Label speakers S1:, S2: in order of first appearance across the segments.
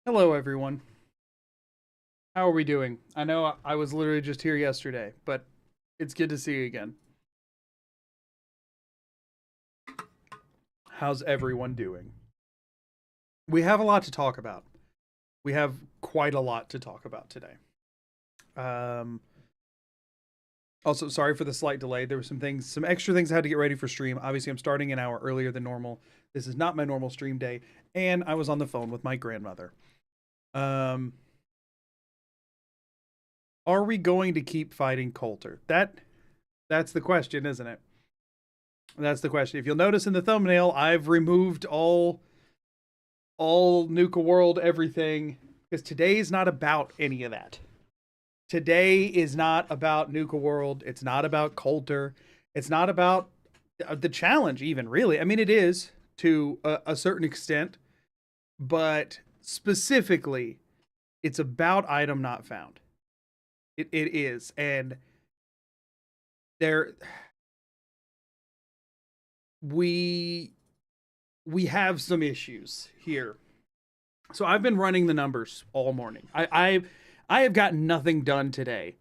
S1: Hello, everyone. How are we doing? I know I was literally just here yesterday, but it's good to see you again. How's everyone doing? We have a lot to talk about. We have quite a lot to talk about today. Um, Also, sorry for the slight delay. There were some extra things I had to get ready for stream. Obviously, I'm starting an hour earlier than normal. This is not my normal stream day, and I was on the phone with my grandmother. Um, are we going to keep fighting Coulter? That's the question, isn't it? That's the question. If you'll notice in the thumbnail, I've removed all Nuka World everything because today is not about any of that. Today is not about Nuka World. It's not about Coulter. It's not about the challenge even really. I mean it is to a certain extent, but specifically it's about item not found. It is, and there we we have some issues here. So I've been running the numbers all morning. I have gotten nothing done today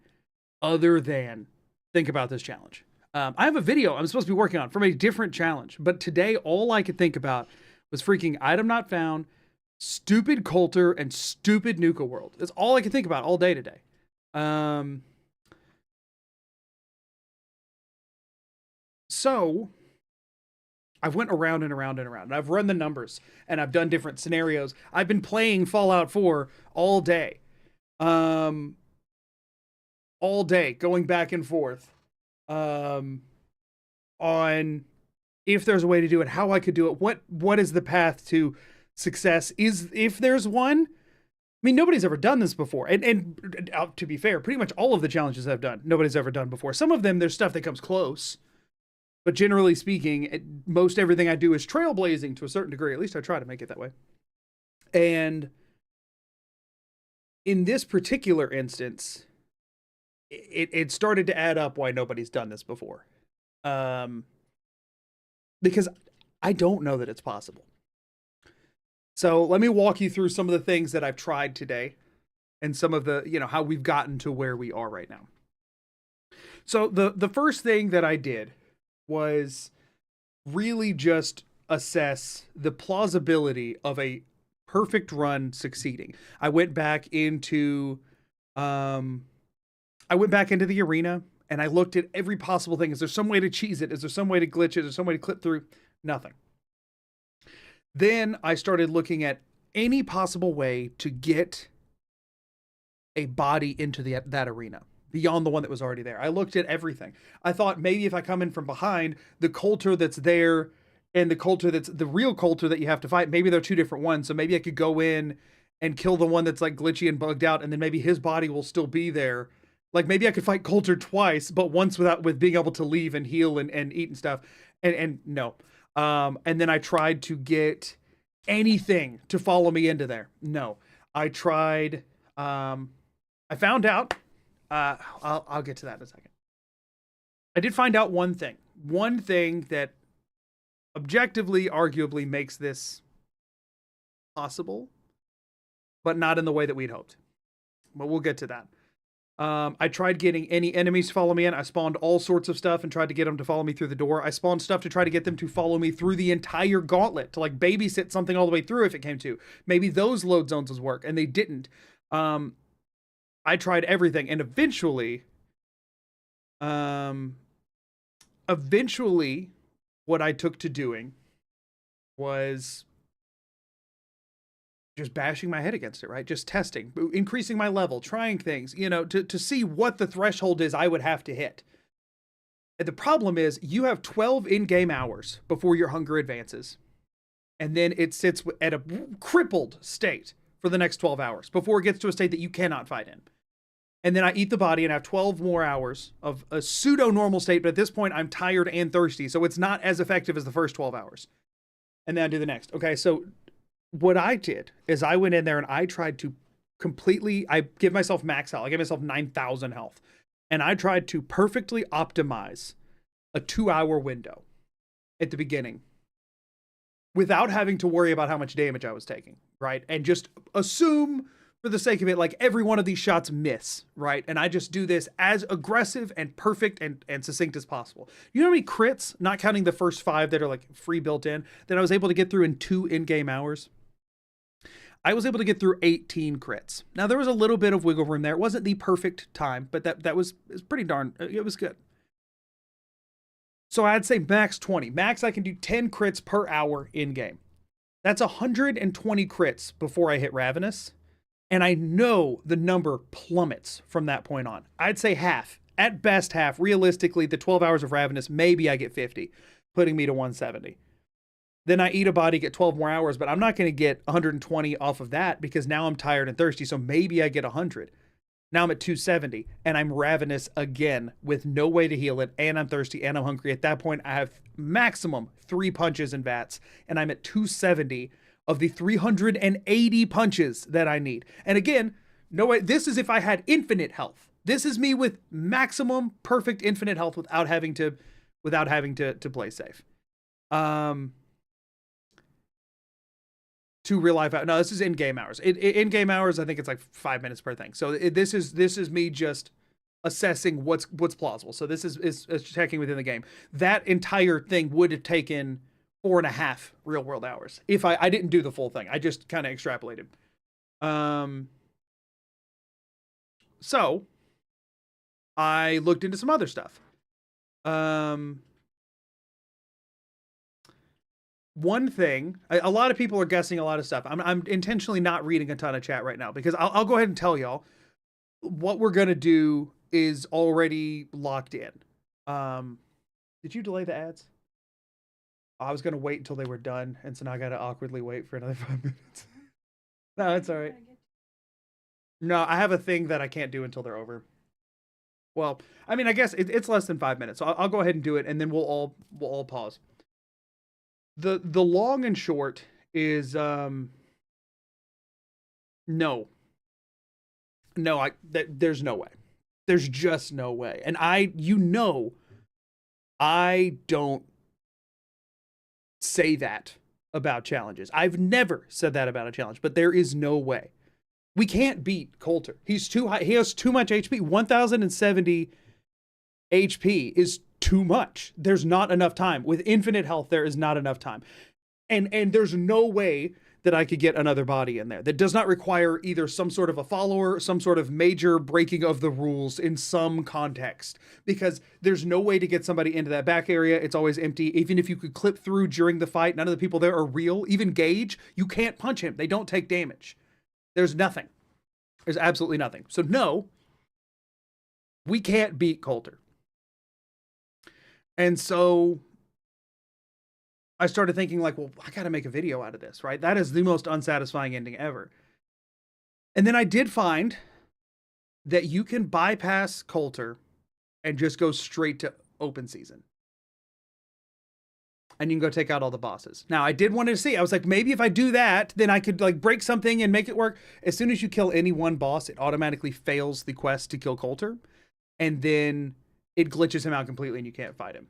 S1: other than think about this challenge. I have a video I'm supposed to be working on from a different challenge, but today all I could think about was freaking item not found, stupid Coulter, and stupid Nuka World. That's all I could think about all day today. Um, so I've went around and around and around, and I've run the numbers, and I've done different scenarios. I've been playing Fallout 4 all day. Um, all day, going back and forth um, on if there's a way to do it, how I could do it, what is the path to success? Is if there's one. I mean, nobody's ever done this before, and to be fair, pretty much all of the challenges I've done, nobody's ever done before. Some of them, there's stuff that comes close, but generally speaking, most everything I do is trailblazing to a certain degree. At least I try to make it that way. And in this particular instance, it started to add up why nobody's done this before. Um, because I don't know that it's possible. So let me walk you through some of the things that I've tried today and some of the, how we've gotten to where we are right now. So the first thing that I did was really just assess the plausibility of a perfect run succeeding. I went back into um the arena and I looked at every possible thing. Is there some way to cheese it? Is there some way to glitch it? Is there some way to clip through? Nothing. Then I started looking at any possible way to get a body into that arena beyond the one that was already there. I looked at everything. I thought maybe if I come in from behind, the Coulter that's there and the Coulter that's the real Coulter that you have to fight, maybe they're two different ones. So maybe I could go in and kill the one that's like glitchy and bugged out, and then maybe his body will still be there. Like maybe I could fight Coulter twice, but once with being able to leave and heal and eat and stuff. And no. And then I tried to get anything to follow me into there. No. I tried I found out I'll get to that in a second. I did find out one thing. One thing that objectively, arguably makes this possible, but not in the way that we'd hoped. But we'll get to that. I tried getting any enemies to follow me in. I spawned all sorts of stuff and tried to get them to follow me through the door. I spawned stuff to try to get them to follow me through the entire gauntlet, to like babysit something all the way through if it came to. Maybe those load zones would work, and they didn't. I tried everything, and eventually, what I took to doing was just bashing my head against it, right? Just testing, increasing my level, trying things, to see what the threshold is I would have to hit. And the problem is you have 12 in-game hours before your hunger advances. And then it sits at a crippled state for the next 12 hours before it gets to a state that you cannot fight in. And then I eat the body and have 12 more hours of a pseudo-normal state, but at this point I'm tired and thirsty, so it's not as effective as the first 12 hours. And then I do the next. Okay, so what I did is I went in there and I tried to I give myself max health. I give myself 9,000 health. And I tried to perfectly optimize a 2-hour window at the beginning. without having to worry about how much damage I was taking, right? And just assume, for the sake of it, like every one of these shots miss, right? And I just do this as aggressive and perfect and succinct as possible. You know how many crits, not counting the first 5 that are like free built in, that I was able to get through in 2 in-game hours? I was able to get through 18 crits. Now, there was a little bit of wiggle room there. It wasn't the perfect time, but that was pretty darn, it was good. So I'd say max 20. Max, I can do 10 crits per hour in-game. That's 120 crits before I hit Ravenous. And I know the number plummets from that point on. I'd say half. At best half. Realistically, the 12 hours of Ravenous, maybe I get 50, putting me to 170. Then I eat a body, get 12 more hours, but I'm not going to get 120 off of that because now I'm tired and thirsty, so maybe I get 100. Now I'm at 270, and I'm ravenous again with no way to heal it, and I'm thirsty, and I'm hungry. At that point, I have maximum 3 punches and VATs, and I'm at 270 of the 380 punches that I need. And again, no way. This is if I had infinite health. This is me with maximum perfect infinite health without having to play safe. To real life. No, this is in-game hours. In-game hours, I think it's like 5 minutes per thing. So this is me just assessing what's plausible. So this is checking within the game. That entire thing would have taken 4.5 real world hours if I didn't do the full thing. I just kind of extrapolated. So I looked into some other stuff. One thing, a lot of people are guessing a lot of stuff. I'm intentionally not reading a ton of chat right now because I'll go ahead and tell y'all what we're gonna do is already locked in. Did you delay the ads? I was gonna wait until they were done, and so now I gotta awkwardly wait for another 5 minutes. No, it's all right. No, I have a thing that I can't do until they're over. Well, I mean, I guess it's less than 5 minutes, so I'll go ahead and do it, and then we'll all pause. The long and short is no, there's no way. There's just no way. And I don't say that about challenges. I've never said that about a challenge, but there is no way. We can't beat Coulter. He's too high. He has too much HP. 1070 HP is too much. There's not enough time. With infinite health, there is not enough time. And there's no way that I could get another body in there. That does not require either some sort of a follower, some sort of major breaking of the rules in some context. Because there's no way to get somebody into that back area. It's always empty. Even if you could clip through during the fight, none of the people there are real. Even Gage, you can't punch him. They don't take damage. There's nothing. There's absolutely nothing. So no, we can't beat Coulter. And so I started thinking like, well, I got to make a video out of this, right? That is the most unsatisfying ending ever. And then I did find that you can bypass Coulter and just go straight to open season. And you can go take out all the bosses. Now, I did want to see, I was like, maybe if I do that, then I could like break something and make it work. As soon as you kill any one boss, it automatically fails the quest to kill Coulter. And then it glitches him out completely and you can't fight him.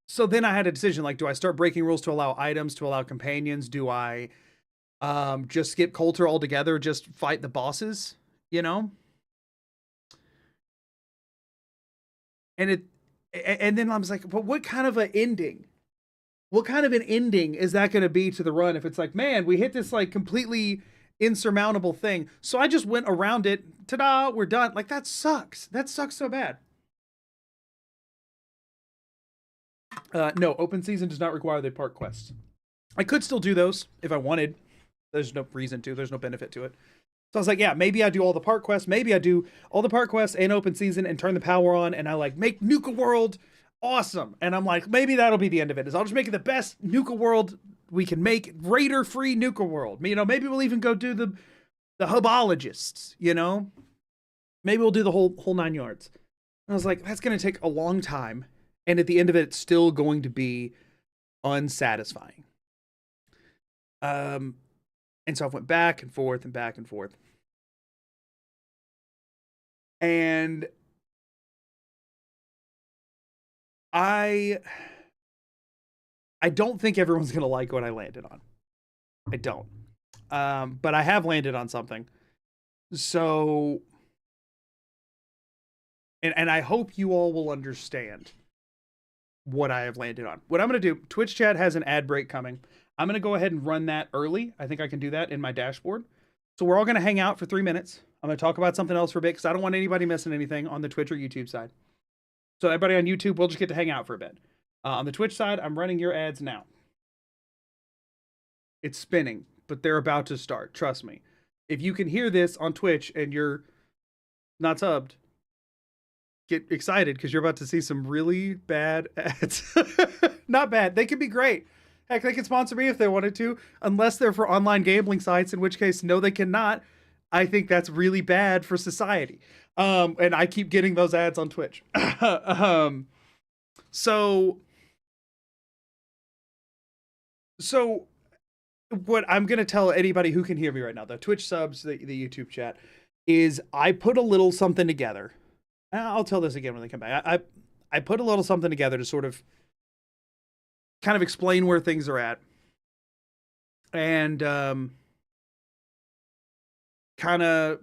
S1: So then I had a decision, like, do I start breaking rules to allow items, to allow companions? Do I just skip Coulter altogether, just fight the bosses, you know? And then I was like, but what kind of an ending? What kind of an ending is that going to be to the run if it's like, man, we hit this like completely insurmountable thing. So I just went around it. Ta-da, we're done. Like, that sucks. That sucks so bad. No, open season does not require the park quests. I could still do those if I wanted. There's no reason to. There's no benefit to it. So I was like, yeah, maybe I do all the park quests. Maybe I do all the park quests and open season and turn the power on and I like make Nuka World awesome. And I'm like, maybe that'll be the end of it. Is I'll just make it the best Nuka World we can make. Raider free Nuka World. You know, maybe we'll even go do the hubologists, you know? Maybe we'll do the whole 9 yards. And I was like, that's going to take a long time. And at the end of it, it's still going to be unsatisfying. And so I went back and forth and back and forth. And I don't think everyone's gonna like what I landed on. I don't. But I have landed on something. So, and I hope you all will understand what I have landed on. What I'm going to do, Twitch chat has an ad break coming. I'm going to go ahead and run that early. I think I can do that in my dashboard. So we're all going to hang out for 3 minutes. I'm going to talk about something else for a bit because I don't want anybody missing anything on the Twitch or YouTube side. So everybody on YouTube, we'll just get to hang out for a bit. On the Twitch side, I'm running your ads now. It's spinning, but they're about to start. Trust me. If you can hear this on Twitch and you're not subbed, get excited because you're about to see some really bad ads. Not bad. They can be great. Heck, they can sponsor me if they wanted to, unless they're for online gambling sites, in which case, no, they cannot. I think that's really bad for society. And I keep getting those ads on Twitch. So what I'm going to tell anybody who can hear me right now, the Twitch subs, the YouTube chat, is I put a little something together. I'll tell this again when they come back. I put a little something together to sort of kind of explain where things are at. And kind of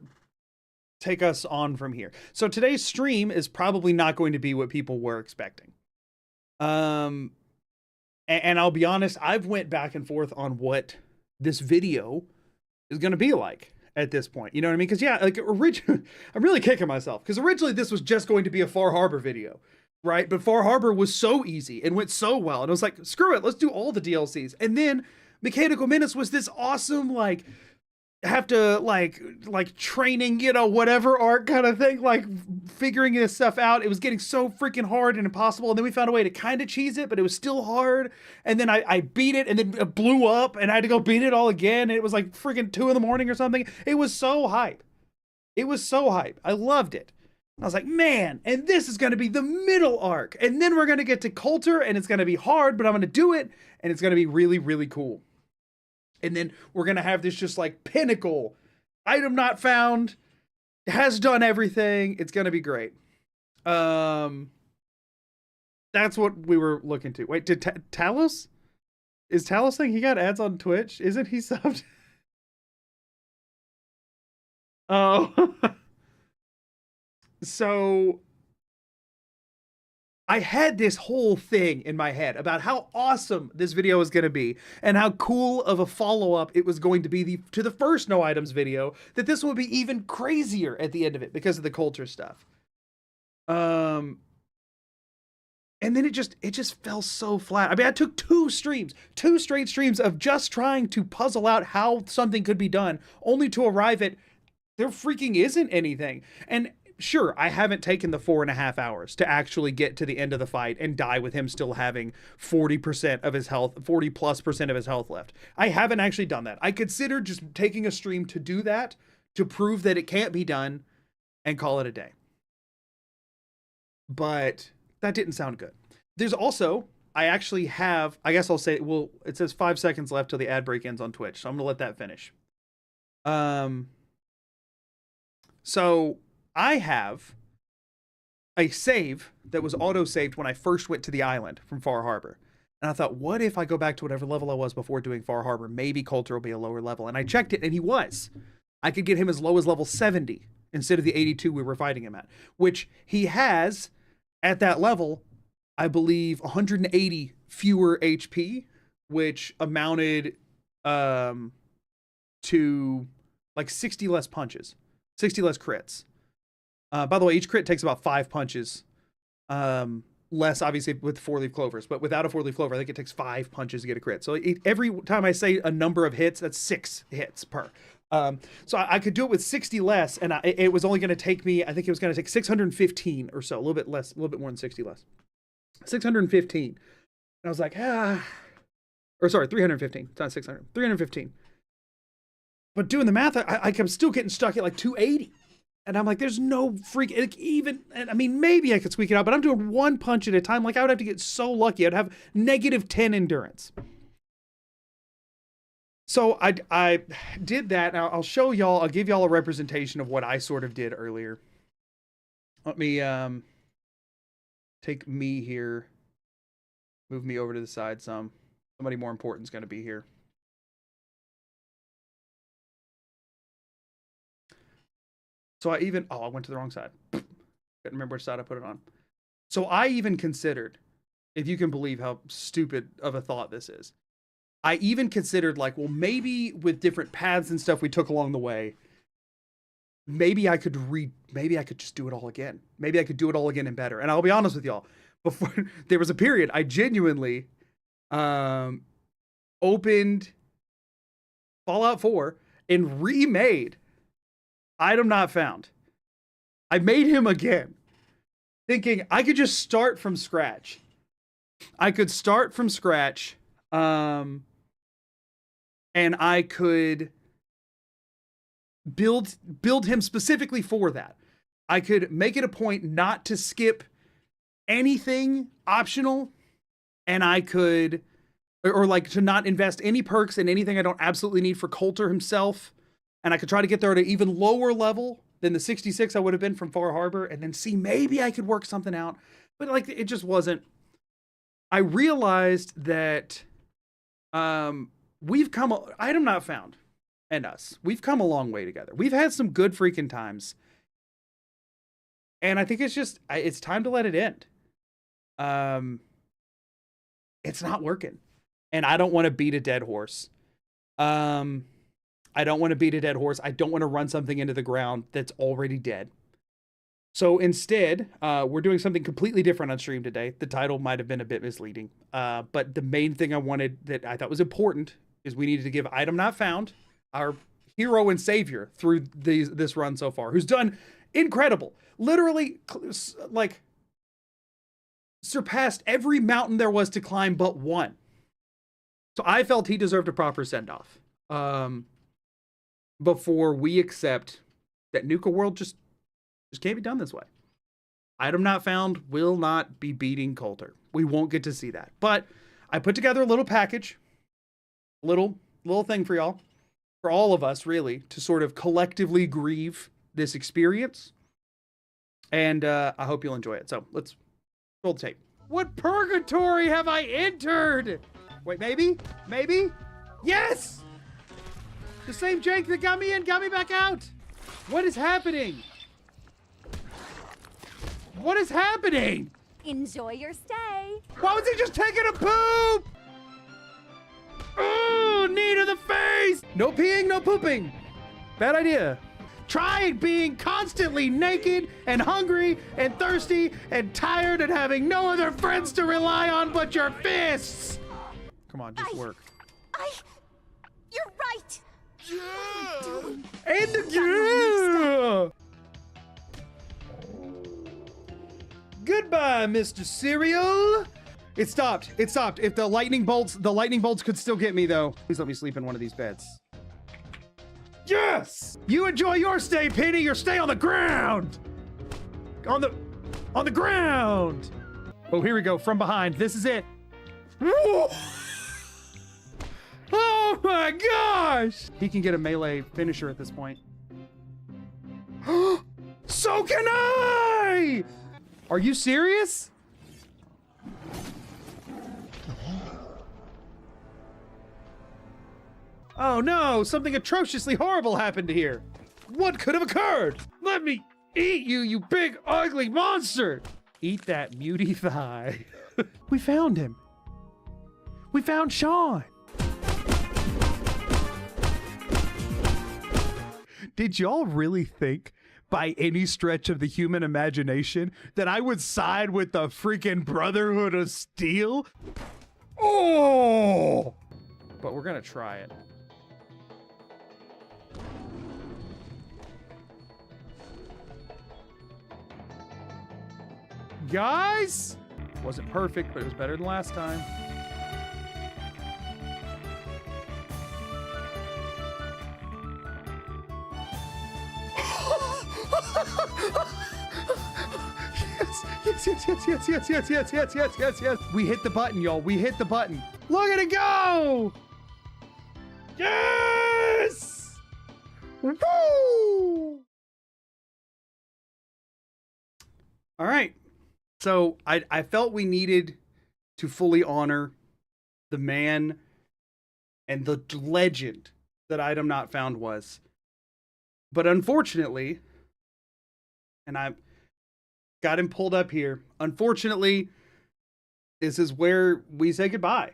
S1: take us on from here. So today's stream is probably not going to be what people were expecting. And I'll be honest, I've went back and forth on what this video is going to be like at this point. You know what I mean? Because, yeah, like originally, I'm really kicking myself because originally this was just going to be a Far Harbor video, right? But Far Harbor was so easy and went so well. And I was like, screw it, let's do all the DLCs. And then Mechanical Menace was this awesome, like, have to like training, you know, whatever arc kind of thing, like figuring this stuff out. It was getting so freaking hard and impossible. And then we found a way to kind of cheese it, but it was still hard. And then I beat it and then it blew up and I had to go beat it all again. And it was like freaking 2 a.m. or something. It was so hype. It was so hype. I loved it. I was like, man, and this is going to be the middle arc. And then we're going to get to Coulter and it's going to be hard, but I'm going to do it. And it's going to be really, really cool. And then we're going to have this just like pinnacle, item not found, has done everything. It's going to be great. That's what we were looking to. Wait, did Talos? Is Talos saying he got ads on Twitch? Isn't he subbed? Oh. So I had this whole thing in my head about how awesome this video was going to be and how cool of a follow-up it was going to be to the first No Items video, that this would be even crazier at the end of it because of the Coulter stuff. And then it just fell so flat. I mean, I took 2 straight streams of just trying to puzzle out how something could be done, only to arrive at there freaking isn't anything. And sure, I haven't taken the 4.5 hours to actually get to the end of the fight and die with him still having 40% of his health, 40+% of his health left. I haven't actually done that. I considered just taking a stream to do that, to prove that it can't be done, and call it a day. But that didn't sound good. There's also, I actually have, I guess I'll say, well, it says 5 seconds left till the ad break ends on Twitch, so I'm going to let that finish. So I have a save that was auto-saved when I first went to the island from Far Harbor. And I thought, what if I go back to whatever level I was before doing Far Harbor? Maybe Coulter will be a lower level. And I checked it, and he was. I could get him as low as level 70 instead of the 82 we were fighting him at, which he has at that level, I believe, 180 fewer HP, which amounted to like 60 less punches, 60 less crits. By the way, each crit takes about 5 punches. Less, obviously, with 4-leaf clovers. But without a 4-leaf clover, I think it takes 5 punches to get a crit. So every time I say a number of hits, that's 6 hits per. So I could do it with 60 less, and it was only going to take me, I think it was going to take 615 or so. A little bit less, a little bit more than 60 less. 615. And I was like, or sorry, 315. It's not 600. 315. But doing the math, I'm still getting stuck at like 280. And I'm like, there's no freak, even, I mean, maybe I could squeak it out, but I'm doing 1 punch at a time. Like, I would have to get so lucky. I'd have -10 endurance. So I did that. Now I'll show y'all, I'll give y'all a representation of what I sort of did earlier. Let me take me here. Move me over to the side some. Somebody more important is going to be here. So I even... Oh, I went to the wrong side. Couldn't remember which side I put it on. So I even considered, if you can believe how stupid of a thought this is, I even considered like, well, maybe with different paths and stuff we took along the way, maybe I could just do it all again. Maybe I could do it all again and better. And I'll be honest with y'all, before there was a period I genuinely opened Fallout 4 and remade Item Not Found. I made him again, thinking I could just start from scratch. I could start from scratch, and I could build him specifically for that. I could make it a point not to skip anything optional, and I could, or like to not invest any perks in anything I don't absolutely need for Coulter himself, and I could try to get there at an even lower level than the 66 I would have been from Far Harbor, and then see maybe I could work something out. But like, it just wasn't. I realized that we've come, Item Not Found and us, we've come a long way together. We've had some good freaking times. And I think it's just, it's time to let it end. It's not working. And I don't want to beat a dead horse. I don't want to beat a dead horse. I don't want to run something into the ground that's already dead. So instead, we're doing something completely different on stream today. The title might have been a bit misleading. But the main thing I wanted that I thought was important is we needed to give Item Not Found, our hero and savior through this run so far, who's done incredible. Literally, like, surpassed every mountain there was to climb but one. So I felt he deserved a proper send-off. Before we accept that Nuka World just can't be done this way. Item Not Found will not be beating Coulter. We won't get to see that. But I put together a little package, little thing for y'all, for all of us really, to sort of collectively grieve this experience. And I hope you'll enjoy it. So let's roll the tape. What purgatory have I entered? Wait, maybe? Yes! The same Jake that got me in, got me back out. What is happening? What is happening?
S2: Enjoy your stay.
S1: Why was he just taking a poop? Oh, knee to the face. No peeing, no pooping. Bad idea. Try being constantly naked and hungry and thirsty and tired and having no other friends to rely on but your fists. Come on, just work.
S2: You're right.
S1: Yeah. And yeah. Goodbye, Mr. Cereal. It stopped. If the lightning bolts could still get me though. Please let me sleep in one of these beds. Yes! You enjoy your stay, Penny, or stay on the ground. On the ground. Oh, here we go, from behind. This is it. Whoa. Oh my gosh! He can get a melee finisher at this point. So can I! Are you serious? Oh no, something atrociously horrible happened here. What could have occurred? Let me eat you, you big ugly monster! Eat that muty thigh. We found him. We found Sean. Did y'all really think, by any stretch of the human imagination, that I would side with the freaking Brotherhood of Steel? Oh! But we're gonna try it. Guys? Wasn't perfect, but it was better than last time. Yes. We hit the button, y'all. We hit the button. Look at it go! Yes! Woo! All right. So I felt we needed to fully honor the man and the legend that Item Not Found was. But unfortunately, and I got him pulled up here, unfortunately, this is where we say goodbye.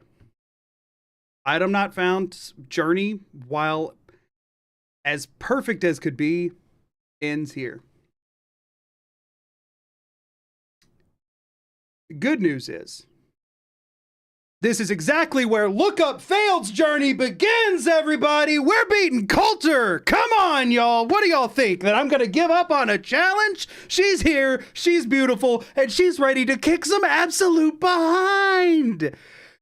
S1: Item Not Found journey, while as perfect as could be, ends here. Good news is, this is exactly where Look Up Failed's journey begins, everybody. We're beating Coulter. Come on, y'all. What do y'all think? That I'm going to give up on a challenge? She's here, she's beautiful, and she's ready to kick some absolute behind.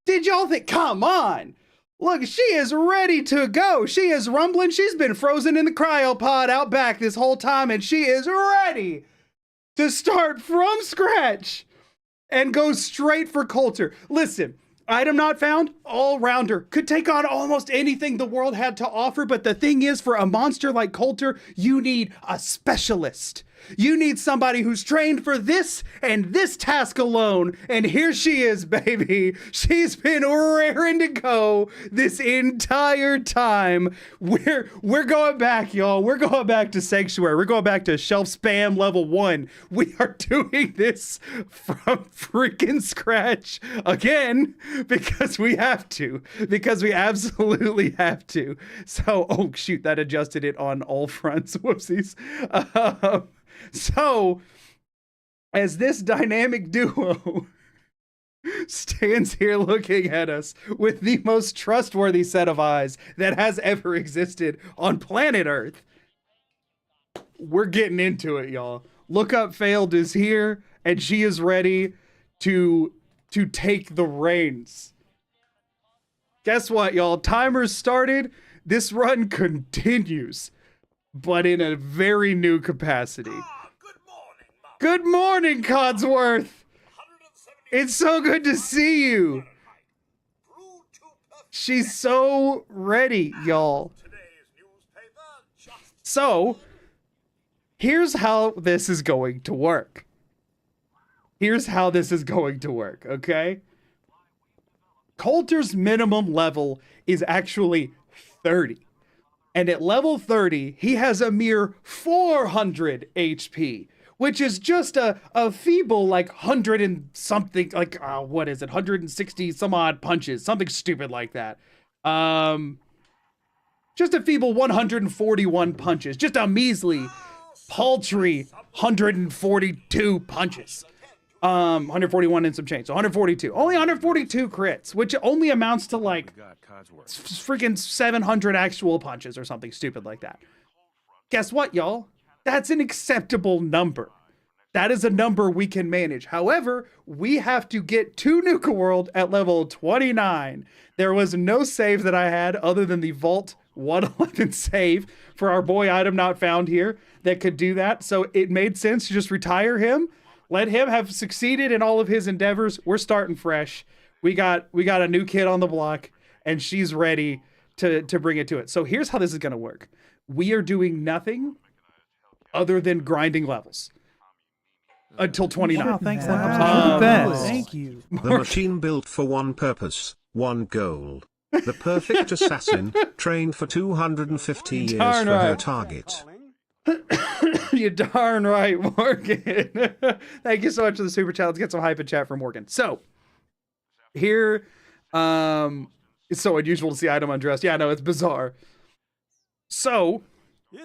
S1: Did y'all think? Come on. Look, she is ready to go. She is rumbling. She's been frozen in the cryopod out back this whole time, and she is ready to start from scratch and go straight for Coulter. Listen, Item Not Found, all-rounder, could take on almost anything the world had to offer, but the thing is, for a monster like Coulter, you need a specialist. You need somebody who's trained for this and this task alone. And here she is, baby. She's been raring to go this entire time. We're going back, y'all. We're going back to Sanctuary. We're going back to Shelf Spam level 1. We are doing this from freaking scratch again because we have to. Because we absolutely have to. So, oh shoot, that adjusted it on all fronts. Whoopsies. So, as this dynamic duo stands here looking at us with the most trustworthy set of eyes that has ever existed on planet Earth, we're getting into it, y'all. Look Up Failed is here, and she is ready to take the reins. Guess what, y'all? Timer's started. This run continues, but in a very new capacity. Good morning, Codsworth. It's so good to see you. She's so ready, y'all. So, here's how this is going to work. Okay? Coulter's minimum level is actually 30. And at level 30, he has a mere 400 HP. Which is just a feeble, like, 100 and something, like, what is it, 160 some odd punches, something stupid like that. Just a feeble 141 punches, just a measly, paltry 142 punches. 141 and some change, so 142. Only 142 crits, which only amounts to, like, freaking 700 actual punches or something stupid like that. Guess what, y'all? That's an acceptable number. That is a number we can manage. However, we have to get to Nuka World at level 29. There was no save that I had other than the Vault 111 save for our boy Item Not Found here that could do that. So it made sense to just retire him, let him have succeeded in all of his endeavors. We're starting fresh. We got a new kid on the block, and she's ready to bring it to it. So here's how this is going to work. We are doing nothing other than grinding levels until 29.
S3: Wow, thanks.
S4: Thank you.
S3: The machine built for one purpose, one goal. The perfect assassin, trained for 250 years
S1: Darn
S3: for her
S1: right.
S3: target.
S1: You darn right, Morgan. Thank you so much for the super chat. Let's get some hype in chat for Morgan. So here, it's so unusual to see Item undressed. Yeah, no, it's bizarre. So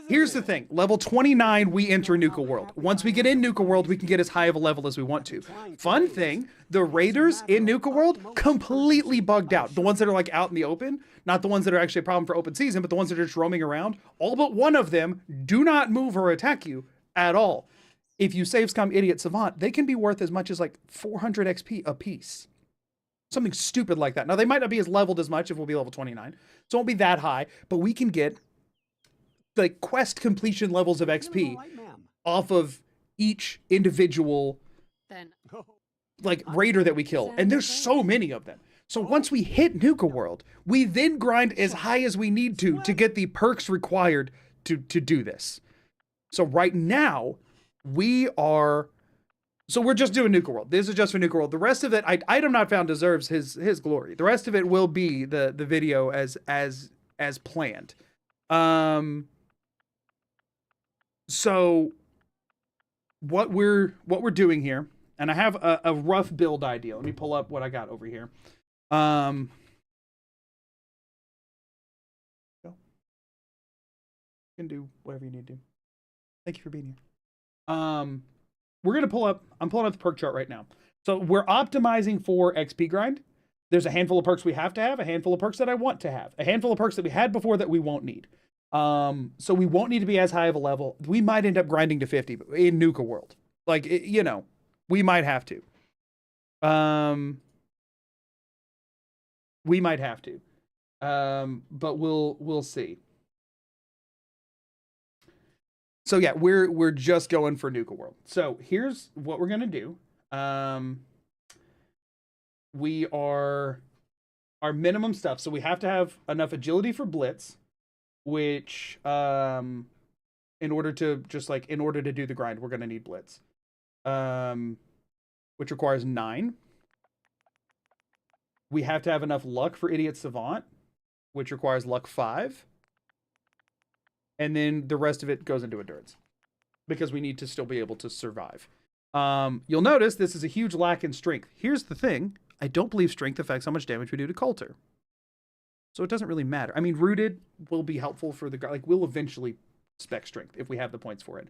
S1: here's the thing. Level 29, we enter Nuka World. Once we get in Nuka World, we can get as high of a level as we want to. Fun thing, the raiders in Nuka World completely bugged out. The ones that are like out in the open, not the ones that are actually a problem for open season, but the ones that are just roaming around. All but one of them do not move or attack you at all. If you save Scum Idiot Savant, they can be worth as much as like 400 XP a piece. Something stupid like that. Now, they might not be as leveled as much if we'll be level 29. So it won't be that high, but we can get the quest completion levels of XP off of each individual like raider that we kill. And there's so many of them. So once we hit Nuka World, we then grind as high as we need to get the perks required to do this. So right now, we are So we're just doing Nuka World. This is just for Nuka World. The rest of it, item not found deserves his glory. The rest of it will be the video as planned. So what we're doing here, and I have a rough build idea. Let me pull up what I got over here. Go. You can do whatever you need to do. Thank you for being here. We're gonna I'm pulling up the perk chart right now. So we're optimizing for XP grind. There's a handful of perks we have to have, a handful of perks that I want to have, a handful of perks that we had before that we won't need. So we won't need to be as high of a level. We might end up grinding to 50 in Nuka World. Like, you know, we might have to. We might have to. But we'll see. So yeah, we're just going for Nuka World. So here's what we're gonna do. We are our minimum stuff. So we have to have enough agility for Blitz, which in order to do the grind, we're gonna need Blitz. Which requires 9. We have to have enough luck for Idiot Savant, which requires luck 5. And then the rest of it goes into endurance because we need to still be able to survive. You'll notice this is a huge lack in strength. Here's the thing. I don't believe strength affects how much damage we do to Coulter. So it doesn't really matter. I mean, rooted will be helpful for the guy. Like, we'll eventually spec strength if we have the points for it.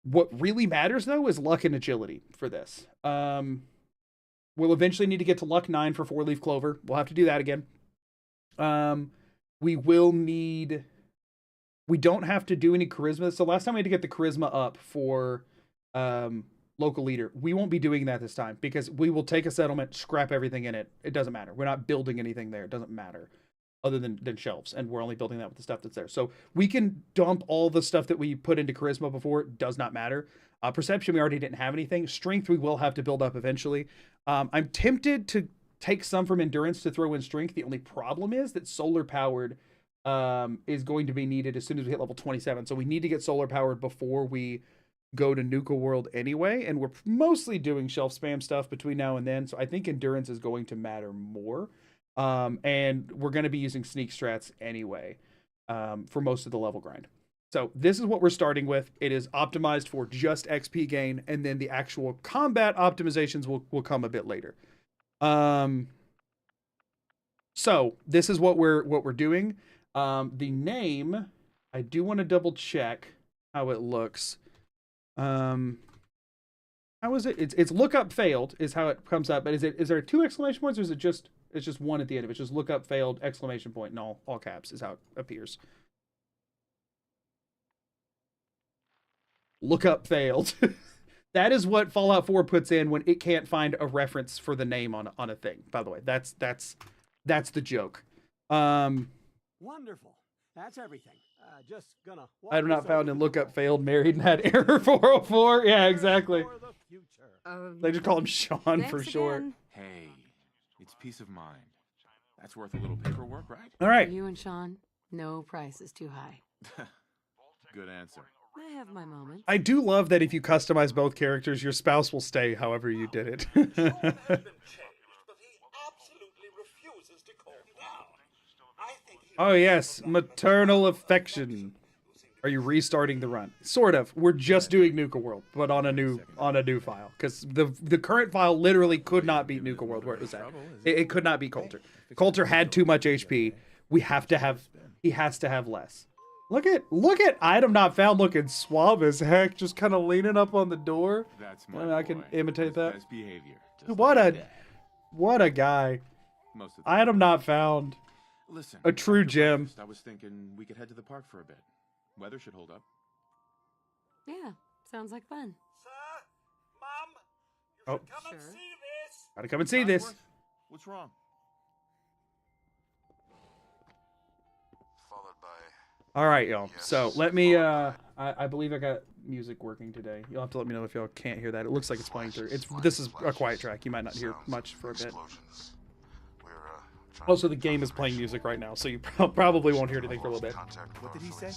S1: What really matters, though, is luck and agility for this. We'll eventually need to get to luck 9 for 4-leaf clover. We'll have to do that again. We will need... We don't have to do any charisma. So last time we had to get the charisma up for local leader. We won't be doing that this time because we will take a settlement, scrap everything in it. It doesn't matter. We're not building anything there. It doesn't matter other than shelves. And we're only building that with the stuff that's there. So we can dump all the stuff that we put into charisma before. It does not matter. Perception, we already didn't have anything. Strength, we will have to build up eventually. I'm tempted to take some from endurance to throw in strength. The only problem is that solar powered is going to be needed as soon as we hit level 27. So we need to get solar powered before we go to Nuka World anyway. And we're mostly doing shelf spam stuff between now and then. So I think endurance is going to matter more. And we're going to be using sneak strats anyway for most of the level grind. So this is what we're starting with. It is optimized for just XP gain. And then the actual combat optimizations will come a bit later. So this is what we're doing. The name, I do want to double check how it looks. How is it? It's lookup failed is how it comes up. But is there 2 exclamation points or is it just one at the end of it? It's just lookup failed exclamation point in all caps is how it appears. Lookup failed. That is what Fallout 4 puts in when it can't find a reference for the name on a thing. By the way, that's the joke.
S5: Wonderful. That's everything. Just gonna.
S1: I have not found in lookup failed, married, and had error 404. Yeah, exactly. They just call him Sean for short.
S6: Hey, it's peace of mind. That's worth a little paperwork, right?
S1: All right.
S7: For you and Sean, no price is too high.
S6: Good answer.
S7: I have my moments.
S1: I do love that if you customize both characters, your spouse will stay however you did it. Oh yes, maternal affection. Are you restarting the run? Sort of. We're just doing Nuka World, but on a new file, because the current file literally could not beat Nuka World where it was at. It could not beat Coulter. Coulter had too much HP. He has to have less. Look at item not found looking suave as heck, just kind of leaning up on the door.
S6: That's my
S1: I can imitate that.
S6: best behavior.
S1: What a guy.
S6: Most of the
S1: Item not found.
S6: Listen,
S1: A true
S6: after
S1: gem.
S6: breakfast, I was thinking we could head to the park for a bit. Weather should hold up.
S7: Yeah, sounds like fun.
S1: Oh,
S7: Sure.
S1: gotta come and see this.
S6: Cogsworth, what's wrong?
S1: All right, y'all. So let me. I believe I got music working today. You'll have to let me know if y'all can't hear that. It looks like it's playing through. This is a quiet track. You might not hear much for a bit. Also, the game is playing music right now, so you probably won't hear anything for a little bit.
S6: What did he say?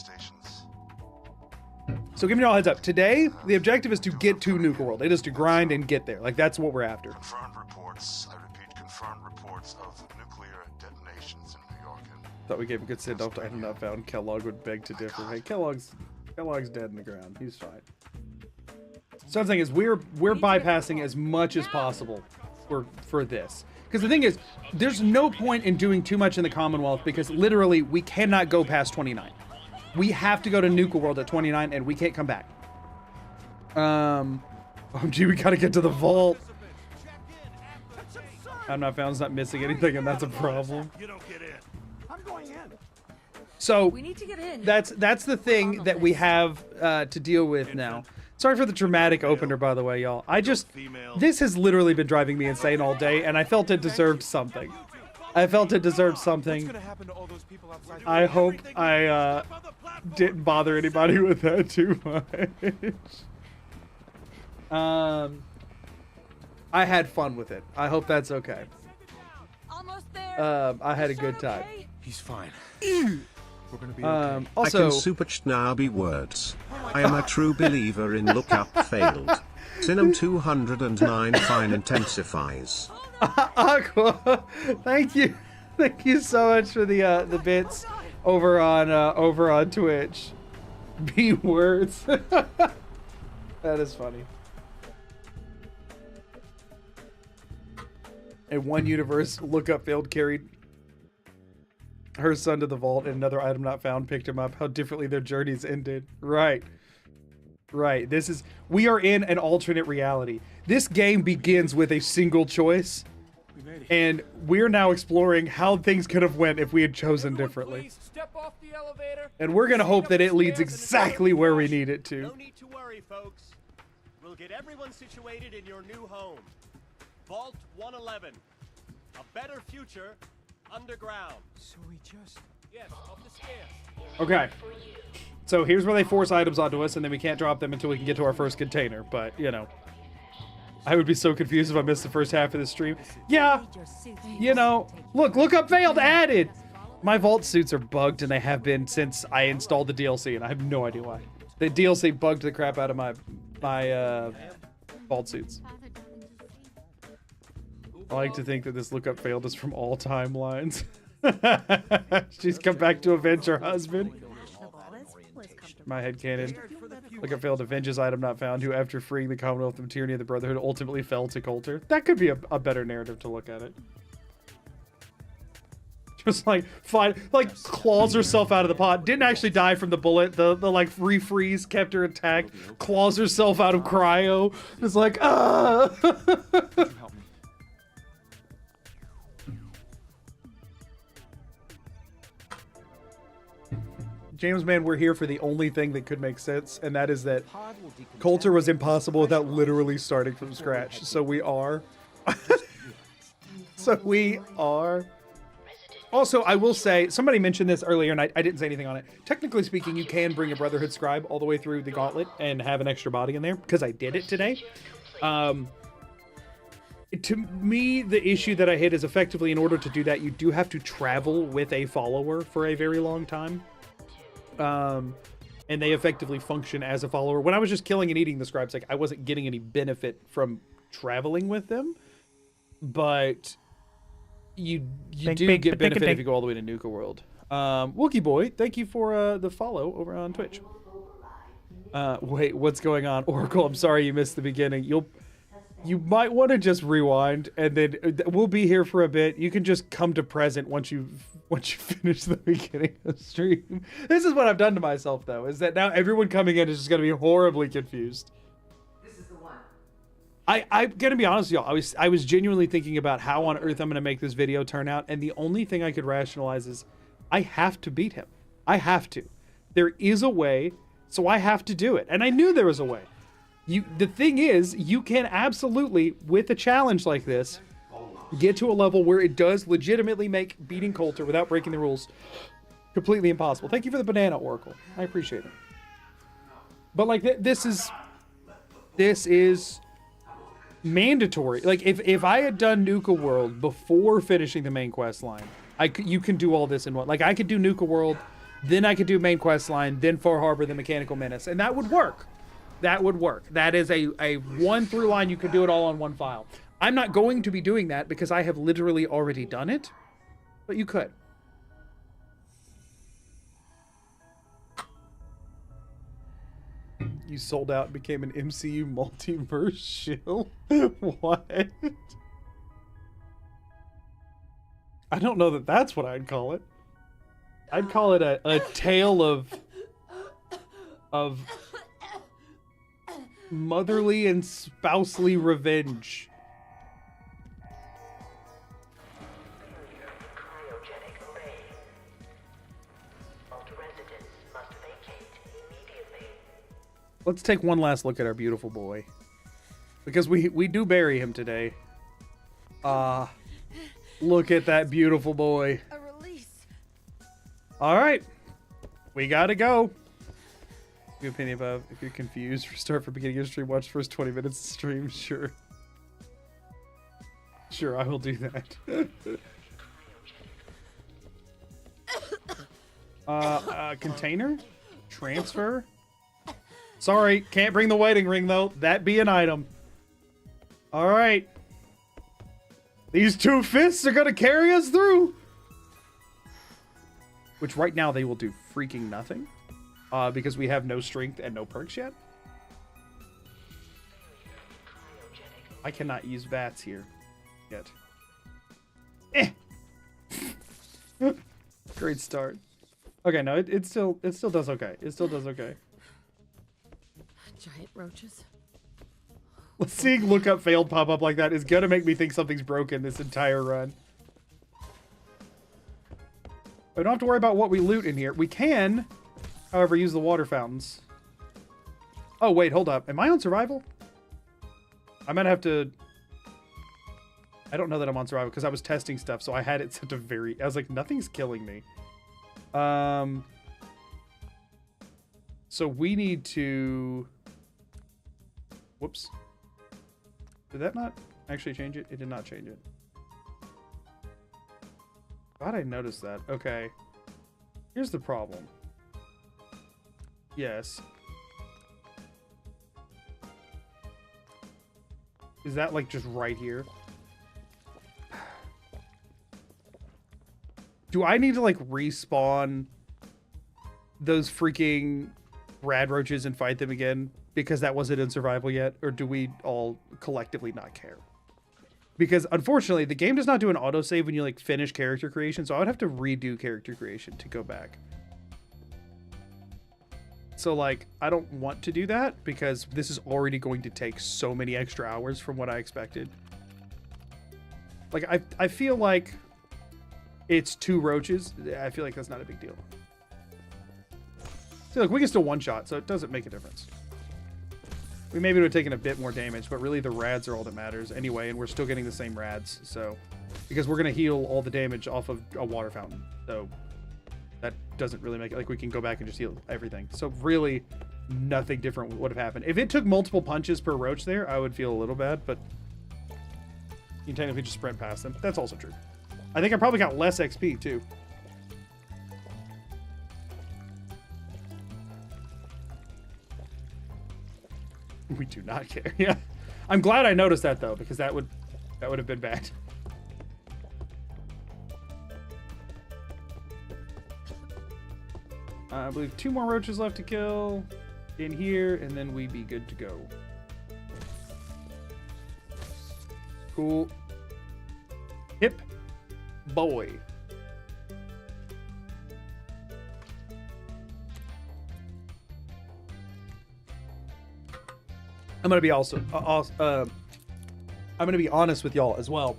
S1: So giving you all a heads up. Today, the objective is to get to Nuka World. It is to grind and get there. Like, that's what we're after.
S8: Confirmed reports, I repeat, confirmed reports of nuclear detonations in New York.
S1: Thought we gave a good send-off to item not found. Kellogg would beg to differ. Hey, Kellogg's dead in the ground. He's fine. So I'm saying is we're bypassing as much as possible for this. Because the thing is, there's no point in doing too much in the Commonwealth because literally we cannot go past 29. We have to go to Nuka World at 29 and we can't come back. Oh gee, we gotta get to the vault. I'm not found, it's not missing anything, and that's a problem.
S5: You don't get in. I'm going in.
S1: So
S7: We need to get in.
S1: that's the thing that we have to deal with now. Sorry for the dramatic opener, by the way, y'all. This has literally been driving me insane all day, and I felt it deserved something. I hope I didn't bother anybody with that too much. I had fun with it. I hope that's okay.
S2: Almost there.
S1: I had a good time.
S6: He's fine. We're gonna be okay.
S3: I
S1: Also,
S3: can super now be words. I am a true believer in look up failed. Sinem 209 fine intensifies.
S1: Aqua, thank you so much for the bits over on Twitch. B words. That is funny. In one universe, lookup failed carried her son to the vault, and another item not found picked him up. How differently their journeys ended. Right. We are in an alternate reality. This game begins with a single choice, and we're now exploring how things could have went if we had chosen differently.
S5: Step off the elevator.
S1: And we're gonna hope that it leads exactly where we need it to.
S5: No need to worry, folks. We'll get everyone situated in your new home. Vault 111. A better future underground. So we just... Yes, up the stairs.
S1: Okay. So here's where they force items onto us, and then we can't drop them until we can get to our first container. But, you know, I would be so confused if I missed the first half of the stream. Yeah, you know, look up failed added. My vault suits are bugged, and they have been since I installed the DLC, and I have no idea why. The DLC bugged the crap out of my vault suits. I like to think that this lookup failed is from all timelines. She's come back to avenge her husband. My headcanon. Lookup failed avenges item not found, who after freeing the Commonwealth from tyranny of the Brotherhood ultimately fell to Coulter. That could be a better narrative to look at it. Just like claws herself out of the pot. Didn't actually die from the bullet. The like refreeze kept her intact. Claws herself out of cryo. It's like James, man, we're here for the only thing that could make sense, and that is that Coulter was impossible without literally starting from scratch. So we are. Also, I will say, somebody mentioned this earlier, and I didn't say anything on it. Technically speaking, you can bring a Brotherhood Scribe all the way through the Gauntlet and have an extra body in there, because I did it today. To me, the issue that I hit is effectively, in order to do that, you do have to travel with a follower for a very long time. And they effectively function as a follower. When I was just killing and eating the scribes, like, I wasn't getting any benefit from traveling with them, but you do get benefit if you go all the way to Nuka World. Wookie Boy, thank you for the follow over on Twitch. Wait, what's going on? Oracle, I'm sorry you missed the beginning. You might want to just rewind, and then we'll be here for a bit. You can just come to present once you finish the beginning of the stream. This is what I've done to myself, though, is that now everyone coming in is just going to be horribly confused. This is the one. I'm going to be honest with y'all. I was genuinely thinking about how on earth I'm going to make this video turn out, and the only thing I could rationalize is I have to beat him. I have to. There is a way, so I have to do it. And I knew there was a way. The thing is, you can absolutely, with a challenge like this, get to a level where it does legitimately make beating Coulter without breaking the rules completely impossible. Thank you for the banana, Oracle. I appreciate it. But like this is mandatory. Like if I had done Nuka World before finishing the main quest line, you can do all this in one. Like I could do Nuka World, Then I could do main quest line, then Far Harbor, then Mechanical Menace, and that would work. That would work. That is a one through line. You could do it all on one file. I'm not going to be doing that because I have literally already done it, but you could. You sold out and became an MCU multiverse shill? What? I don't know that that's what I'd call it. I'd call it a tale of motherly and spousely revenge. Let's take one last look at our beautiful boy. Because we do bury him today. Look at that beautiful boy.
S2: A release.
S1: Alright. We gotta go. Your opinion above. If you're confused, restart from beginning of stream, watch first 20 minutes of stream. Sure. Sure, I will do that. Container? Transfer? Sorry, can't bring the wedding ring though. That be an item. Alright. These two fists are gonna carry us through. Which right now they will do freaking nothing. Because we have no strength and no perks yet. I cannot use VATS here yet. Great start. Okay, no, it still does okay. It still does okay.
S7: Giant roaches.
S1: Seeing look up failed pop up like that is gonna make me think something's broken this entire run. We don't have to worry about what we loot in here. We can, however, use the water fountains. Oh, wait, hold up. Am I on survival? I might have to... I don't know that I'm on survival because I was testing stuff, so I had it set to very... I was like, nothing's killing me. So we need to... Whoops. Did that not actually change it? It did not change it. Glad I noticed that. Okay. Here's the problem. Yes. Is that like just right here? Do I need to like respawn those freaking rad roaches and fight them again because that wasn't in survival yet? Or do we all collectively not care? Because unfortunately, the game does not do an autosave when you like finish character creation, so I would have to redo character creation to go back. So like, I don't want to do that because this is already going to take so many extra hours from what I expected. Like, I feel like it's 2 roaches. I feel like that's not a big deal. See, look, we can still one-shot, so it doesn't make a difference. We maybe would have taken a bit more damage, but really the rads are all that matters anyway, and we're still getting the same rads, so... Because we're going to heal all the damage off of a water fountain, so... That doesn't really make it... Like, we can go back and just heal everything. So really, nothing different would have happened. If it took multiple punches per roach there, I would feel a little bad, but... You can technically just sprint past them. That's also true. I think I probably got less XP, too. We do not care. Yeah, I'm glad I noticed that though, because that would have been bad. I believe 2 more roaches left to kill in here, and then we'd be good to go. Cool. Hip boy. I'm gonna be I'm gonna be honest with y'all as well.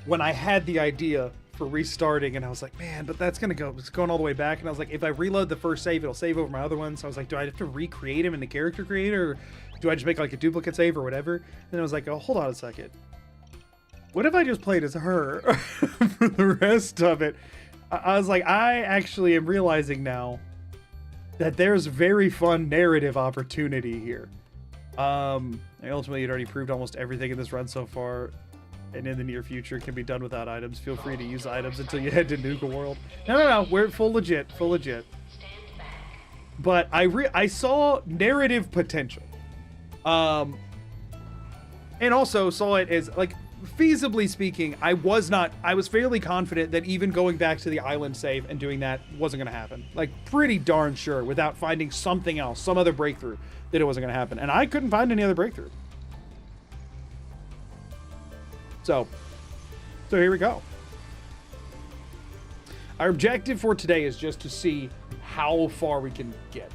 S1: When I had the idea for restarting, and I was like, man, but that's gonna go. It's going all the way back, and I was like, if I reload the first save, it'll save over my other ones. So I was like, do I have to recreate him in the character creator, or do I just make like a duplicate save or whatever? And then I was like, oh, hold on a second. What if I just played as her for the rest of it? I was like, I actually am realizing now that there's very fun narrative opportunity here. I ultimately had already proved almost everything in this run so far. and in the near future can be done without items. Feel free to use items until you head to Nuka World. No, we're full legit, full legit. But I saw narrative potential, and also saw it as like, feasibly speaking, I was fairly confident that even going back to the island save and doing that wasn't gonna happen. Like, pretty darn sure, without finding something else, some other breakthrough, that it wasn't gonna happen, and I couldn't find any other breakthrough. So here we go. Our objective for today is just to see how far we can get.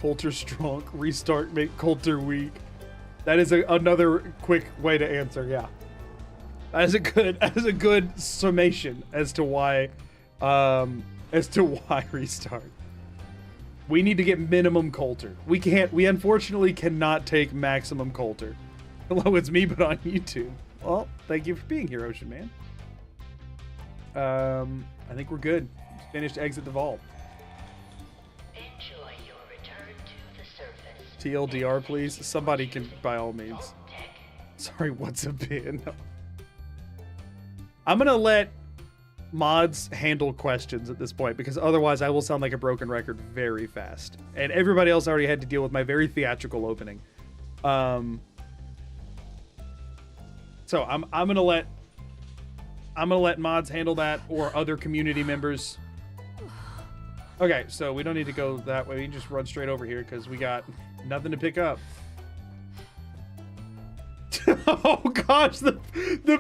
S1: Coulter strong, restart, make Coulter weak. That is another quick way to answer, yeah. That is a good summation as to why restart. We need to get minimum Coulter. We unfortunately cannot take maximum Coulter. Hello, it's me, but on YouTube. Well, thank you for being here, Ocean Man. I think we're good. Finished exit the vault.
S9: Enjoy your return to the surface.
S1: TLDR, please. Somebody can, by all means. Sorry, what's a bin? I'm gonna let mods handle questions at this point, because otherwise I will sound like a broken record very fast. And everybody else already had to deal with my very theatrical opening. So I'm gonna let mods handle that, or other community members. Okay, so we don't need to go that way. We can just run straight over here because we got nothing to pick up. Oh gosh, the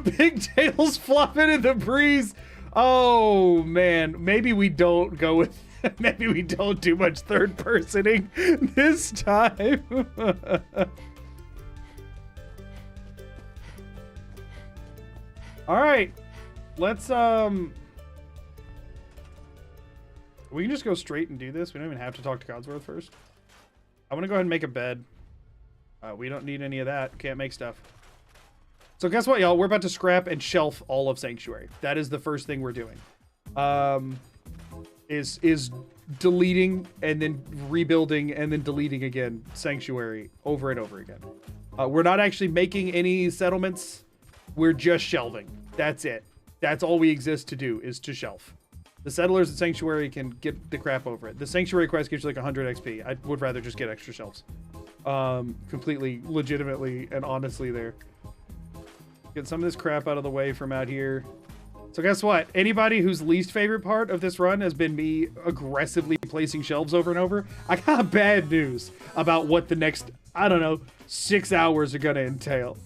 S1: pigtails flopping in the breeze. Oh man, maybe we don't go with. Maybe we don't do much third personing this time. All right, let's we can just go straight and do this. We don't even have to talk to Codsworth first. I want to go ahead and make a bed. We don't need any of that. Can't make stuff. So guess what, y'all? We're about to scrap and shelf all of Sanctuary. That is the first thing we're doing. Is deleting and then rebuilding and then deleting again Sanctuary over and over again. We're not actually making any settlements. We're just shelving. That's it. That's all we exist to do, is to shelf. The settlers at Sanctuary can get the crap over it. The Sanctuary quest gives you like 100 XP. I would rather just get extra shelves. Completely, legitimately, and honestly there. Get some of this crap out of the way from out here. So guess what? Anybody whose least favorite part of this run has been me aggressively placing shelves over and over, I got bad news about what the next, I don't know, 6 hours are gonna entail.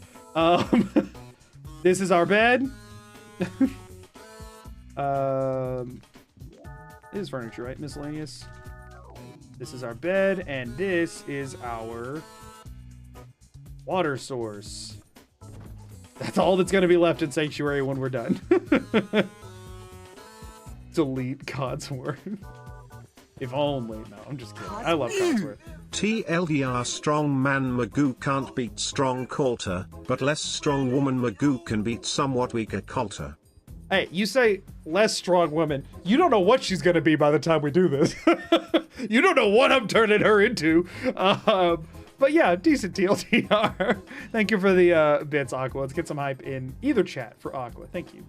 S1: This is our bed. It is furniture, right? Miscellaneous. This is our bed, and this is our water source. That's all that's going to be left in Sanctuary when we're done. Delete Codsworth. If only. No, I'm just kidding. I love Codsworth.
S3: TLDR strong man Magoo can't beat strong Coulter, but less strong woman Magoo can beat somewhat weaker Coulter.
S1: Hey, you say less strong woman. You don't know what she's going to be by the time we do this. You don't know what I'm turning her into. But yeah, decent TLDR. Thank you for the bits, Aqua. Let's get some hype in either chat for Aqua. Thank you.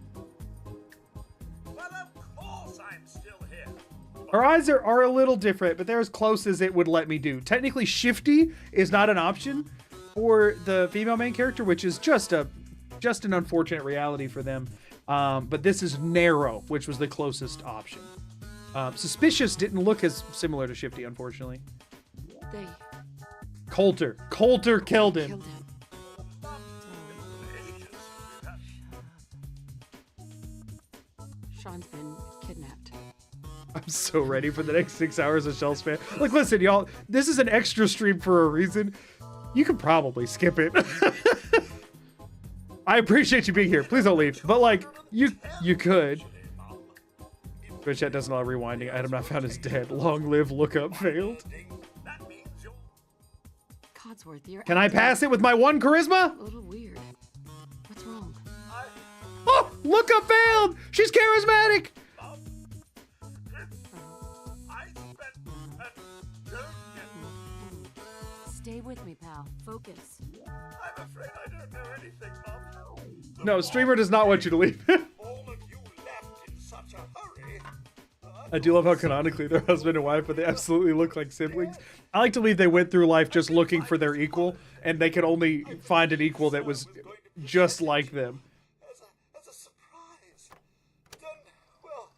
S5: Well, of course I'm still here.
S1: Her eyes are a little different, but they're as close as it would let me do. Technically, Shifty is not an option for the female main character, which is just an unfortunate reality for them. But this is Narrow, which was the closest option. Suspicious didn't look as similar to Shifty, unfortunately.
S7: They
S1: Coulter killed him.
S7: killed him. Sean's been kidnapped.
S1: I'm so ready for the next 6 hours of Shell Span. Like, listen, y'all, this is an extra stream for a reason. You could probably skip it. I appreciate you being here. Please don't leave. But, like, you could. Twitch chat doesn't allow rewinding. Item not found is dead. Long live lookup failed.
S7: Codsworth, you're
S1: Can I pass it with my 1 charisma?
S7: a little weird. What's wrong?
S1: Oh, lookup failed. She's charismatic.
S7: Stay with me, pal. Focus.
S5: I'm afraid I don't know anything, Mom.
S1: No, streamer does not want you to leave.
S5: All of you left in such a hurry.
S1: I do love how canonically they're husband and wife, but they absolutely look like siblings. I like to believe they went through life just looking for their equal, and they could only find an equal that was just like them.
S5: As a surprise. Then, well,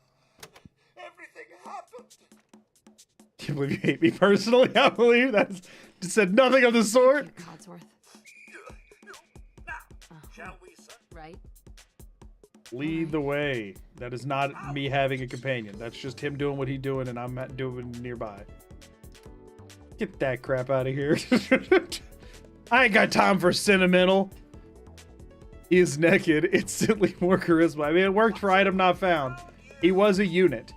S5: everything happened.
S1: Do you believe you hate me personally? I believe that's said nothing of the sort.
S7: Codsworth.
S5: Now, shall we, sir?
S7: Right?
S1: Lead the way. That is not me having a companion. That's just him doing what he's doing, and I'm not doing nearby. Get that crap out of here. I ain't got time for sentimental. He is naked. Instantly more charisma. I mean, it worked for item not found. He was a unit.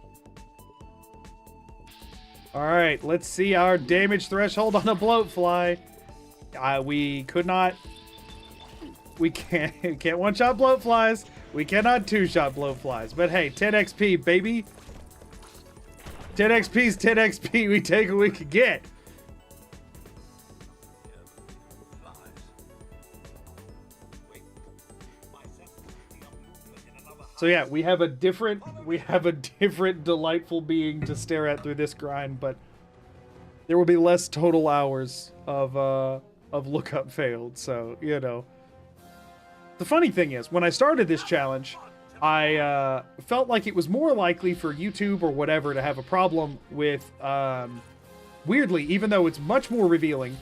S1: Alright, let's see our damage threshold on a bloatfly. We could not... We can't one-shot bloatflies. We cannot two-shot blowflies. But hey, 10 XP, baby. 10 XP's 10 XP. We take what we can get. So yeah, we have a different delightful being to stare at through this grind, but there will be less total hours of lookup failed. So, you know. The funny thing is, when I started this challenge, I felt like it was more likely for YouTube or whatever to have a problem with, weirdly, even though it's much more revealing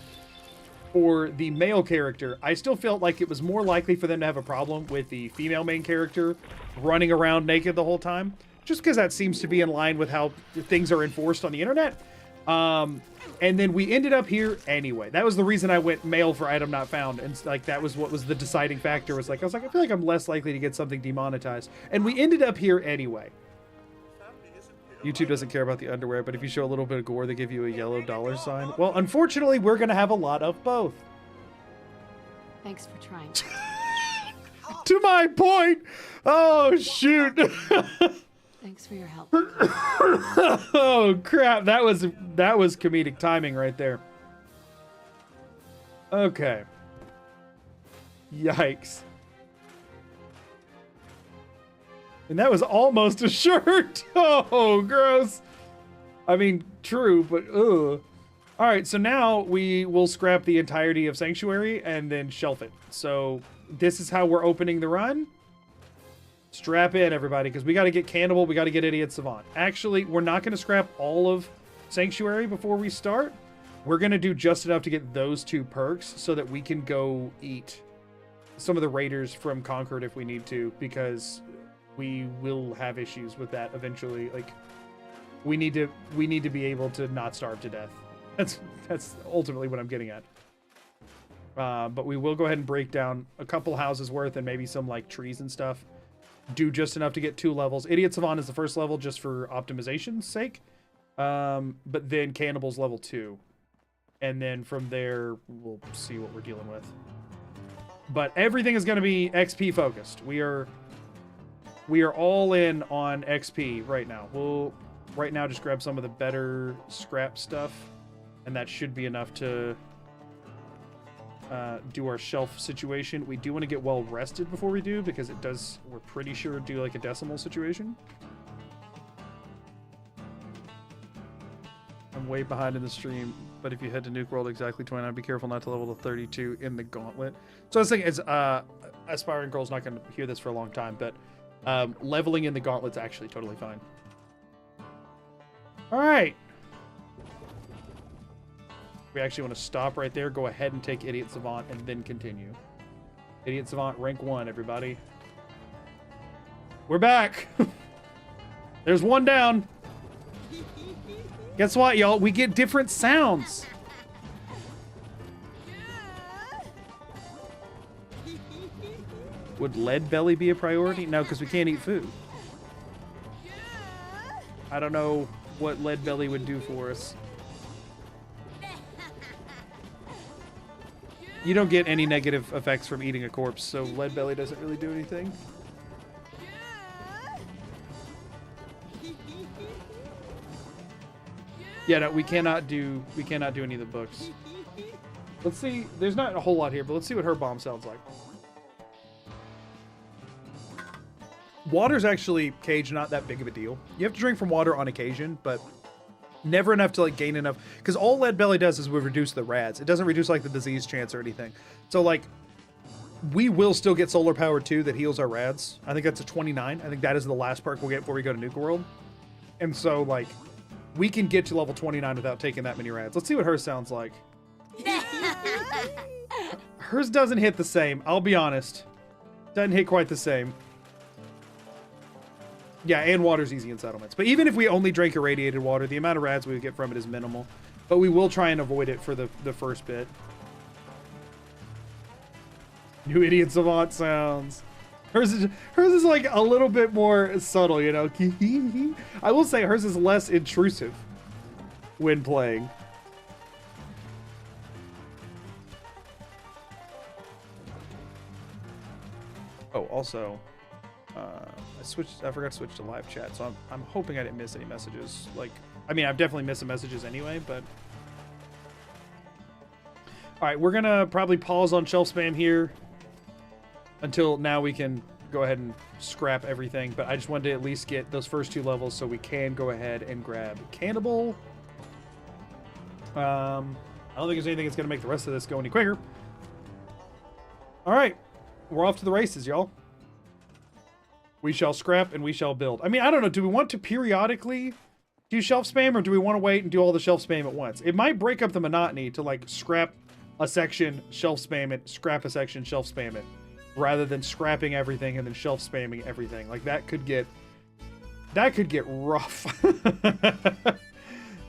S1: for the male character, I still felt like it was more likely for them to have a problem with the female main character running around naked the whole time, just because that seems to be in line with how things are enforced on the internet. And then we ended up here anyway. That was the reason I went male for item not found. And like, that was what was the deciding factor. Was like, I was like, I feel like I'm less likely to get something demonetized. And we ended up here anyway. YouTube doesn't care about the underwear, but if you show a little bit of gore, they give you a yellow dollar sign. Well, unfortunately, we're going to have a lot of both.
S7: Thanks for trying.
S1: To my point. Oh, shoot.
S7: Thanks for your help.
S1: Oh crap, that was comedic timing right there. Okay. Yikes. And that was almost a shirt. Oh, gross. I mean, true, but ugh. All right, so now we will scrap the entirety of Sanctuary and then shelf it. So this is how we're opening the run. Strap in, everybody, because we got to get Cannibal, we got to get Idiot Savant. Actually, we're not going to scrap all of Sanctuary before we start. We're going to do just enough to get those 2 perks so that we can go eat some of the raiders from Concord if we need to, because we will have issues with that eventually. Like, we need to be able to not starve to death. That's ultimately what I'm getting at. But we will go ahead and break down a couple houses worth and maybe some like trees and stuff. Do just enough to get 2 levels. Idiot Savant is the first level just for optimization's sake. But then Cannibal's level 2. And then from there, we'll see what we're dealing with. But everything is going to be XP focused. We are all in on XP right now. We'll right now just grab some of the better scrap stuff. And that should be enough to do our shelf situation. We do want to get well rested before we do, because it does, we're pretty sure, do like a decimal situation. I'm way behind in the stream, but if you head to Nuke World exactly 29, be careful not to level to 32 in the gauntlet. So I was thinking, Aspiring Girl's not going to hear this for a long time, but leveling in the gauntlet's actually totally fine. All right. We actually want to stop right there, go ahead and take Idiot Savant, and then continue. Idiot Savant, rank 1, everybody. We're back! There's 1 down. Guess what, y'all? We get different sounds. Would lead belly be a priority? No, because we can't eat food. I don't know what lead belly would do for us. You don't get any negative effects from eating a corpse, so lead belly doesn't really do anything. Yeah, no, we cannot do any of the books. Let's see. There's not a whole lot here, but let's see what her bomb sounds like. Water's actually, Cage, not that big of a deal. You have to drink from water on occasion, but never enough to like gain enough. Because all Lead Belly does is we reduce the rads. It doesn't reduce like the disease chance or anything. So like, we will still get solar power too that heals our rads. I think that's a 29. I think that is the last perk we'll get before we go to Nuka World. And so like, we can get to level 29 without taking that many rads. Let's see what hers sounds like. Hers doesn't hit the same. I'll be honest. Doesn't hit quite the same. Yeah, and water's easy in settlements. But even if we only drank irradiated water, the amount of rads we would get from it is minimal. But we will try and avoid it for the first bit. New idiot savant sounds. Hers is like a little bit more subtle, you know. I will say hers is less intrusive when playing. Oh, also, I forgot to switch to live chat, so I'm hoping I didn't miss any messages. Like, I mean, I've definitely missed some messages anyway, but. All right, we're gonna probably pause on shelf spam here until now we can go ahead and scrap everything. But I just wanted to at least get those first 2 levels so we can go ahead and grab Cannibal. I don't think there's anything that's gonna make the rest of this go any quicker. All right, we're off to the races, y'all. We shall scrap and we shall build. I mean, I don't know. Do we want to periodically do shelf spam or do we want to wait and do all the shelf spam at once? It might break up the monotony to like scrap a section, shelf spam it, scrap a section, shelf spam it, rather than scrapping everything and then shelf spamming everything. Like that could get rough.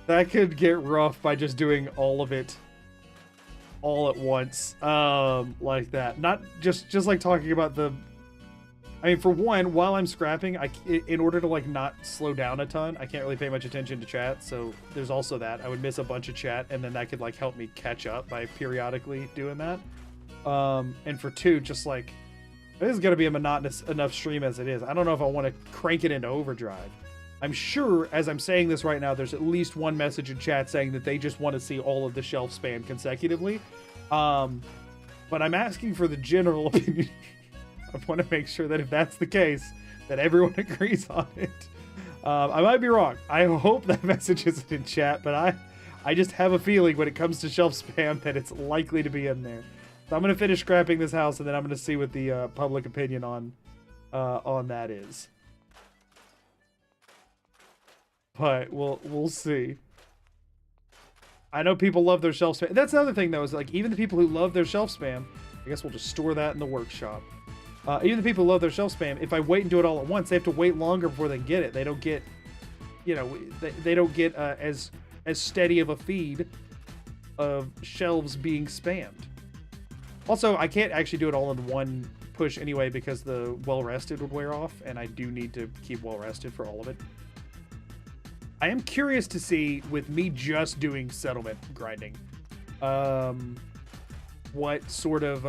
S1: That could get rough by just doing all of it all at once. Like that. Not just like talking about the, I mean, for one, while I'm scrapping, in order to like not slow down a ton, I can't really pay much attention to chat. So there's also that. I would miss a bunch of chat, and then that could like help me catch up by periodically doing that. And for 2, just like, this is gonna be a monotonous enough stream as it is. I don't know if I want to crank it into overdrive. I'm sure, as I'm saying this right now, there's at least one message in chat saying that they just want to see all of the shelf spam consecutively. But I'm asking for the general opinion. I want to make sure that if that's the case, that everyone agrees on it. I might be wrong. I hope that message isn't in chat, but I just have a feeling when it comes to shelf spam that it's likely to be in there. So I'm going to finish scrapping this house, and then I'm going to see what the public opinion on that is. But we'll see. I know people love their shelf spam. That's the other thing, though, is like even the people who love their shelf spam, I guess we'll just store that in the workshop. Even the people who love their shelf spam, if I wait and do it all at once, they have to wait longer before they get it. They don't get, you know, they don't get as steady of a feed of shelves being spammed. Also, I can't actually do it all in one push anyway because the well-rested would wear off, and I do need to keep well-rested for all of it. I am curious to see, with me just doing settlement grinding, what sort of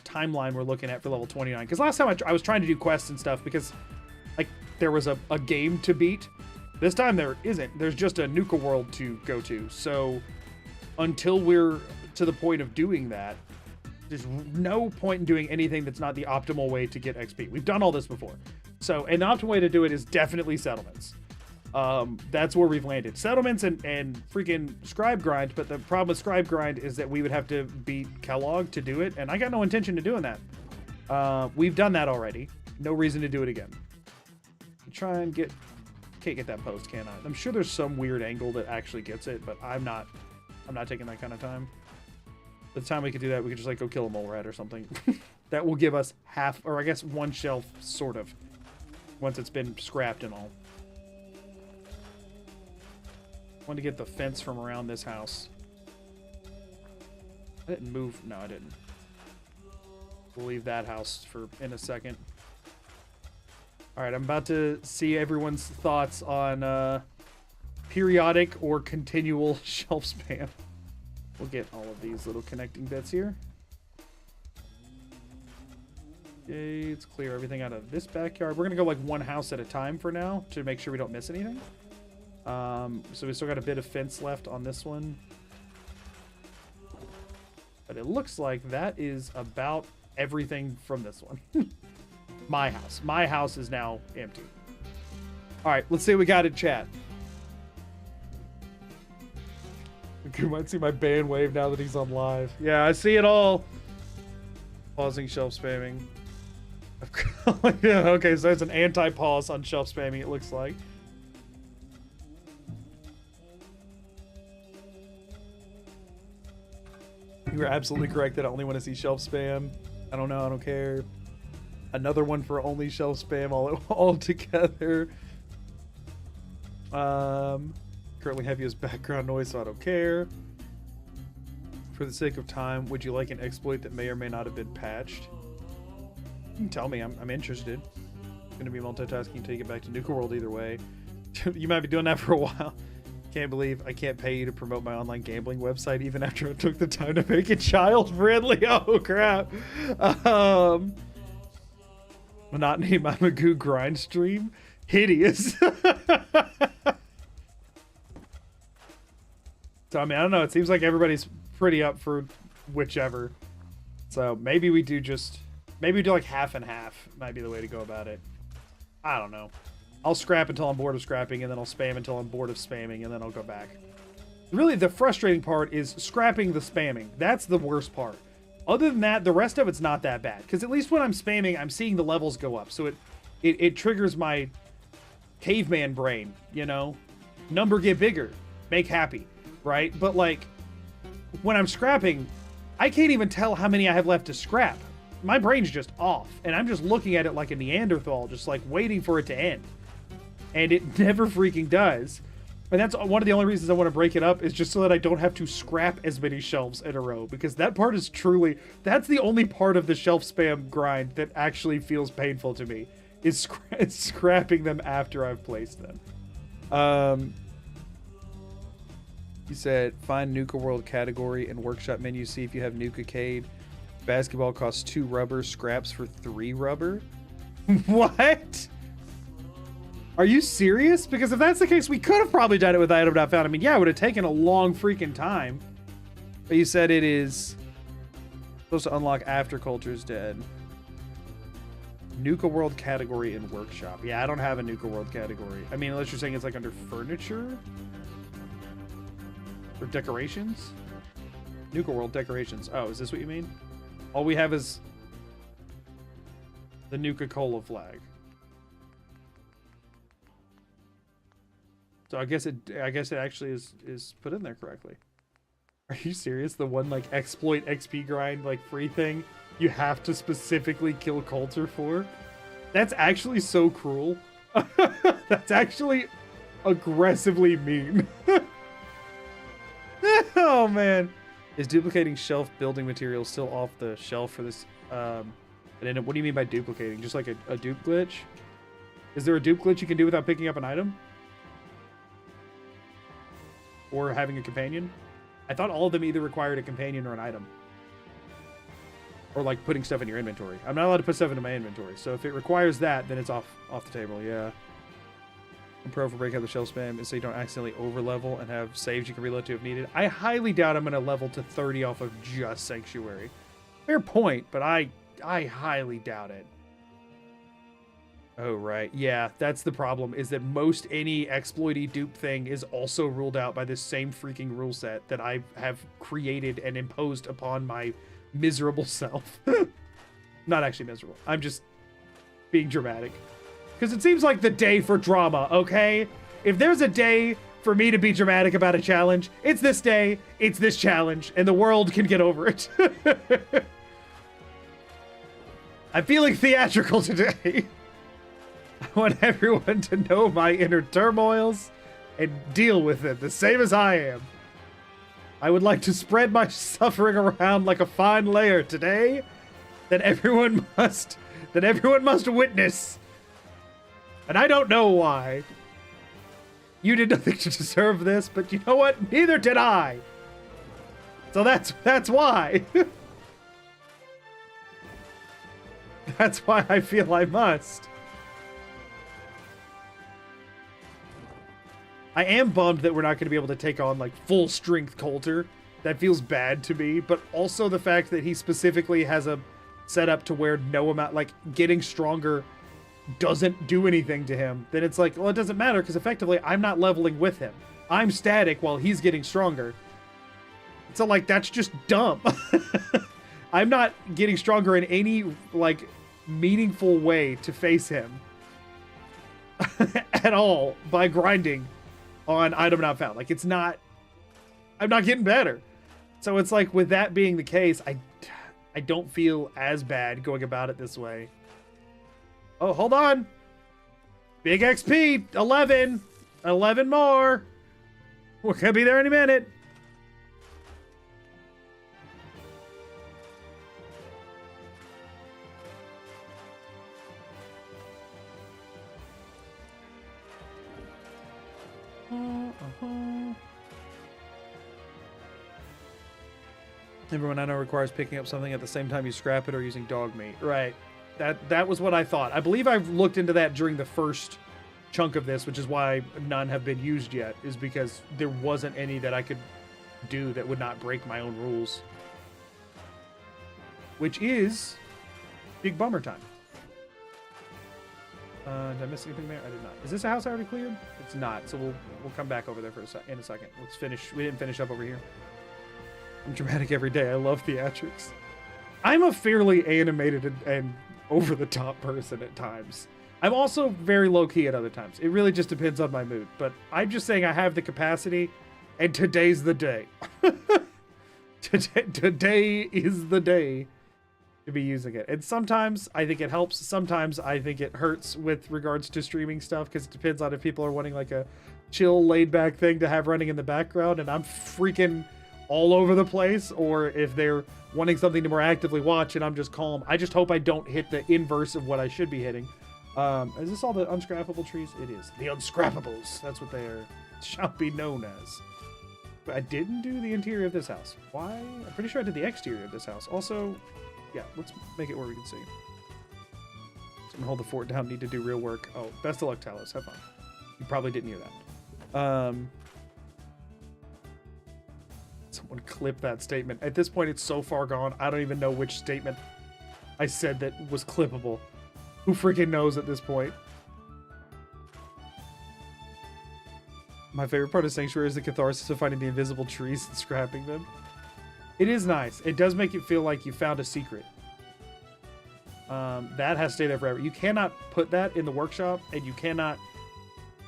S1: timeline we're looking at for level 29. Because last time I was trying to do quests and stuff because like there was a game to beat. This time there isn't. There's just a Nuka World to go to. So until we're to the point of doing that, there's no point in doing anything that's not the optimal way to get XP. We've done all this before. So an optimal way to do it is definitely settlements. That's where we've landed. Settlements and freaking scribe grind, but the problem with scribe grind is that we would have to beat Kellogg to do it, and I got no intention of doing that. We've done that already. No reason to do it again. Try and get... Can't get that post, can I? I'm sure there's some weird angle that actually gets it, but I'm not taking that kind of time. By the time we could do that, we could just like go kill a mole rat or something. That will give us half, or I guess one shelf, sort of, once it's been scrapped and all. I want to get the fence from around this house. I didn't move. No, I didn't. We'll leave that house for in a second. All right, I'm about to see everyone's thoughts on periodic or continual shelf spam. We'll get all of these little connecting bits here. Okay, let's clear everything out of this backyard. We're gonna go like one house at a time for now to make sure we don't miss anything. So we still got a bit of fence left on this one. But it looks like that is about everything from this one. My house. My house is now empty. All right, let's see what we got in chat. You might see my ban wave now that he's on live. Yeah, I see it all. Pausing shelf spamming. Yeah, okay, so it's an anti-pause on shelf spamming, it looks like. You were absolutely correct that I only want to see shelf spam. I don't know, I don't care. Another one for only shelf spam all together. Currently have you as background noise, so I don't care. For the sake of time, would you like an exploit that may or may not have been patched? You can tell me, I'm interested. I'm gonna be multitasking until you get back to Nuka World either way. You might be doing that for a while. Can't believe I can't pay you to promote my online gambling website even after I took the time to make it child friendly. Oh crap. Monotony Magoo grind stream. Hideous. So I mean, I don't know, it seems like everybody's pretty up for whichever. So maybe we do like half and half might be the way to go about it. I don't know. I'll scrap until I'm bored of scrapping, and then I'll spam until I'm bored of spamming, and then I'll go back. Really, the frustrating part is scrapping the spamming. That's the worst part. Other than that, the rest of it's not that bad. Because at least when I'm spamming, I'm seeing the levels go up. So it triggers my caveman brain, you know? Number get bigger. Make happy. Right? But like, when I'm scrapping, I can't even tell how many I have left to scrap. My brain's just off. And I'm just looking at it like a Neanderthal, just like waiting for it to end. And it never freaking does. And that's one of the only reasons I want to break it up, is just so that I don't have to scrap as many shelves in a row. Because that part is truly, that's the only part of the shelf spam grind that actually feels painful to me, is scrapping them after I've placed them. You said, find Nuka World category and workshop menu, see if you have Nuka-Cade. Basketball costs 2 rubber, scraps for 3 rubber? What? Are you serious? Because if that's the case, we could have probably done it with item not found. I mean, yeah, it would have taken a long freaking time. But you said it is supposed to unlock after Culture's dead. Nuka World category and workshop. Yeah, I don't have a Nuka World category. I mean, unless you're saying it's like under furniture? Or decorations? Nuka World decorations. Oh, is this what you mean? All we have is the Nuka-Cola flag. So I guess it actually is put in there correctly. Are you serious? The one like exploit XP grind like free thing you have to specifically kill Coulter for? That's actually so cruel. That's actually aggressively mean. Oh man. Is duplicating shelf building materials still off the shelf for this? And then what do you mean by duplicating? Just like a dupe glitch? Is there a dupe glitch you can do without picking up an item? Or having a companion? I thought all of them either required a companion or an item. Or like putting stuff in your inventory. I'm not allowed to put stuff into my inventory. So if it requires that, then it's off the table, yeah. I'm pro for breaking out the shell spam is so you don't accidentally over level and have saves you can reload to if needed. I highly doubt I'm gonna level to 30 off of just Sanctuary. Fair point, but I highly doubt it. Oh, right. Yeah, that's the problem, is that most any exploity dupe thing is also ruled out by this same freaking rule set that I have created and imposed upon my miserable self. Not actually miserable. I'm just being dramatic. Because it seems like the day for drama, okay? If there's a day for me to be dramatic about a challenge, it's this day, it's this challenge, and the world can get over it. I'm feeling theatrical today. I want everyone to know my inner turmoils and deal with it the same as I am. I would like to spread my suffering around like a fine layer today that everyone must witness. And I don't know why. You did nothing to deserve this, but you know what? Neither did I. So that's why. That's why I feel I must. I am bummed that we're not going to be able to take on like full strength Coulter. That feels bad to me, but also the fact that he specifically has a setup to where no amount, like getting stronger doesn't do anything to him. Then it's like, well, it doesn't matter because effectively I'm not leveling with him. I'm static while he's getting stronger. So like, that's just dumb. I'm not getting stronger in any like meaningful way to face him at all by grinding on item not found. Like, it's not, I'm not getting better. So it's like, with that being the case, I don't feel as bad going about it this way. Oh, hold on. Big XP, 11 more. We're gonna be there any minute. Everyone I know requires picking up something at the same time you scrap it or using dog meat. Right. That was what I thought. I believe I've looked into that during the first chunk of this, which is why none have been used yet, is because there wasn't any that I could do that would not break my own rules. Which is big bummer time. Did I miss anything there? I did not. Is this a house I already cleared? It's not, so we'll come back over there for in a second. Let's finish. We didn't finish up over here. I'm dramatic every day. I love theatrics. I'm a fairly animated and over-the-top person at times. I'm also very low-key at other times. It really just depends on my mood. But I'm just saying I have the capacity, and today's the day. Today is the day to be using it. And sometimes I think it helps. Sometimes I think it hurts with regards to streaming stuff, because it depends on if people are wanting like a chill, laid-back thing to have running in the background, and I'm freaking all over the place, or if they're wanting something to more actively watch and I'm just calm. I just hope I don't hit the inverse of what I should be hitting. Is this all the unscrappable trees? It is. The unscrappables. That's what they are, shall be known as. But I didn't do the interior of this house. Why? I'm pretty sure I did the exterior of this house. Also, yeah, let's make it where we can see. So hold the fort down. Need to do real work. Oh, best of luck, Talos. Have fun. You probably didn't hear that. Someone clip that statement. At this point, it's so far gone, I don't even know which statement I said that was clippable. Who freaking knows at this point? My favorite part of Sanctuary is the catharsis of finding the invisible trees and scrapping them. It is nice. It does make you feel like you found a secret. That has to stay there forever. You cannot put that in the workshop, and you cannot,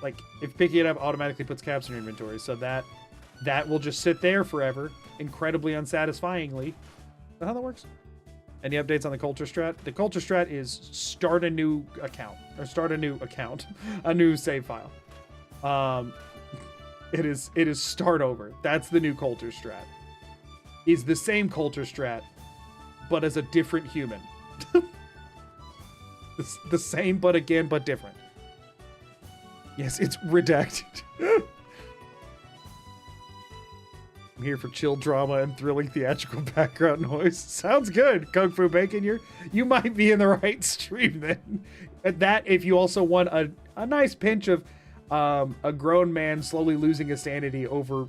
S1: like, if picking it up automatically puts caps in your inventory, so that will just sit there forever, incredibly unsatisfyingly. Is that how that works? Any updates on the culture strat? The culture strat is start a new account, or start a new save file. It is start over. That's the new culture strat. Is the same culture strat, but as a different human. The same, but different. Yes, it's redacted. I'm here for chill drama and thrilling theatrical background noise. Sounds good, Kung Fu Bacon. You might be in the right stream then. At that, if you also want a nice pinch of a grown man slowly losing his sanity over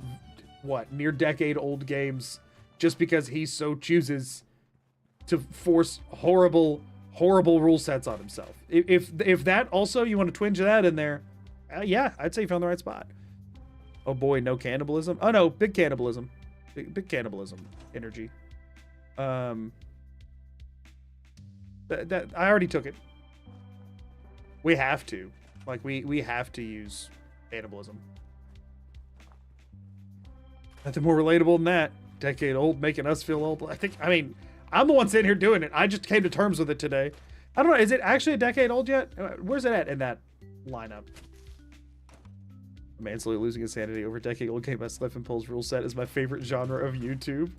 S1: near decade-old games, just because he so chooses to force horrible rule sets on himself. If that also you want to twinge that in there, yeah, I'd say you found the right spot. Oh boy, no cannibalism. Oh no, big cannibalism. Big cannibalism energy. That I already took it. We have to. Like, we have to use cannibalism. Nothing more relatable than that. Decade old, making us feel old. I mean, I'm the one sitting here doing it. I just came to terms with it today. I don't know. Is it actually a decade old yet? Where's it at in that lineup? A man slowly losing his sanity over a decade-old game. My Slip and Pulls rule set is my favorite genre of YouTube.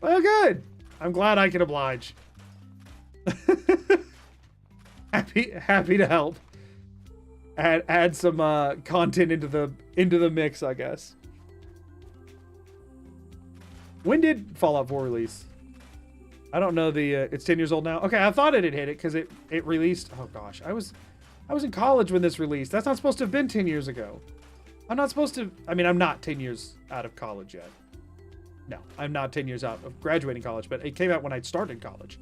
S1: Well, good. I'm glad I can oblige. happy to help. Add some content into the mix, I guess. When did Fallout 4 release? I don't know it's 10 years old now. Okay, I thought it had hit it because it released. Oh gosh, I was in college when this released. That's not supposed to have been 10 years ago. I'm not supposed to. I mean, I'm not 10 years out of college yet. No, I'm not 10 years out of graduating college, but it came out when I started college.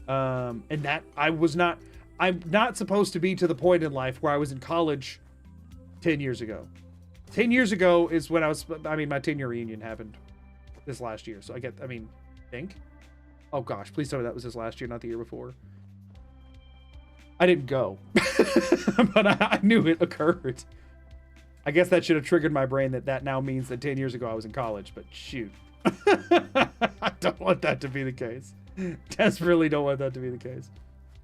S1: And that I'm not supposed to be to the point in life where I was in college 10 years ago. 10 years ago is when my 10-year reunion happened this last year. So I think. Oh gosh, please tell me that was this last year, not the year before. I didn't go, but I knew it occurred. I guess that should have triggered my brain that now means that 10 years ago I was in college, but shoot. I don't want that to be the case. Desperately don't want that to be the case.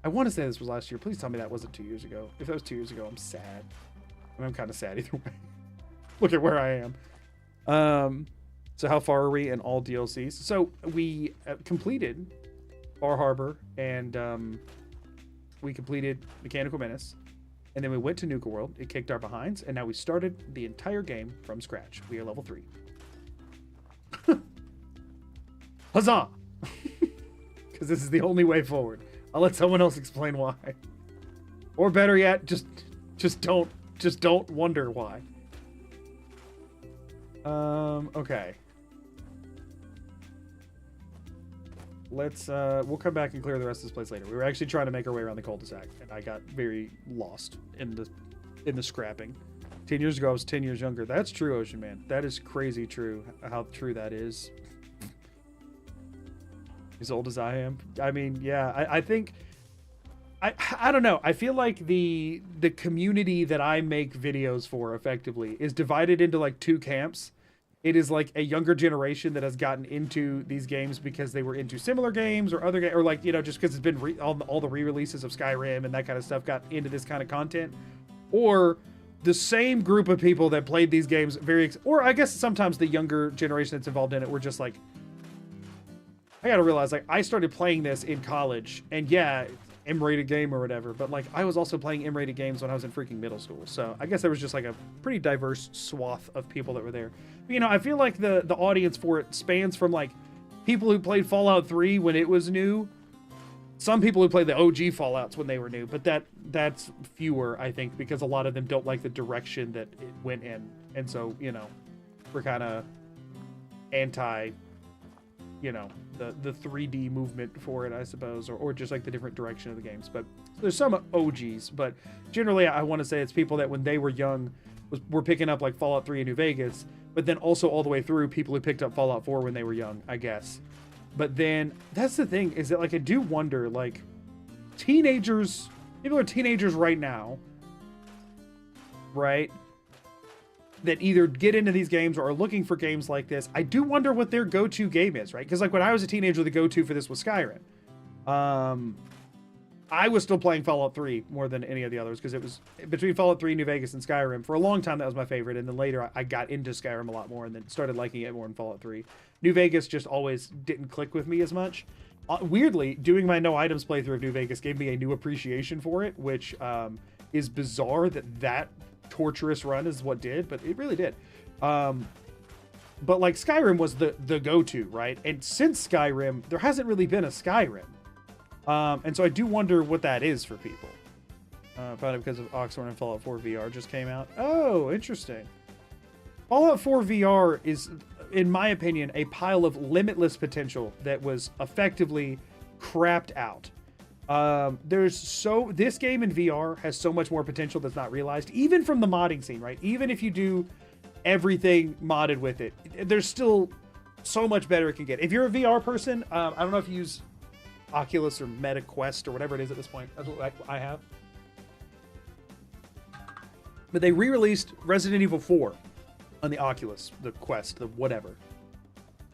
S1: I want to say this was last year. Please tell me that wasn't 2 years ago. If that was 2 years ago, I'm sad. I'm kind of sad either way. Look at where I am. So how far are we in all DLCs? So we completed Bar Harbor, and we completed Mechanical Menace, and then we went to Nuka World. It kicked our behinds, and now we started the entire game from scratch. We are level 3. Huzzah! Because this is the only way forward. I'll let someone else explain why. Or better yet, just don't wonder why. Okay. We'll come back and clear the rest of this place later. We were actually trying to make our way around the cul-de-sac, and I got very lost in the scrapping. 10 years ago, I was 10 years younger. That's true, Ocean Man. That is crazy true, how true that is. As old as I am. I mean, yeah, I think... I don't know. I feel like the community that I make videos for effectively is divided into like two camps. It is like a younger generation that has gotten into these games because they were into similar games or other games, or like, you know, just because it's been all the re-releases of Skyrim and that kind of stuff got into this kind of content. Or the same group of people that played these games or I guess sometimes the younger generation that's involved in it were just like, I gotta realize, like, I started playing this in college, and yeah, M-rated game or whatever, but like I was also playing M-rated games when I was in freaking middle school. So I guess there was just like a pretty diverse swath of people that were there. But, you know, I feel like the audience for it spans from like people who played Fallout 3 when it was new, some people who played the OG Fallouts when they were new, but that's fewer, I think, because a lot of them don't like the direction that it went in. And so, you know, we're kind of anti, you know, the 3D movement for it, I suppose, or just like the different direction of the games. But there's some OGs, but generally I want to say it's people that when they were young were picking up like Fallout 3 and New Vegas, but then also all the way through people who picked up Fallout 4 when they were young, I guess. But then that's the thing, is that like I do wonder, like, people are teenagers right now, right, that either get into these games or are looking for games like this. I do wonder what their go-to game is, right? Because like when I was a teenager, the go-to for this was Skyrim. I was still playing Fallout 3 more than any of the others because it was between Fallout 3, New Vegas, and Skyrim. For a long time, that was my favorite. And then later, I got into Skyrim a lot more and then started liking it more in Fallout 3. New Vegas just always didn't click with me as much. Weirdly, doing my no items playthrough of New Vegas gave me a new appreciation for it, which is bizarre that torturous run is what did, but it really did. But like Skyrim was the go-to, right? And since Skyrim, there hasn't really been a Skyrim. And so I do wonder what that is for people. Found it because of Oxhorn and Fallout 4 VR just came out. Oh, interesting. Fallout 4 VR is, in my opinion, a pile of limitless potential that was effectively crapped out. This game in VR has so much more potential that's not realized, even from the modding scene, right? Even if you do everything modded with it, there's still so much better it can get. If you're a VR person, I don't know if you use Oculus or Meta Quest or whatever it is at this point. That's what I have. But they re-released Resident Evil 4 on the Oculus, the Quest, the whatever.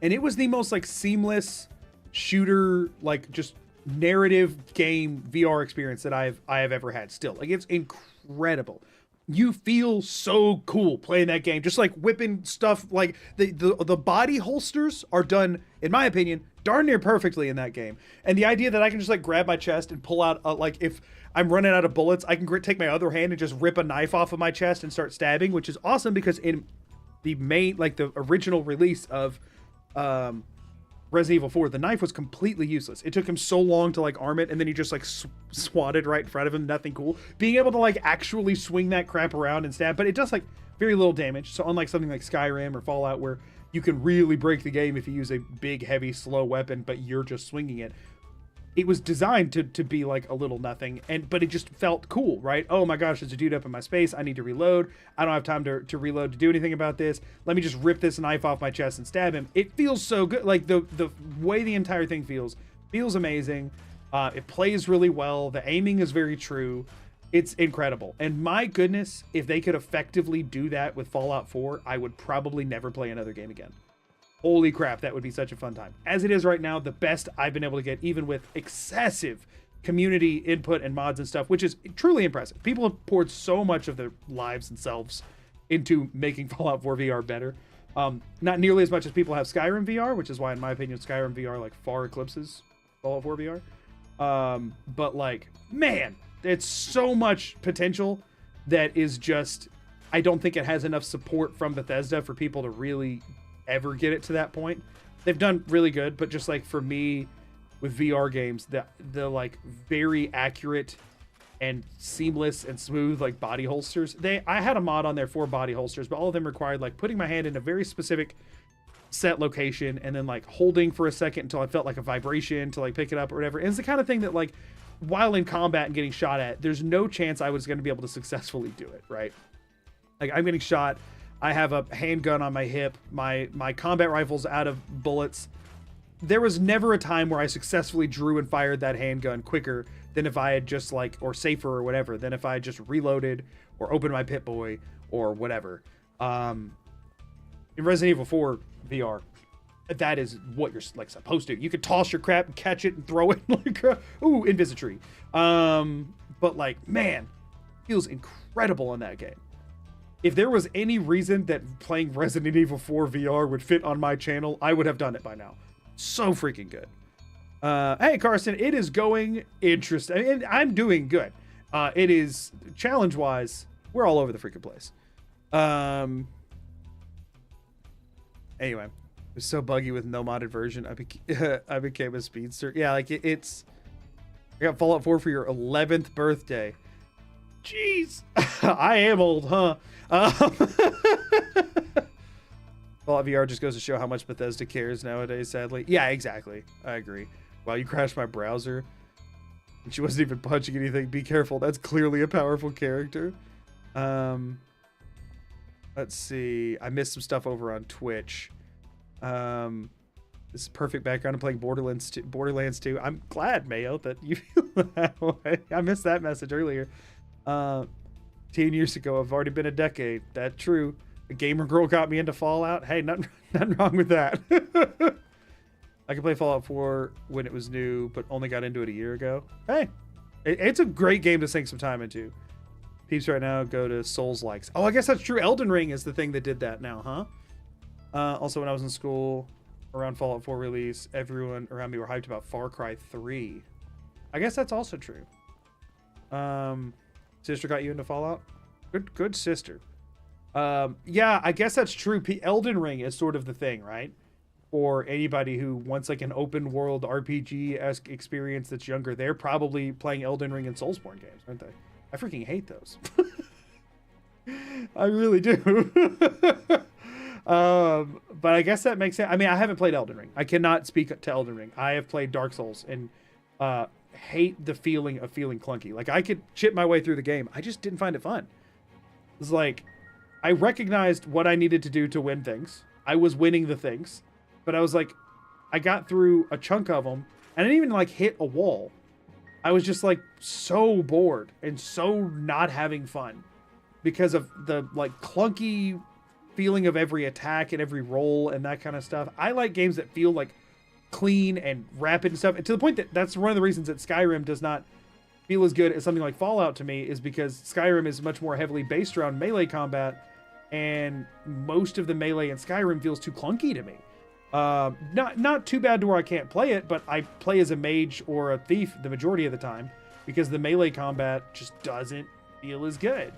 S1: And it was the most like seamless shooter, like just narrative game VR experience that I have ever had still. Like, it's incredible. You feel so cool playing that game, just like whipping stuff. Like the body holsters are done, in my opinion, darn near perfectly in that game. And the idea that I can just like grab my chest and pull out like if I'm running out of bullets, I can take my other hand and just rip a knife off of my chest and start stabbing, which is awesome because in the original release of Resident Evil 4, the knife was completely useless. It took him so long to like arm it, and then he just like swatted right in front of him. Nothing cool. Being able to like actually swing that crap around and stab, but it does like very little damage. So unlike something like Skyrim or Fallout, where you can really break the game if you use a big, heavy, slow weapon, but you're just swinging it. It was designed to be like a little nothing, but it just felt cool, right? Oh my gosh, there's a dude up in my space. I need to reload. I don't have time to reload to do anything about this. Let me just rip this knife off my chest and stab him. It feels so good. Like the way the entire thing feels amazing. It plays really well. The aiming is very true. It's incredible. And my goodness, if they could effectively do that with Fallout 4, I would probably never play another game again. Holy crap, that would be such a fun time. As it is right now, the best I've been able to get, even with excessive community input and mods and stuff, which is truly impressive. People have poured so much of their lives and selves into making Fallout 4 VR better. Not nearly as much as people have Skyrim VR, which is why, in my opinion, Skyrim VR like far eclipses Fallout 4 VR. But like, man, it's so much potential that is just, I don't think it has enough support from Bethesda for people to really ever get it to that point. They've done really good, but just like for me with VR games, the like very accurate and seamless and smooth like body holsters. I had a mod on there for body holsters, but all of them required like putting my hand in a very specific set location and then like holding for a second until I felt like a vibration to like pick it up or whatever. And it's the kind of thing that like while in combat and getting shot at, there's no chance I was going to be able to successfully do it, right? Like I'm getting shot, I have a handgun on my hip, my combat rifle's out of bullets. There was never a time where I successfully drew and fired that handgun quicker than if I had just like, or safer or whatever, than if I had just reloaded or opened my Pip-Boy or whatever. In Resident Evil 4 VR, that is what you're like supposed to. You could toss your crap and catch it and throw it like, ooh, invisitry. But like, man, feels incredible in that game. If there was any reason that playing Resident Evil 4 VR would fit on my channel, I would have done it by now. So freaking good. Hey, Carson, it is going interesting. I mean, I'm doing good. It is, challenge-wise, we're all over the freaking place. Anyway, it's so buggy with no modded version. I became a speedster. Yeah, like it's... I got Fallout 4 for your 11th birthday. Jeez. I am old, huh? Fallout VR just goes to show how much Bethesda cares nowadays, sadly. Yeah, exactly. I agree. Wow, you crashed my browser. And she wasn't even punching anything. Be careful. That's clearly a powerful character. Let's see. I missed some stuff over on Twitch. This is perfect background. I'm playing Borderlands 2. I'm glad, Mayo, that you feel that way. I missed that message earlier. 10 years ago, I've already been a decade. That's true. A gamer girl got me into Fallout. Hey, nothing wrong with that. I could play Fallout 4 when it was new, but only got into it a year ago. Hey, it's a great game to sink some time into. Peeps right now go to Souls likes. Oh, I guess that's true. Elden Ring is the thing that did that now, huh? Also, when I was in school around Fallout 4 release, everyone around me were hyped about Far Cry 3. I guess that's also true. Sister got you into Fallout? Good sister. Yeah, I guess that's true. Elden Ring is sort of the thing, right? For anybody who wants like an open world RPG-esque experience that's younger, they're probably playing Elden Ring and Soulsborne games, aren't they? I freaking hate those. I really do. But I guess that makes sense. I mean, I haven't played Elden Ring. I cannot speak to Elden Ring. I have played Dark Souls and hate the feeling of feeling clunky. Like I could chip my way through the game. I just didn't find it fun. It's like I recognized what I needed to do to win things. I was winning the things, but I was like, I got through a chunk of them and I didn't even like hit a wall. I was just like so bored and so not having fun because of the like clunky feeling of every attack and every roll and that kind of stuff. I like games that feel like clean and rapid and stuff. And to the point that that's one of the reasons that Skyrim does not feel as good as something like Fallout to me, is because Skyrim is much more heavily based around melee combat, and most of the melee in Skyrim feels too clunky to me. Not too bad to where I can't play it, but I play as a mage or a thief the majority of the time because the melee combat just doesn't feel as good.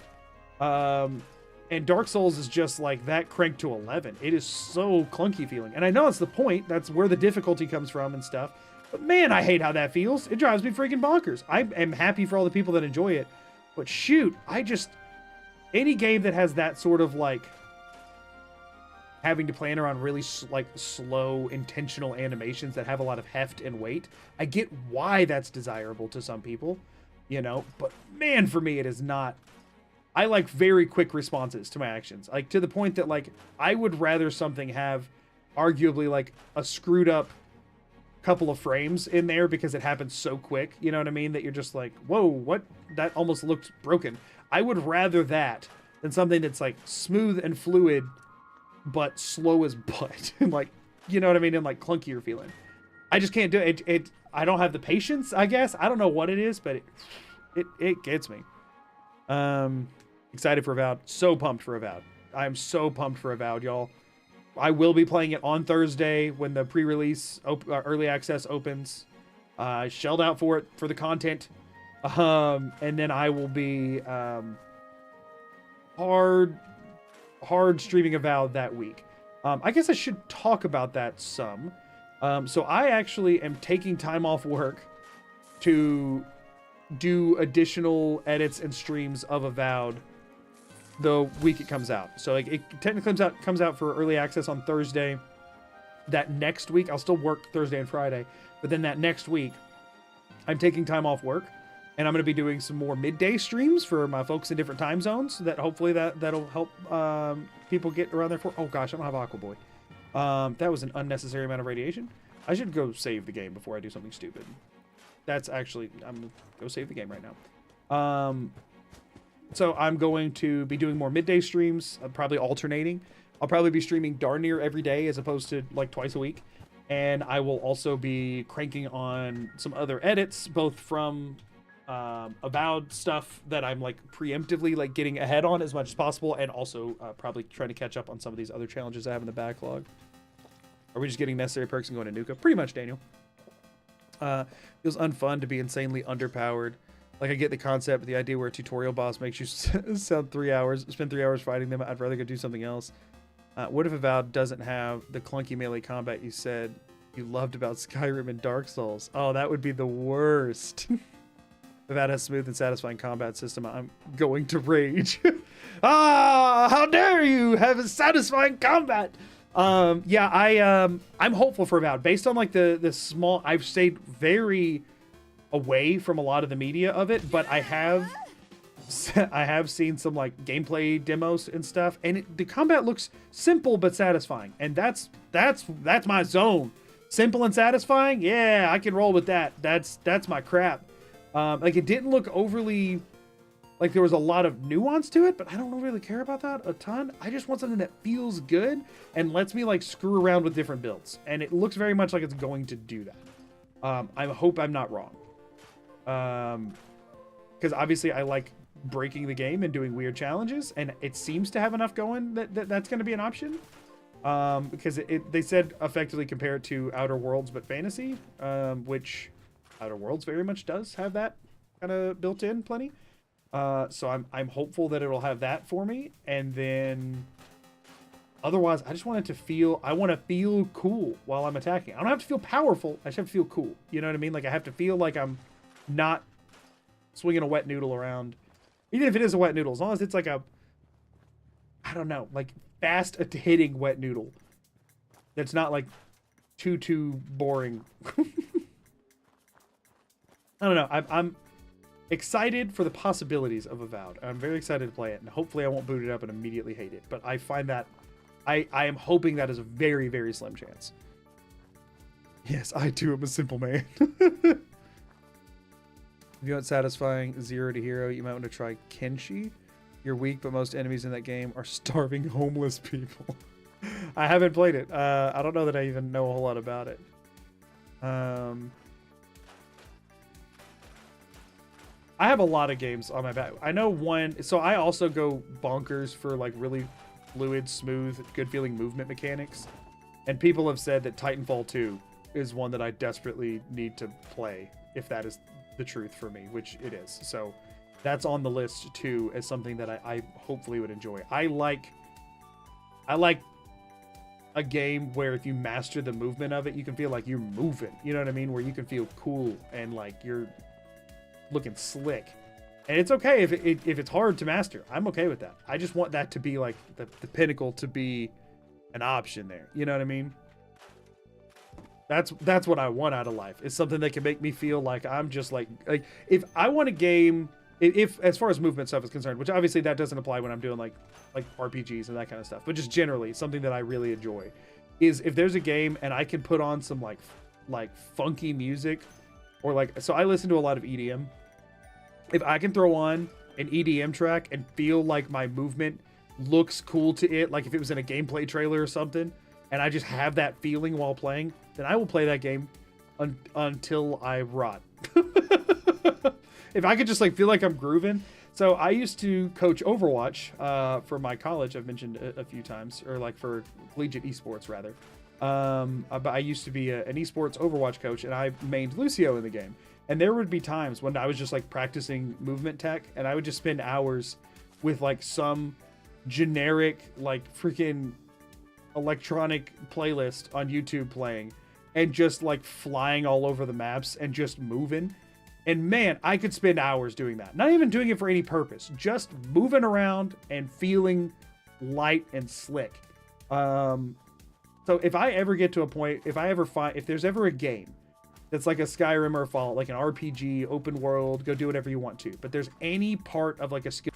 S1: And Dark Souls is just like that cranked to 11. It is so clunky feeling. And I know that's the point. That's where the difficulty comes from and stuff. But man, I hate how that feels. It drives me freaking bonkers. I am happy for all the people that enjoy it. But shoot, any game that has that sort of like having to plan around really like slow, intentional animations that have a lot of heft and weight. I get why that's desirable to some people, you know, but man, for me, it is not. I like very quick responses to my actions, like to the point that like I would rather something have arguably like a screwed up couple of frames in there because it happens so quick, you know what I mean, that you're just like, whoa, what, that almost looked broken. I would rather that than something that's like smooth and fluid but slow as butt and like, you know what I mean, and like clunkier feeling. I just can't do it. I don't have the patience, I guess. I don't know what it is, but it gets me. Excited for Avowed. So pumped for Avowed. I'm so pumped for Avowed, y'all. I will be playing it on Thursday when the pre-release early access opens. Shelled out for it for the content. And then I will be hard streaming Avowed that week. I guess I should talk about that some. So I actually am taking time off work to do additional edits and streams of Avowed the week it comes out. So like it technically comes out for early access on Thursday. That next week, I'll still work Thursday and Friday, but then that next week, I'm taking time off work, and I'm going to be doing some more midday streams for my folks in different time zones. That hopefully that'll help people get around there. Oh gosh, I don't have Aqua Boy. That was an unnecessary amount of radiation. I should go save the game before I do something stupid. That's actually, I'm gonna go save the game right now. So I'm going to be doing more midday streams, probably alternating. I'll probably be streaming darn near every day as opposed to like twice a week. And I will also be cranking on some other edits, both from Avowed stuff that I'm like preemptively like getting ahead on as much as possible, and also probably trying to catch up on some of these other challenges I have in the backlog. Are we just getting necessary perks and going to Nuka? Pretty much, Daniel. Feels unfun to be insanely underpowered. Like, I get the concept, but the idea where a tutorial boss makes you spend 3 hours fighting them, I'd rather go do something else. What if Avowed doesn't have the clunky melee combat you said you loved about Skyrim and Dark Souls? Oh, that would be the worst. Avowed has smooth and satisfying combat system. I'm going to rage. How dare you have a satisfying combat? Yeah, I'm hopeful for Avowed. Based on like the small, I've stayed very away from a lot of the media of it, but I have seen some like gameplay demos and stuff, and the combat looks simple but satisfying, and that's my zone. Simple and satisfying, yeah, I can roll with that. That's my crap. Like, it didn't look overly like there was a lot of nuance to it, but I don't really care about that a ton. I just want something that feels good and lets me like screw around with different builds, and it looks very much like it's going to do that. I hope I'm not wrong. Because obviously I like breaking the game and doing weird challenges, and it seems to have enough going that's going to be an option. Because they said effectively compare it to Outer Worlds but fantasy, which Outer Worlds very much does have that kind of built in plenty. So I'm hopeful that it'll have that for me, and then otherwise I just want it to feel, I want to feel cool while I'm attacking. I don't have to feel powerful, I just have to feel cool. You know what I mean? Like, I have to feel like I'm not swinging a wet noodle around, even if it is a wet noodle, as long as it's like a, I don't know, like fast hitting wet noodle that's not like too boring. I don't know. I'm excited for the possibilities of Avowed. I'm very excited to play it, and hopefully I won't boot it up and immediately hate it, but I find that I am hoping that is a very, very slim chance. Yes, I too am a simple man. If you want satisfying 0 to hero, you might want to try Kenshi. You're weak, but most enemies in that game are starving homeless people. I haven't played it. I don't know that I even know a whole lot about it. I have a lot of games on my back. I know one, so I also go bonkers for like really fluid, smooth, good feeling movement mechanics. And people have said that Titanfall 2 is one that I desperately need to play, if that is the truth for me, which it is. So that's on the list too, as something that I hopefully would enjoy. I like a game where if you master the movement of it, you can feel like you're moving, you know what I mean, where you can feel cool and like you're looking slick. And it's okay if it's hard to master. I'm okay with that. I just want that to be like the pinnacle, to be an option there. You know what I mean? That's what I want out of life. Is something that can make me feel like I'm just like if I want a game, if as far as movement stuff is concerned, which obviously that doesn't apply when I'm doing like RPGs and that kind of stuff, but just generally something that I really enjoy is if there's a game and I can put on some like funky music or like, so I listen to a lot of EDM. If I can throw on an EDM track and feel like my movement looks cool to it, like if it was in a gameplay trailer or something, and I just have that feeling while playing, then I will play that game until I rot. If I could just like feel like I'm grooving. So I used to coach Overwatch for my college. I've mentioned a few times, or like for collegiate esports rather. But I used to be an esports Overwatch coach, and I mained Lucio in the game. And there would be times when I was just like practicing movement tech, and I would just spend hours with like some generic like freaking electronic playlist on YouTube playing, and just like flying all over the maps and just moving. And man, I could spend hours doing that. Not even doing it for any purpose, just moving around and feeling light and slick. So if I ever get to a point, if there's ever a game that's like a Skyrim or a Fallout, like an RPG, open world, go do whatever you want to, but there's any part of like a skill,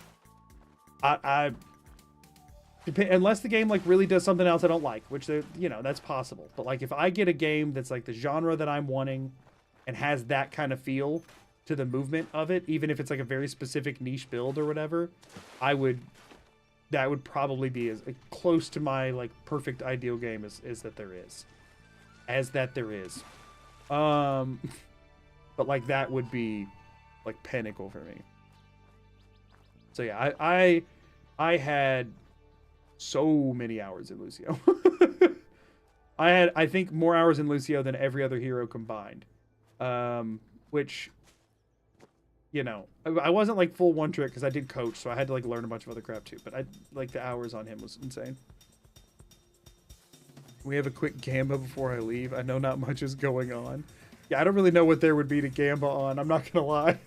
S1: unless the game like really does something else I don't like, which that's possible. But like if I get a game that's like the genre that I'm wanting and has that kind of feel to the movement of it, even if it's like a very specific niche build or whatever, that would probably be as close to my like perfect ideal game as that there is. But like that would be like pinnacle for me. So yeah, I had so many hours in Lucio. I think more hours in Lucio than every other hero combined. Which, I wasn't like full one trick because I did coach, so I had to like learn a bunch of other crap too. But I like the hours on him was insane. We have a quick gamba before I leave. I know not much is going on. Yeah, I don't really know what there would be to gamba on. I'm not gonna lie.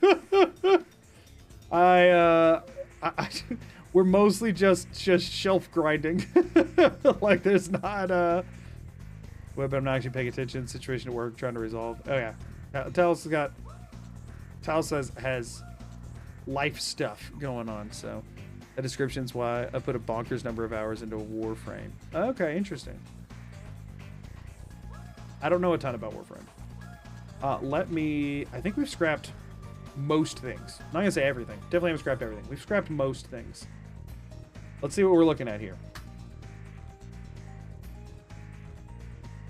S1: We're mostly just shelf grinding. Like there's not well, but I'm not actually paying attention. Situation at work, trying to resolve. Oh yeah, Talos has life stuff going on. So the description's why I put a bonkers number of hours into a Warframe. Okay, interesting. I don't know a ton about Warframe. I think we've scrapped most things. I'm not gonna say everything. Definitely haven't scrapped everything. We've scrapped most things. Let's see what we're looking at here.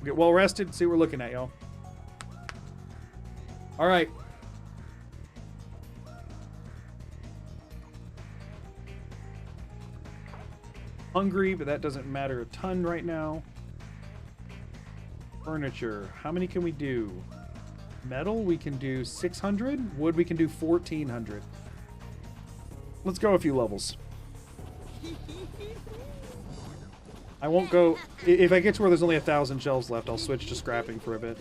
S1: Get well rested, see what we're looking at, y'all. All right. Hungry, but that doesn't matter a ton right now. Furniture. How many can we do? Metal, we can do 600. Wood, we can do 1400. Let's go a few levels. I won't go... If I get to where there's only 1,000 shelves left, I'll switch to scrapping for a bit.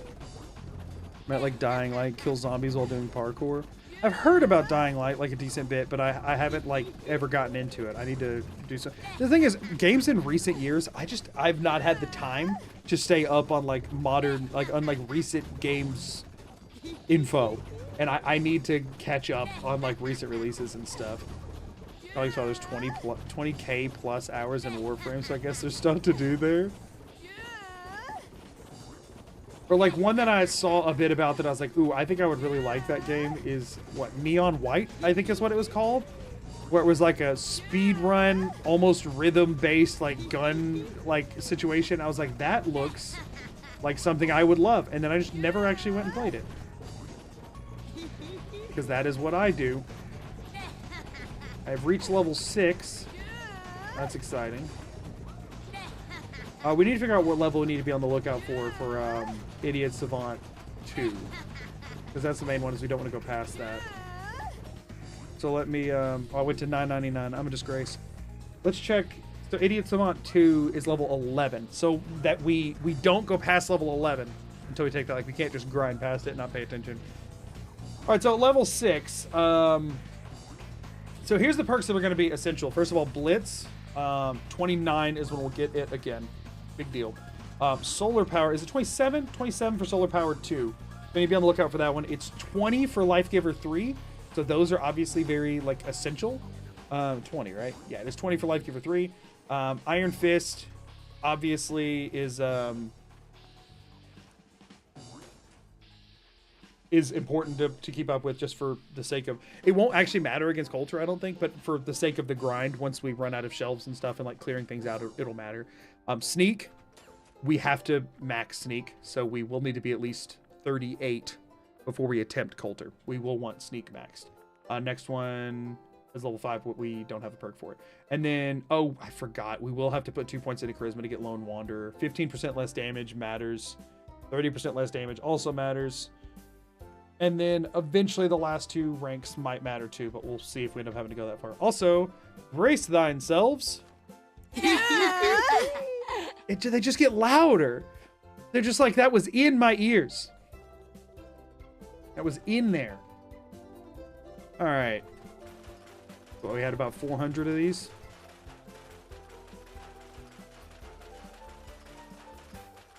S1: I'm at like Dying Light, kill zombies while doing parkour. I've heard about Dying Light like a decent bit, but I haven't like ever gotten into it. I need to do so. The thing is, games in recent years, I've not had the time to stay up on like modern, like on like recent games info, and I need to catch up on like recent releases and stuff. Probably saw there's 20k plus hours in Warframe, so I guess there's stuff to do there. Or like one that I saw a bit about that I was like, ooh, I think I would really like that game is what, Neon White, I think is what it was called. Where it was like a speed run, almost rhythm based like gun like situation. I was like, that looks like something I would love. And then I just never actually went and played it. Because that is what I do. I've reached level 6. That's exciting. We need to figure out what level we need to be on the lookout for Idiot Savant 2. Because that's the main one, is we don't want to go past that. So let me, I went to 999. I'm a disgrace. Let's check. So Idiot Savant 2 is level 11. So that we don't go past level 11 until we take that. Like, we can't just grind past it and not pay attention. All right, so level 6. So here's the perks that are going to be essential. First of all, Blitz. 29 is when we'll get it again. Big deal. Solar power, is it 27? 27 for solar power 2. Maybe be on the lookout for that one. It's 20 for life giver 3. So those are obviously very like essential. 20, right? Yeah, it is 20 for life giver 3. Iron fist obviously is important to keep up with, just for the sake of, it won't actually matter against Coulter, I don't think, but for the sake of the grind, once we run out of shelves and stuff and like clearing things out, it'll matter. Sneak, we have to max sneak, so we will need to be at least 38 before we attempt Coulter. We will want sneak maxed. Next one is level 5, but we don't have a perk for it. And then, oh, I forgot, we will have to put 2 points into charisma to get Lone Wanderer. 15% less damage matters. 30% less damage also matters. And then eventually the last 2 ranks might matter too, but we'll see if we end up having to go that far. Also, brace thine selves. They just get louder. They're just like, that was in my ears. That was in there. All right. Well, we had about 400 of these.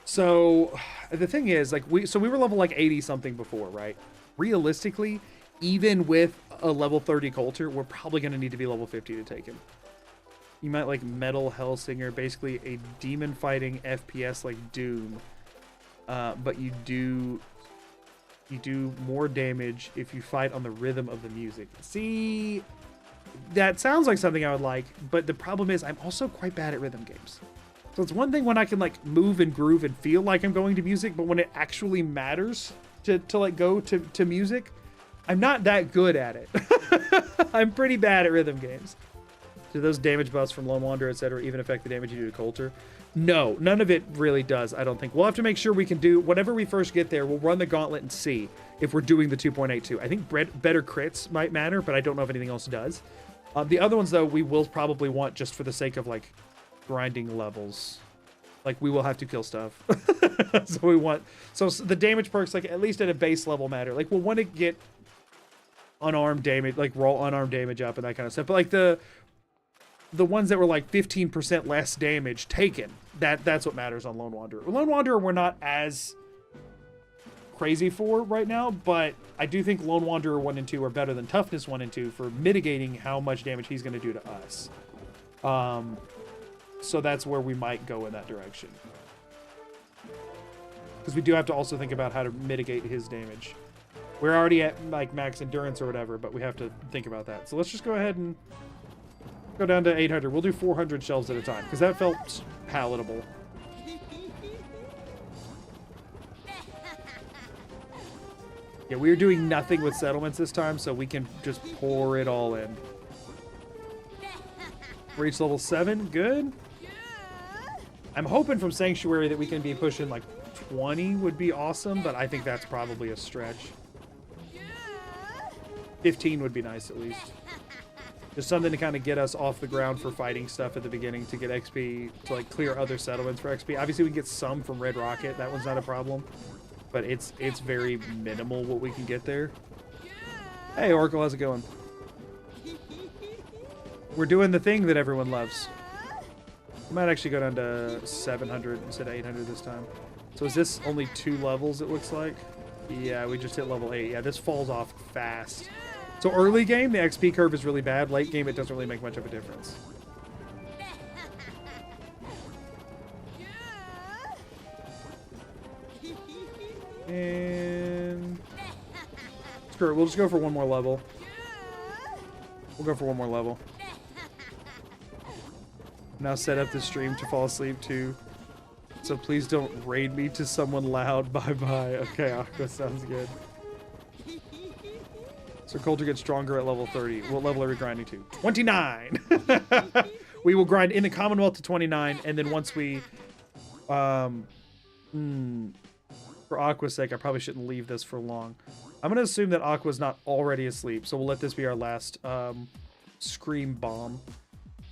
S1: So the thing is, like, we were level like 80 something before, right? Realistically, even with a level 30 Coulter, we're probably going to need to be level 50 to take him. You might like Metal Hellsinger, basically a demon fighting FPS like Doom, but you do more damage if you fight on the rhythm of the music. See, that sounds like something I would like, but the problem is I'm also quite bad at rhythm games. So it's one thing when I can like move and groove and feel like I'm going to music, but when it actually matters to like go to music, I'm not that good at it. I'm pretty bad at rhythm games. Do those damage buffs from Lone Wanderer, etc., even affect the damage you do to Coulter? No, none of it really does, I don't think. We'll have to make sure we can do, whenever we first get there, we'll run the gauntlet and see if we're doing the 2.82. I think better crits might matter, but I don't know if anything else does. The other ones, though, we will probably want just for the sake of, like, grinding levels. Like, we will have to kill stuff. So the damage perks, like, at least at a base level matter. Like, we'll want to get unarmed damage, like, roll unarmed damage up and that kind of stuff. But, like, the ones that were like 15% less damage taken, that's what matters on Lone Wanderer. Lone Wanderer we're not as crazy for right now, but I do think Lone Wanderer 1 and 2 are better than Toughness 1 and 2 for mitigating how much damage he's going to do to us. So that's where we might go in that direction. Because we do have to also think about how to mitigate his damage. We're already at like max endurance or whatever, but we have to think about that. So let's just go ahead and go down to 800. We'll do 400 shelves at a time, because that felt palatable. Yeah, we're doing nothing with settlements this time, so we can just pour it all in. Reach level 7, good. I'm hoping from Sanctuary that we can be pushing like 20 would be awesome, but I think that's probably a stretch. 15 would be nice at least. Just something to kind of get us off the ground for fighting stuff at the beginning to get XP, to like clear other settlements for XP. Obviously we can get some from Red Rocket, that one's not a problem. But it's very minimal what we can get there. Hey Oracle, how's it going? We're doing the thing that everyone loves. We might actually go down to 700 instead of 800 this time. So is this only 2 levels it looks like? Yeah, we just hit level 8. Yeah, this falls off fast. So early game, the XP curve is really bad. Late game, it doesn't really make much of a difference. And screw it, we'll just go for one more level. We'll go for one more level. Now set up the stream to fall asleep too. So please don't raid me to someone loud. Bye-bye. Okay, Aqua, sounds good. So Coulter gets stronger at level 30. What level are we grinding to? 29! We will grind in the Commonwealth to 29, and then once we... for Aqua's sake, I probably shouldn't leave this for long. I'm going to assume that Aqua's not already asleep, so we'll let this be our last Scream Bomb.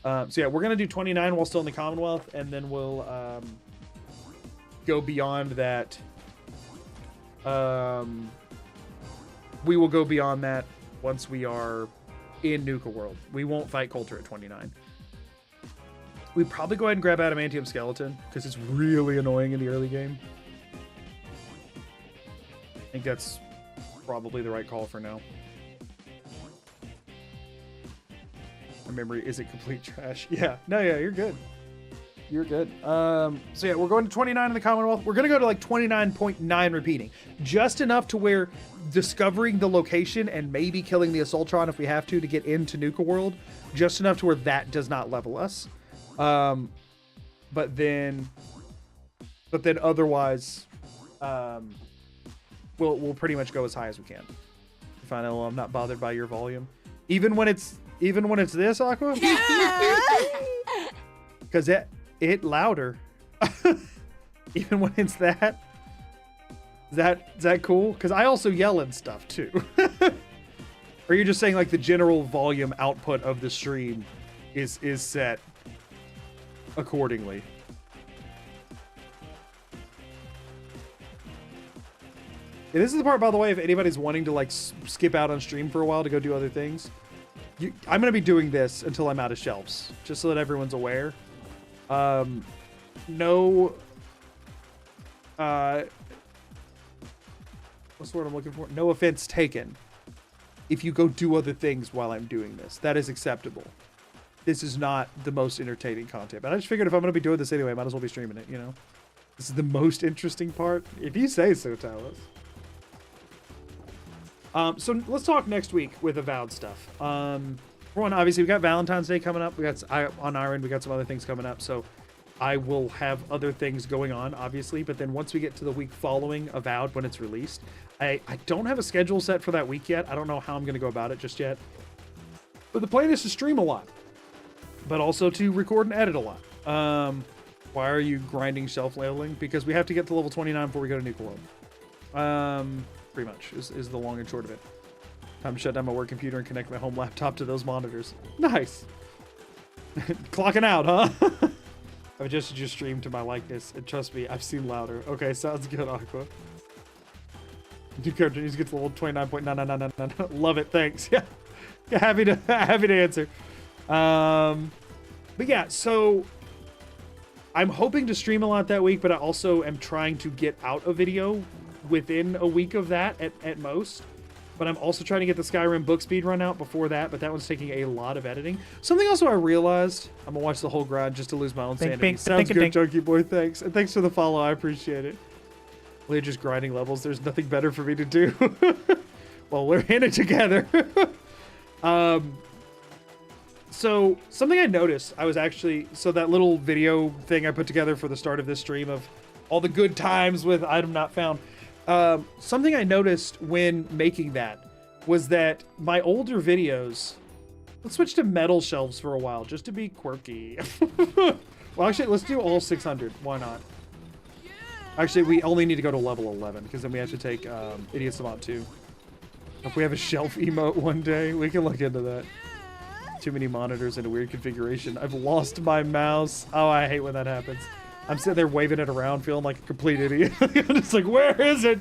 S1: So yeah, we're going to do 29 while still in the Commonwealth, and then we'll go beyond that. We will go beyond that once we are in Nuka World. We won't fight Coulter at 29. We probably go ahead and grab Adamantium Skeleton because it's really annoying in the early game. I think that's probably the right call for now. My memory isn't complete trash. Yeah, no, yeah, you're good. You're good. So yeah, we're going to 29 in the Commonwealth. We're going to go to like 29.9 repeating. Just enough to where discovering the location and maybe killing the Assaultron if we have to get into Nuka World, just enough to where that does not level us. But then otherwise, we'll pretty much go as high as we can. Finally, I'm not bothered by your volume. Even when it's this, Aqua? Because it louder. Even when it's that. Is that cool? Because I also yell and stuff too. Or you're just saying like the general volume output of the stream is set accordingly. Yeah, this is the part, by the way, if anybody's wanting to like skip out on stream for a while to go do other things. I'm going to be doing this until I'm out of shelves, just so that everyone's aware. No, what's the word I'm looking for? No offense taken. If you go do other things while I'm doing this, that is acceptable. This is not the most entertaining content, but I just figured if I'm going to be doing this anyway, I might as well be streaming it, you know? This is the most interesting part. If you say so, Talos. So let's talk next week with Avowed stuff. For one, obviously we got Valentine's Day coming up. On our end, we got some other things coming up. So I will have other things going on, obviously. But then once we get to the week following Avowed when it's released, I don't have a schedule set for that week yet. I don't know how I'm going to go about it just yet. But the plan is to stream a lot, but also to record and edit a lot. Why are you grinding shelf leveling? Because we have to get to level 29 before we go to Nuka World. Pretty much is the long and short of it. Time to shut down my work computer and connect my home laptop to those monitors. Nice. Clocking out, huh? I've adjusted your stream to my likeness, and trust me, I've seen louder. Okay, sounds good, Aqua. New character needs to get to level 29.99999. Love it, thanks. Yeah, happy to answer. But yeah, so I'm hoping to stream a lot that week, but I also am trying to get out a video within a week of that at most. But I'm also trying to get the Skyrim book speed run out before that, but that one's taking a lot of editing. Something also I realized, I'm gonna watch the whole grind just to lose my own sanity. Sounds good, Junkie Boy, thanks. And thanks for the follow, I appreciate it. We're just grinding levels, there's nothing better for me to do. Well, we're in it together. So something I noticed, so that little video thing I put together for the start of this stream of all the good times with item not found. Something I noticed when making that was that my older videos, let's switch to metal shelves for a while just to be quirky. Well, actually, let's do all 600. Why not? Actually, we only need to go to level 11 because then we have to take Idiot Savant 2. If we have a shelf emote one day, we can look into that. Too many monitors in a weird configuration. I've lost my mouse. Oh, I hate when that happens. I'm sitting there waving it around, feeling like a complete idiot. I'm just like, where is it?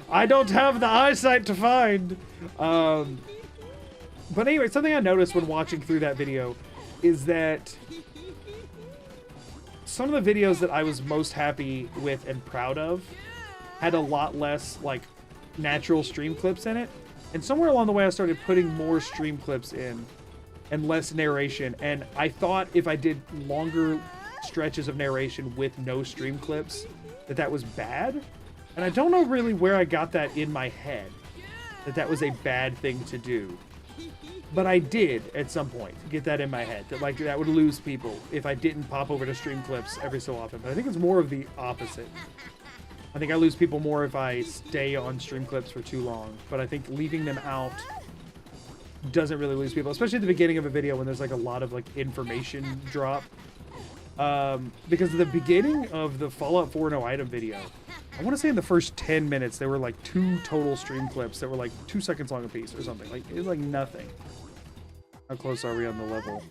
S1: I don't have the eyesight to find. But anyway, something I noticed when watching through that video is that some of the videos that I was most happy with and proud of had a lot less like natural stream clips in it. And somewhere along the way, I started putting more stream clips in and less narration. And I thought if I did longer stretches of narration with no stream clips, that was bad. And I don't know really where I got that in my head, that was a bad thing to do. But I did at some point get that in my head, that like that would lose people if I didn't pop over to stream clips every so often. But I think it's more of the opposite. I think I lose people more if I stay on stream clips for too long. But I think leaving them out doesn't really lose people, especially at the beginning of a video when there's like a lot of like information drop. Because at the beginning of the Fallout 4 no item video, I want to say in the first 10 minutes, there were like 2 total stream clips that were like 2 seconds long a piece or something. Like, it was like nothing. How close are we on the level?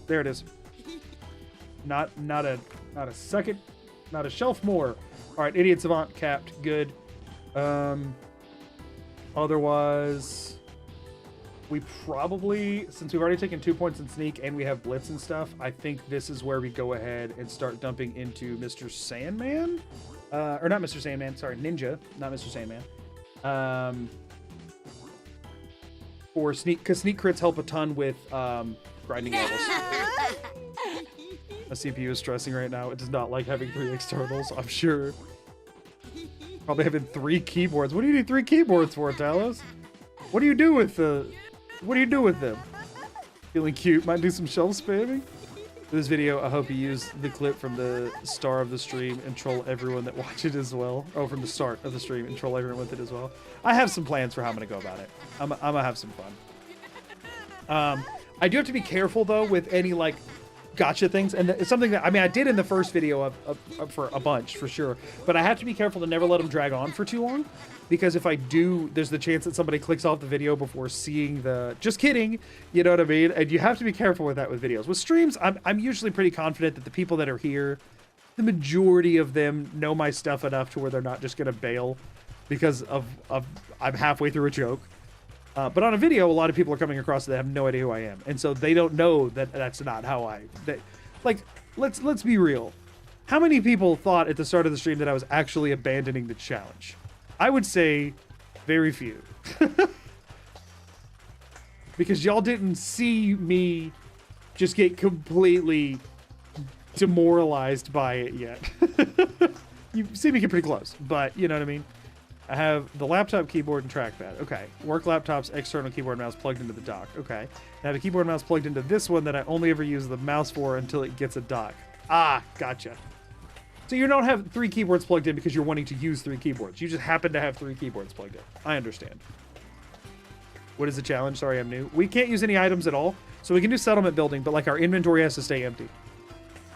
S1: There it is. Not a shelf more. All right, Idiot Savant capped. Good. Otherwise, we probably, since we've already taken 2 points in sneak and we have blitz and stuff, I think this is where we go ahead and start dumping into Mr. Sandman. Or not Mr. Sandman, sorry, Ninja, not Mr. Sandman. For sneak, because sneak crits help a ton with grinding levels. My CPU is stressing right now. It does not like having 3 externals, I'm sure. Probably having 3 keyboards. What do you need 3 keyboards for, Talos? What do you do with what do you do with them? Feeling cute. Might do some shelf spamming. For this video, I hope you use the clip from the start of the stream and troll everyone that watched it as well. Oh, from the start of the stream and troll everyone with it as well. I have some plans for how I'm going to go about it. I'm gonna have some fun. I do have to be careful, though, with any, like, gotcha things. And it's something that, I mean, I did in the first video for a bunch, for sure. But I have to be careful to never let them drag on for too long. Because if I do, there's the chance that somebody clicks off the video before seeing the... Just kidding! You know what I mean? And you have to be careful with that with videos. With streams, I'm usually pretty confident that the people that are here, the majority of them know my stuff enough to where they're not just going to bail because of I'm halfway through a joke. But on a video, a lot of people are coming across that have no idea who I am. And so they don't know that that's not how I... Like, let's be real. How many people thought at the start of the stream that I was actually abandoning the challenge? I would say very few. Because y'all didn't see me just get completely demoralized by it yet. You see me get pretty close, but you know what I mean? I have the laptop keyboard and trackpad. Okay. Work laptop's external keyboard and mouse plugged into the dock. Okay. Now the keyboard and mouse plugged into this one that I only ever use the mouse for until it gets a dock. Ah, gotcha. So you don't have 3 keyboards plugged in because you're wanting to use 3 keyboards. You just happen to have 3 keyboards plugged in. I understand. What is the challenge? Sorry, I'm new. We can't use any items at all. So we can do settlement building, but like our inventory has to stay empty.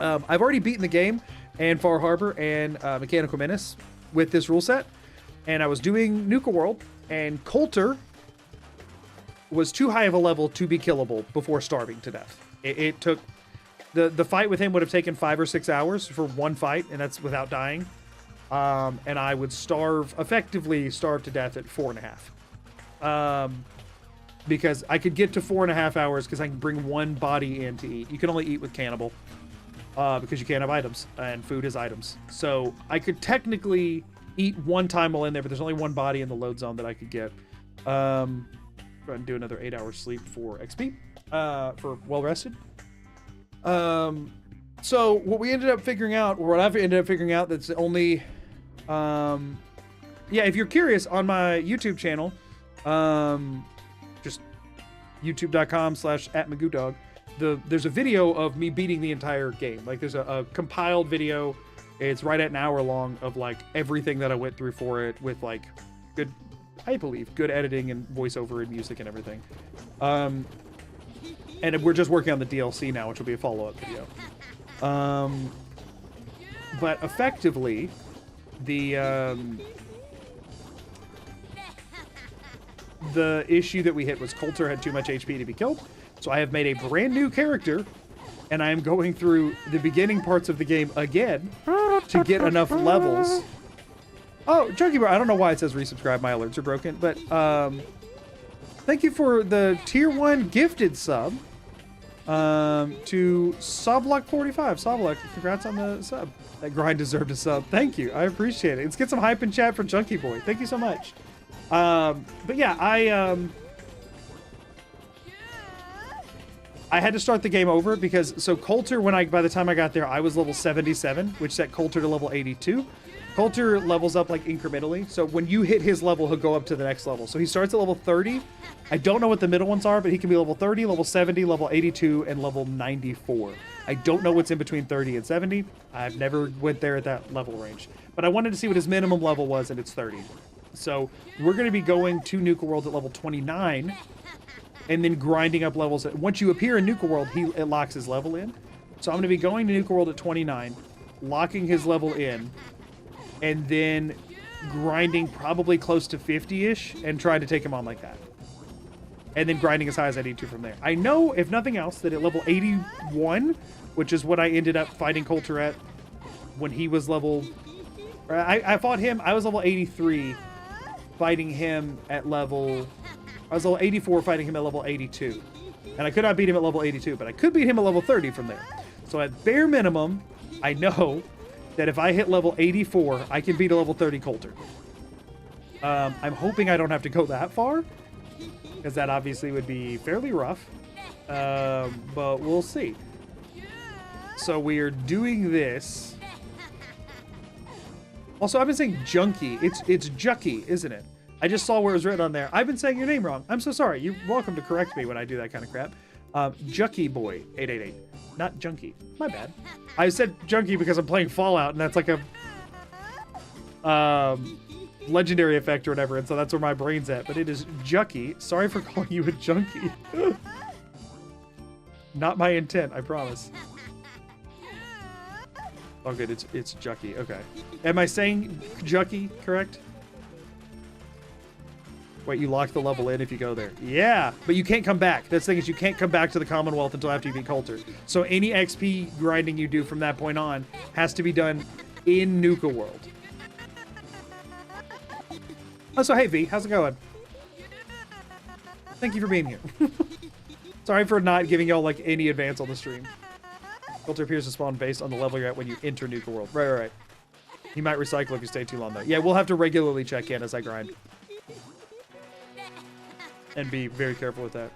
S1: I've already beaten the game and Far Harbor and Mechanical Menace with this rule set. And I was doing Nuka World, and Coulter was too high of a level to be killable before starving to death. It took... The fight with him would have taken 5 or 6 hours for one fight, and that's without dying. And I would effectively starve to death at 4.5. Because I could get to 4.5 hours because I can bring 1 body in to eat. You can only eat with cannibal. Because you can't have items, and food is items. So I could technically eat 1 time while in there, but there's only 1 body in the load zone that I could get. Go ahead and do another 8 hours sleep for XP, for well rested. So what we ended up figuring out, or what I've ended up figuring out, that's the only, yeah, if you're curious, on my YouTube channel, just youtube.com/@magoodog, there's a video of me beating the entire game. Like there's a compiled video. It's right at an hour long of like everything that I went through for it with like good, I believe, good editing and voiceover and music and everything. And we're just working on the DLC now, which will be a follow-up video. But effectively, the issue that we hit was Coulter had too much HP to be killed. So I have made a brand new character, and I am going through the beginning parts of the game again to get enough levels. Oh, Chunky Bro, I don't know why it says resubscribe. My alerts are broken, but thank you for the tier 1 gifted sub to Sobluck45. Sobluck, congrats on the sub. That grind deserved a sub. Thank you. I appreciate it. Let's get some hype in chat for Chunky Boy. Thank you so much. But yeah, I had to start the game over because, so Coulter, by the time I got there, I was level 77, which set Coulter to level 82. Coulter levels up like incrementally, so when you hit his level, he'll go up to the next level. So he starts at level 30. I don't know what the middle ones are, but he can be level 30, level 70, level 82, and level 94. I don't know what's in between 30 and 70. I've never went there at that level range. But I wanted to see what his minimum level was, and it's 30. So we're going to be going to Nuka World at level 29, and then grinding up levels. Once you appear in Nuka World, it locks his level in. So I'm going to be going to Nuka World at 29, locking his level in, and then grinding probably close to 50-ish and trying to take him on like that. And then grinding as high as I need to from there. I know, if nothing else, that at level 81, which is what I ended up fighting Coulter at when he was level... I fought him, I was level 83, fighting him at level... I was level 84 fighting him at level 82. And I could not beat him at level 82, but I could beat him at level 30 from there. So at bare minimum, I know that if I hit level 84, I can beat a level 30 Coulter. I'm hoping I don't have to go that far, because that obviously would be fairly rough. But we'll see. So we're doing this. Also, I've been saying junkie. It's Jucky, isn't it? I just saw where it was written on there. I've been saying your name wrong. I'm so sorry. You're welcome to correct me when I do that kind of crap. Jucky Boy 888, not Junkie. My bad. I said Junkie because I'm playing Fallout, and that's like a legendary effect or whatever, and so that's where my brain's at. But it is Jucky. Sorry for calling you a junkie. Not my intent, I promise. Oh, good. It's Jucky. Okay. Am I saying Jucky correct? Wait, you lock the level in if you go there. Yeah, but you can't come back. That's the thing is you can't come back to the Commonwealth until after you beat Coulter. So any XP grinding you do from that point on has to be done in Nuka World. Oh, so hey V, how's it going? Thank you for being here. Sorry for not giving y'all like any advance on the stream. Coulter appears to spawn based on the level you're at when you enter Nuka World. Right. He might recycle if you stay too long though. Yeah, we'll have to regularly check in as I grind. And be very careful with that.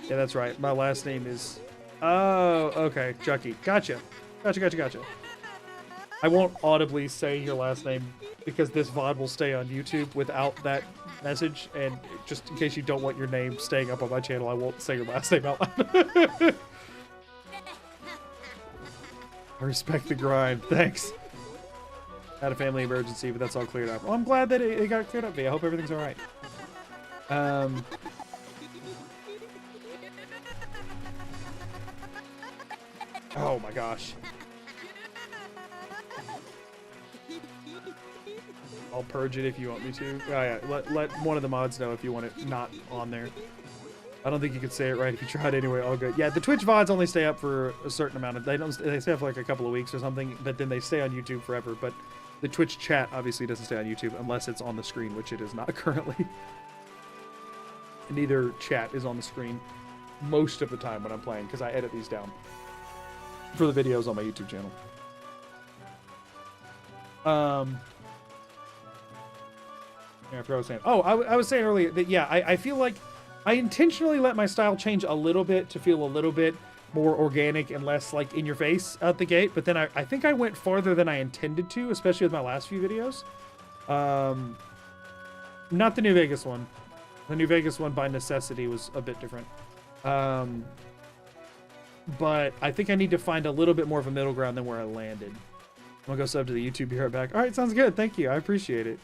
S1: Yeah, that's right. My last name is... Oh, okay. Jucky. Gotcha. I won't audibly say your last name because this VOD will stay on YouTube without that message. And just in case you don't want your name staying up on my channel, I won't say your last name out loud. I respect the grind. Thanks. Had a family emergency, but that's all cleared up. Well, I'm glad that it got cleared up, V. I hope everything's all right. Oh my gosh. I'll purge it if you want me to. Oh yeah, let one of the mods know if you want it not on there. I don't think you could say it right if you tried anyway. All good. Yeah, the Twitch VODs only stay up for a certain amount of... They stay up for like a couple of weeks or something, but then they stay on YouTube forever. But the Twitch chat obviously doesn't stay on YouTube unless it's on the screen, which it is not currently. Neither chat is on the screen most of the time when I'm playing because I edit these down for the videos on my YouTube channel. Yeah, I forgot what I was saying. Oh, I was saying earlier that, yeah, I feel like I intentionally let my style change a little bit to feel a little bit more organic and less, like, in your face out the gate. But then I think I went farther than I intended to, especially with my last few videos. Not the New Vegas one. The New Vegas one, by necessity, was a bit different. But I think I need to find a little bit more of a middle ground than where I landed. I'm gonna go sub to the YouTube, be right back. All right, sounds good. Thank you. I appreciate it.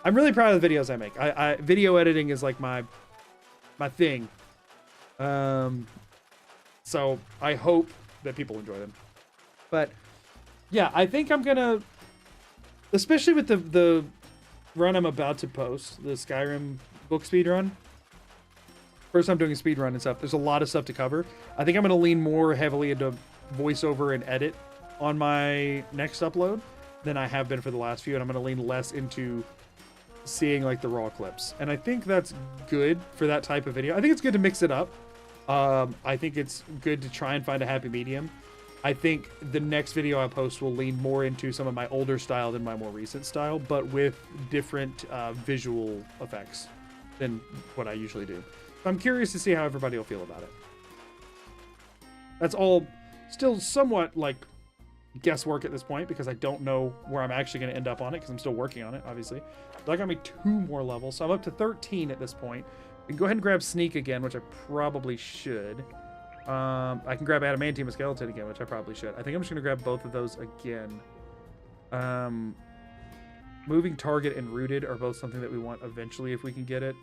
S1: I'm really proud of the videos I make. Video editing is like my thing. So I hope that people enjoy them. But yeah, I think I'm gonna, especially with the run I'm about to post, the Skyrim book speed run. First time doing a speed run and stuff. There's a lot of stuff to cover. I think I'm gonna lean more heavily into voiceover and edit on my next upload than I have been for the last few, and I'm gonna lean less into seeing like the raw clips. And I think that's good for that type of video. I think it's good to mix it up. I think it's good to try and find a happy medium. I think the next video I post will lean more into some of my older style than my more recent style, but with different visual effects than what I usually do. I'm curious to see how everybody will feel about it. That's all still somewhat like guesswork at this point because I don't know where I'm actually going to end up on it because I'm still working on it, obviously. That got me 2 more levels, so I'm up to 13 at this point. I can go ahead and grab Sneak again, which I probably should. I can grab Adamantium and Skeleton again, which I probably should. I think I'm just going to grab both of those again. Moving Target and Rooted are both something that we want eventually if we can get it.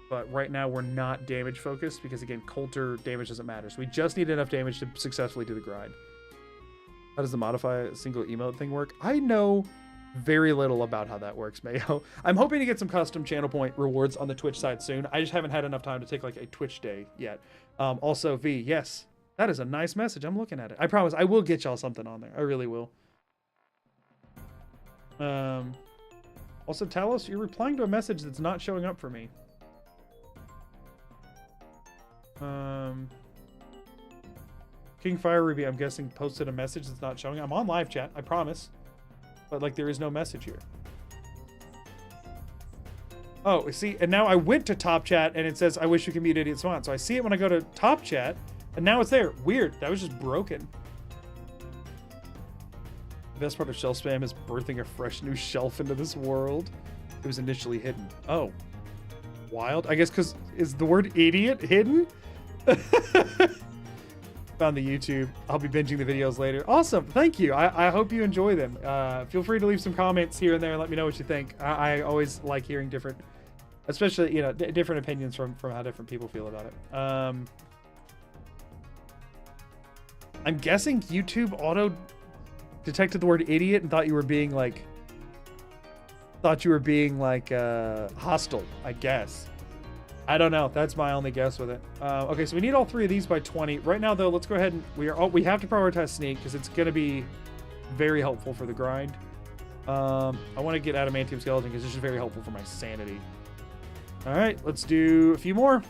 S1: But right now we're not damage focused because, again, Coulter damage doesn't matter. So we just need enough damage to successfully do the grind. How does the modify a single emote thing work? I know very little about how that works, Mayo. I'm hoping to get some custom channel point rewards on the Twitch side soon. I just haven't had enough time to take like a Twitch day yet. Also, V, yes, that is a nice message. I'm looking at it. I promise I will get y'all something on there. I really will. Also, Talos, you're replying to a message that's not showing up for me. King Fire Ruby, I'm guessing, posted a message that's not showing. I'm on live chat, I promise. But, like, there is no message here. Oh, see, and now I went to top chat and it says, I wish you could meet Idiot Swan. So I see it when I go to top chat, and now it's there. Weird. That was just broken. The best part of shelf spam is birthing a fresh new shelf into this world. It was initially hidden. Oh. Wild? I guess because is the word idiot hidden? Found the YouTube. I'll be binging the videos later. Awesome. Thank you. I hope you enjoy them. Feel free to leave some comments here and there and let me know what you think. I always like hearing different, especially, you know, different opinions from how different people feel about it. I'm guessing YouTube auto detected the word idiot and thought you were being like hostile, I guess. I don't know. That's my only guess with it. Okay, so we need all 3 of these by 20. Right now, though, let's go ahead and we have to prioritize sneak because it's going to be very helpful for the grind. I want to get adamantium skeleton because this is very helpful for my sanity. All right, let's do a few more.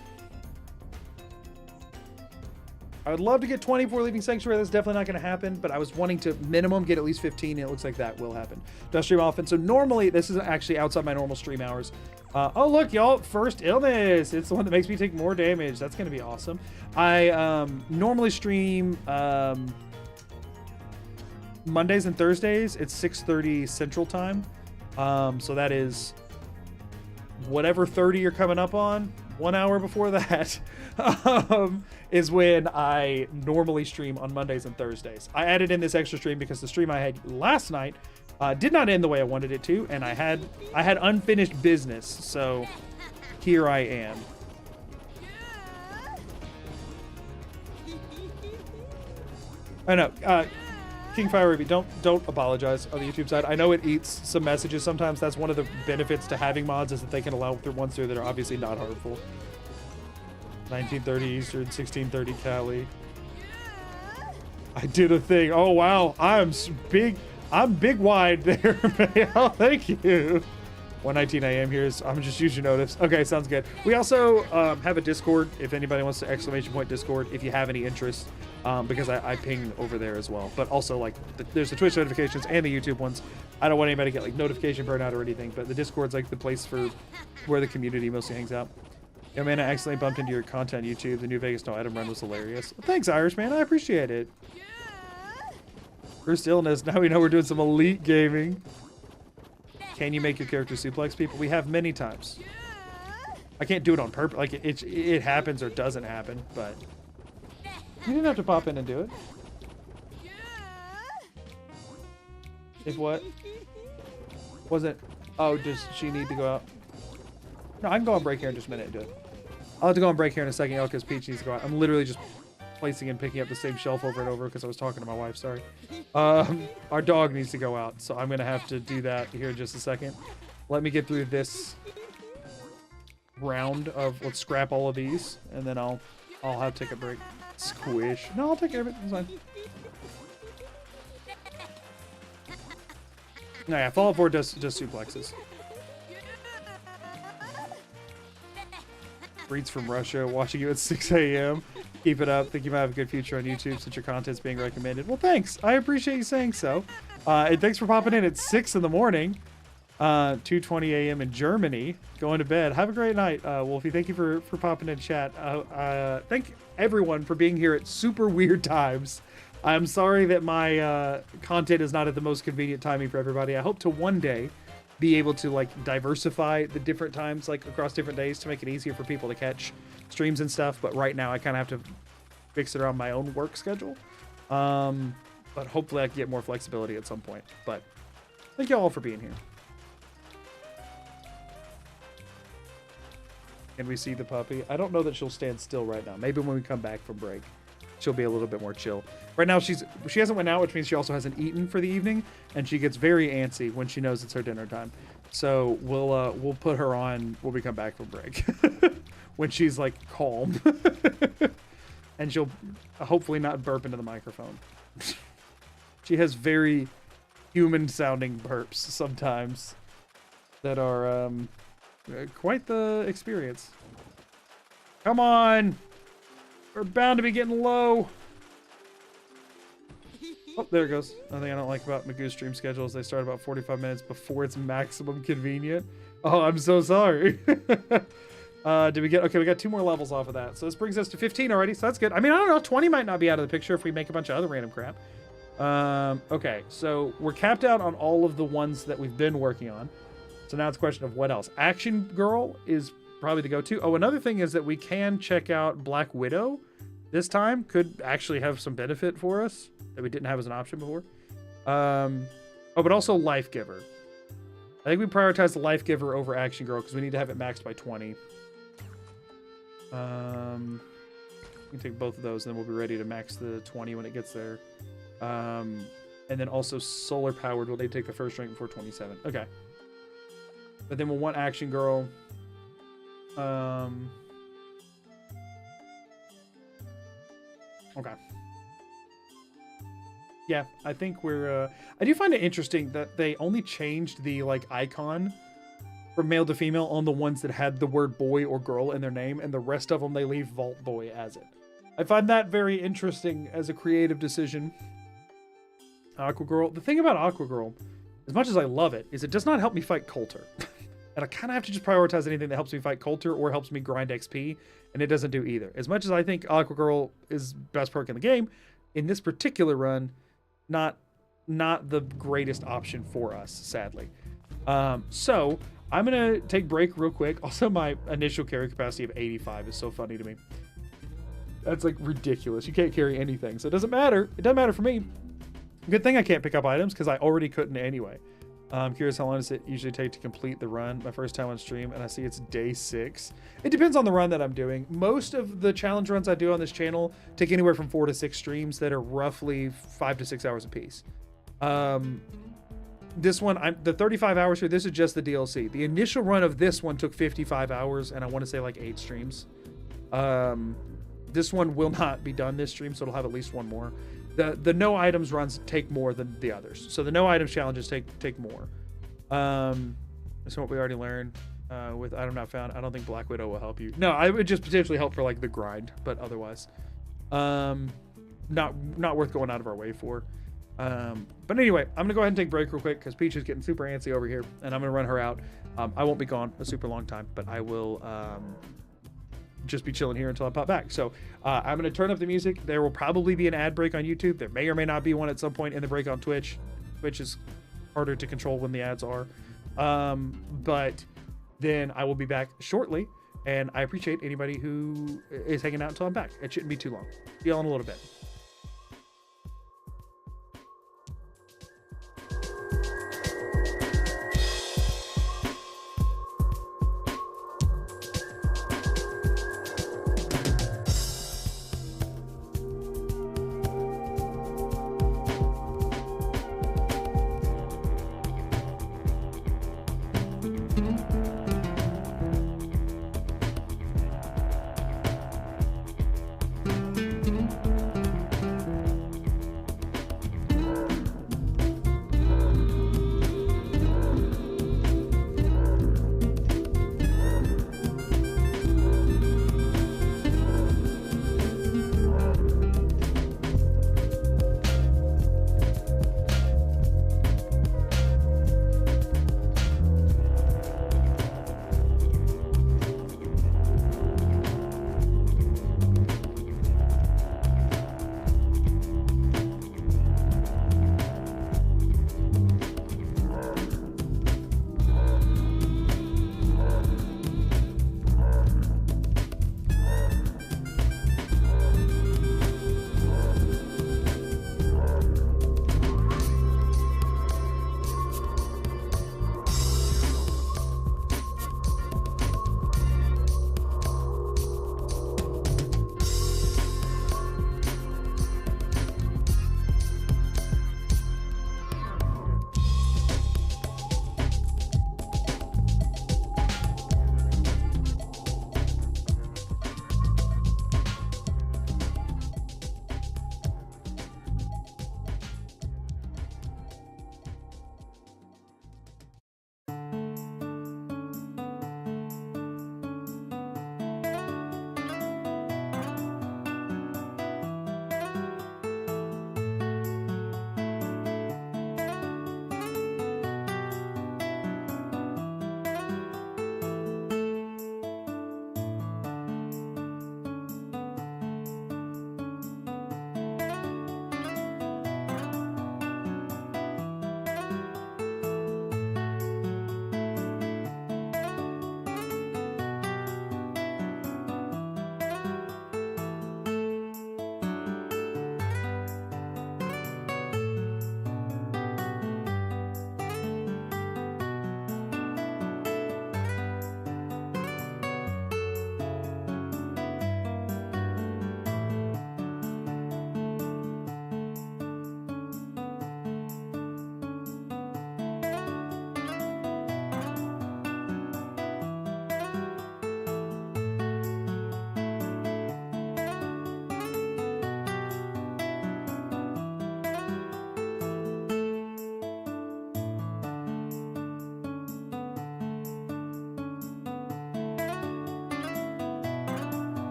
S1: I would love to get 20 before leaving Sanctuary. That's definitely not going to happen, but I was wanting to minimum get at least 15, and it looks like that will happen. Do I stream often? So normally, this is actually outside my normal stream hours. Oh, look, y'all, first illness. It's the one that makes me take more damage. That's going to be awesome. I normally stream Mondays and Thursdays. It's 6:30 Central Time. So that is whatever 30 you're coming up on. 1 hour before that is when I normally stream on Mondays and Thursdays. I added in this extra stream because the stream I had last night did not end the way I wanted it to, and I had unfinished business, so here I am. I know, King Fire Ruby, don't apologize on the YouTube side. I know it eats some messages sometimes. That's one of the benefits to having mods is that they can allow ones through that are obviously not harmful. 1930 Eastern, 1630 Cali. I did a thing. Oh wow, I'm big wide there, man. Oh, thank you. 1:19 a.m. here is, I'm just using your notice. Okay, sounds good. We also have a Discord if anybody wants to ! Discord if you have any interest, because I ping over there as well. But also, like, there's the Twitch notifications and the YouTube ones. I don't want anybody to get like notification burnout or anything, but the Discord's like the place for where the community mostly hangs out. Yo, man, I accidentally bumped into your content YouTube. The New Vegas No Item Run was hilarious. Well, thanks, Irish, man. I appreciate it. First illness. Now we know we're doing some elite gaming. Can you make your character suplex people? We have many times. I can't do it on purpose. Like, it happens or doesn't happen, but you didn't have to pop in and do it. If what? Was it? Oh, does she need to go out? No, I can go on break here in just a minute and do it. I'll have to go on break here in a second, because Peach needs to go out. I'm literally just placing and picking up the same shelf over and over because I was talking to my wife, sorry. Our dog needs to go out, so I'm going to have to do that here in just a second. Let me get through this round of, let's scrap all of these, and then I'll have to take a break. Squish. No, I'll take care of it. It's fine. No, yeah, Fallout 4 does suplexes. Reads from Russia, watching you at 6 a.m. Keep it up. Think you might have a good future on YouTube since your content's being recommended. Well, thanks. I appreciate you saying so. And thanks for popping in at 6 in the morning. 2:20 a.m. in Germany. Going to bed. Have a great night. Wolfie, thank you for popping in chat. Thank everyone for being here at super weird times. I'm sorry that my content is not at the most convenient timing for everybody. I hope to one day be able to like diversify the different times like across different days to make it easier for people to catch streams and stuff, but right now I kind of have to fix it around my own work schedule, but hopefully I can get more flexibility at some point. But thank you all for being here. Can we see the puppy? I don't know that she'll stand still right now. Maybe when we come back from break she'll be a little bit more chill. Right now she hasn't went out, which means she also hasn't eaten for the evening, and she gets very antsy when she knows it's her dinner time. So we'll put her on when we come back from break when she's like calm. And she'll hopefully not burp into the microphone. She has very human sounding burps sometimes. that are quite the experience. Come on! We're bound to be getting low. Oh, there it goes. One thing I don't like about Magoo's stream schedule is they start about 45 minutes before it's maximum convenient. Oh, I'm so sorry. Did we get... Okay, we got 2 more levels off of that. So this brings us to 15 already, so that's good. I mean, I don't know. 20 might not be out of the picture if we make a bunch of other random crap. Okay, so we're capped out on all of the ones that we've been working on. So now it's a question of what else. Action Girl is probably the go-to. Oh, another thing is that we can check out Black Widow this time. Could actually have some benefit for us that we didn't have as an option before. Oh, but also Life Giver. I think we prioritize the Life Giver over Action Girl because we need to have it maxed by 20. We can take both of those, and then we'll be ready to max the 20 when it gets there. And then also Solar Powered will they take the first rank before 27. Okay. But then we'll want Action Girl. Okay. Yeah, I think we're... I do find it interesting that they only changed the, like, icon from male to female on the ones that had the word boy or girl in their name, and the rest of them they leave Vault Boy as it. I find that very interesting as a creative decision. Aqua Girl. The thing about Aqua Girl, as much as I love it, is it does not help me fight Coulter. And I kind of have to just prioritize anything that helps me fight Coulter or helps me grind XP, and it doesn't do either. As much as I think Aqua Girl is best perk in the game, in this particular run, not the greatest option for us, sadly. So I'm gonna take a break real quick. Also, my initial carry capacity of 85 is so funny to me. That's like ridiculous. You can't carry anything, so it doesn't matter. It doesn't matter for me. Good thing I can't pick up items because I already couldn't anyway. I'm curious how long does it usually take to complete the run? My first time on stream, and I see it's day 6. It depends on the run that I'm doing. Most of the challenge runs I do on this channel take anywhere from 4 to 6 streams that are roughly 5 to 6 hours apiece. This one, the 35 hours here, this is just the DLC. The initial run of this one took 55 hours, and I want to say like 8 streams. This one will not be done this stream, so it'll have at least one more. The no items runs take more than the others. So the no items challenges take more. That's what we already learned with item not found. I don't think Black Widow will help you. No, I would just potentially help for like the grind, but otherwise, not worth going out of our way for. But anyway, I'm gonna go ahead and take a break real quick because Peach is getting super antsy over here, and I'm gonna run her out. I won't be gone a super long time, but I will just be chilling here until I pop back. So I'm going to turn up the music. There will probably be an ad break on YouTube. There may or may not be one at some point in the break on Twitch. Twitch is harder to control when the ads are. But then I will be back shortly, and I appreciate anybody who is hanging out until I'm back. It shouldn't be too long. See y'all in a little bit.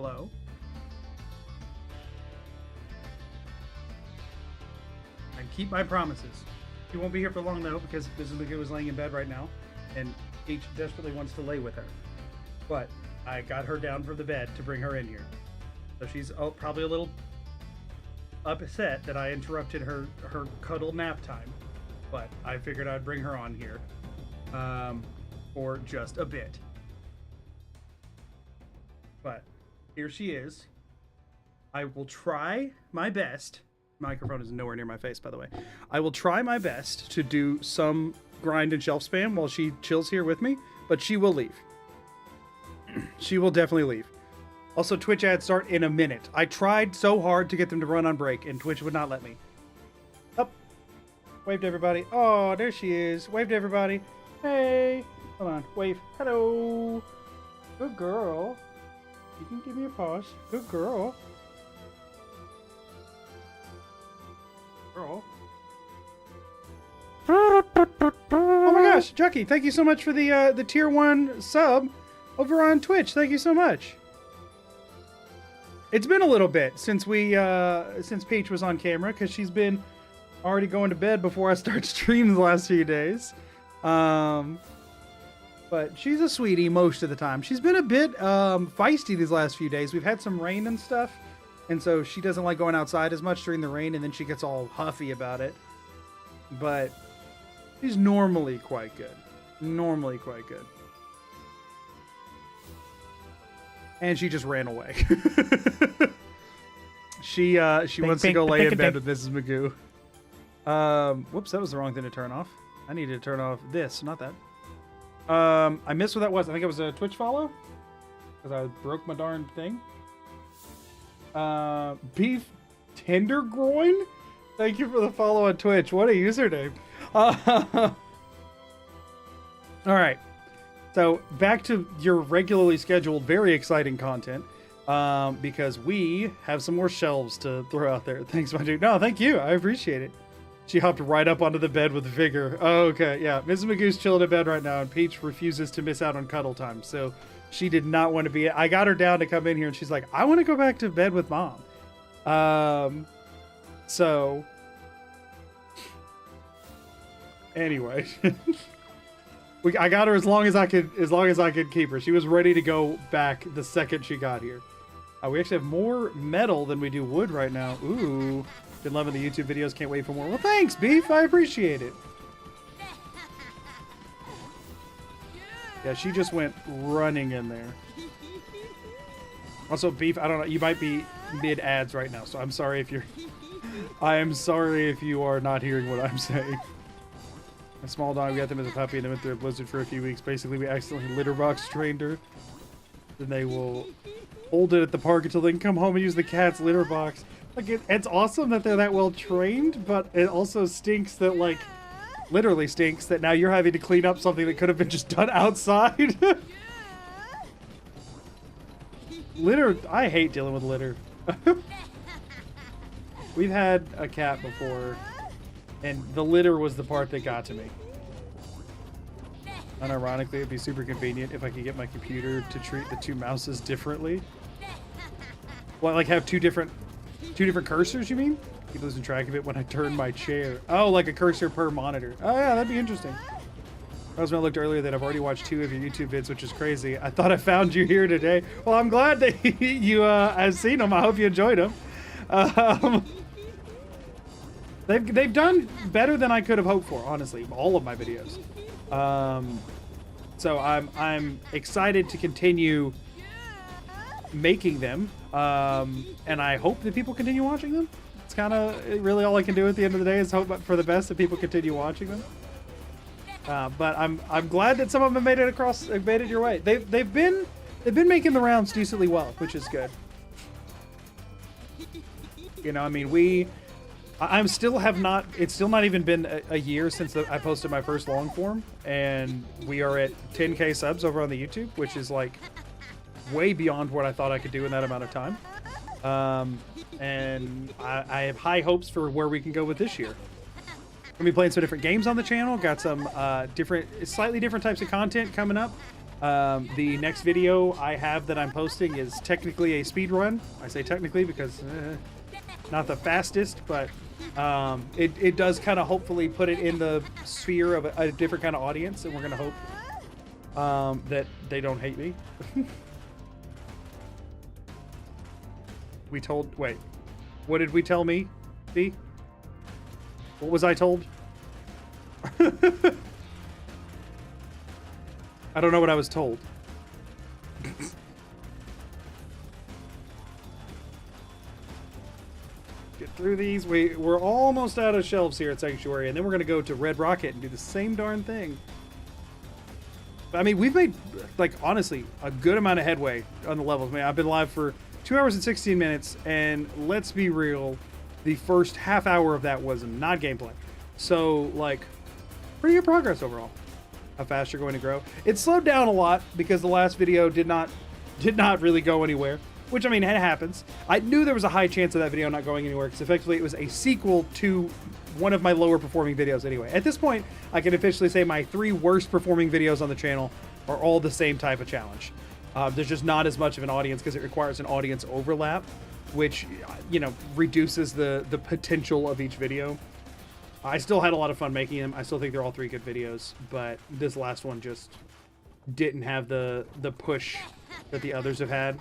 S1: Hello. And keep my promises. She won't be here for long though, because Mrs. McGoo is laying in bed right now, and Peach desperately wants to lay with her. But I got her down from the bed to bring her in here. So she's probably a little upset that I interrupted her cuddle nap time. But I figured I'd bring her on here for just a bit. But here she is. I will try my best. Microphone is nowhere near my face, by the way. I will try my best to do some grind and shelf spam while she chills here with me, but she will leave. She will definitely leave. Also, Twitch ads start in a minute. I tried so hard to get them to run on break, and Twitch would not let me. Up. Wave to everybody. Oh, there she is. Wave to everybody. Hey. Hold on. Wave. Hello. Good girl. You can give me a pause. Good girl. Girl. Oh my gosh, Jucky, thank you so much for the tier 1 sub over on Twitch. Thank you so much. It's been a little bit since since Peach was on camera, because she's been already going to bed before I start streams the last few days. But she's a sweetie most of the time. She's been a bit feisty these last few days. We've had some rain and stuff, and so she doesn't like going outside as much during the rain, and then she gets all huffy about it. But she's normally quite good. Normally quite good. And she just ran away. She wants to go lay in bed with Mrs. Magoo. Whoops, that was the wrong thing to turn off. I needed to turn off this, not that. I missed what that was. I think it was a Twitch follow, because I broke my darn thing. Beef Tendergroin? Thank you for the follow on Twitch. What a username. All right. So back to your regularly scheduled, very exciting content, because we have some more shelves to throw out there. Thanks, my dude. No, thank you. I appreciate it. She hopped right up onto the bed with vigor. Oh, okay, yeah. Mrs. Magoo's chilling in bed right now, and Peach refuses to miss out on cuddle time. So she did not want to be. I got her down to come in here, and she's like, I want to go back to bed with mom. So anyway. I got her as long as I could keep her. She was ready to go back the second she got here. We actually have more metal than we do wood right now. Ooh, been loving the YouTube videos. Can't wait for more. Well, thanks, Beef. I appreciate it. Yeah, she just went running in there. Also, Beef, I don't know. You might be mid ads right now, so I'm sorry if you're. I am sorry if you are not hearing what I'm saying. A small dog, we got them as a puppy and they went through a blizzard for a few weeks. Basically, we accidentally litter box trained her. Then they will hold it at the park until they can come home and use the cat's litter box. Like, it's awesome that they're that well trained, but it also stinks that, like, literally stinks that now you're having to clean up something that could have been just done outside. Litter, I hate dealing with litter. We've had a cat before, and the litter was the part that got to me. Unironically, it'd be super convenient if I could get my computer to treat the two mouses differently. Well, like have two different cursors, you mean? Keep losing track of it when I turn my chair. Oh, like a cursor per monitor. Oh yeah, that'd be interesting. Rosemary looked earlier that I've already watched 2 of your YouTube vids, which is crazy. I thought I found you here today. Well, I'm glad that you have seen them. I hope you enjoyed them. They've done better than I could have hoped for, honestly. All of my videos. So I'm excited to continue making them, and I hope that people continue watching them. It's kind of really all I can do at the end of the day is hope for the best that people continue watching them. But I'm glad that some of them made it your way. They've been making the rounds decently well, which is good. You know, I mean, it's still not even been a year since I posted my first long form, and we are at 10K subs over on the YouTube, which is like way beyond what I thought I could do in that amount of time. And I have high hopes for where we can go with this year. We're gonna be playing some different games on the channel. Got some slightly different types of content coming up. The next video I have that I'm posting is technically a speed run. I say technically because not the fastest, but it does kind of hopefully put it in the sphere of a different kind of audience, and we're gonna hope that they don't hate me. Wait, what did we tell me? B? What was I told? I don't know what I was told. Get through these. We're almost out of shelves here at Sanctuary, and then we're going to go to Red Rocket and do the same darn thing. I mean, we've made, like, honestly, a good amount of headway on the levels. Man, I've been live for 2 hours and 16 minutes, and let's be real, the first half hour of that was not gameplay. So, like, pretty good progress overall. How fast you're going to grow. It slowed down a lot because the last video did not really go anywhere, which, I mean, it happens. I knew there was a high chance of that video not going anywhere because effectively it was a sequel to one of my lower performing videos anyway. At this point, I can officially say my 3 worst performing videos on the channel are all the same type of challenge. There's just not as much of an audience because it requires an audience overlap, which, you know, reduces the potential of each video. I still had a lot of fun making them. I still think they're all 3 good videos, but this last one just didn't have the push that the others have had.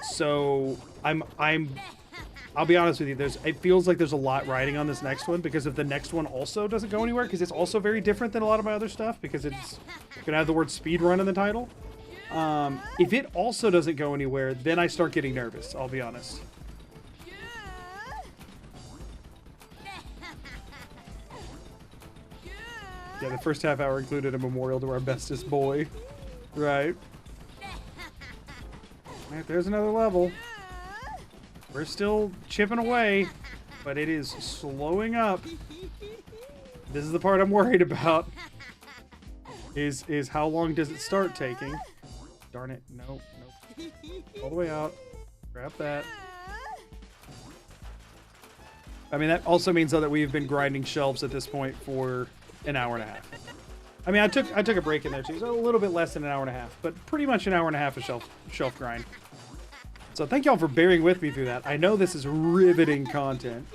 S1: So I'll be honest with you. It feels like there's a lot riding on this next one because if the next one also doesn't go anywhere, because it's also very different than a lot of my other stuff because it's gonna have the word speedrun in the title. If it also doesn't go anywhere, then I start getting nervous. I'll be honest. Yeah, the first half hour included a memorial to our bestest boy. Right. Alright, there's another level. We're still chipping away, but it is slowing up. This is the part I'm worried about. Is how long does it start taking? Darn it. Nope. All the way out. Grab that. I mean, that also means though that we've been grinding shelves at this point for an hour and a half. I mean, I took a break in there too, so a little bit less than an hour and a half, but pretty much an hour and a half of shelf grind. So thank y'all for bearing with me through that. I know this is riveting content.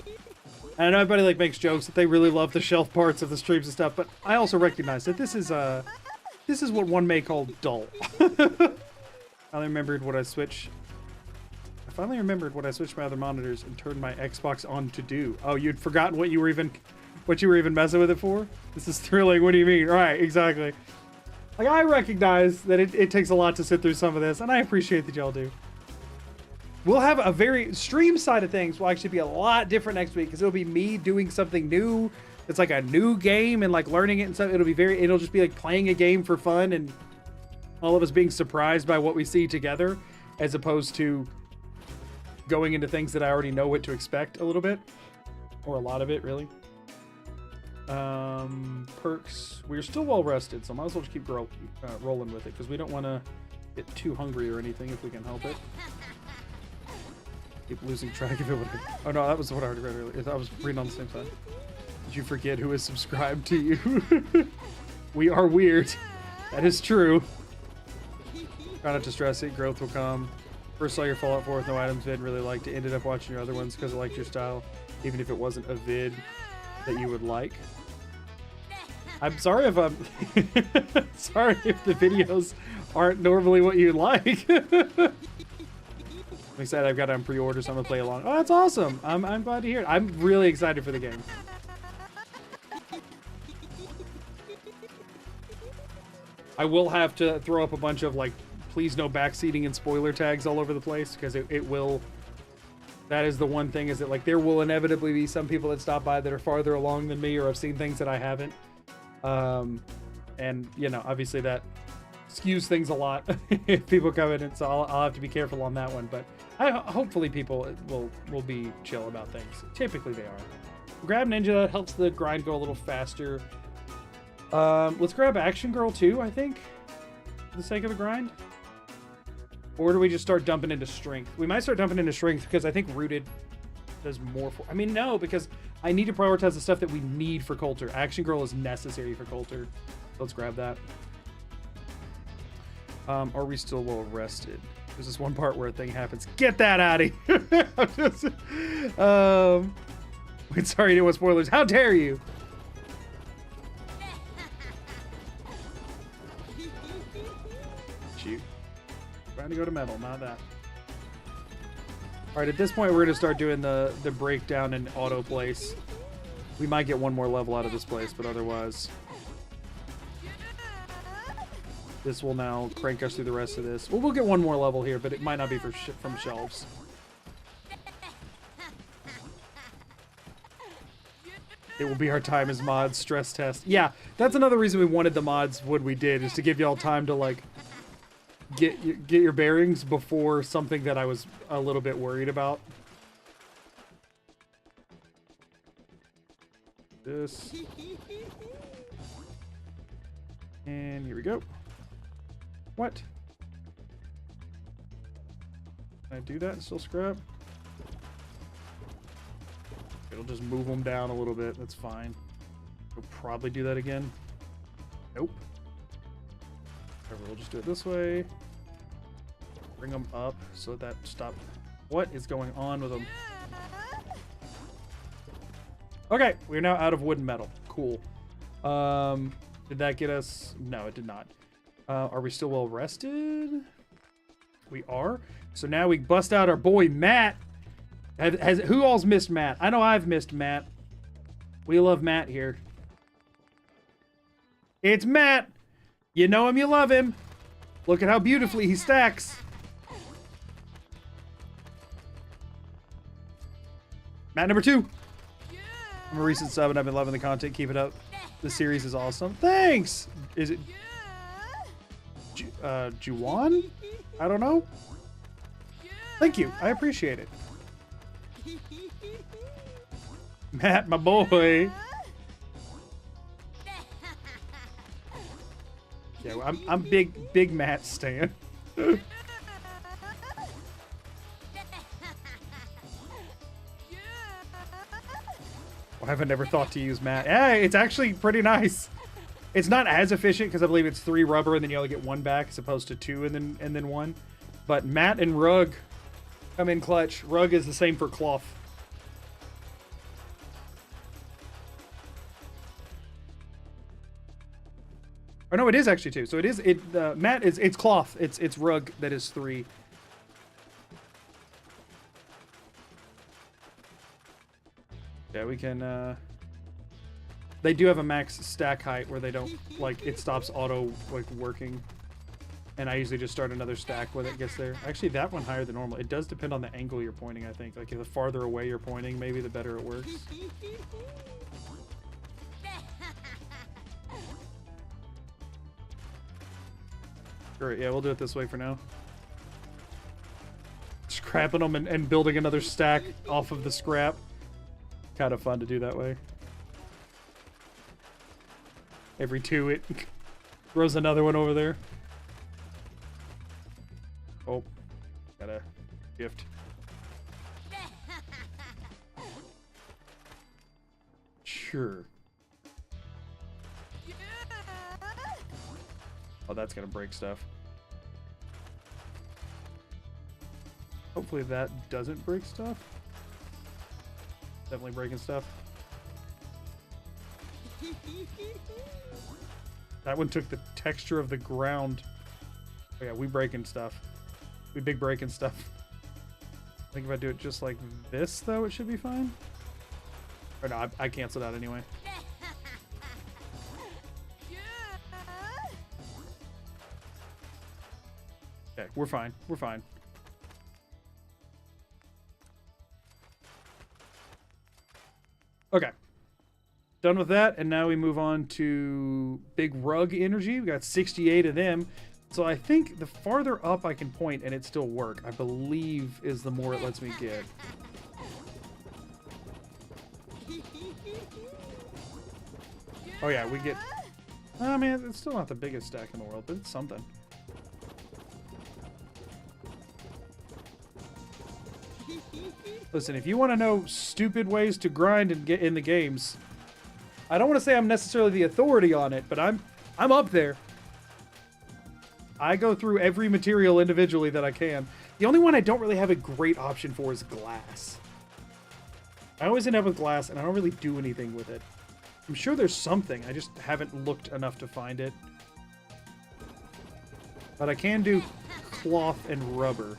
S1: And I know everybody like makes jokes that they really love the shelf parts of the streams and stuff, but I also recognize that this is what one may call dull. I finally remembered what I switched my other monitors and turned my Xbox on to do. Oh, you'd forgotten what you were even messing with it for? This is thrilling. What do you mean? Right, exactly. Like, I recognize that it takes a lot to sit through some of this, and I appreciate that y'all do. We'll have a very stream side of things will actually be a lot different next week because it'll be me doing something new. It's like a new game and like learning it and stuff. It'll just be like playing a game for fun and all of us being surprised by what we see together, as opposed to going into things that I already know what to expect a little bit, or a lot of it, really. Perks. We're still well rested, so I might as well just keep rolling with it because we don't want to get too hungry or anything if we can help it. Keep losing track of it. Oh no, that was what I already read earlier. I was reading on the same side. Did you forget who is subscribed to you? We are weird. That is true. Try not to stress it. Growth will come. First saw your Fallout 4 with no items vid. Really liked it. Ended up watching your other ones because I liked your style, even if it wasn't a vid that you would like. I'm sorry if I'm sorry if the videos aren't normally what you like. I'm excited. I've got it on pre-order, so I'm gonna play along. Oh, that's awesome. I'm glad to hear it. I'm really excited for the game. I will have to throw up a bunch of like, please no backseating and spoiler tags all over the place because it will. That is the one thing, is that like there will inevitably be some people that stop by that are farther along than me or have seen things that I haven't. And you know, obviously that skews things a lot if people come in, and so I'll have to be careful on that one. But hopefully people will be chill about things. Typically they are. Grab Ninja, that helps the grind go a little faster. Let's grab Action Girl too, I think, for the sake of the grind. Or do we just start dumping into Strength? We might start dumping into Strength because I think Rooted does more for... I mean, no, because I need to prioritize the stuff that we need for Coulter. Action Girl is necessary for Coulter. So let's grab that. Are we still well rested? There's this one part where a thing happens. Get that out of here! Wait, sorry, no spoilers. How dare you? Shoot. Trying to go to metal, not that. Alright, at this point, we're going to start doing the breakdown and auto place. We might get one more level out of this place, but otherwise... This will now crank us through the rest of this. Well, we'll get one more level here, but it might not be from shelves. It will be our time as mods stress test. Yeah, that's another reason we wanted the mods what we did, is to give y'all time to, like, get your bearings before something that I was a little bit worried about. This. And here we go. What? Can I do that and still scrap? It'll just move them down a little bit. That's fine. We'll probably do that again. Nope. Whatever, we'll just do it this way. Bring them up so that stop. What is going on with them? Okay, we're now out of wood and metal. Cool. Did that get us? No, it did not. Are we still well rested? We are. So now we bust out our boy Matt. Who all's missed Matt? I know I've missed Matt. We love Matt here. It's Matt. You know him, you love him. Look at how beautifully he stacks. Matt number 2. I'm a recent sub and I've been loving the content. Keep it up. The series is awesome. Thanks. Is it Juwan? I don't know. Thank you. I appreciate it. Matt, my boy. Yeah, I'm big Matt stan. Why have I never thought to use Matt? Hey, it's actually pretty nice. It's not as efficient because I believe it's 3 rubber and then you only get 1 back as opposed to 2 and then 1. But Matt and Rug come in clutch. Rug is the same for cloth. Or no, it is actually 2. So it is Matt is it's cloth. It's Rug that is 3. Yeah, we can they do have a max stack height where they don't, like, it stops auto, like, working. And I usually just start another stack when it gets there. Actually, that one higher than normal. It does depend on the angle you're pointing, I think. Like, the farther away you're pointing, maybe the better it works. Sure, yeah, we'll do it this way for now. Scrapping them and building another stack off of the scrap. Kind of fun to do that way. Every 2 it throws another one over there. Oh, got a gift. Sure. Oh, that's gonna break stuff. Hopefully that doesn't break stuff. Definitely breaking stuff. That one took the texture of the ground. Oh yeah, we breaking stuff. We big breaking stuff. I think if I do it just like this, though, it should be fine. Or no, I canceled out anyway. Okay, we're fine. We're fine. Okay. Done with that, and now we move on to big rug energy. We got 68 of them. So I think the farther up I can point and it still work, I believe, is the more it lets me get. Oh yeah, we get... I mean, it's still not the biggest stack in the world, but it's something. Listen, if you want to know stupid ways to grind and get in the games, I don't want to say I'm necessarily the authority on it, but I'm up there. I go through every material individually that I can. The only one I don't really have a great option for is glass. I always end up with glass, and I don't really do anything with it. I'm sure there's something. I just haven't looked enough to find it. But I can do cloth and rubber.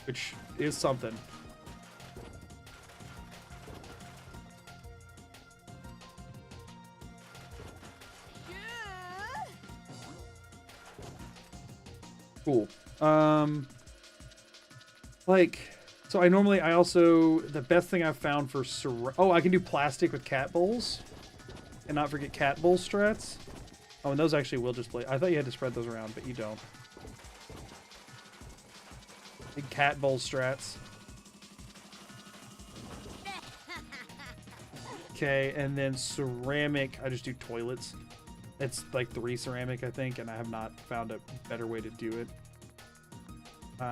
S1: Which is something. Cool. Like, so I also, the best thing I've found for, oh, I can do plastic with cat bowls. And not forget cat bowl strats. Oh, and those actually will display. I thought you had to spread those around, but you don't. Big cat bowl strats. Okay, and then ceramic, I just do toilets. It's like 3 ceramic, I think, and I have not found a better way to do it.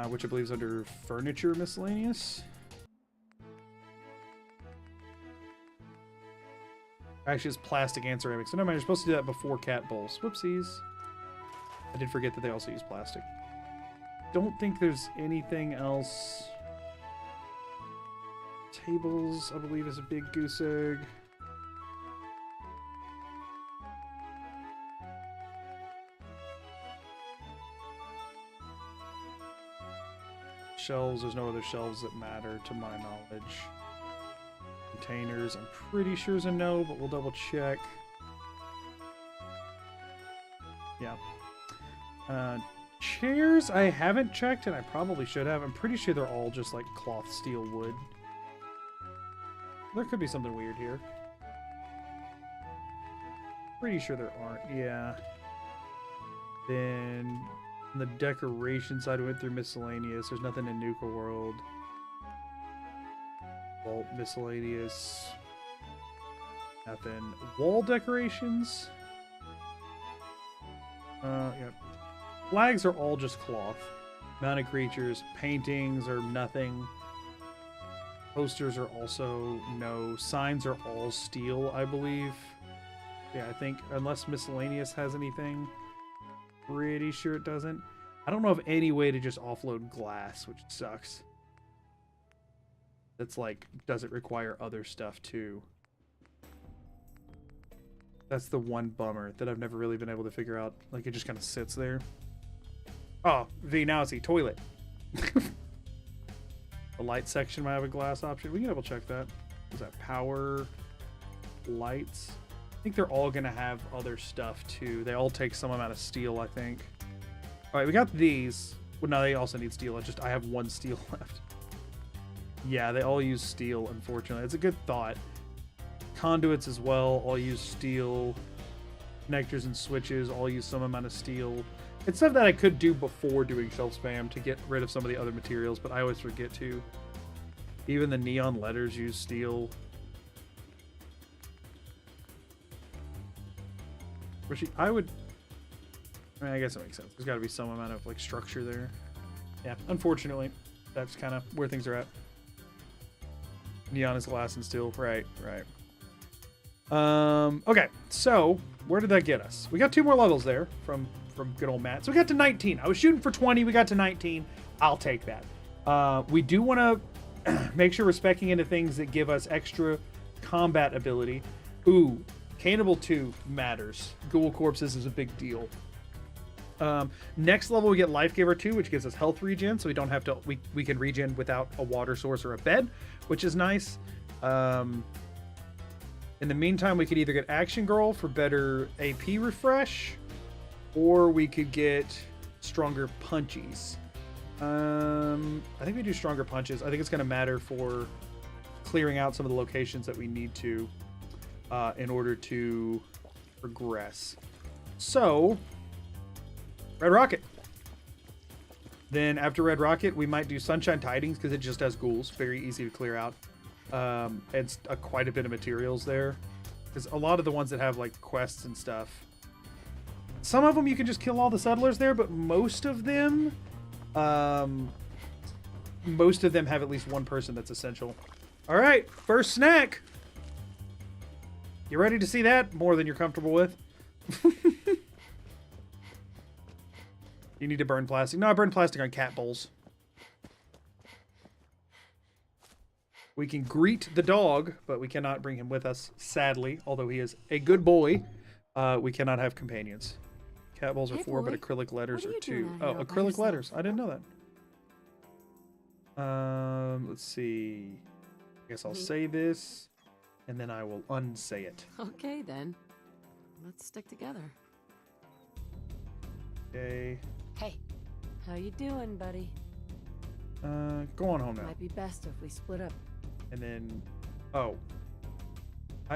S1: Which I believe is under furniture miscellaneous. Actually, it's plastic and ceramic. So never mind, you're supposed to do that before cat bowls. Whoopsies. I did forget that they also use plastic. Don't think there's anything else. Tables, I believe, is a big goose egg. Shelves, there's no other shelves that matter to my knowledge. Containers, I'm pretty sure is a no, but we'll double check. Yeah. Chairs, I haven't checked, and I probably should have. I'm pretty sure they're all just like cloth, steel, wood. There could be something weird here. Pretty sure there aren't, yeah. Then on the decoration side, we went through miscellaneous. There's nothing in Nuka World. Vault miscellaneous. Nothing. Wall decorations. Yep. Flags are all just cloth. Mounted creatures. Paintings are nothing. Posters are also no. Signs are all steel, I believe. Yeah, I think unless miscellaneous has anything. Pretty sure it doesn't. I don't know of any way to just offload glass, which sucks. That's like, does it require other stuff too? That's the one bummer that I've never really been able to figure out. Like, it just kind of sits there. Oh, V, now it's a toilet. The light section might have a glass option. We can double check that. Is that power? Lights? I think they're all going to have other stuff too. They all take some amount of steel, I think. All right, we got these. Well, no, they also need steel. I have 1 steel left. Yeah, they all use steel, unfortunately. It's a good thought. Conduits as well, all use steel. Connectors and switches all use some amount of steel. It's stuff that I could do before doing shelf spam to get rid of some of the other materials, but I always forget to. Even the neon letters use steel. Which I mean, I guess it makes sense. There's got to be some amount of like structure there. Yeah, unfortunately, that's kind of where things are at. Neon is glass and steel. Right. Okay, so where did that get us? We got 2 more levels there from good old Matt. So we got to 19. I was shooting for 20. We got to 19. I'll take that. We do want to make sure we're speccing into things that give us extra combat ability. Ooh, Cannibal 2 matters. Ghoul Corpses is a big deal. Next level we get Life Giver 2, which gives us health regen, so we don't have to, we can regen without a water source or a bed, which is nice. In the meantime, we could either get Action Girl for better AP refresh, or we could get Stronger Punchies. I think we do Stronger Punches. I think it's going to matter for clearing out some of the locations that we need to in order to progress. So, Red Rocket. Then after Red Rocket, we might do Sunshine Tidings because it just has ghouls. Very easy to clear out. It's quite a bit of materials there. Because a lot of the ones that have like quests and stuff. Some of them you can just kill all the settlers there, but most of them have at least one person that's essential. All right, first snack. You ready to see that? More than you're comfortable with. You need to burn plastic. No, I burn plastic on cat bowls. We can greet the dog, but we cannot bring him with us, sadly. Although he is a good boy, we cannot have companions. Cat bowls are
S7: Hey,
S1: 4, but
S7: boy.
S1: acrylic letters
S7: What are
S1: are
S7: you
S1: 2.
S7: doing out
S1: Oh,
S7: here all by
S1: acrylic
S7: yourself?
S1: letters. I didn't know that. Let's see. I guess I'll say this, and then I will unsay it.
S7: Okay, then. Let's stick together.
S1: Okay.
S7: Hey, how you doing, buddy?
S1: Go on home now.
S7: Might be best if we split up.
S1: And then, oh.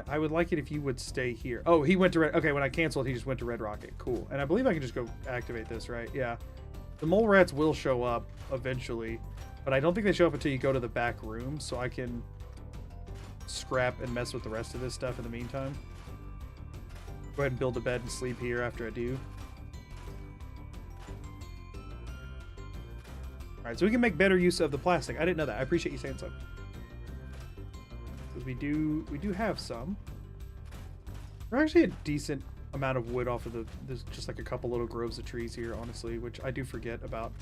S1: I would like it if you would stay here. Oh, he went to Red. Okay, when I canceled, he just went to Red Rocket. Cool. And I believe I can just go activate this, right? Yeah. The mole rats will show up eventually, but I don't think they show up until you go to the back room, so I can scrap and mess with the rest of this stuff in the meantime. Go ahead and build a bed and sleep here after I do. Alright, so we can make better use of the plastic. I didn't know that. I appreciate you saying so. Because we do have some. There's actually a decent amount of wood off of there's just like a couple little groves of trees here, honestly, which I do forget about.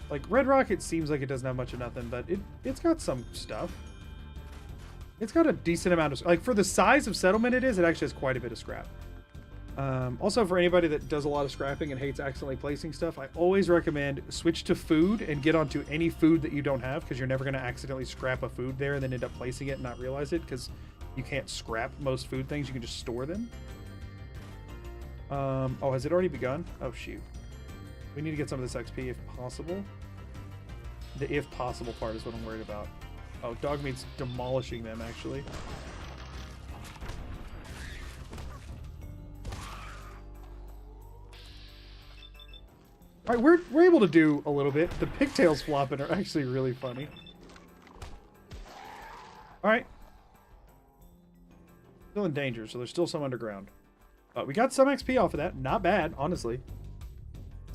S1: Like, Red Rocket seems like it doesn't have much of nothing, but it's got some stuff. It's got a decent amount of, like, for the size of settlement it is, it actually has quite a bit of scrap. Also, for anybody that does a lot of scrapping and hates accidentally placing stuff, I always recommend switch to food and get onto any food that you don't have, because you're never going to accidentally scrap a food there and then end up placing it and not realize it, because you can't scrap most food things. You can just store them. Oh, has it already begun? Oh, shoot. We need to get some of this XP if possible. The if possible part is what I'm worried about. Oh, dog meat's demolishing them, actually. Alright, we're able to do a little bit. The pigtails flopping are actually really funny. Alright. Still in danger, so there's still some underground. We got some XP off of that. Not bad, honestly.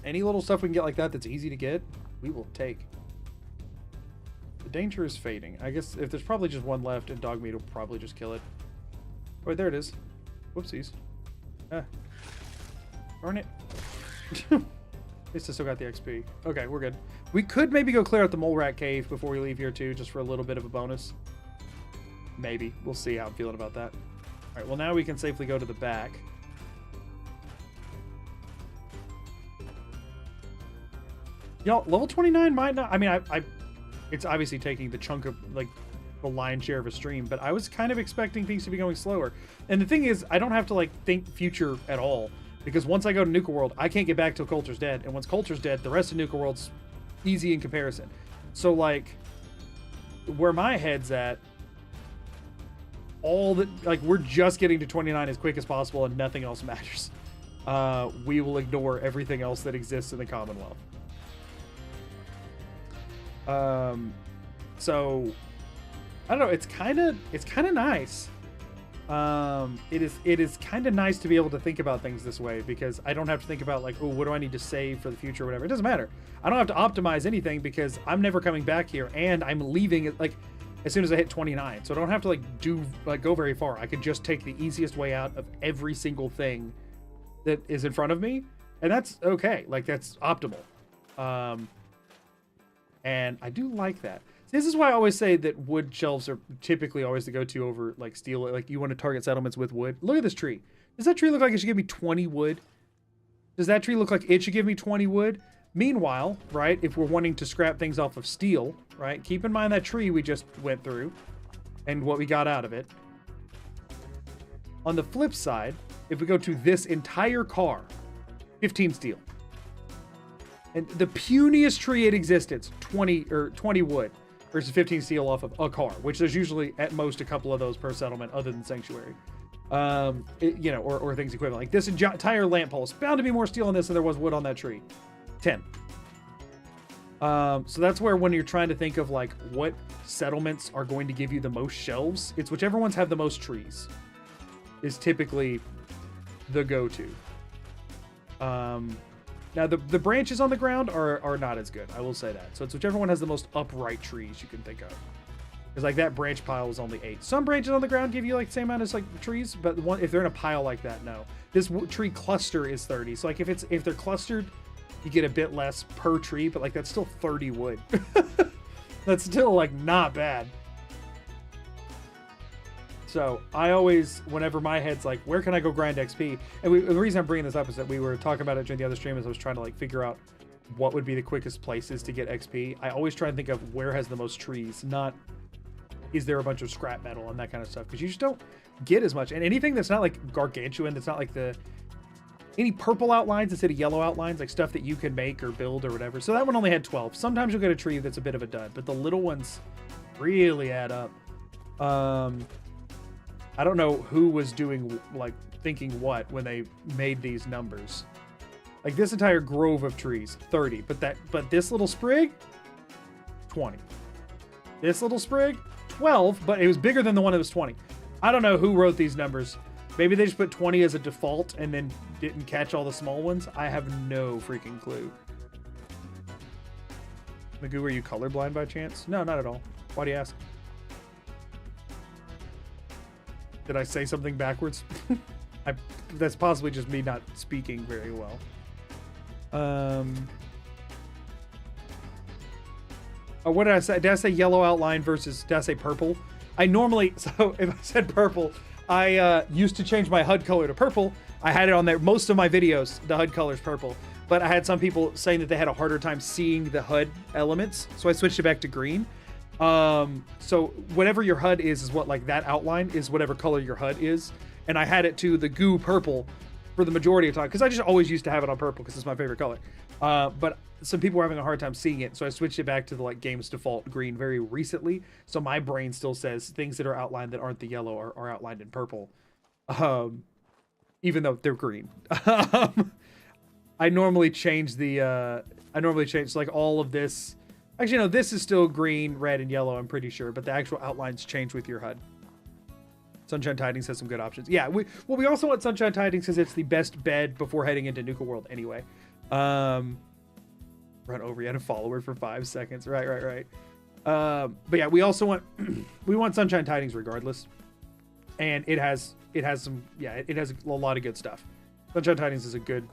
S1: Any little stuff we can get like that that's easy to get, we will take. The danger is fading. I guess if there's probably just one left, and dog meat will probably just kill it. Oh, wait, there it is. Whoopsies. Ah. Darn it. At least I still got the XP. Okay, we're good. We could maybe go clear out the mole rat cave before we leave here too, just for a little bit of a bonus. Maybe. We'll see how I'm feeling about that. Alright, well now we can safely go to the back. Y'all, level 29 might not... I mean, it's obviously taking the chunk of, like, the lion's share of a stream, but I was kind of expecting things to be going slower. And the thing is, I don't have to, like, think future at all. Because once I go to Nuka World, I can't get back till Coulter's dead. And once Coulter's dead, the rest of Nuka World's easy in comparison. So, like, where my head's at, we're just getting to 29 as quick as possible and nothing else matters. We will ignore everything else that exists in the Commonwealth. So I don't know, it's kind of nice. It is kind of nice to be able to think about things this way, because I don't have to think about, like, oh, what do I need to save for the future or whatever. It doesn't matter. I don't have to optimize anything because I'm never coming back here, and I'm leaving it, like, as soon as I hit 29. So I don't have to, go very far. I can just take the easiest way out of every single thing that is in front of me, and that's okay. Like, that's optimal. And I do like that. This is why I always say that wood shelves are typically always the go-to over, like, steel. Like, you want to target settlements with wood. Look at this tree. Does that tree look like it should give me 20 wood? Does that tree look like it should give me 20 wood? Meanwhile, right, if we're wanting to scrap things off of steel, right, keep in mind that tree we just went through and what we got out of it. On the flip side, if we go to this entire car, 15 steel. And the puniest tree in existence, 20 wood versus 15 steel off of a car, which there's usually at most a couple of those per settlement other than Sanctuary. Or things equivalent. Like this entire lamp post, bound to be more steel on this than there was wood on that tree. 10. So that's where, when you're trying to think of, like, what settlements are going to give you the most shelves, it's whichever ones have the most trees is typically the go-to. Now, the branches on the ground are not as good. I will say that. So it's whichever one has the most upright trees you can think of. Because, like, that branch pile is only 8. Some branches on the ground give you, like, the same amount as, like, trees, but if they're in a pile like that, no. This tree cluster is 30. So, like, if they're clustered you get a bit less per tree, but like that's still 30 wood. That's still like not bad. So I always, whenever my head's like, where can I go grind XP? And the reason I'm bringing this up is that we were talking about it during the other stream as I was trying to like figure out what would be the quickest places to get XP. I always try and think of where has the most trees, not is there a bunch of scrap metal and that kind of stuff, because you just don't get as much. And anything that's not like gargantuan, that's not like any purple outlines instead of yellow outlines, like stuff that you can make or build or whatever. So that one only had 12. Sometimes you'll get a tree that's a bit of a dud, but the little ones really add up. I don't know who was doing, like, thinking what when they made these numbers. Like, this entire grove of trees, 30. But this little sprig, 20. This little sprig, 12, but it was bigger than the one that was 20. I don't know who wrote these numbers. Maybe they just put 20 as a default and then didn't catch all the small ones. I have no freaking clue. Magoo, are you colorblind by chance? No, not at all. Why do you ask? Did I say something backwards? That's possibly just me not speaking very well. What did I say? Did I say yellow outline versus, did I say purple? I normally, so if I said purple, I used to change my HUD color to purple. I had it on there. Most of my videos, the HUD color is purple. But I had some people saying that they had a harder time seeing the HUD elements. So I switched it back to green. So whatever your HUD is what like that outline is whatever color your HUD is. And I had it to the goo purple for the majority of the time, because I just always used to have it on purple because it's my favorite color. But some people were having a hard time seeing it, so I switched it back to the like game's default green very recently. So my brain still says things that are outlined that aren't the yellow are outlined in purple, even though they're green. I normally change like all of this. Actually, no, this is still green, red, and yellow, I'm pretty sure, but the actual outlines change with your HUD. Sunshine Tidings has some good options. Yeah, we also want Sunshine Tidings because it's the best bed before heading into Nuka World anyway. Run over yet a follower for 5 seconds. Right. But yeah, we also want we want Sunshine Tidings regardless. And it has some, yeah, it has a lot of good stuff. Sunshine Tidings is a good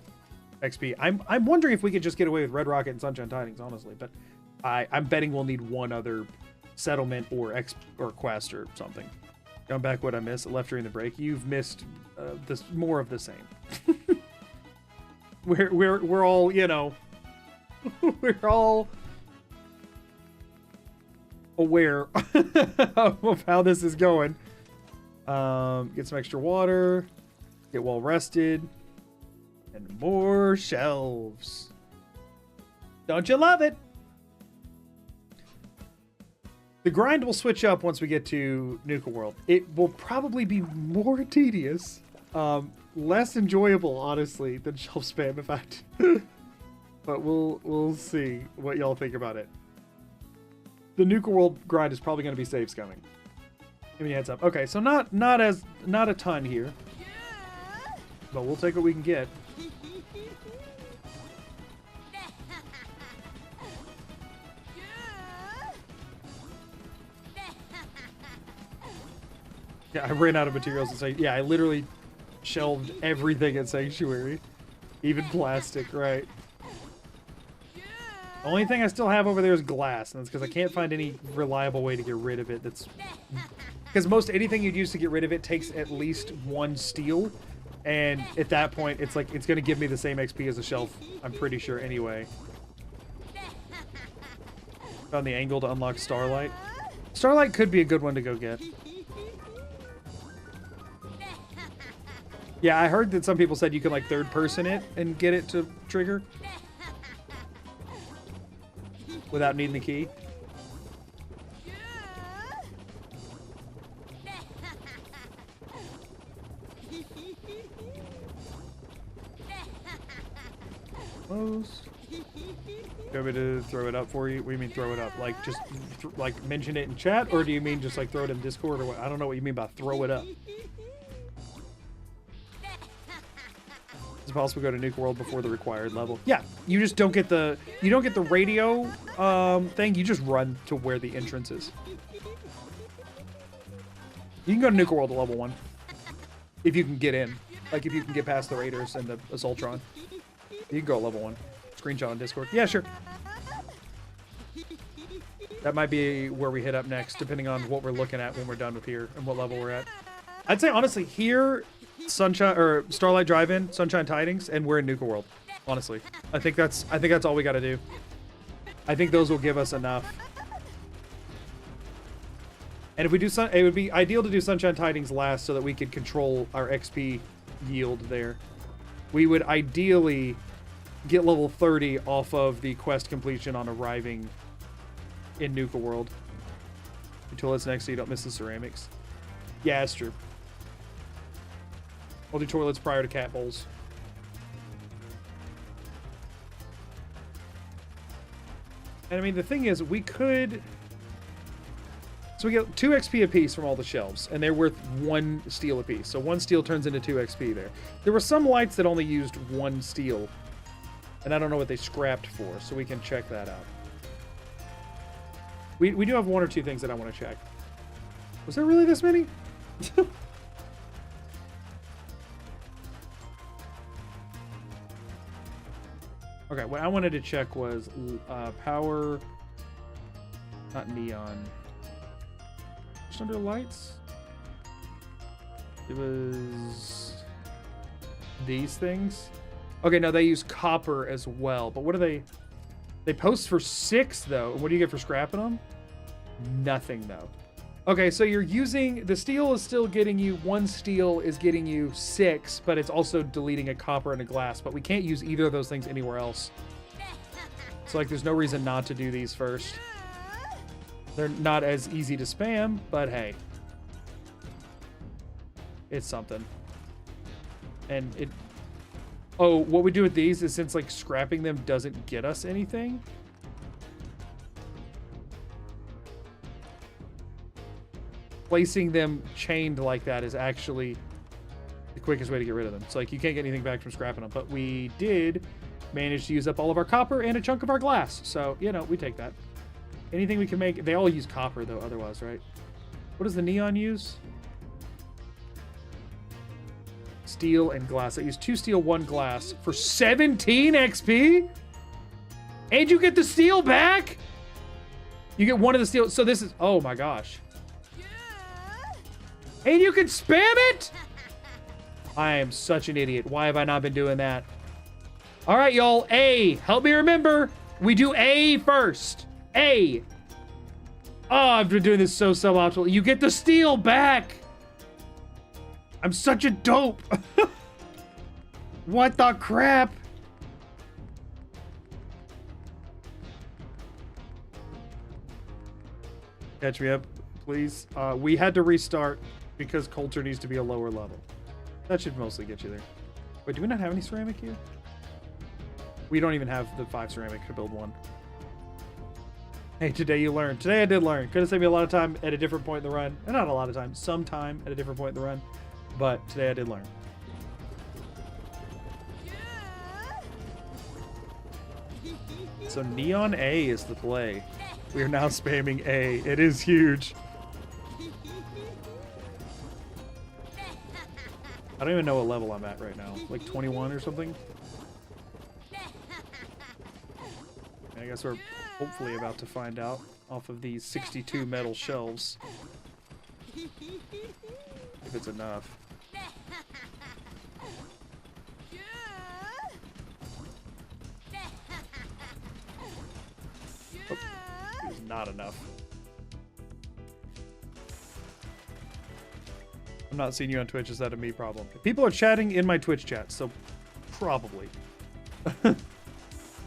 S1: XP. I'm wondering if we could just get away with Red Rocket and Sunshine Tidings, honestly, but I'm betting we'll need one other settlement or quest or something. Going back what I missed, left during the break. You've missed this more of the same. we're all, you know, we're all aware of how this is going. Get some extra water, get well rested, and more shelves. Don't you love it? The grind will switch up once we get to Nuka World. It will probably be more tedious, less enjoyable, honestly, than shelf spam, in fact. But we'll see what y'all think about it. The Nuka World grind is probably going to be saves coming. Give me a heads up. Okay, so not a ton here, but we'll take what we can get. Yeah, I ran out of materials and say, yeah, I literally shelved everything at Sanctuary, even plastic, right? The only thing I still have over there is glass, and that's because I can't find any reliable way to get rid of it. That's because most anything you'd use to get rid of it takes at least 1 steel, and at that point, it's like it's going to give me the same XP as a shelf. I'm pretty sure anyway. Found the angle to unlock Starlight. Starlight could be a good one to go get. Yeah, I heard that some people said you can like third person it and get it to trigger without needing the key. Close. Do you want me to throw it up for you? What do you mean throw it up? Like just like mention it in chat, or do you mean just like throw it in Discord or what? I don't know what you mean by throw it up. It's possible to go to Nuka World before the required level. Yeah, you just don't get the radio thing. You just run to where the entrance is. You can go to Nuka World at level 1 if you can get in. Like if you can get past the Raiders and the Assaultron, you can go at level 1. screenshot on Discord. Yeah, sure. That might be where we hit up next, depending on what we're looking at when we're done with here and what level we're at. I'd say, honestly, here, Sunshine or Starlight Drive-In, Sunshine Tidings, and we're in Nuka World. Honestly, I think that's all we got to do. I think those will give us enough. And if we do it would be ideal to do Sunshine Tidings last so that we could control our XP yield there. We would ideally get level 30 off of the quest completion on arriving in Nuka World. Toilets next so you don't miss the ceramics. Yeah, that's true. I'll do toilets prior to cat bowls. And I mean, the thing is, we could... So we get 2 XP apiece from all the shelves, and they're worth 1 steel apiece. So 1 steel turns into 2 XP there. There were some lights that only used 1 steel, and I don't know what they scrapped for, so we can check that out. We do have 1 or 2 things that I want to check. Was there really this many? Okay, what I wanted to check was power, not neon. Just under lights? It was these things. Okay, no, they use copper as well. But what do they... They post for 6, though. What do you get for scrapping them? Nothing, though. Okay, so you're using... The steel is still getting you... 1 steel is getting you 6, but it's also deleting a copper and a glass. But we can't use either of those things anywhere else. So, like, there's no reason not to do these first. They're not as easy to spam, but hey. It's something. And it... Oh, what we do with these is since, like, scrapping them doesn't get us anything... Placing them chained like that is actually the quickest way to get rid of them. It's like, you can't get anything back from scrapping them. But we did manage to use up all of our copper and a chunk of our glass. So, you know, we take that. Anything we can make... They all use copper, though, otherwise, right? What does the neon use? Steel and glass. I use 2 steel, 1 glass for 17 XP? And you get the steel back? You get 1 of the steel. So this is... Oh, my gosh. And you can spam it? I am such an idiot. Why have I not been doing that? All right, y'all. A. Help me remember. We do A first. A. Oh, I've been doing this so suboptimally. You get the steel back. I'm such a dope. What the crap? Catch me up, please. We had to restart because Coulter needs to be a lower level. That should mostly get you there. Wait, do we not have any ceramic here? We don't even have the 5 ceramic to build 1. Hey, today you learned. Today I did learn. Could have saved me a lot of time at a different point in the run. And not a lot of time. Some time at a different point in the run. But today I did learn. So Neon A is the play. We are now spamming A. It is huge. I don't even know what level I'm at right now. Like 21 or something? I guess we're hopefully about to find out off of these 62 metal shelves. If it's enough. Oh, it's not enough. I'm not seeing you on Twitch. Is that a me problem? People are chatting in my Twitch chat, so probably.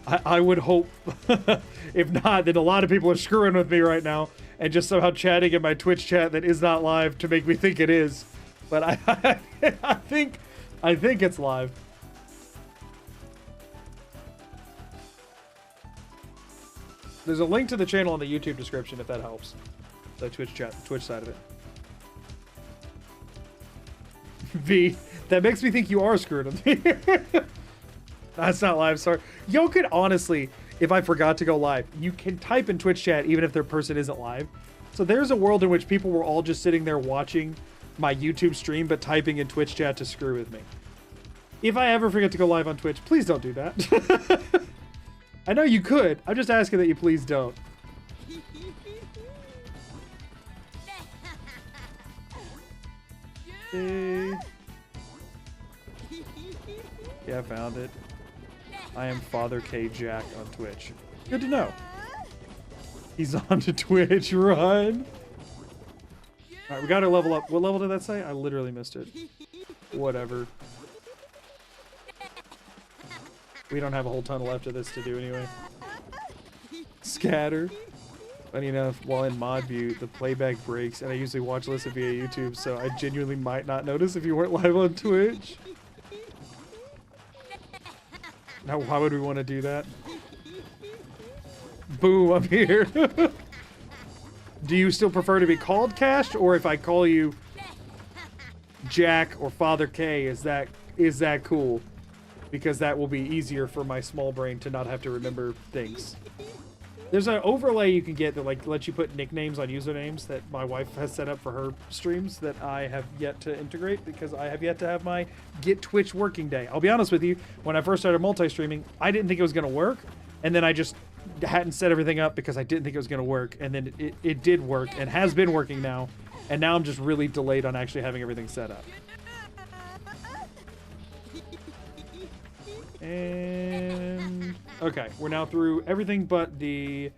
S1: I would hope. If not, then a lot of people are screwing with me right now and just somehow chatting in my Twitch chat that is not live to make me think it is. But I think it's live. There's a link to the channel in the YouTube description if that helps. The Twitch chat, the Twitch side of it. V, that makes me think you are screwed with me. That's not live, sorry. Yo could honestly, if I forgot to go live, you can type in Twitch chat even if their person isn't live. So there's a world in which people were all just sitting there watching my YouTube stream but typing in Twitch chat to screw with me. If I ever forget to go live on Twitch, please don't do that. I know you could. I'm just asking that you please don't. Hey. Yeah, I found it. I am Father K Jack on Twitch. Good to know. He's on to Twitch, run. Alright, we gotta level up. What level did that say? I literally missed it. Whatever. We don't have a whole ton left of this to do anyway. Scatter. Funny enough, while in mod view, the playback breaks, and I usually watch listen via YouTube, so I genuinely might not notice if you weren't live on Twitch. Now, why would we want to do that? Boom, I'm here. Do you still prefer to be called Cash, or if I call you Jack or Father K, is that cool? Because that will be easier for my small brain to not have to remember things. There's an overlay you can get that like lets you put nicknames on usernames that my wife has set up for her streams that I have yet to integrate because I have yet to have my get Twitch working day. I'll be honest with you, when I first started multi-streaming, I didn't think it was going to work, and then I just hadn't set everything up because I didn't think it was going to work, and then it did work and has been working now, and now I'm just really delayed on actually having everything set up. And okay, we're now through everything but the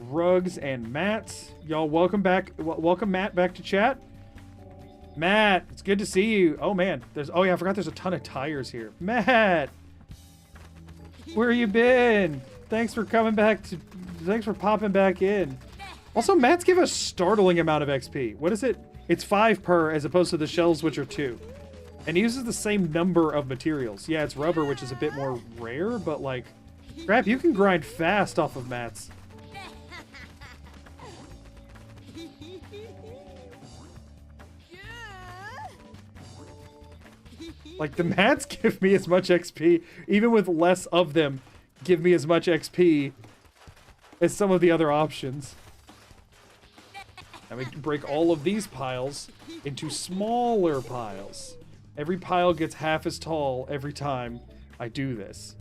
S1: rugs and mats. Y'all, welcome back. Welcome Matt back to chat. Matt, it's good to see you. Oh man, oh yeah, I forgot there's a ton of tires here. Matt, where you been? Thanks for coming back thanks for popping back in. Also, Matt's give a startling amount of XP. What is it? It's 5 per as opposed to the shells, which are 2. And he uses the same number of materials. Yeah, it's rubber, which is a bit more rare, but like, crap, you can grind fast off of mats. Like, the mats give me as much XP, even with less of them, give me as much XP as some of the other options. And we can break all of these piles into smaller piles. Every pile gets half as tall every time I do this.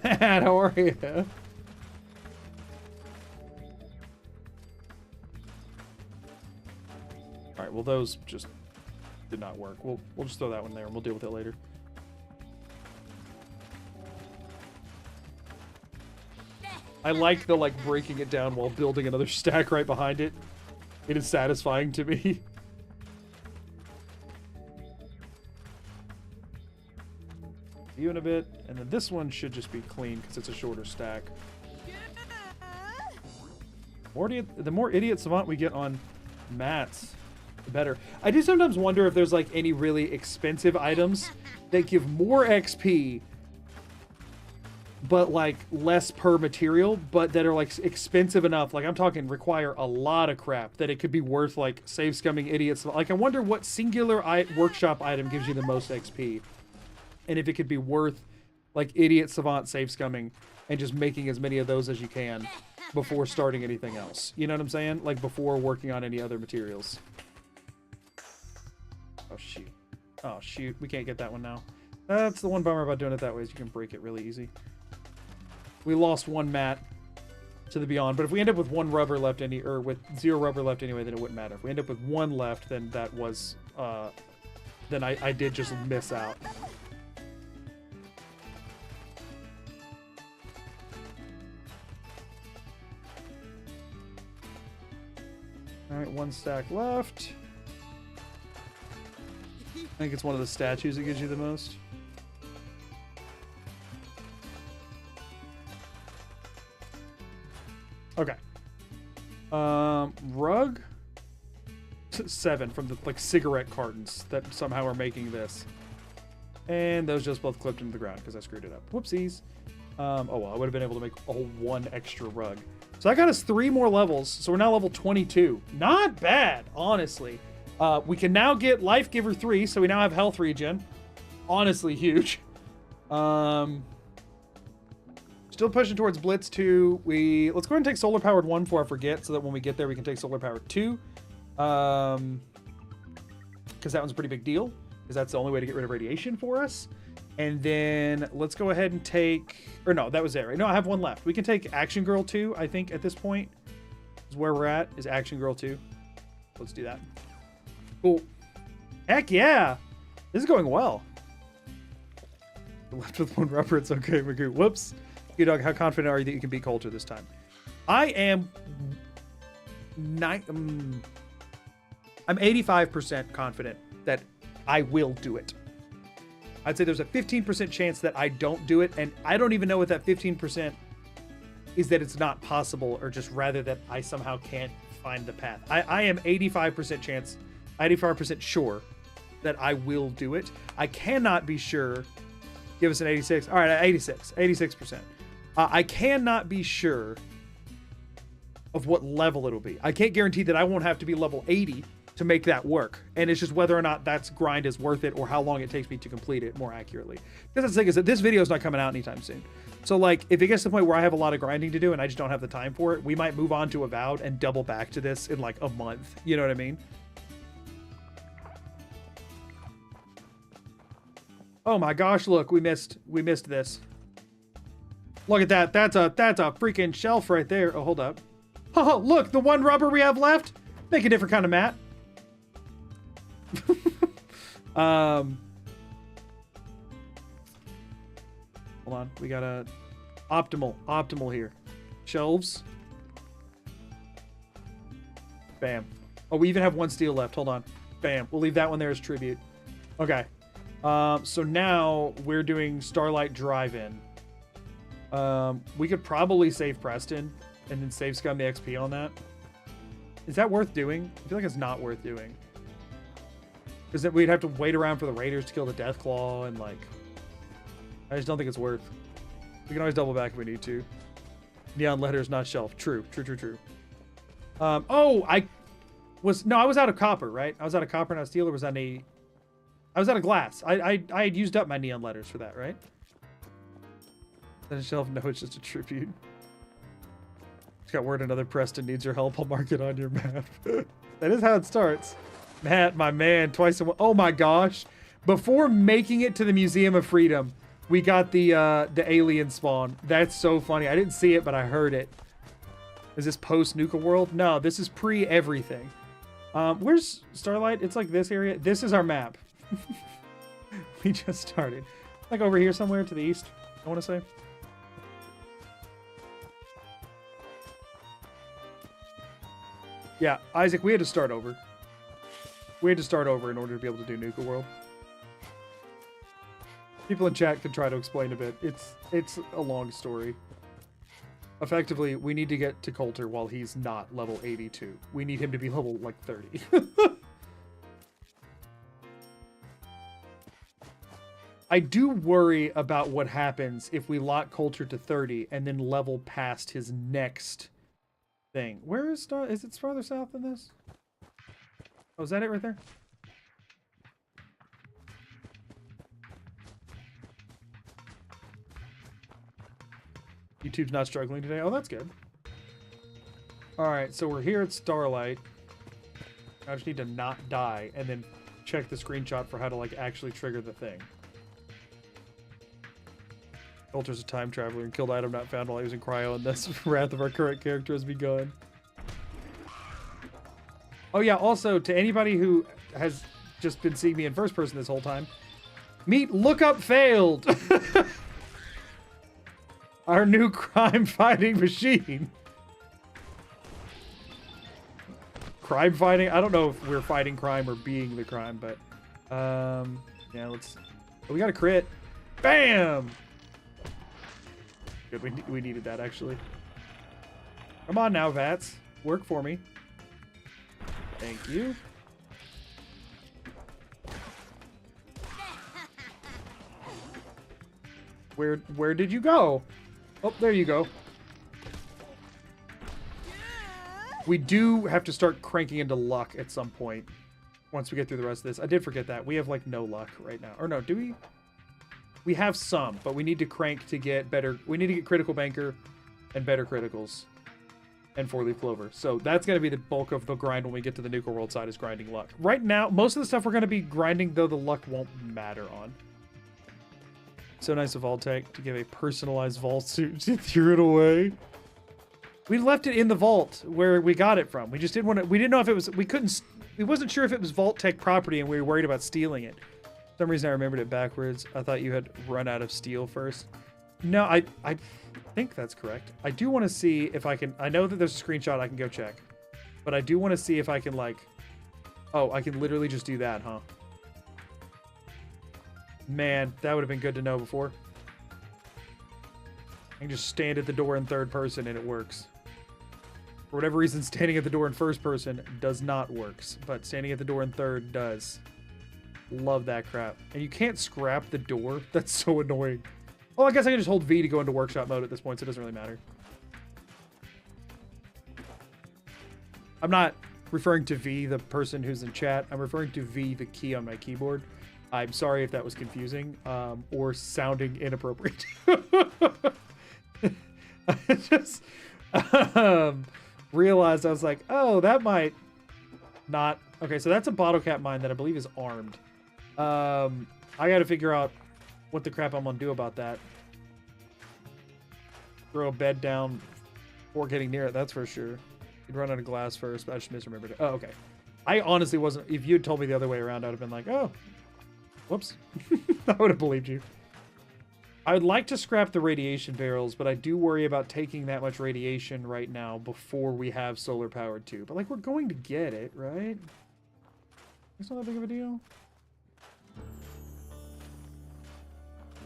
S1: Matt, how are you? Alright, well those just did not work. We'll just throw that one there and we'll deal with it later. I like the breaking it down while building another stack right behind it. It is satisfying to me. You in a bit, and then this one should just be clean because it's a shorter stack. The more idiot savant we get on mats, the better. I do sometimes wonder if there's like any really expensive items that give more XP but like less per material, but that are like expensive enough, like I'm talking require a lot of crap, that it could be worth like save scumming idiots. Like I wonder what singular workshop item gives you the most XP, and if it could be worth like idiot savant save scumming and just making as many of those as you can before starting anything else. You know what I'm saying? Like before working on any other materials. Oh shoot. Oh shoot, we can't get that one now. That's the one bummer about doing it that way, is you can break it really easy. We lost one mat to the beyond, but if we end up with one rubber left or with 0 rubber left anyway, then it wouldn't matter. If we end up with 1 left, then that was then I did just miss out. Alright, 1 stack left. I think it's one of the statues that gives you the most. Okay. Rug? 7 from the like cigarette cartons that somehow are making this. And those just both clipped into the ground because I screwed it up. Whoopsies. Oh well, I would have been able to make a whole 1 extra rug. So that got us 3 more levels. So we're now level 22. Not bad, honestly. We can now get Life Giver 3, so we now have health regen. Honestly, huge. Still pushing towards Blitz 2. Let's go ahead and take Solar Powered 1 before I forget, so that when we get there, we can take Solar Powered 2. Because that one's a pretty big deal. because that's the only way to get rid of radiation for us. And then let's go ahead and take, or no, that was it, right? No, I have one left. We can take Action Girl 2, I think, at this point. Is where we're at, is Action Girl 2. Let's do that. Cool. Heck yeah! This is going well. Left with one rubber, it's okay, Magoo. Whoops. You dog, how confident are you that you can beat Coulter this time? I am... I'm 85% confident that I will do it. I'd say there's a 15% chance that I don't do it, and I don't even know what that 15% is, that it's not possible, or just rather that I somehow can't find the path. I am 85% sure that I will do it. I cannot be sure. Give us an 86. All right, 86%. I cannot be sure of what level it'll be. I can't guarantee that I won't have to be level 80 to make that work. And it's just whether or not that's grind is worth it, or how long it takes me to complete it more accurately. Because that's the thing, is that this video is not coming out anytime soon. So like, if it gets to the point where I have a lot of grinding to do and I just don't have the time for it, we might move on to Avowed and double back to this in like a month. You know what I mean? Oh my gosh, look, we missed this. Look at that. That's a freaking shelf right there. Oh, hold up. Oh, look, the one rubber we have left. Make a different kind of mat. Hold on, we got a optimal here. Shelves. Bam. Oh, we even have one steel left. Hold on. Bam. We'll leave that one there as tribute. Okay. So now we're doing Starlight Drive-In. We could probably save Preston and then save Scum the XP on that. Is that worth doing? I feel like it's not worth doing. Because then we'd have to wait around for the Raiders to kill the Deathclaw, and like, I just don't think it's worth. We can always double back if we need to. Neon letters, not shelf. True. Oh, I was out of copper, right? I was out of copper, not steel, or was that I was out of glass. I had used up my neon letters for that, right? Is that a shelf? No, it's just a tribute. Just got word another Preston needs your help. I'll mark it on your map. That is how it starts. Matt, my man, twice a... Oh my gosh. Before making it to the Museum of Freedom, we got the alien spawn. That's so funny. I didn't see it, but I heard it. Is this post-Nuka World? No, this is pre-everything. Where's Starlight? It's like this area. This is our map. We just started. Like over here somewhere to the east, I want to say. Yeah, Isaac, we had to start over. We had to start over in order to be able to do Nuka World. People in chat could try to explain a bit. It's a long story. Effectively, we need to get to Coulter while he's not level 82. We need him to be level, like, 30. I do worry about what happens if we lock Coulter to 30 and then level past his next thing. Where is Star? Is it farther south than this? Oh, is that it right there? YouTube's not struggling today. Oh, that's good. All right, so we're here at Starlight. I just need to not die and then check the screenshot for how to, like, actually trigger the thing. Coulter's a time traveler and killed item not found while he was in cryo, and thus wrath of our current character has begun. Oh yeah, also, to anybody who has just been seeing me in first person this whole time, meet Lookup Failed! Our new crime-fighting machine. Crime fighting? I don't know if we're fighting crime or being the crime, but... yeah, let's... Oh, we got a crit. Bam! Good, we needed that, actually. Come on now, Vats. Work for me. Thank you. Where did you go? Oh, there you go. We do have to start cranking into luck at some point once we get through the rest of this. I did forget that. We have, like, no luck right now. Or no, do we? We have some, but we need to crank to get better. We need to get critical banker and better criticals. and 4-leaf clover. So that's going to be the bulk of the grind when we get to the nuclear world side, is grinding luck. Right now, most of the stuff we're going to be grinding, though, the luck won't matter on. So nice of Vault-Tec to give a personalized vault suit. She threw it away. We left it in the vault where we got it from. We just didn't want to, we didn't know if it was, we wasn't sure if it was Vault-Tec property and we were worried about stealing it. For some reason I remembered it backwards. I thought you had run out of steel first. No, I think that's correct. I do want to see if I can, I know that there's a screenshot I can go check, but I do want to see if I can like, oh, I can literally just do that, huh? Man, that would have been good to know before. I can just stand at the door in third person and it works. For whatever reason, standing at the door in first person does not work, but standing at the door in third does. Love that crap. And you can't scrap the door. That's so annoying. Oh, I guess I can just hold V to go into workshop mode at this point, so it doesn't really matter. I'm not referring to V, the person who's in chat. I'm referring to V, the key on my keyboard. I'm sorry if that was confusing or sounding inappropriate. I just realized, I was like, oh, that might not... Okay, so that's a bottle cap mine that I believe is armed. I got to figure out what the crap I'm gonna do about that. Throw a bed down before getting near it, that's for sure. You'd run out of glass first, but I just misremembered it. Oh, okay. I honestly wasn't... If you had told me the other way around, I would have been like, oh, whoops. I would have believed you. I would like to scrap the radiation barrels, but I do worry about taking that much radiation right now before we have solar powered too. But like, we're going to get it, right? It's not that big of a deal.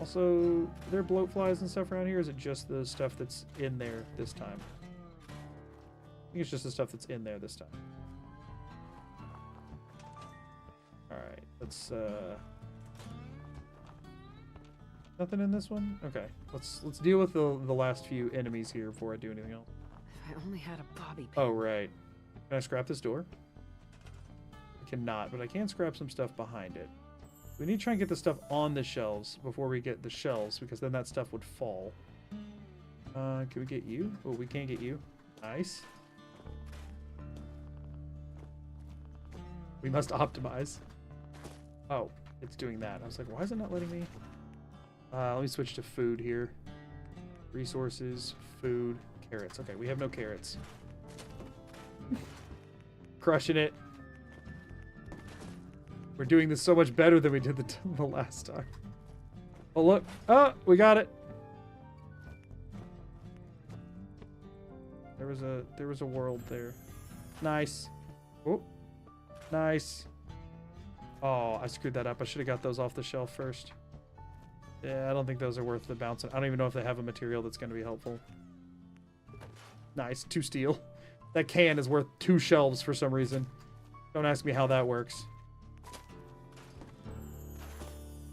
S1: Also, are there bloat flies and stuff around here? Or is it just the stuff that's in there this time? I think it's just the stuff that's in there this time. Alright, let's nothing in this one? Okay, let's deal with the last few enemies here before I do anything else.
S7: If I only had a bobby pin.
S1: Oh, right. Can I scrap this door? I cannot, but I can scrap some stuff behind it. We need to try and get the stuff on the shelves before we get the shelves, because then that stuff would fall. Can we get you? Oh, we can't get you. Nice. We must optimize. Oh, it's doing that. I was like, why is it not letting me? Let me switch to food here. Resources, food, carrots. Okay, we have no carrots. Crushing it. We're doing this so much better than we did the last time. Oh, look. Oh, we got it. There was a world there. Nice. Oh. Nice. Oh, I screwed that up. I should have got those off the shelf first. Yeah, I don't think those are worth the bouncing. I don't even know if they have a material that's going to be helpful. Nice. 2 steel. That can is worth 2 shelves for some reason. Don't ask me how that works.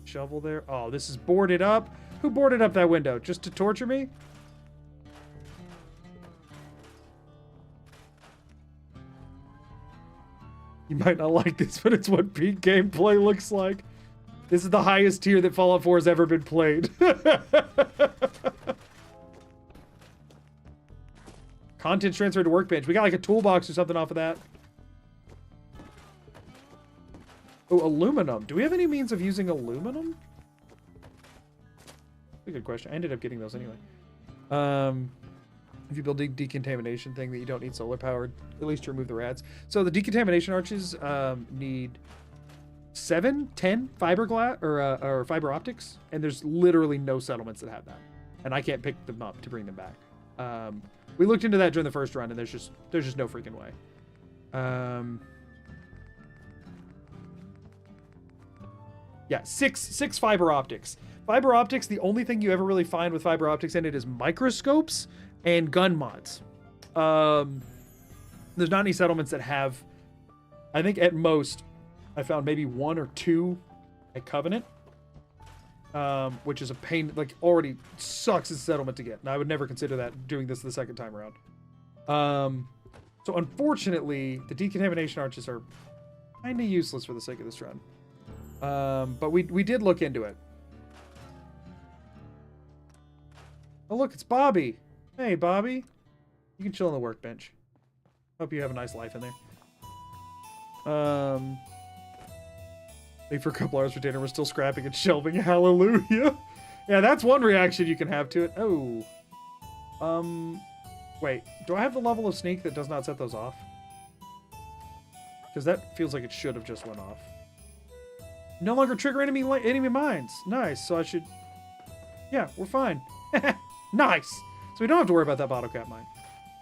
S1: Shovel there. Oh, this is boarded up. Who boarded up that window? Just to torture me? You might not like this, but it's what peak gameplay looks like. This is the highest tier that Fallout 4 has ever been played. Content transferred to Workbench. We got like a toolbox or something off of that. Oh, aluminum. Do we have any means of using aluminum? That's a good question. I ended up getting those anyway. If you build a decontamination thing that you don't need solar powered, at least to remove the rats. So the decontamination arches need 7, 10 fiberglass or fiber optics, and there's literally no settlements that have that, and I can't pick them up to bring them back. We looked into that during the first run, and there's just no freaking way. Yeah, six fiber optics. Fiber optics, the only thing you ever really find with fiber optics in it is microscopes and gun mods. There's not any settlements that have, I think at most, I found maybe 1 or 2 at Covenant, which is a pain, like already sucks as a settlement to get. And I would never consider that doing this the second time around. So unfortunately, the decontamination arches are kind of useless for the sake of this run. But we did look into it. Oh look, it's Bobby. Hey, Bobby. You can chill on the workbench. Hope you have a nice life in there. Wait for a couple hours for dinner. We're still scrapping and shelving. Hallelujah. Yeah, that's one reaction you can have to it. Oh. Wait. Do I have the level of sneak that does not set those off? Because that feels like it should have just went off. No longer trigger enemy mines. Nice. So I should... Yeah, we're fine. Nice. So we don't have to worry about that bottle cap mine.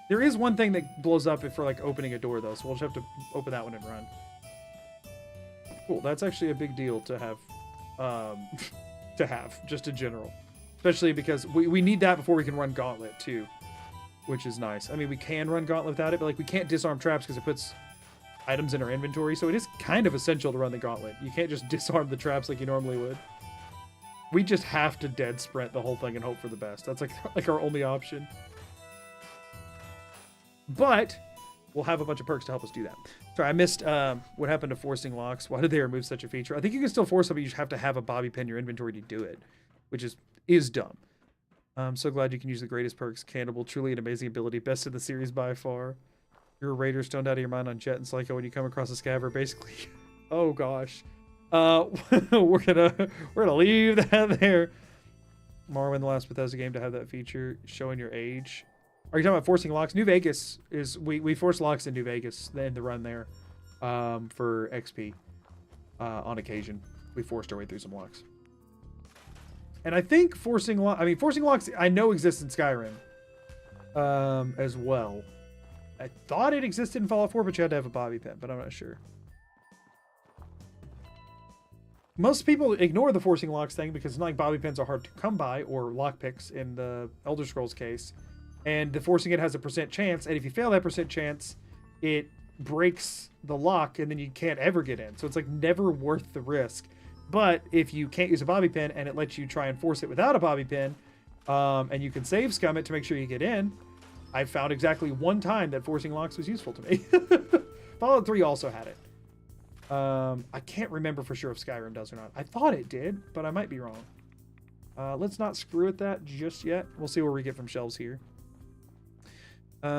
S1: There is one thing that blows up if we're like opening a door though, so we'll just have to open that one and run. Cool. That's actually a big deal to have, just in general. Especially because we need that before we can run Gauntlet too, which is nice. I mean, we can run Gauntlet without it, but like we can't disarm traps because it puts items in our inventory, so it is kind of essential to run the Gauntlet. You can't just disarm the traps like you normally would. We just have to dead sprint the whole thing and hope for the best. That's like our only option. But we'll have a bunch of perks to help us do that. Sorry, I missed what happened to forcing locks. Why did they remove such a feature? I think you can still force them, but you just have to have a bobby pin in your inventory to do it, which is dumb. I'm so glad you can use the greatest perks. Cannibal, truly an amazing ability. Best in the series by far. You're a raider stoned out of your mind on Jet and Psycho when you come across a scaver, basically. Oh gosh. We're gonna leave that there. Morrowind, the last Bethesda game to have that feature, showing your age. Are you talking about forcing locks? New Vegas is we force locks in New Vegas in the run there, for XP. On occasion, we forced our way through some locks. And I think forcing locks I know exists in Skyrim, as well. I thought it existed in Fallout 4, but you had to have a bobby pin, but I'm not sure. Most people ignore the forcing locks thing because it's not like bobby pins are hard to come by, or lockpicks in the Elder Scrolls case. And the forcing it has a % chance, and if you fail that % chance, it breaks the lock, and then you can't ever get in. So it's like never worth the risk. But if you can't use a bobby pin and it lets you try and force it without a bobby pin, and you can save scum it to make sure you get in, I found exactly one time that forcing locks was useful to me. Fallout 3 also had it. I can't remember for sure if Skyrim does or not. I thought it did, but I might be wrong. Let's not screw with that just yet. We'll see where we get from shelves here. We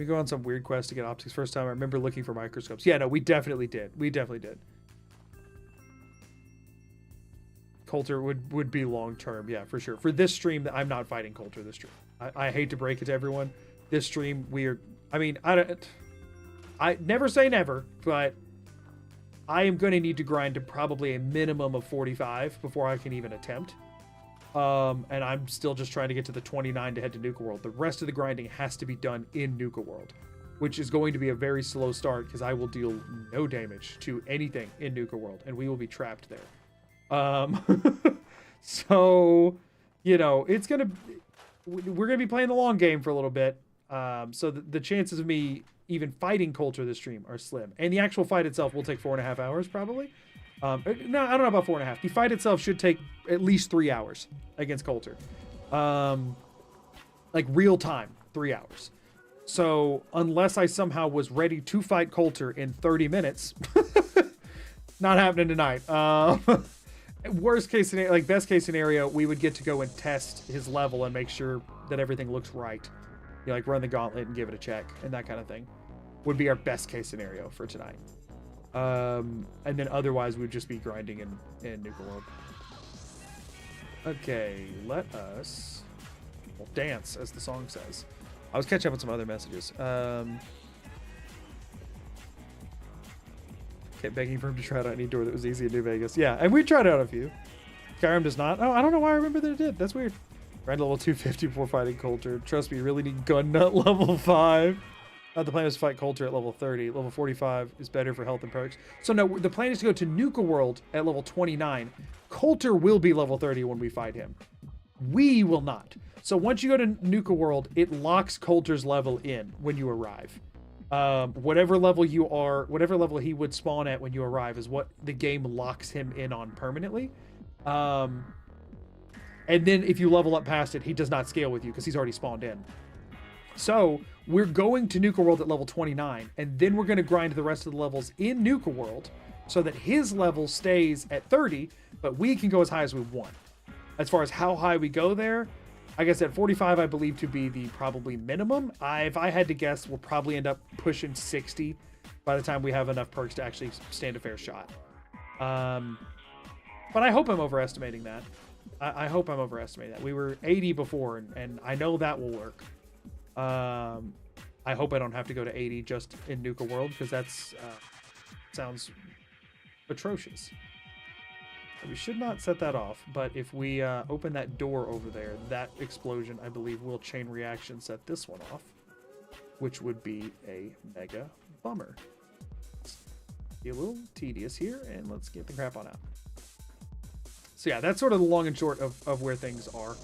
S1: go on some weird quest to get optics first time. I remember looking for microscopes. Yeah, no, we definitely did. We definitely did. Coulter would be long term, yeah, for sure. For this stream, I'm not fighting Coulter this stream. I hate to break it to everyone. This stream, I never say never, but I am going to need to grind to probably a minimum of 45 before I can even attempt. And I'm still just trying to get to the 29 to head to Nuka World. The rest of the grinding has to be done in Nuka World, which is going to be a very slow start because I will deal no damage to anything in Nuka World, and we will be trapped there. So, we're going to be playing the long game for a little bit. So the chances of me even fighting Coulter this stream are slim. And the actual fight itself will take 4.5 hours, probably. No, I don't know about 4.5. The fight itself should take at least 3 hours against Coulter. Like real time, 3 hours. So unless I somehow was ready to fight Coulter in 30 minutes, not happening tonight. Worst case scenario, like best case scenario, we would get to go and test his level and make sure that everything looks right. Like run the gauntlet and give it a check and that kind of thing would be our best case scenario for tonight. And then otherwise we'd just be grinding in Nuka World. Okay, let us dance, as the song says. I was catching up with some other messages. Kept begging for him to try out any door that was easy in New Vegas. Yeah, and we tried out a few. Skyrim does not. Oh, I don't know why I remember that it did. That's weird. Grind level 250 before fighting Coulter. Trust me, you really need gun nut level 5. The plan is to fight Coulter at level 30. Level 45 is better for health and perks. So no, the plan is to go to Nuka World at level 29. Coulter will be level 30 when we fight him. We will not. So once you go to Nuka World, it locks Coulter's level in when you arrive. Whatever level you are, whatever level he would spawn at when you arrive is what the game locks him in on permanently. And then if you level up past it, he does not scale with you because he's already spawned in. So we're going to Nuka World at level 29, and then we're going to grind the rest of the levels in Nuka World so that his level stays at 30, but we can go as high as we want. As far as how high we go there, Like I said, 45 I believe to be the probably minimum. If I had to guess, we'll probably end up pushing 60 by the time we have enough perks to actually stand a fair shot. But I hope I'm overestimating that. I hope I'm overestimating that. We were 80 before, and I know that will work. I hope I don't have to go to 80 just in Nuka World, because that's sounds atrocious. We should not set that off, but if we open that door over there, that explosion, I believe, will chain reaction set this one off, which would be a mega bummer. Be a little tedious here, and let's get the crap on out. So yeah, that's sort of the long and short of where things are.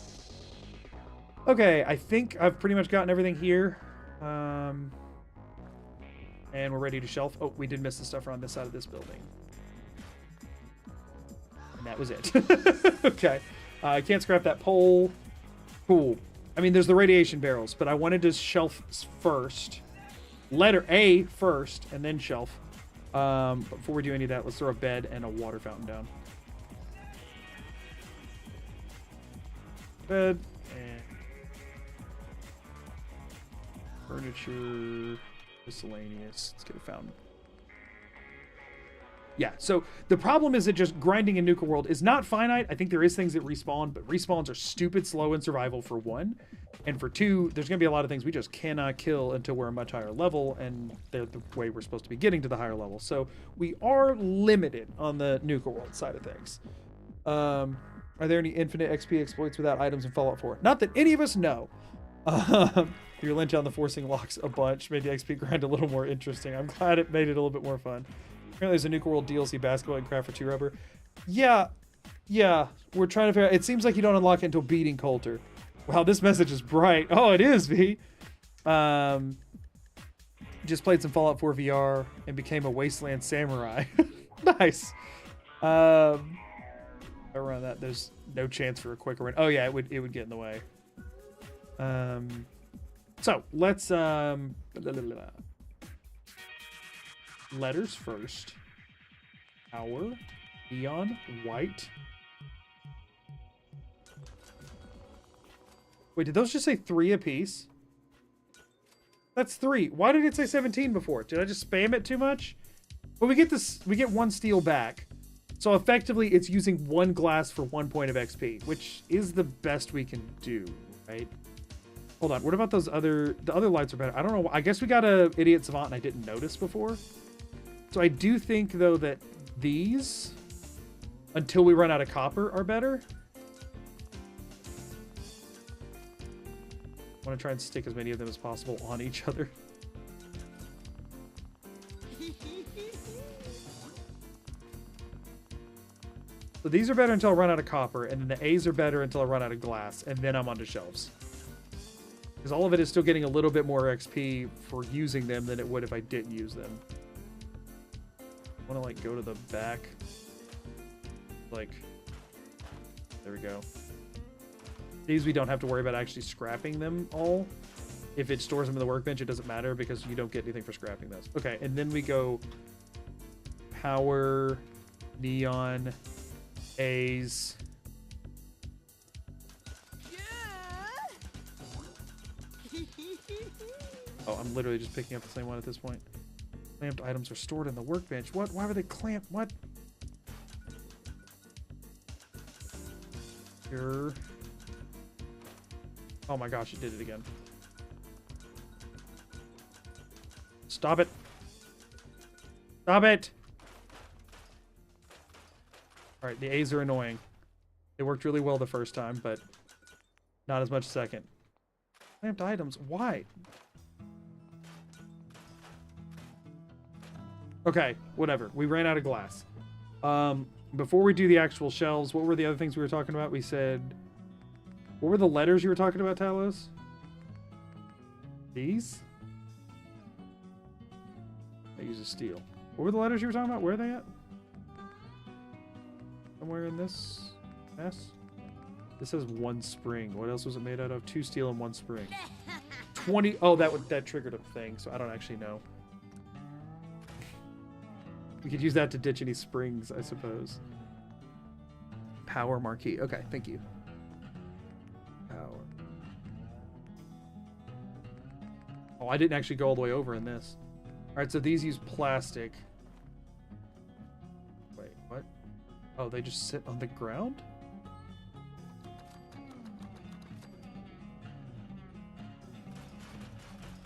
S1: Okay, I think I've pretty much gotten everything here. And we're ready to shelf. Oh, we did miss the stuff around this side of this building. And that was it. Okay. I can't scrap that pole. Cool. I mean, there's the radiation barrels, but I wanted to shelf first. Letter A first, and then shelf. But before we do any of that, let's throw a bed and a water fountain down. Bed and furniture, miscellaneous. Let's get a fountain. Yeah, so the problem is that just grinding in Nuka World is not finite. I think there is things that respawn, but respawns are stupid slow in survival for one. And for two, there's going to be a lot of things we just cannot kill until we're a much higher level, and they're the way we're supposed to be getting to the higher level. So we are limited on the Nuka World side of things. Are there any infinite XP exploits without items in Fallout 4? Not that any of us know. Your lynch on the forcing locks a bunch made the XP grind a little more interesting. I'm glad it made it a little bit more fun. Apparently there's a Nuka World DLC basketball and craft for 2 rubber. Yeah. We're trying to figure out. It seems like you don't unlock it until beating Coulter. Wow, this message is bright. Oh, it is, V. Just played some Fallout 4 VR and became a Wasteland Samurai. Nice. Around that, there's no chance for a quicker run. Oh yeah, it would get in the way. So let's letters first. Our neon white. Wait, did those just say 3 apiece? That's 3. Why did it say 17 before? Did I just spam it too much? Well, we get 1 steel back. So effectively, it's using 1 glass for 1 point of XP, which is the best we can do, right? Hold on, what about those the other lights are better? I don't know. I guess we got a Idiot Savant and I didn't notice before. So I do think, though, that these, until we run out of copper, are better. I want to try and stick as many of them as possible on each other. So these are better until I run out of copper, and then the A's are better until I run out of glass, and then I'm onto shelves. Because all of it is still getting a little bit more XP for using them than it would if I didn't use them. I want to, like, go to the back. Like, there we go. These we don't have to worry about actually scrapping them all. If it stores them in the workbench, it doesn't matter because you don't get anything for scrapping those. Okay, and then we go power, neon, A's. Oh, I'm literally just picking up the same one at this point. Clamped items are stored in the workbench. What? Why were they clamped? What? Here. Oh my gosh, it did it again. Stop it. Stop it. All right, the A's are annoying. They worked really well the first time, but not as much second. Clamped items, why? Okay, whatever. We ran out of glass. Before we do the actual shelves, what were the other things we were talking about? We said... What were the letters you were talking about, Talos? These? I use a steel. What were the letters you were talking about? Where are they at? Somewhere in this mess? This says 1 spring. What else was it made out of? 2 steel and 1 spring. 20... Oh, that triggered a thing, so I don't actually know. We could use that to ditch any springs, I suppose. Power marquee. Okay, thank you. Power. Oh, I didn't actually go all the way over in this. All right, so these use plastic. Wait, what? Oh, they just sit on the ground?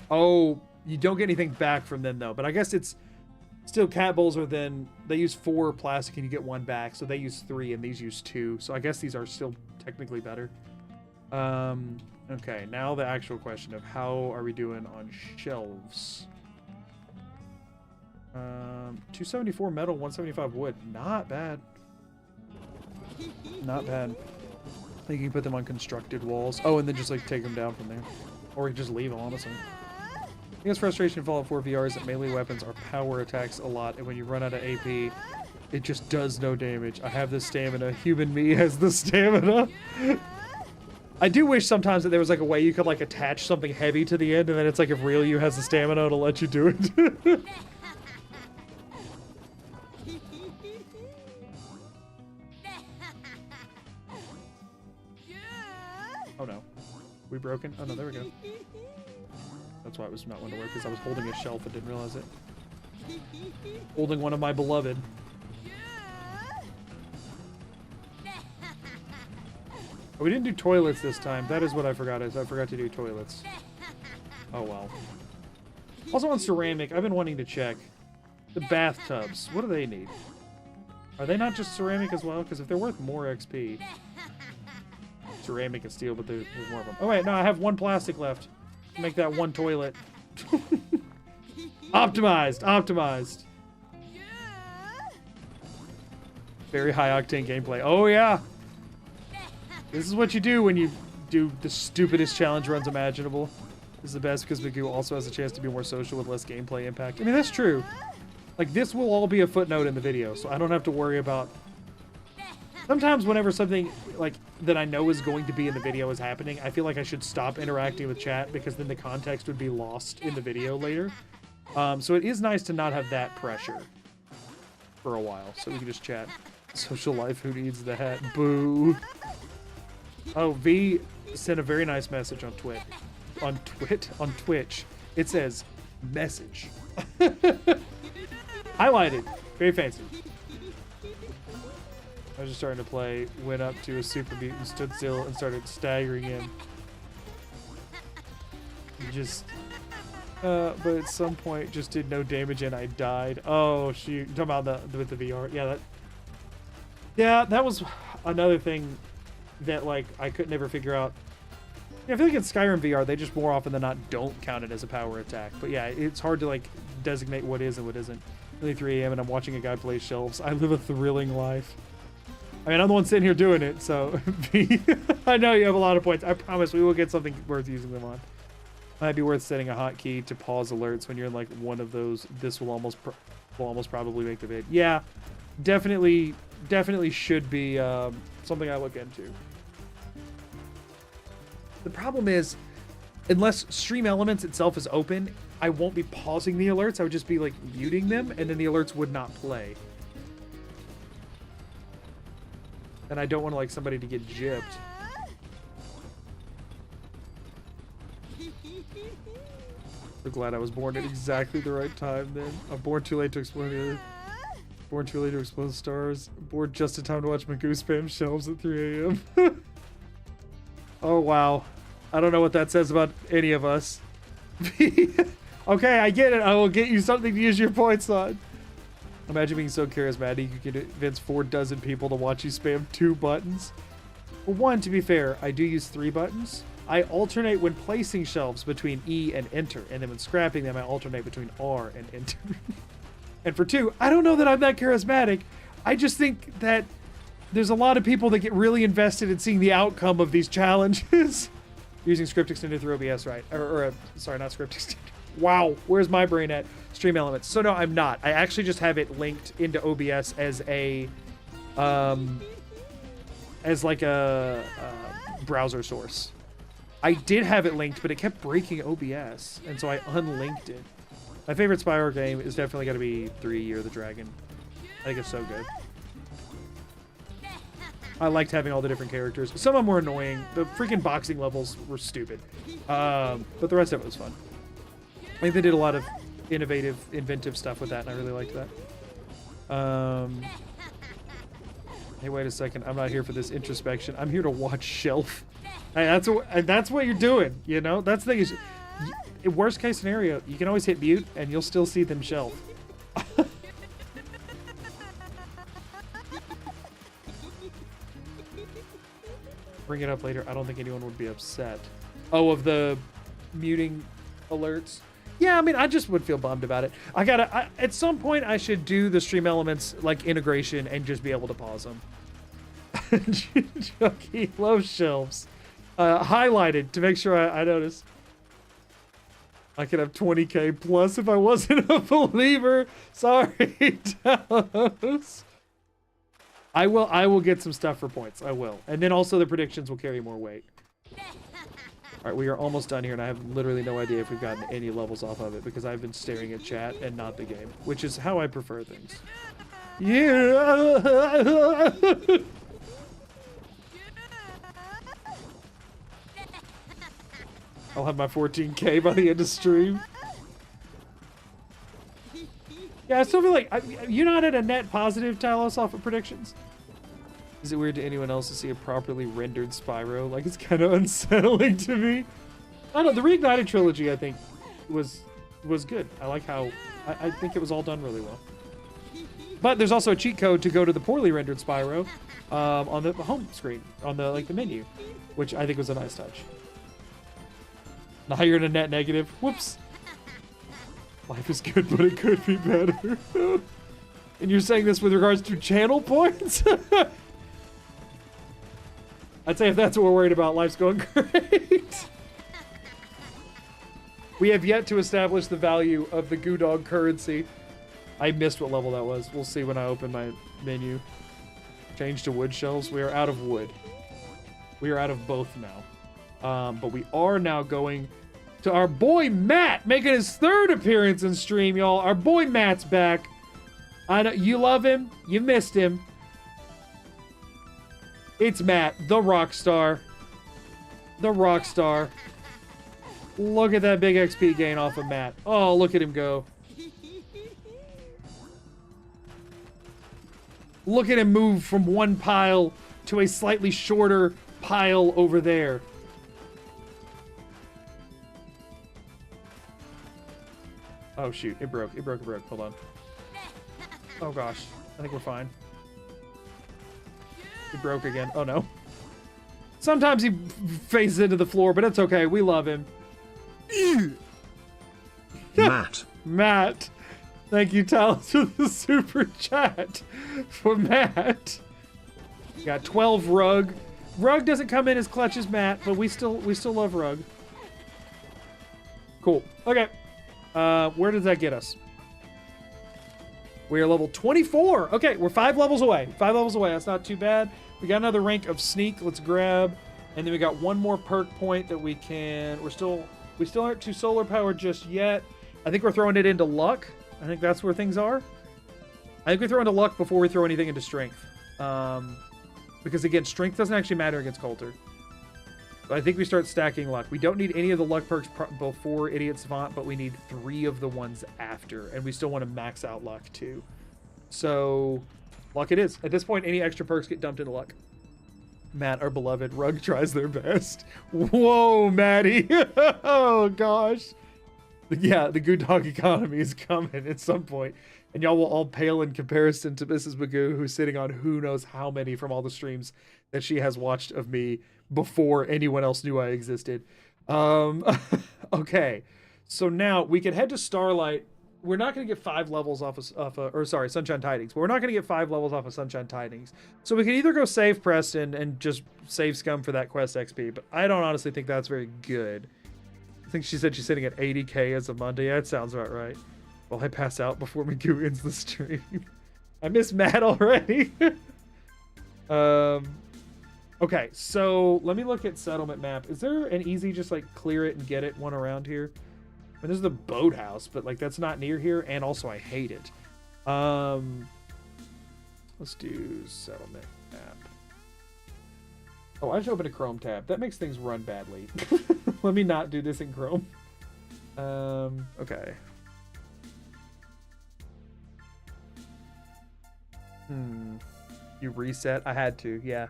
S1: Oh, you don't get anything back from them though, but I guess it's still cat bowls are then they use 4 plastic and you get 1 back, so they use 3 and these use 2. So I guess these are still technically better. Okay, now the actual question of how are we doing on shelves? 274 metal, 175 wood. Not bad. Not bad. I think you can put them on constructed walls. Oh, and then just like take them down from there. Or you can just leave them, honestly. I guess frustration in Fallout 4 VR is that melee weapons are power attacks a lot, and when you run out of AP, it just does no damage. I have the stamina. Human me has the stamina. I do wish sometimes that there was like a way you could like attach something heavy to the end, and then it's like if real you has the stamina, it'll let you do it. Oh no. We broken? Oh no, there we go. That's why it was not one to work, because I was holding a shelf and didn't realize it. Holding one of my beloved. Oh, we didn't do toilets this time. That is what I forgot. I forgot to do toilets. Oh well. Also on ceramic, I've been wanting to check. The bathtubs. What do they need? Are they not just ceramic as well? Because if they're worth more XP. Ceramic and steel, but there's more of them. Oh wait, no, I have 1 plastic left. Make that 1 toilet. Optimized, optimized. Very high octane gameplay. Oh yeah. This is what you do when you do the stupidest challenge runs imaginable. This is the best because Magoo also has a chance to be more social with less gameplay impact. I mean, that's true. Like, this will all be a footnote in the video, so I don't have to worry about... Sometimes whenever something, like, that I know is going to be in the video is happening, I feel like I should stop interacting with chat because then the context would be lost in the video later. So it is nice to not have that pressure for a while, so we can just chat. Social life, who needs that? Boo. Oh, V sent a very nice message on Twitch. On Twitch. It says, message. Highlighted. Very fancy. I was just starting to play, went up to a super mutant, stood still, and started staggering him. Just, but at some point, just did no damage and I died. Oh, shoot. Talking about with the VR. Yeah, that was another thing that, like, I could never figure out. Yeah, I feel like in Skyrim VR, they just more often than not don't count it as a power attack. But yeah, it's hard to, like, designate what is and what isn't. Only 3 a.m. and I'm watching a guy play shelves. I live a thrilling life. I mean, I'm the one sitting here doing it, so I know you have a lot of points. I promise we will get something worth using them on. Might be worth setting a hotkey to pause alerts when you're in, like, one of those. This will almost probably make the vid. Yeah, definitely should be something I look into. The problem is, unless Stream Elements itself is open, I won't be pausing the alerts. I would just be, like, muting them, and then the alerts would not play. And I don't want, like, somebody to get gypped. I'm glad I was born at exactly the right time then. I'm born too late to explore the earth. Born too late to explore the stars. Born just in time to watch Magoo spam shelves at 3 a.m. Oh, wow. I don't know what that says about any of us. Okay, I get it. I will get you something to use your points on. Imagine being so charismatic you could convince 4 dozen people to watch you spam 2 buttons. Well, 1, to be fair, I do use 3 buttons. I alternate when placing shelves between E and Enter, and then when scrapping them, I alternate between R and Enter. And for 2, I don't know that I'm that charismatic. I just think that there's a lot of people that get really invested in seeing the outcome of these challenges. Using script extended through OBS, right? Sorry, not script extended. Wow, where's my brain at? Stream Elements. So no, I'm not. I actually just have it linked into OBS as a, as like a browser source. I did have it linked, but it kept breaking OBS, and so I unlinked it. My favorite Spyro game is definitely going to be 3 Year of the Dragon. I think it's so good. I liked having all the different characters. Some of them were annoying. The freaking boxing levels were stupid. But the rest of it was fun. I think they did a lot of innovative, inventive stuff with that, and I really liked that. Hey, wait a second. I'm not here for this introspection. I'm here to watch Shelf. Hey, that's what you're doing, you know? That's the thing is, worst case scenario, you can always hit mute, and you'll still see them Shelf. Bring it up later. I don't think anyone would be upset. Oh, of the muting alerts? Yeah, I mean, I just would feel bummed about it. At some point, I should do the stream elements, like, integration and just be able to pause them. Chucky loves shelves. Highlighted to make sure I notice. I could have 20k plus if I wasn't a believer. Sorry, Talos. I will get some stuff for points. I will. And then also the predictions will carry more weight. Alright, we are almost done here, and I have literally no idea if we've gotten any levels off of it because I've been staring at chat and not the game, which is how I prefer things. Yeah! I'll have my 14k by the end of stream. Yeah, I still feel like you're not at a net positive, Talos, off of predictions. Is it weird to anyone else to see a properly rendered Spyro? Like, it's kind of unsettling to me. I don't know, the Reignited trilogy, I think, was good. I like how, I think it was all done really well. But there's also a cheat code to go to the poorly rendered Spyro on the home screen, on the menu, which I think was a nice touch. Now you're in a net negative. Whoops. Life is good, but it could be better. And you're saying this with regards to channel points? I'd say if that's what we're worried about, life's going great. We have yet to establish the value of the Goo Dog currency. I missed what level that was. We'll see when I open my menu. Change to wood shelves. We are out of wood. We are out of both now. But we are now going to our boy Matt, making his third appearance in stream, y'all. Our boy Matt's back. I know you love him. You missed him. It's Matt, the rock star. The rock star. Look at that big XP gain off of Matt. Oh, look at him go. Look at him move from one pile to a slightly shorter pile over there. Oh shoot, it broke. Hold on. Oh gosh, I think we're fine. It broke again. Oh no. Sometimes he phases into the floor, but it's okay. We love him.
S3: Matt.
S1: Matt. Thank you, Talos, for the super chat. For Matt. Got 12 Rug. Rug doesn't come in as clutch as Matt, but we still love Rug. Cool. Okay. Where does that get us? We are level 24. Okay, we're 5 levels away. 5 levels away. That's not too bad. We got another rank of Sneak. Let's grab. And then we got one more perk point that we can... We still aren't too solar powered just yet. I think we're throwing it into luck. I think that's where things are. I think we throw into luck before we throw anything into strength. Because again, strength doesn't actually matter against Coulter. So I think we start stacking luck. We don't need any of the luck perks before Idiot Savant, but we need 3 of the ones after. And we still want to max out luck too. So, luck it is. At this point, any extra perks get dumped into luck. Matt, our beloved, Rug tries their best. Whoa, Maddie. Oh, gosh. Yeah, the Goo Dog economy is coming at some point. And y'all will all pale in comparison to Mrs. Magoo, who's sitting on who knows how many from all the streams that she has watched of me before anyone else knew I existed. Okay, so now we can head to Starlight. We're not going to get 5 levels off of Sunshine Tidings. But we're not going to get 5 levels off of Sunshine Tidings. So we can either go save Preston and just save Scum for that quest XP. But I don't honestly think that's very good. I think she said she's sitting at 80k as of Monday. Yeah, that sounds about right. Well, I pass out before Magoo ends the stream. I miss Matt already. Okay, so let me look at settlement map. Is there an easy just like clear it and get it one around here? I mean, there's the boathouse, but like that's not near here, and also I hate it. Let's do settlement map. Oh, I just opened a Chrome tab. That makes things run badly. Let me not do this in Chrome. Okay. You reset? I had to, yeah.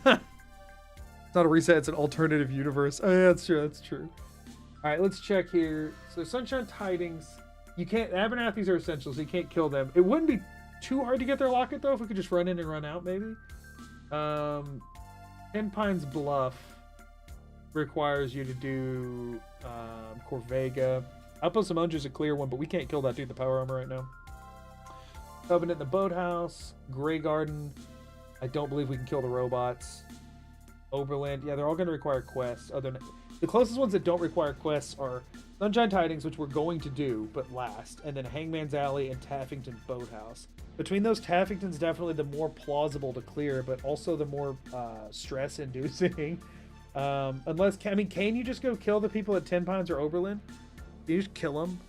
S1: It's not a reset, it's an alternative universe. Oh, yeah, that's true, that's true. All right, let's check here. So Sunshine Tidings, you can't, Abernathy's are essential, so you can't kill them. It wouldn't be too hard to get their locket, though, if we could just run in and run out, maybe. Ten Pines Bluff requires you to do Corvega. Outpost of Munge is a clear one, but we can't kill that dude, the power armor right now. Covenant in the Boathouse, Grey Garden. I don't believe we can kill the robots. Oberland, yeah, they're all going to require quests. Other than the closest ones that don't require quests are Sunshine Tidings, which we're going to do, but last, and then Hangman's Alley and Taffington Boathouse. Between those, Taffington's definitely the more plausible to clear, but also the more stress-inducing. Unless, I mean, can you just go kill the people at 10 Pines or Oberlin? Can you just kill them?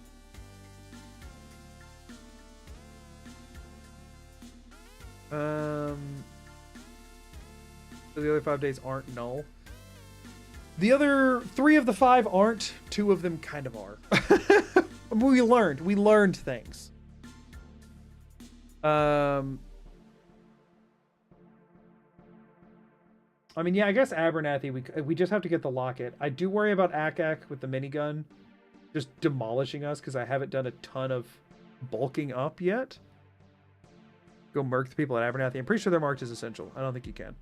S1: So the other 5 days aren't null. The other 3 of the 5 aren't. 2 of them kind of are. We learned things. I mean, yeah, I guess Abernathy, we just have to get the locket. I do worry about Akak with the minigun just demolishing us because I haven't done a ton of bulking up yet. Go murk the people at Abernathy. I'm pretty sure they're marked as essential. I don't think you can.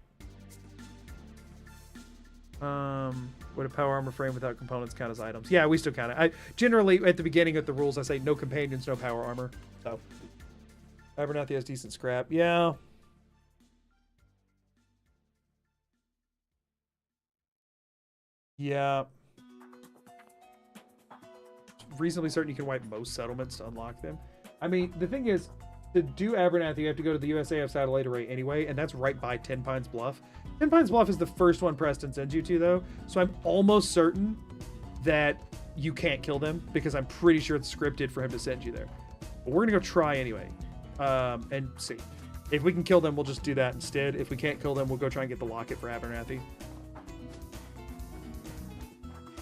S1: Would a power armor frame without components count as items? Yeah, we still count it. I generally, at the beginning of the rules, I say no companions, no power armor. So, Abernathy has decent scrap. Yeah. Yeah. Reasonably certain you can wipe most settlements to unlock them. I mean, the thing is, to do Abernathy, you have to go to the USAF satellite array anyway, and that's right by 10 Pines Bluff. 10 Pines Bluff is the first one Preston sends you to, though, so I'm almost certain that you can't kill them, because I'm pretty sure it's scripted for him to send you there. But we're going to go try anyway, and see. If we can kill them, we'll just do that instead. If we can't kill them, we'll go try and get the locket for Abernathy.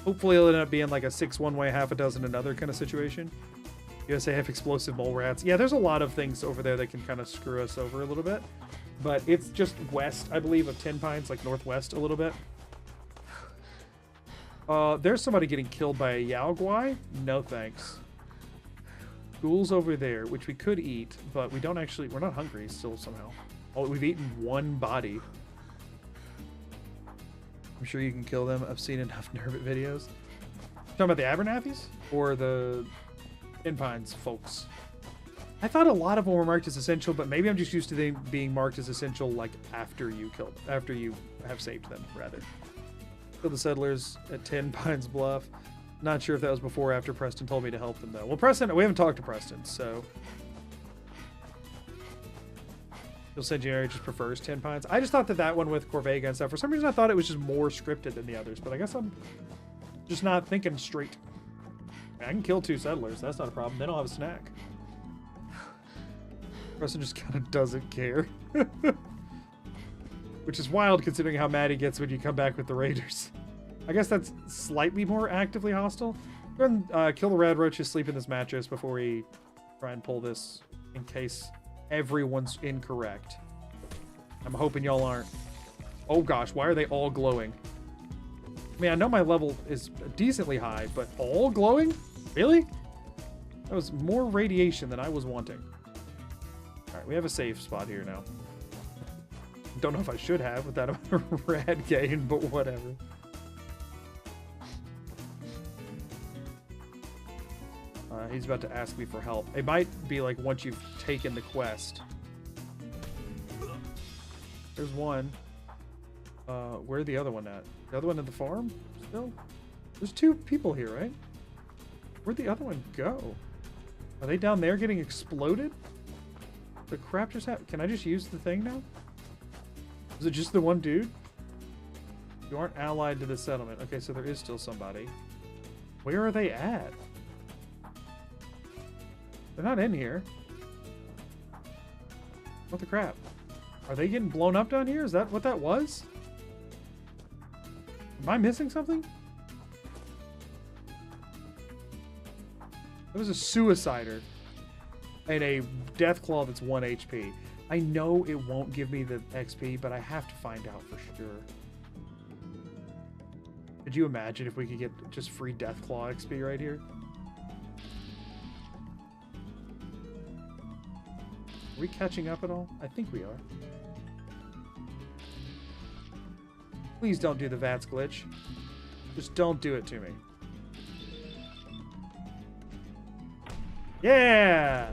S1: Hopefully it'll end up being like a 6 one way, half a dozen another kind of situation. USAF explosive mole rats. Yeah, there's a lot of things over there that can kind of screw us over a little bit. But it's just west, I believe, of 10 Pines, like northwest a little bit. There's somebody getting killed by a Yao Guai. No thanks. Ghouls over there, which we could eat, but we don't actually, we're not hungry still somehow. Oh, we've eaten one body. I'm sure you can kill them. I've seen enough Nervit videos. Talking about the Abernathys? Or the 10 Pines folks? I thought a lot of them were marked as essential, but maybe I'm just used to them being marked as essential like after you have saved them, rather. Kill the settlers at 10 Pines Bluff. Not sure if that was before or after Preston told me to help them, though. Well, Preston, we haven't talked to Preston, so... You'll say January just prefers 10 Pines. I just thought that one with Corvega and stuff, for some reason I thought it was just more scripted than the others, but I guess I'm just not thinking straight. I can kill 2 settlers, that's not a problem. Then I'll have a snack. Preston just kind of doesn't care. Which is wild considering how mad he gets when you come back with the Raiders. I guess that's slightly more actively hostile. Go ahead and kill the rad roaches, sleep in this mattress before we try and pull this in case everyone's incorrect. I'm hoping y'all aren't. Oh gosh, why are they all glowing? I mean, I know my level is decently high, but all glowing? Really? That was more radiation than I was wanting. Alright, we have a safe spot here now. Don't know if I should have with that amount of rad gain, but whatever. He's about to ask me for help. It might be like once you've taken the quest. There's one. Where's the other one at? The other one at the farm? Still? There's 2 people here, right? Where'd the other one go? Are they down there getting exploded? The crap just happened. Can I just use the thing now? Is it just the one dude? You aren't allied to the settlement. Okay, so there is still somebody. Where are they at? They're not in here. What the crap? Are they getting blown up down here? Is that what that was? Am I missing something? It was a suicider and a deathclaw that's 1 HP. I know it won't give me the XP, but I have to find out for sure. Could you imagine if we could get just free deathclaw XP right here? Are we catching up at all? I think we are. Please don't do the VATS glitch. Just don't do it to me. Yeah!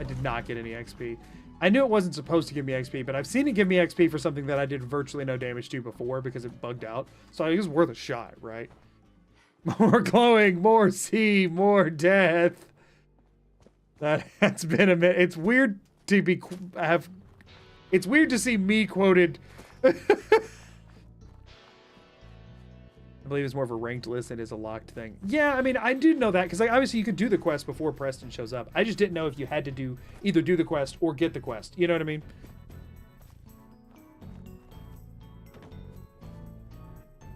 S1: I did not get any XP. I knew it wasn't supposed to give me XP, but I've seen it give me XP for something that I did virtually no damage to before because it bugged out. So it was worth a shot, right? More glowing, more sea, more death. That's been a minute. It's weird to be it's weird to see me quoted. I believe it's more of a ranked list than it is a locked thing. Yeah, I mean, I do know that because like, obviously you can do the quest before Preston shows up. I just didn't know if you had to either do the quest or get the quest. You know what I mean?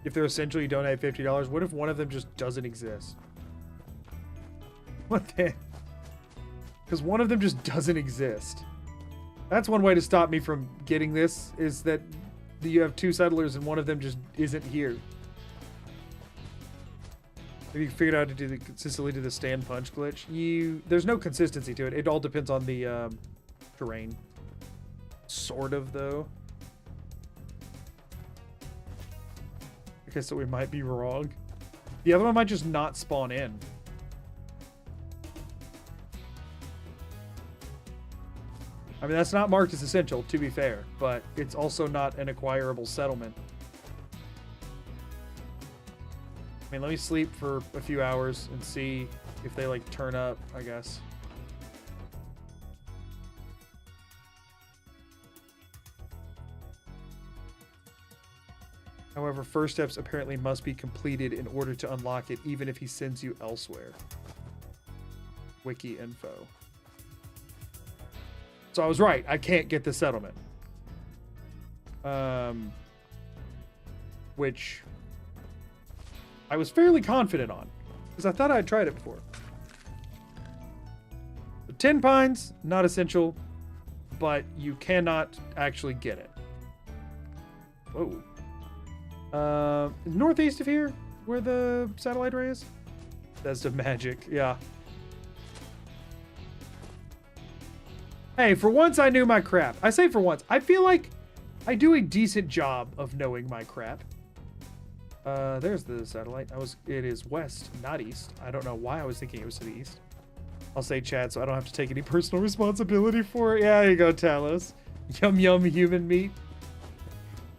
S1: If they're essential, you donate $50. What if one of them just doesn't exist? What the? Because one of them just doesn't exist. That's one way to stop me from getting this, is that you have 2 settlers and one of them just isn't here. Have you figured out how to consistently do the stand punch glitch? There's no consistency to it. It all depends on the terrain. Sort of, though. Okay, so we might be wrong. The other one might just not spawn in. I mean, that's not marked as essential, to be fair, but it's also not an acquirable settlement. I mean, let me sleep for a few hours and see if they, like, turn up, I guess. However, first steps apparently must be completed in order to unlock it, even if he sends you elsewhere. Wiki info. So I was right. I can't get the settlement. Which I was fairly confident on, because I thought I had tried it before. The 10 Pines, not essential, but you cannot actually get it. Whoa. Northeast of here, where the satellite array is? That's the magic, yeah. Hey, for once I knew my crap. I say for once. I feel like I do a decent job of knowing my crap. There's the satellite. It is west, not east. I don't know why I was thinking it was to the east. I'll say Chad so I don't have to take any personal responsibility for it. Yeah, there you go, Talos. Yum yum human meat.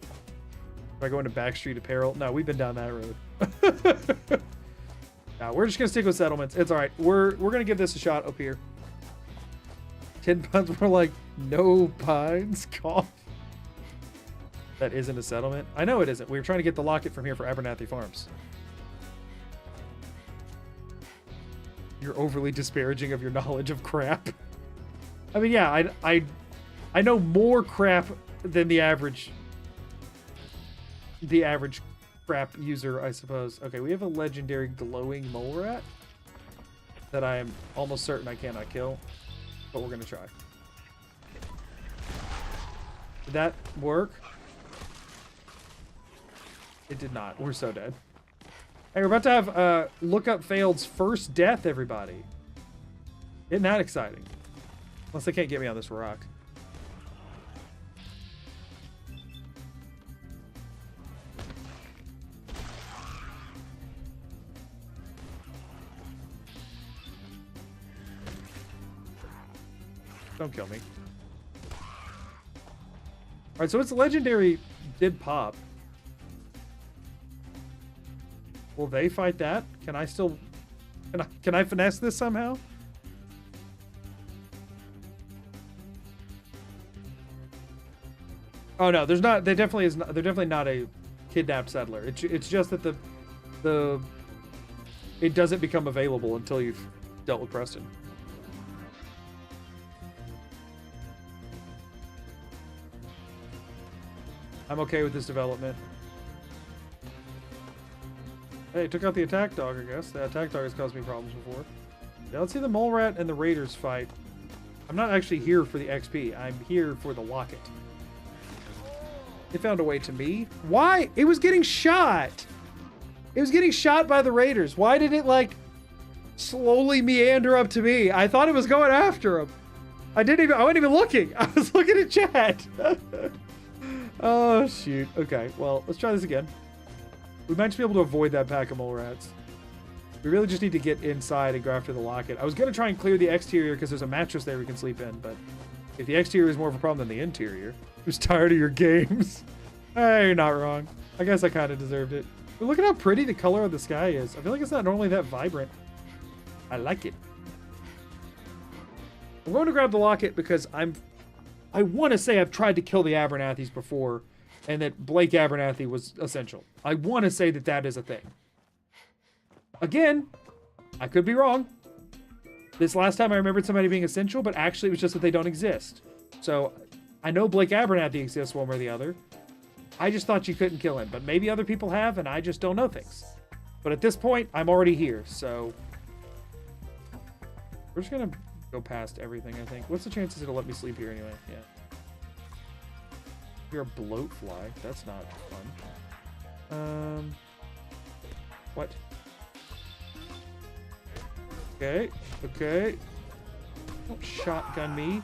S1: Am I going to Backstreet Apparel? No, we've been down that road. No, we're just gonna stick with settlements. It's alright. We're gonna give this a shot up here. 10 Pines, we're like, no pines, cough. That isn't a settlement? I know it isn't. We were trying to get the locket from here for Abernathy Farms. You're overly disparaging of your knowledge of crap. I mean, yeah, I know more crap than the average crap user, I suppose. Okay, we have a legendary glowing mole rat that I am almost certain I cannot kill. But we're gonna try. Did that work? It did not. We're so dead. Hey, we're about to have Look Up Failed's first death, everybody. Isn't that exciting? Unless they can't get me on this rock. Don't kill me. Alright, so its legendary did pop. Will they fight that? Can I still... Can I finesse this somehow? Oh no, there's not... There definitely is not... They're definitely not a kidnapped settler. It's just that the... It doesn't become available until you've dealt with Preston. I'm okay with this development. Hey, took out the attack dog, I guess. The attack dog has caused me problems before. Yeah, let's see the mole rat and the raiders fight. I'm not actually here for the XP. I'm here for the locket. It found a way to me. Why? It was getting shot. It was getting shot by the raiders. Why did it, like, slowly meander up to me? I thought it was going after him. I wasn't even looking. I was looking at chat. Oh, shoot. Okay, well, let's try this again. We might just be able to avoid that pack of mole rats. We really just need to get inside and go after the locket. I was going to try and clear the exterior because there's a mattress there we can sleep in, but if the exterior is more of a problem than the interior, who's tired of your games? Hey, you're not wrong. I guess I kind of deserved it. But look at how pretty the color of the sky is. I feel like it's not normally that vibrant. I like it. I'm going to grab the locket because I want to say I've tried to kill the Abernathys before, and that Blake Abernathy was essential. I want to say that that is a thing. Again, I could be wrong. This last time I remembered somebody being essential, but actually it was just that they don't exist. So I know Blake Abernathy exists one way or the other. I just thought you couldn't kill him, but maybe other people have, and I just don't know things. But at this point, I'm already here, so we're just gonna go past everything, I think. What's the chances it'll let me sleep here anyway? Yeah. You're a bloat fly. That's not fun. What? Okay, okay. Don't shotgun me.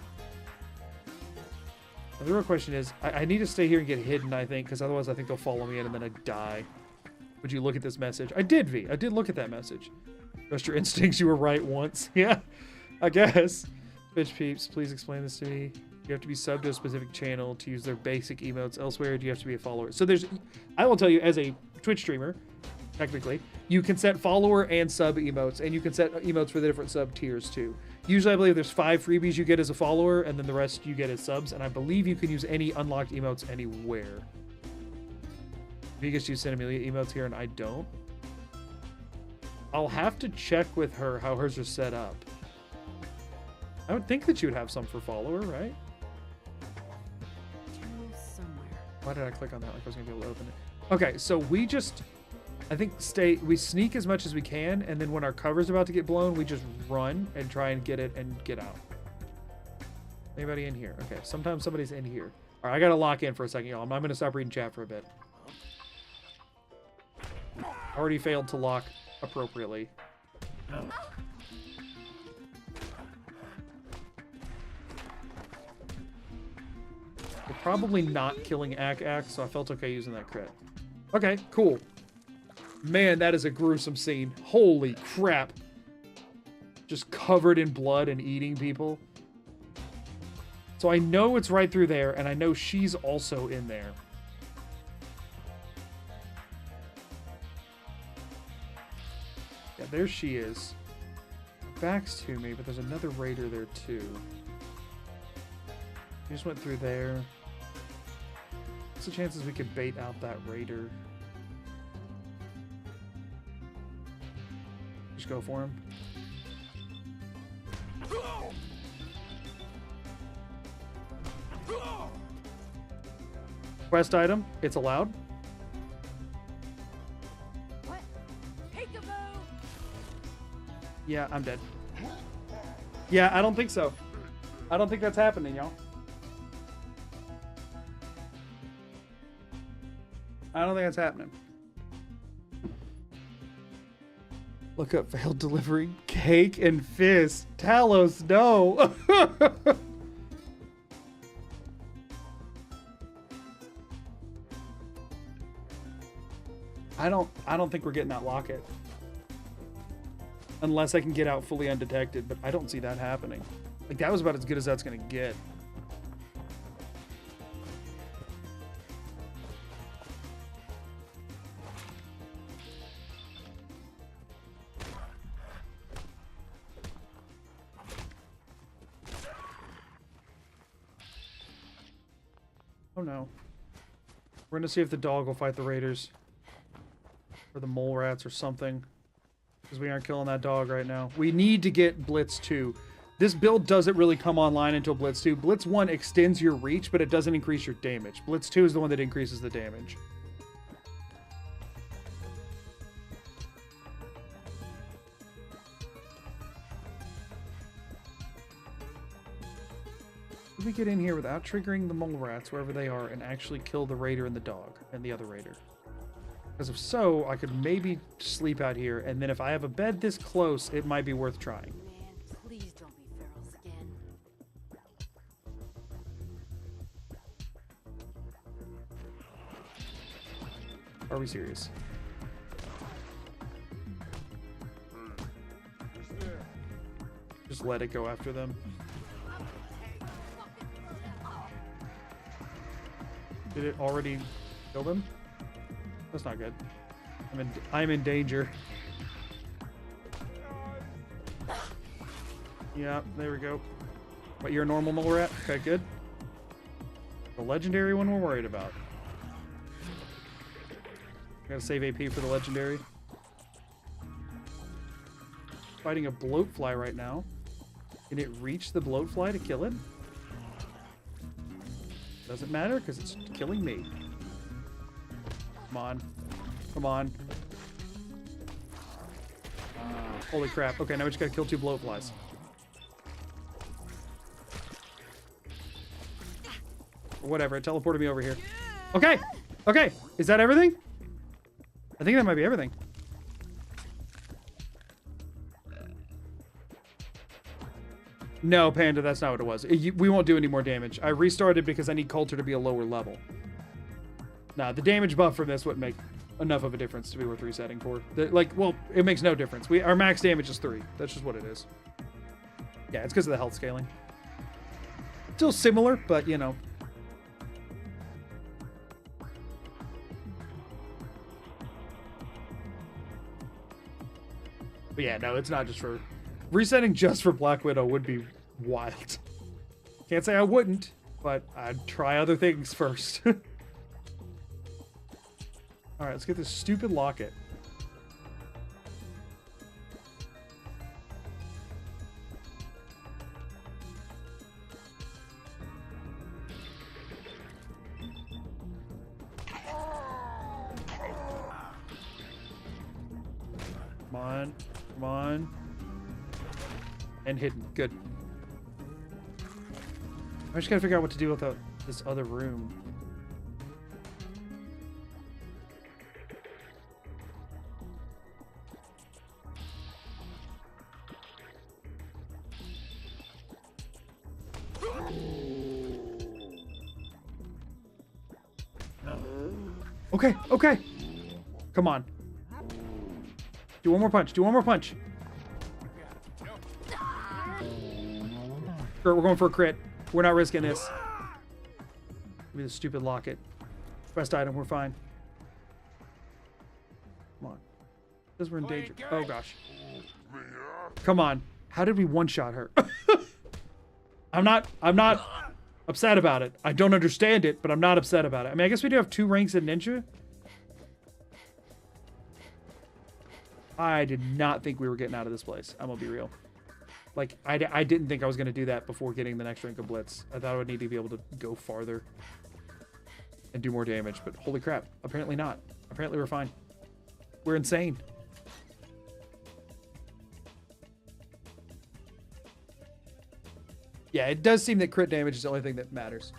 S1: Now, the real question is, I need to stay here and get hidden, I think, because otherwise I think they'll follow me in and then I die. Would you look at this message? I did, V. I did look at that message. Trust your instincts, you were right once. Yeah, I guess. Bitch peeps, please explain this to me. You have to be subbed to a specific channel to use their basic emotes. Elsewhere, do you have to be a follower? So there's, I will tell you, as a Twitch streamer, technically, you can set follower and sub emotes, and you can set emotes for the different sub tiers too. Usually I believe there's 5 freebies you get as a follower, and then the rest you get as subs, and I believe you can use any unlocked emotes anywhere. Vegas, you send Amelia emotes here, and I don't. I'll have to check with her how hers are set up. I would think that you would have some for follower, right? Why did I click on that like I was gonna be able to open it? Okay, so we just, I think we sneak as much as we can, and then when our cover's about to get blown, we just run and try and get it and get out. Anybody in here? Okay, sometimes somebody's in here. All right, I gotta lock in for a second, y'all. I'm gonna stop reading chat for a bit. Already failed to lock appropriately. We're probably not killing Ak, so I felt okay using that crit. Okay, cool. Man, that is a gruesome scene. Holy crap. Just covered in blood and eating people. So I know it's right through there, and I know she's also in there. Yeah, there she is. Back's to me, but there's another raider there too. He just went through there. What's the chances we could bait out that raider? Just go for him. Quest item. It's allowed.
S2: What? Peekaboo!
S1: Yeah, I'm dead. Yeah, I don't think so. I don't think that's happening, y'all. I don't think that's happening. Look up failed delivery. Cake and fist. Talos, no. I don't think we're getting that locket. Unless I can get out fully undetected, but I don't see that happening. Like, that was about as good as that's gonna get. Oh no. We're gonna see if the dog will fight the raiders. Or the mole rats or something. Because we aren't killing that dog right now. We need to get Blitz 2. This build doesn't really come online until Blitz 2. Blitz 1 extends your reach, but it doesn't increase your damage. Blitz 2 is the one that increases the damage. Can we get in here without triggering the mole rats, wherever they are, and actually kill the raider and the dog, and the other raider? Because if so, I could maybe sleep out here, and then if I have a bed this close, it might be worth trying.
S2: Man, please don't be feral skin.
S1: Are we serious? Just let it go after them. Did it already kill them? That's not good. I'm in danger. Yeah, there we go. But you're a normal mole rat? Okay, good. The legendary one we're worried about. Gotta save AP for the legendary. Fighting a bloatfly right now. Can it reach the bloatfly to kill it? Doesn't matter because it's killing me. Come on. Come on. Holy crap. Okay, now we just gotta kill 2 bloatflies. Whatever, it teleported me over here. Okay! Okay! Is that everything? I think that might be everything. No, Panda, that's not what it was. We won't do any more damage. I restarted because I need Coulter to be a lower level. Nah, the damage buff from this wouldn't make enough of a difference to be worth resetting for. Well, it makes no difference. Our max damage is 3. That's just what it is. Yeah, it's because of the health scaling. Still similar, but, you know. But yeah, no, it's not just for... Resetting just for Black Widow would be wild. Can't say I wouldn't, but I'd try other things first. Alright, let's get this stupid locket. Come on. Come on. And hidden. Good. I just gotta figure out what to do with this other room. Okay, okay. Come on. Do one more punch. Do one more punch. We're going for a crit. We're not risking this. Give me the stupid locket. Best item. We're fine. Come on. Because we're in danger. Oh, gosh. Come on. How did we one-shot her? I'm not upset about it. I don't understand it, but I'm not upset about it. I mean, I guess we do have 2 ranks in Ninja. I did not think we were getting out of this place. I'm gonna be real. Like, I didn't think I was gonna do that before getting the next rank of Blitz. I thought I would need to be able to go farther and do more damage, but holy crap. Apparently not. Apparently we're fine. We're insane. Yeah, it does seem that crit damage is the only thing that matters.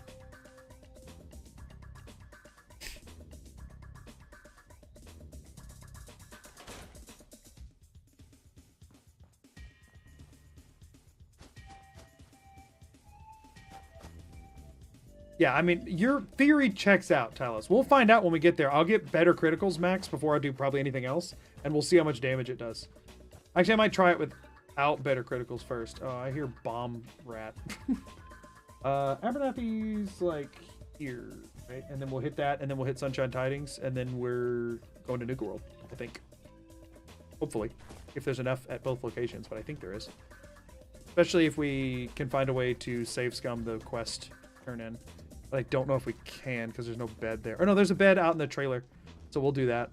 S1: Yeah, I mean, your theory checks out, Talos. We'll find out when we get there. I'll get better criticals max before I do probably anything else, and we'll see how much damage it does. Actually, I might try it without better criticals first. Oh, I hear bomb rat. Abernathy's like here, right? And then we'll hit that, and then we'll hit Sunshine Tidings, and then we're going to Nuke World, I think. Hopefully, if there's enough at both locations, but I think there is. Especially if we can find a way to save scum the quest turn in. But I don't know if we can because there's no bed there. Oh no, there's a bed out in the trailer. So we'll do that.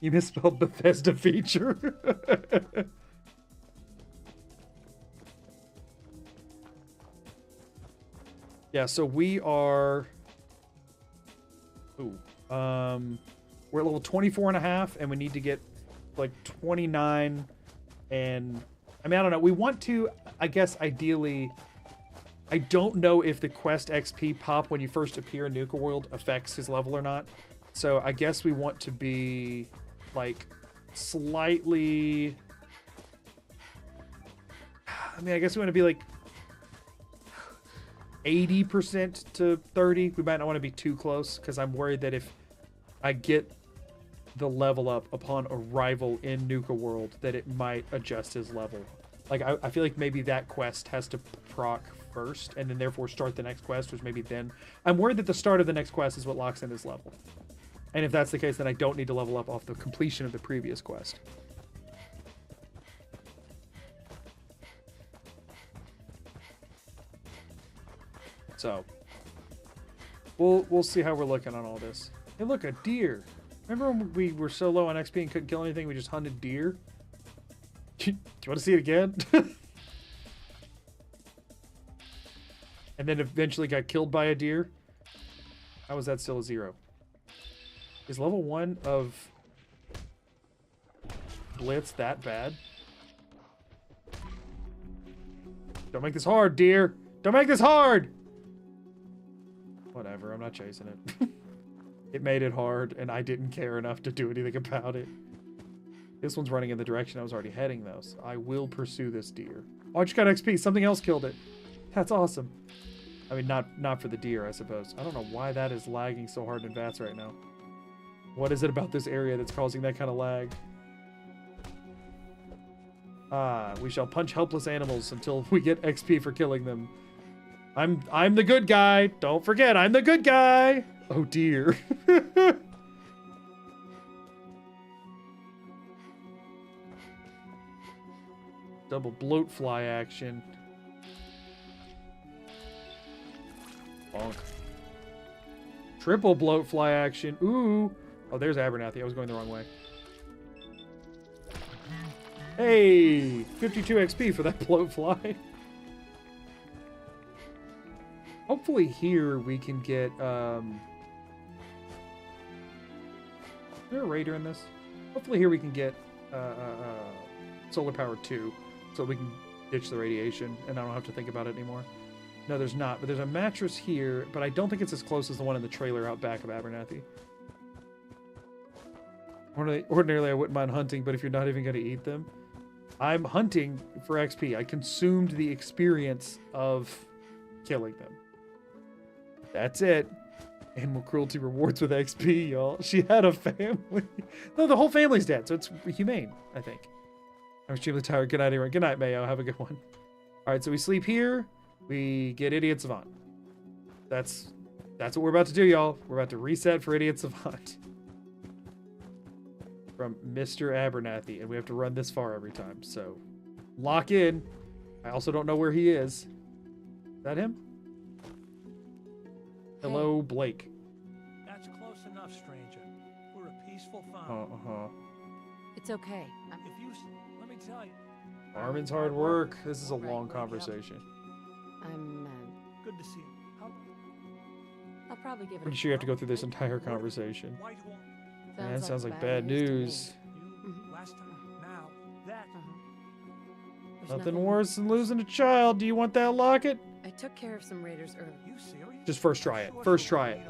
S1: You misspelled Bethesda feature. Yeah, so we are... Ooh. We're at level 24 and a half, and we need to get like 29 And I mean, I don't know. We want to, I guess, ideally. I don't know if the quest XP pop when you first appear in Nuka World affects his level or not. So I guess we want to be like slightly. I mean, I guess we want to be like 80% to 30. We might not want to be too close because I'm worried that if I get the level up upon arrival in Nuka World, that it might adjust his level. Like, I feel like maybe that quest has to proc first and then therefore start the next quest, which maybe then... I'm worried that the start of the next quest is what locks in his level. And if that's the case, then I don't need to level up off the completion of the previous quest. So, we'll see how we're looking on all this. Hey, look, a deer. Remember when we were so low on XP and couldn't kill anything, we just hunted deer? Do you want to see it again? And then eventually got killed by a deer? How is that still a 0? Is level 1 of Blitz that bad? Don't make this hard, deer! Don't make this hard! Whatever, I'm not chasing it. It made it hard, and I didn't care enough to do anything about it. This one's running in the direction I was already heading, though, so I will pursue this deer. Oh, I just got XP. Something else killed it. That's awesome. I mean, not for the deer, I suppose. I don't know why that is lagging so hard in VATS right now. What is it about this area that's causing that kind of lag? Ah, we shall punch helpless animals until we get XP for killing them. I'm the good guy. Don't forget, I'm the good guy. Oh dear. Double bloat fly action. Bonk. Triple bloat fly action. Ooh. Oh, there's Abernathy. I was going the wrong way. Hey, 52 XP for that bloat fly. Hopefully here we can get, is there a raider in this? Hopefully here we can get, solar power 2, so we can ditch the radiation, and I don't have to think about it anymore. No, there's not, but there's a mattress here, but I don't think it's as close as the one in the trailer out back of Abernathy. Ordinarily, I wouldn't mind hunting, but if you're not even going to eat them, I'm hunting for XP. I consumed the experience of killing them. That's it. Animal cruelty rewards with XP, y'all. She had a family. No, the whole family's dead, so it's humane, I think. I'm extremely tired. Good night, everyone. Good night, Mayo. Have a good one. All right, so we sleep here. We get Idiot Savant. That's what we're about to do, y'all. We're about to reset for Idiot Savant. From Mr. Abernathy, and we have to run this far every time, so lock in. I also don't know where he is. Is that him? Hello, Blake.
S10: That's close enough, stranger. We're a peaceful farm.
S2: It's okay.
S10: If you, let me tell you.
S1: Armin's hard work. This is a long conversation.
S2: I'm
S10: Good to see you.
S2: I'll probably give it.
S1: Pretty sure you have to go through this entire conversation.
S10: Why do you want
S1: Man, that sounds like bad news.
S10: you last time? Now that.
S2: There's
S1: Nothing worse than losing a child. Do you want that locket?
S2: I took care of some raiders earlier.
S10: You serious?
S1: Just first try it. First try it.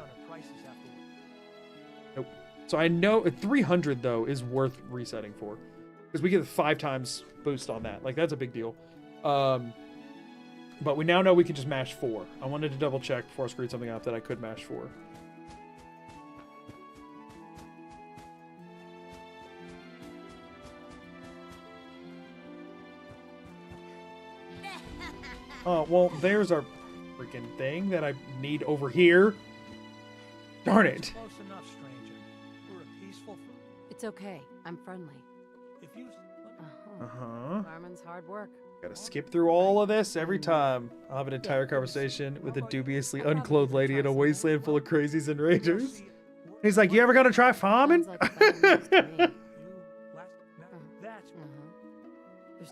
S1: Nope. So I know 300 though is worth resetting for, because we get the 5 times boost on that. Like, that's a big deal. But we now know we can just mash 4. I wanted to double check before I screwed something up that I could mash 4. Oh, well, there's our freaking thing that I need over here. Darn it.
S10: Close enough, stranger. We're a peaceful.
S2: It's okay. I'm friendly.
S10: If you.
S2: Armin's hard work.
S1: Gotta skip through all of this every time. I'll have an entire conversation with a dubiously unclothed lady in a wasteland full of crazies and raiders. He's like, you ever gonna try farming?
S2: There's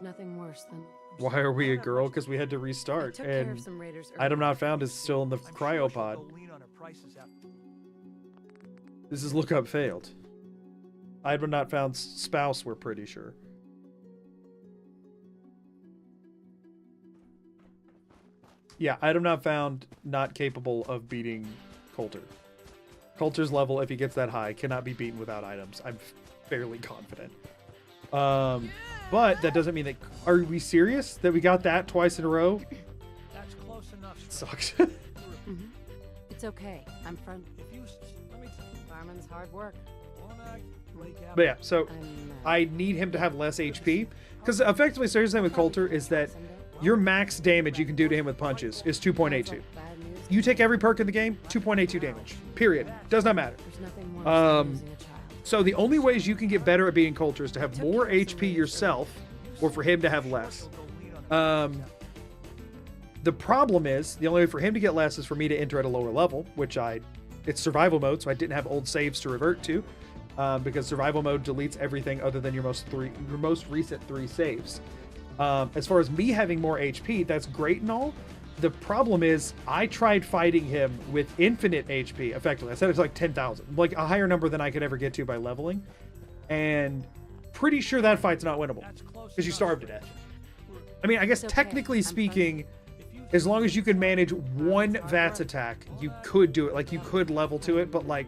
S2: nothing worse than.
S1: Why are we a girl? Because we had to restart, and item not found is still in the cryopod. This is lookup failed. Item not found spouse, we're pretty sure. Yeah, item not found, not capable of beating Coulter. Coulter's level, if he gets that high, cannot be beaten without items. I'm fairly confident. But that doesn't mean that... Are we serious that we got that twice in a row?
S10: That's close enough.
S1: Sucks.
S2: It's okay. I'm friendly.
S10: If you let me
S2: Fireman's hard work.
S1: But yeah, so I need him to have less HP. Because effectively, so here's the thing with Coulter is that your max damage you can do to him with punches is 2.82. You take every perk in the game, 2.82 damage. Period. Does not matter. So the only ways you can get better at beating Coulter is to have more HP yourself, or for him to have less. The problem is, the only way for him to get less is for me to enter at a lower level, which it's survival mode, so I didn't have old saves to revert to, because survival mode deletes everything other than your most recent 3 saves. As far as me having more HP, that's great and all. The problem is, I tried fighting him with infinite HP, effectively. I said it's like 10,000, like a higher number than I could ever get to by leveling. And pretty sure that fight's not winnable, because you starve to death. I mean, I guess technically speaking, as long as you can manage one VATS attack, you could do it. Like, you could level to it, but like,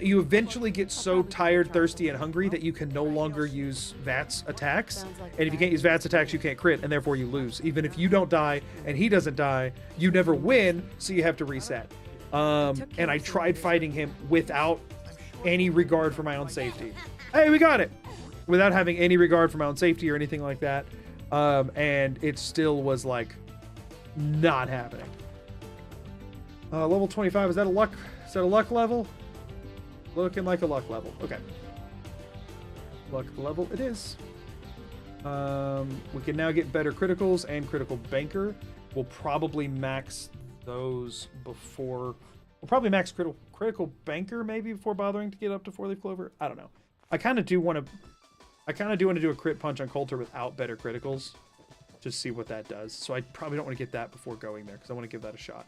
S1: you eventually get so tired, thirsty, and hungry that you can no longer use VATS attacks. And if you can't use VATS attacks, you can't crit, and therefore you lose. Even if you don't die and he doesn't die, you never win, so you have to reset. And I tried fighting him without any regard for my own safety. Hey, we got it! Without having any regard for my own safety or anything like that. And it still was like not happening. Level 25, is that a luck level? Looking like a luck level. Okay. Luck level it is. We can now get better criticals and critical banker. We'll probably max those before... We'll probably max critical banker maybe before bothering to get up to 4-leaf clover. I don't know. I kind of do want to do a crit punch on Coulter without better criticals. Just see what that does. So I probably don't want to get that before going there because I want to give that a shot.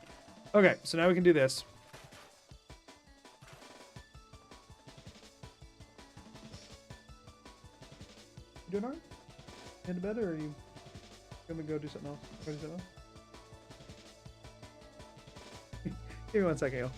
S1: Okay, so now we can do this. You doing alright? Into bed, or are you gonna go do something else? Go do something else? Give me 1 second, yo.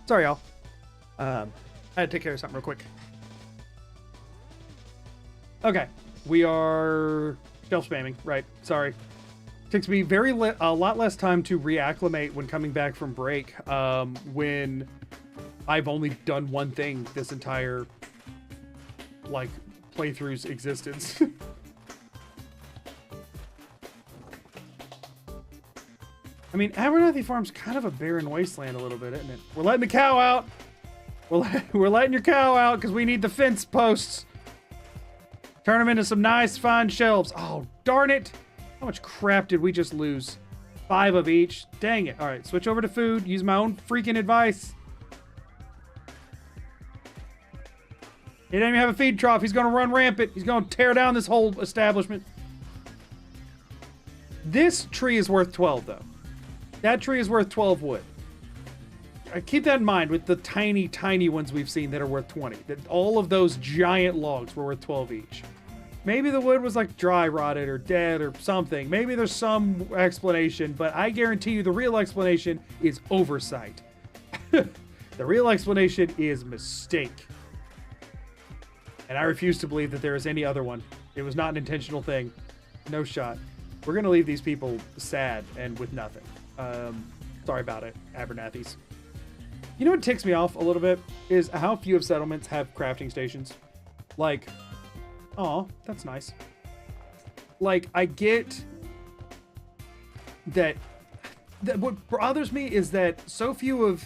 S1: Sorry, y'all. I had to take care of something real quick. Okay, we are shelf spamming, right? Sorry. Takes me a lot less time to reacclimate when coming back from break, when I've only done one thing this entire, like, playthrough's existence. I mean, Abernathy Farm's kind of a barren wasteland a little bit, isn't it? We're letting the cow out. We're letting your cow out because we need the fence posts. Turn them into some nice, fine shelves. Oh, darn it. How much crap did we just lose? 5 of each. Dang it. All right, switch over to food. Use my own freaking advice. He didn't even have a feed trough. He's going to run rampant. He's going to tear down this whole establishment. This tree is worth 12, though. That tree is worth 12 wood. Keep that in mind with the tiny, tiny ones we've seen that are worth 20. That all of those giant logs were worth 12 each. Maybe the wood was like dry rotted or dead or something. Maybe there's some explanation, but I guarantee you the real explanation is oversight. The real explanation is mistake. And I refuse to believe that there is any other one. It was not an intentional thing. No shot. We're going to leave these people sad and with nothing. Sorry about it, Abernathys. You know what ticks me off a little bit is how few of settlements have crafting stations. Like, aw, that's nice. Like, I get that what bothers me is that so few of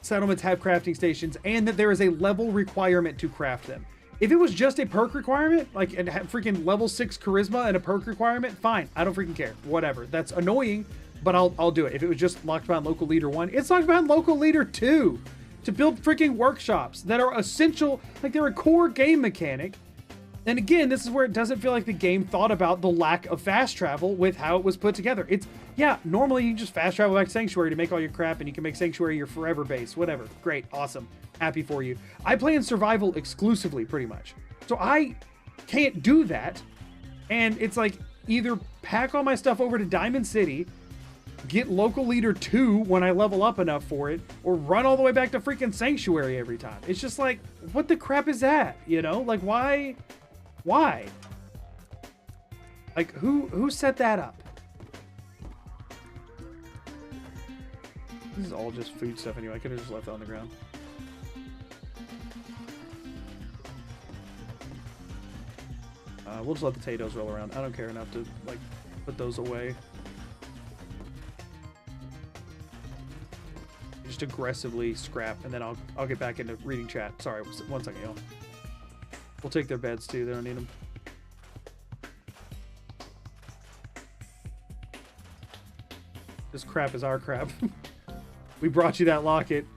S1: settlements have crafting stations and that there is a level requirement to craft them. If it was just a perk requirement, like a freaking level 6 charisma and a perk requirement, fine. I don't freaking care. Whatever. That's annoying, but I'll do it. If it was just locked behind local leader 1, it's locked behind local leader 2 to build freaking workshops that are essential. Like, they're a core game mechanic. And again, this is where it doesn't feel like the game thought about the lack of fast travel with how it was put together. It's, yeah, normally you just fast travel back to Sanctuary to make all your crap, and you can make Sanctuary your forever base, whatever. Great, awesome, happy for you. I play in survival exclusively, pretty much. So I can't do that. And it's like, either pack all my stuff over to Diamond City, get local leader 2 when I level up enough for it, or run all the way back to freaking Sanctuary every time. It's just like, what the crap is that? You know, like, why? Like, who set that up? This is all just food stuff anyway. I could have just left it on the ground. We'll just let the potatoes roll around. I don't care enough to, like, put those away. Just aggressively scrap, and then I'll get back into reading chat. Sorry, 1 second, y'all. We'll take their beds too. They don't need them. This crap is our crap. We brought you that locket.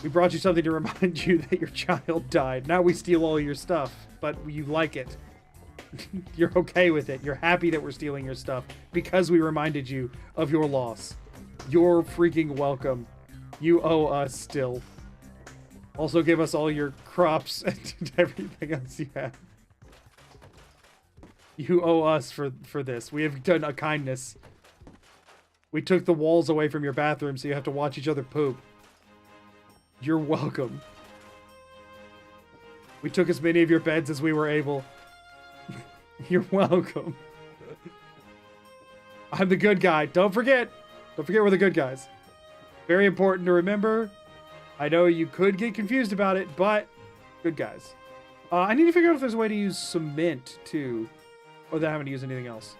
S1: We brought you something to remind you that your child died. Now we steal all your stuff, but you like it. You're okay with it. You're happy that we're stealing your stuff because we reminded you of your loss. You're freaking welcome. You owe us still. Also give us all your crops and everything else you have. You owe us for this. We have done a kindness. We took the walls away from your bathroom so you have to watch each other poop. You're welcome. We took as many of your beds as we were able. You're welcome. I'm the good guy. Don't forget. Don't forget we're the good guys. Very important to remember. I know you could get confused about it, but good guys. I need to figure out if there's a way to use cement too, or that I haven't used anything else.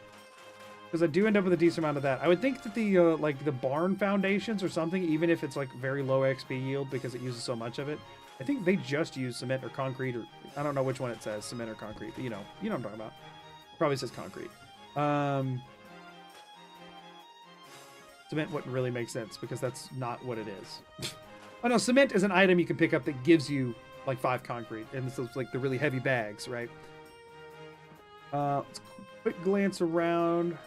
S1: Because I do end up with a decent amount of that. I would think that the like the barn foundations or something, even if it's like very low XP yield because it uses so much of it, I think they just use cement or concrete, or I don't know which one it says, cement or concrete. But you know what I'm talking about. Probably says concrete. Cement wouldn't really make sense because that's not what it is. Oh no, cement is an item you can pick up that gives you like 5 concrete, and this is like the really heavy bags, right? Let's quick glance around.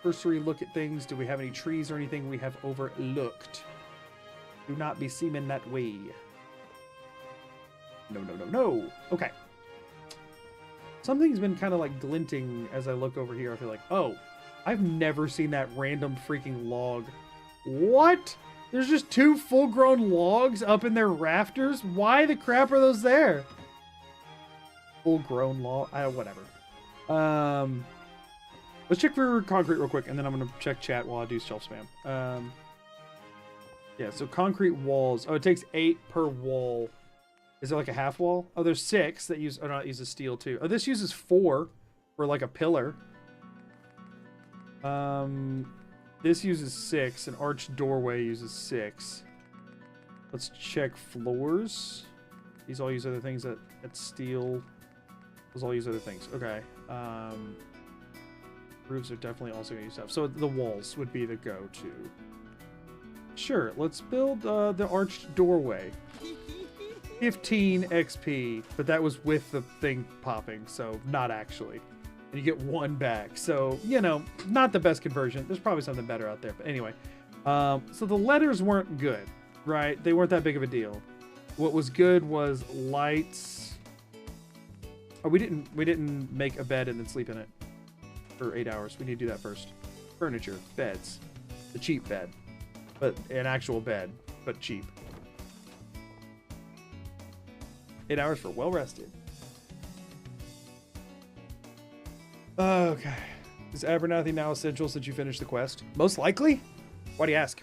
S1: Cursory look at things. Do we have any trees or anything we have overlooked? Do not be seeming that way. No, no, no, no. Okay. Something's been kind of like glinting as I look over here. I feel like, oh, I've never seen that random freaking log. What? There's just 2 full-grown logs up in their rafters. Why the crap are those there? Full-grown log. Whatever. Let's check for concrete real quick, and then I'm gonna check chat while I do shelf spam. Yeah. So concrete walls. Oh, it takes 8 per wall. Is there like a half wall? Oh, there's 6 that use. Oh, no, it uses steel too. Oh, this uses 4 for like a pillar. This uses 6. An arched doorway uses 6. Let's check floors. These all use other things that steel. Those all use other things. Okay. Roofs are definitely also gonna use stuff. So the walls would be the go-to. Sure. Let's build the arched doorway. 15 XP, but that was with the thing popping, so not actually. And you get 1 back, so you know, not the best conversion. There's probably something better out there, but anyway. So the letters weren't good, right? They weren't that big of a deal. What was good was lights. Oh, we didn't make a bed and then sleep in it for 8 hours. We need to do that first. Furniture, beds, the cheap bed, but an actual bed, but cheap. 8 hours for well rested. Okay. Is Abernathy now essential since you finished the quest? Most likely? Why do you ask?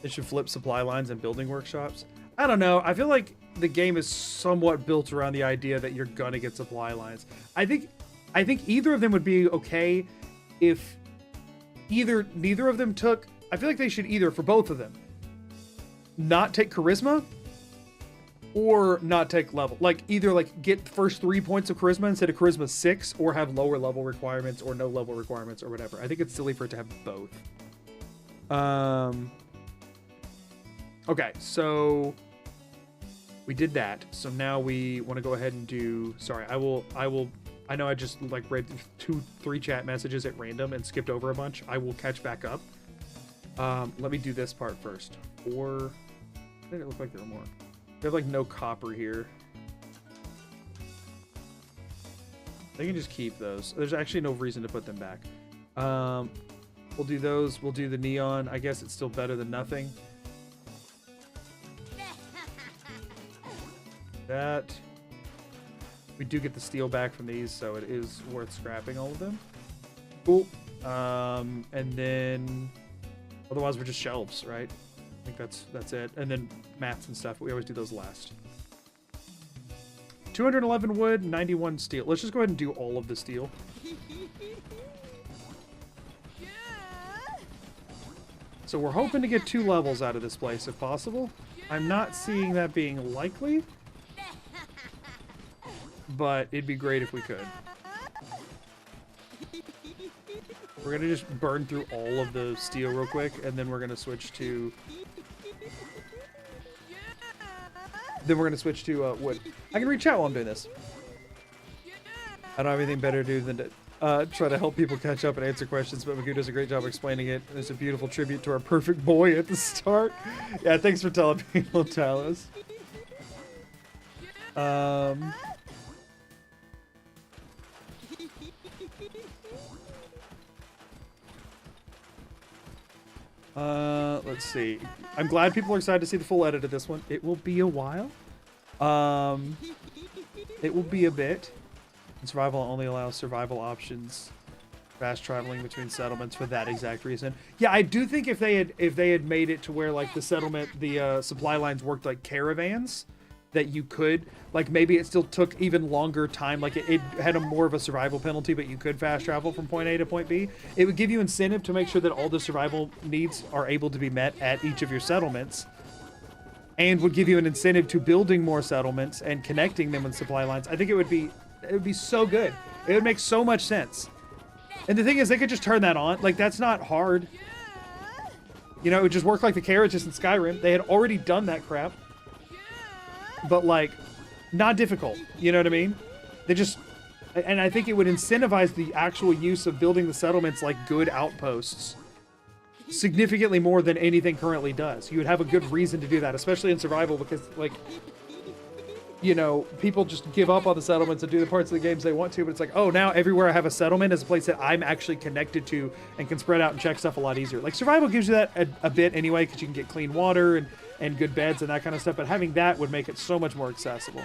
S1: They should flip supply lines and building workshops. I don't know. I feel like the game is somewhat built around the idea that you're gonna get supply lines. I think either of them would be okay if neither of them took. I feel like they should either, for both of them, not take charisma or not take level. Like either like get the first 3 points of charisma instead of charisma 6, or have lower level requirements or no level requirements or whatever. I think it's silly for it to have both. Okay, so we did that. So now we want to go ahead and do. Sorry, I know I just like read 2-3 chat messages at random and skipped over a bunch. I will catch back up. Let me do this part first. I think it looked like there were more. We have like no copper here. They can just keep those. There's actually no reason to put them back. We'll do those. We'll do the neon. I guess it's still better than nothing. That. We do get the steel back from these, so it is worth scrapping all of them. Cool. And then otherwise we're just shelves, right? I think that's it. And then mats and stuff. We always do those last. 211 wood, 91 steel. Let's just go ahead and do all of the steel. So we're hoping to get 2 levels out of this place if possible. I'm not seeing that being likely, but it'd be great if we could. We're gonna just burn through all of the steel real quick, and then we're gonna switch to wood. I can reach out while I'm doing this. I don't have anything better to do than to try to help people catch up and answer questions, but Magoo does a great job explaining it. There's a beautiful tribute to our perfect boy at the start. Yeah, thanks for telling me, Talos. Let's see. I'm glad people are excited to see the full edit of this one. It will be a while. It will be a bit. And survival only allows survival options. Fast traveling between settlements for that exact reason. Yeah, I do think if they had made it to where like the settlement, the supply lines worked like caravans, that you could, like maybe it still took even longer time, like it had a more of a survival penalty, but you could fast travel from point A to point B. It would give you incentive to make sure that all the survival needs are able to be met at each of your settlements, and would give you an incentive to building more settlements and connecting them with supply lines. I think it would be so good. It would make so much sense. And the thing is, they could just turn that on. Like, that's not hard. You know, it would just work like the carriages in Skyrim. They had already done that crap. But, like, not difficult. You know what I mean? They just... And I think it would incentivize the actual use of building the settlements like good outposts significantly more than anything currently does. You would have a good reason to do that, especially in survival, because, like... you know, people just give up on the settlements and do the parts of the games they want to, but it's like, oh, now everywhere I have a settlement is a place that I'm actually connected to and can spread out and check stuff a lot easier. Like, survival gives you that a bit anyway, because you can get clean water and good beds and that kind of stuff, but having that would make it so much more accessible.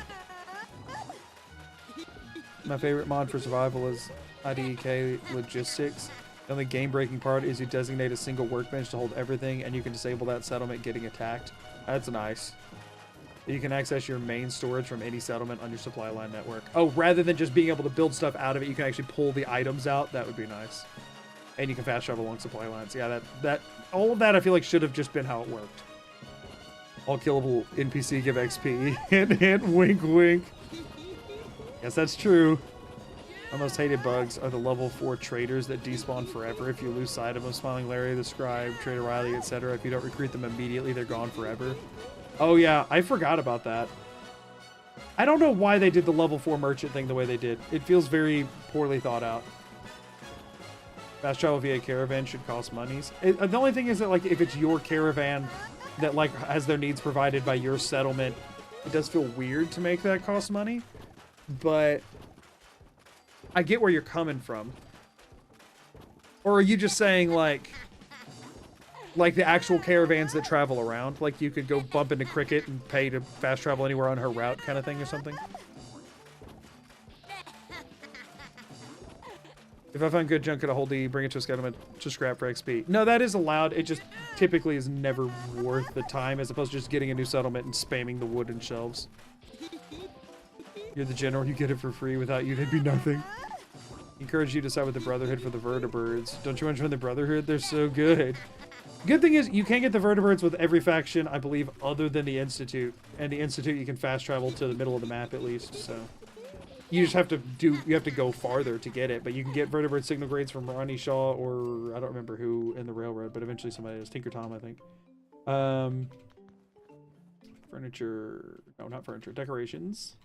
S1: My favorite mod for survival is IDEK Logistics. The only game-breaking part is you designate a single workbench to hold everything, and you can disable that settlement getting attacked. That's nice. You can access your main storage from any settlement on your supply line network. Oh, rather than just being able to build stuff out of it, you can actually pull the items out. That would be nice. And you can fast travel along supply lines. Yeah, all of that I feel like should have just been how it worked. All killable NPC give XP. Hint, hint, wink, wink. Yes, that's true. My most hated bugs are the level 4 traders that despawn forever if you lose sight of them. Smiling Larry, the Scribe, Trader Riley, etc. If you don't recruit them immediately, they're gone forever. Oh yeah, I forgot about that. I don't know why they did the level 4 merchant thing the way they did. It feels very poorly thought out. Fast travel via caravan should cost monies. The only thing is that, like, if it's your caravan that, like, has their needs provided by your settlement, it does feel weird to make that cost money. But I get where you're coming from. Or are you just saying, like the actual caravans that travel around? Like, you could go bump into Cricket and pay to fast travel anywhere on her route kind of thing or something? If I find good junk at a holdie, bring it to a settlement to scrap for XP. No, that is allowed. It just typically is never worth the time, as opposed to just getting a new settlement and spamming the wood and shelves. You're the general, you get it for free. Without you, there'd be nothing. Encourage you to side with the Brotherhood for the vertebrates. Don't you want to join the Brotherhood? They're so good. Good thing is, you can get the vertebrates with every faction, I believe, other than the Institute. And the Institute, you can fast travel to the middle of the map at least, so. You just have to go farther to get it, but you can get vertebrate signal grades from Ronnie Shaw or I don't remember who in the Railroad, but eventually somebody is. Tinker Tom, I think. Furniture, no, not furniture, decorations,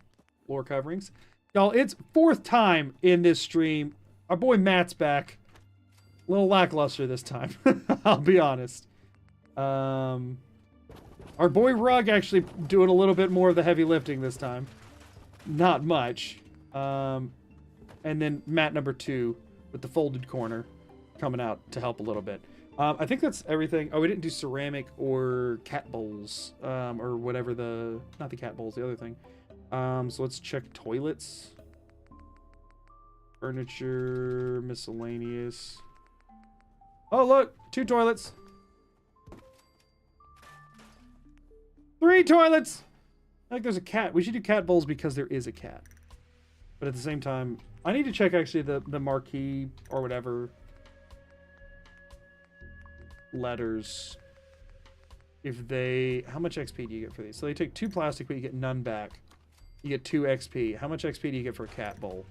S1: floor coverings. Y'all, it's 4th time in this stream. Our boy Matt's back. A little lackluster this time, I'll be honest. Our boy Rug actually doing a little bit more of the heavy lifting this time. Not much. And then Matt number 2 with the folded corner coming out to help a little bit. I think that's everything. Oh, we didn't do ceramic or cat bowls, or whatever not the cat bowls, the other thing. So let's check toilets. Furniture, miscellaneous. Oh, look, 2 toilets. 3 toilets. I think there's a cat. We should do cat bowls because there is a cat. But at the same time, I need to check actually the marquee or whatever letters. If they, how much XP do you get for these? So they take 2 plastic, but you get none back. You get 2 XP. How much XP do you get for a cat bowl?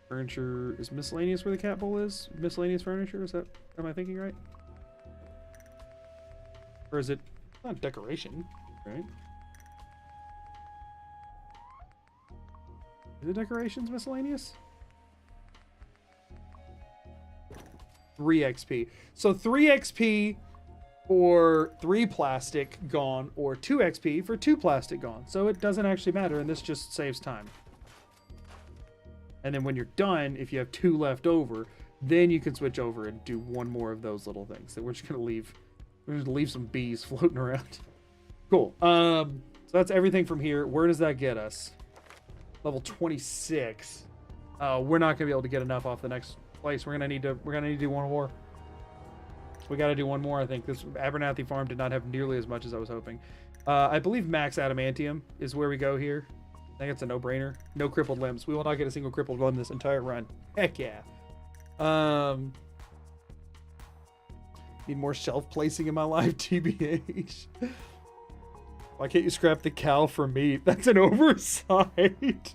S1: Furniture is miscellaneous where the cat bowl is? Miscellaneous furniture? Is that, am I thinking right? Or is it not decoration, right? Is it decorations miscellaneous? 3 XP. So 3 XP for 3 plastic gone, or 2 XP for 2 plastic gone. So it doesn't actually matter, and this just saves time. And then when you're done, if you have 2 left over, then you can switch over and do 1 more of those little things that we're just gonna leave. We're just gonna leave some bees floating around. Cool. So that's everything from here. Where does that get us? Level 26. We're not gonna be able to get enough off the next place. We're gonna need to do 1 more. We gotta do 1 more, I think. This Abernathy farm did not have nearly as much as I was hoping. I believe max adamantium is where we go here. I think it's a no-brainer. No crippled limbs. We will not get a single crippled limb this entire run. Heck yeah. Need more shelf placing in my life, TBH. Why can't you scrap the cow for meat? That's an oversight.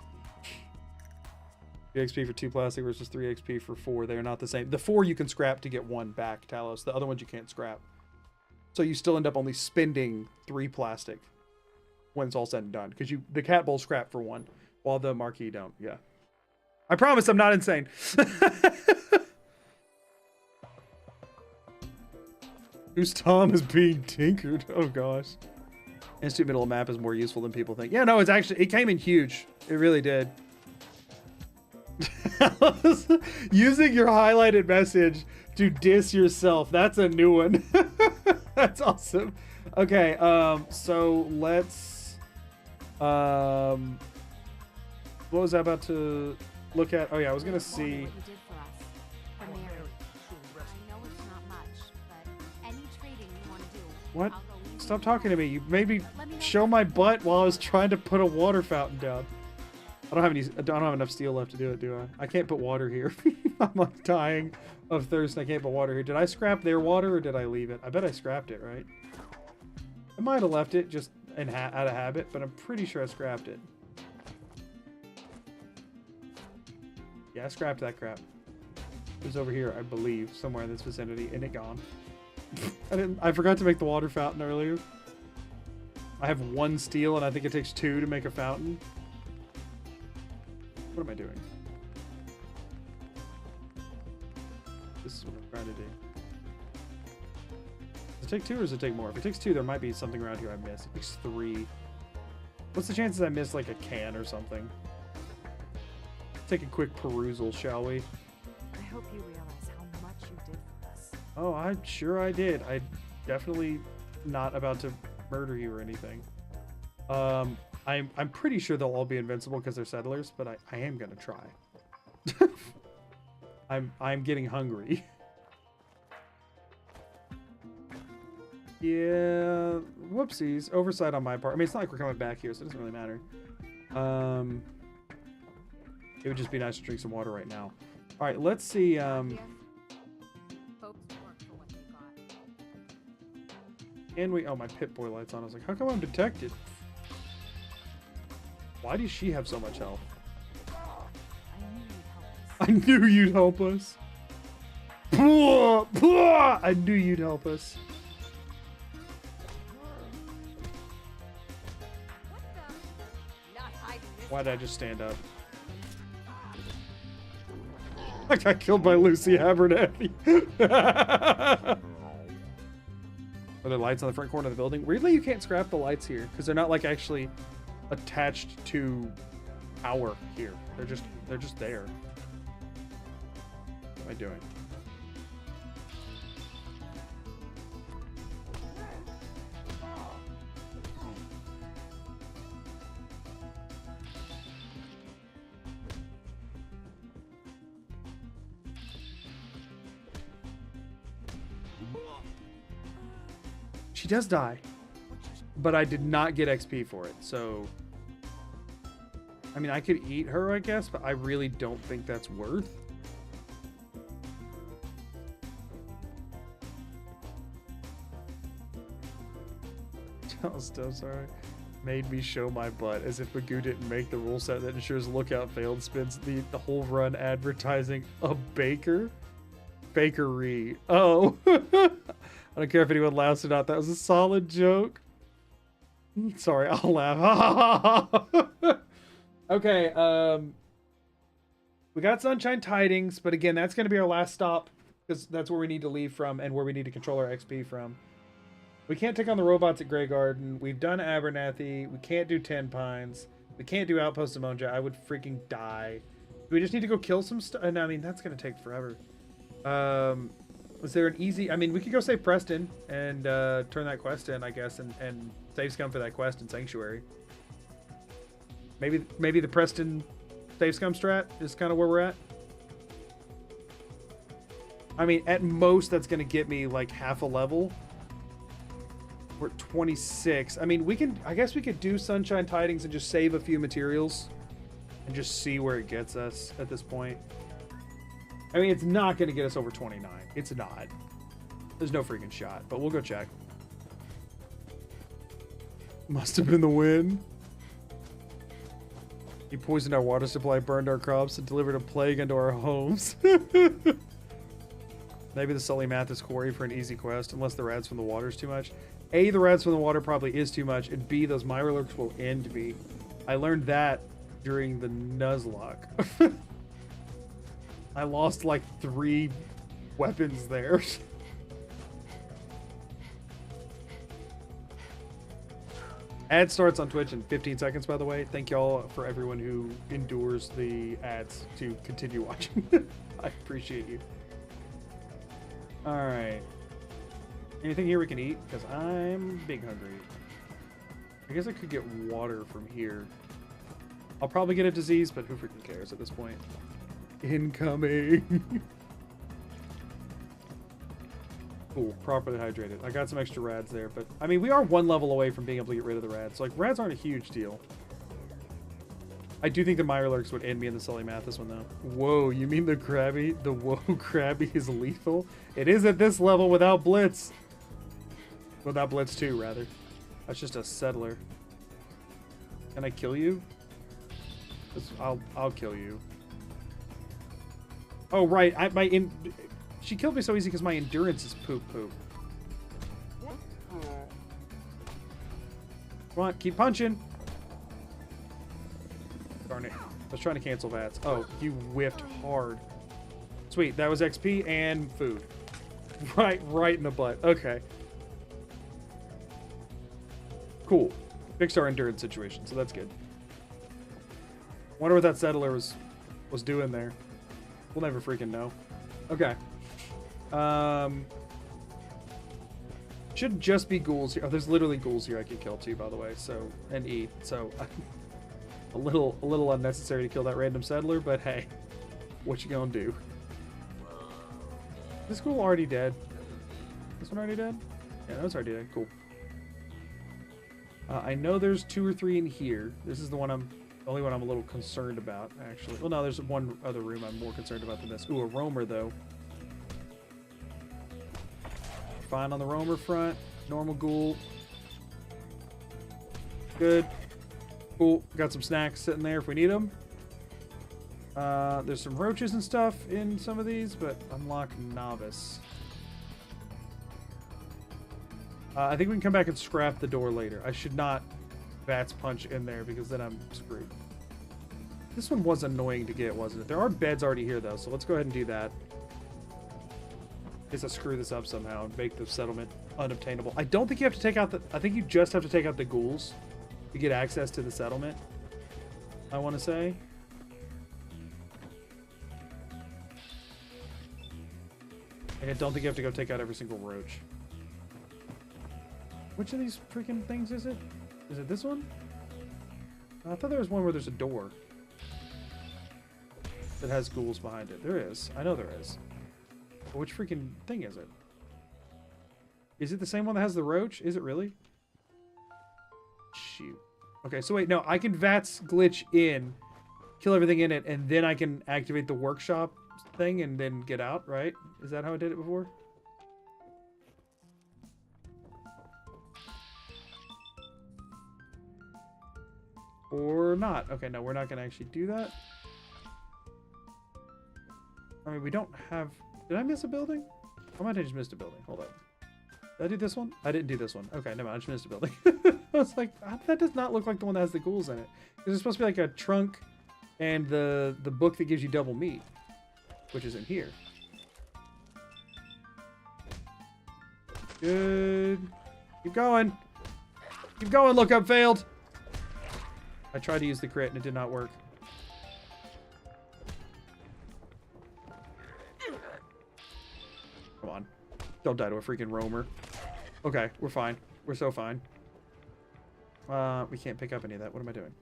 S1: 3 XP for 2 plastic versus 3 XP for 4. They are not the same. The 4 you can scrap to get 1 back, Talos. The other ones you can't scrap. So you still end up only spending 3 plastic when it's all said and done. Because the cat bowl scrap for 1, while the marquee don't. Yeah. I promise I'm not insane. Whose Tom is being tinkered? Oh gosh. Instant middle of map is more useful than people think. Yeah, no, it's actually, it came in huge. It really did. Using your highlighted message to diss yourself. That's a new one. That's awesome. Okay, so let's, what was I about to look at? Oh yeah, I was gonna see. What? Stop talking to me. You made me show my butt while I was trying to put a water fountain down. I don't have enough steel left to do it, do I? I can't put water here. I'm like dying of thirst. I can't put water here. Did I scrap their water or did I leave it? I bet I scrapped it, right? I might have left it just out of habit, but I'm pretty sure I scrapped it. Yeah, I scrapped that crap. It was over here, I believe, somewhere in this vicinity, and it gone. I forgot to make the water fountain earlier. I have 1 steel, and I think it takes 2 to make a fountain. What am I doing? This is what I'm trying to do. Does it take 2 or does it take more? If it takes 2, there might be something around here I missed. It takes 3. What's the chances I miss like a can or something? Let's take a quick perusal, shall we?
S2: I hope you realize how much you did for us.
S1: Oh, I'm sure I did. I definitely not about to murder you or anything. I'm pretty sure they'll all be invincible because they're settlers, but I am gonna try. I'm getting hungry. Yeah, whoopsies. Oversight on my part. I mean, it's not like we're coming back here, so it doesn't really matter. It would just be nice to drink some water right now. All right, let's see. And we, oh, my Pip-Boy light's on. I was like, how come I'm detected? Why does she have so much health? I knew you'd help us. I knew you'd help us. Why did I just stand up? I got killed by Lucy Abernathy. Are there lights on the front corner of the building? Weirdly, you can't scrap the lights here because they're not like actually attached to power here. They're just there. What am I doing? She does die, but I did not get XP for it, so I mean, I could eat her, I guess, but I really don't think that's worth. Still sorry. Made me show my butt, as if Magoo didn't make the rule set that ensures lookout failed spends the whole run advertising a bakery. Oh. I don't care if anyone laughs or not. That was a solid joke. Sorry, I'll laugh. Okay, we got Sunshine Tidings, but again, that's going to be our last stop because that's where we need to leave from and where we need to control our XP from. We can't take on the robots at Grey Garden. We've done Abernathy. We can't do Ten Pines. We can't do Outpost of Monja. I would freaking die. We just need to go kill some stuff. And I mean, that's going to take forever. Was there an easy... I mean, we could go save Preston and turn that quest in, I guess, and save scum for that quest in Sanctuary. Maybe the Preston save scum strat is kind of where we're at. I mean, at most, that's going to get me, like, half a level. We're at 26. I mean, we can... I guess we could do Sunshine Tidings and just save a few materials and just see where it gets us at this point. I mean, it's not going to get us over 29. It's not. There's no freaking shot, but we'll go check. Must have been the wind. He poisoned our water supply, burned our crops, and delivered a plague into our homes. Maybe the Sully Math is quarry for an easy quest, unless the rats from the water is too much. A, the rats from the water probably is too much, and B, those Mirelurks will end me. I learned that during the Nuzlocke. I lost like 3 weapons there. Ad starts on Twitch in 15 seconds, by the way. Thank y'all for everyone who endures the ads to continue watching. I appreciate you. Alright. Anything here we can eat? Because I'm big hungry. I guess I could get water from here. I'll probably get a disease, but who freaking cares at this point? Incoming! Cool, properly hydrated. I got some extra rads there, but I mean, we are one level away from being able to get rid of the rads. So, like, rads aren't a huge deal. I do think the Mirelurks would end me in the Sully Mathis one, though. Whoa, you mean the Krabby? The Whoa Krabby is lethal? It is at this level without Blitz. Without Blitz 2, rather. That's just a settler. Can I kill you? I'll kill you. Oh, right. She killed me so easy because my endurance is poop. Come on, keep punching. Darn it. I was trying to cancel VATS. Oh, you whiffed hard. Sweet, that was XP and food. Right in the butt. Okay. Cool. Fixed our endurance situation, so that's good. Wonder what that settler was doing there. We'll never freaking know. Okay. Should just be ghouls here. Oh, there's literally ghouls here I can kill too, by the way. So, and eat. So, a little unnecessary to kill that random settler, but hey, what you gonna do? This ghoul already dead. This one already dead? Yeah, that's already dead. Cool. I know there's 2 or 3 in here. This is the only one I'm a little concerned about, actually. Well, no, there's one other room I'm more concerned about than this. Ooh, a roamer, though. Fine on the roamer front. Normal ghoul. Good. Cool. Got some snacks sitting there if we need them. There's some roaches and stuff in some of these, but unlock novice. I think we can come back and scrap the door later. I should not VATS punch in there because then I'm screwed. This one was annoying to get, wasn't it? There are beds already here, though, so let's go ahead and do that. I guess I'll screw this up somehow and make the settlement unobtainable. I don't think you have to take out the... I think you just have to take out the ghouls to get access to the settlement, I want to say. And I don't think you have to go take out every single roach. Which of these freaking things is it? Is it this one? I thought there was one where there's a door that has ghouls behind it. There is. I know there is. But which freaking thing is it? Is it the same one that has the roach? Is it really? Shoot. Okay, so wait, no. I can VATS glitch in, kill everything in it, and then I can activate the workshop thing and then get out, right? Is that how I did it before? Or not. Okay, no, we're not going to actually do that. I mean, we don't have... Did I miss a building? I might have just missed a building. Hold on. Did I do this one? I didn't do this one. Okay, never mind. I just missed a building. I was like, that does not look like the one that has the ghouls in it. There's supposed to be like a trunk and the book that gives you double meat, which is in here. Good. Keep going. Keep going. Look up failed. I tried to use the crit and it did not work. Come on. Don't die to a freaking roamer. Okay, we're fine. We're so fine. We can't pick up any of that. What am I doing?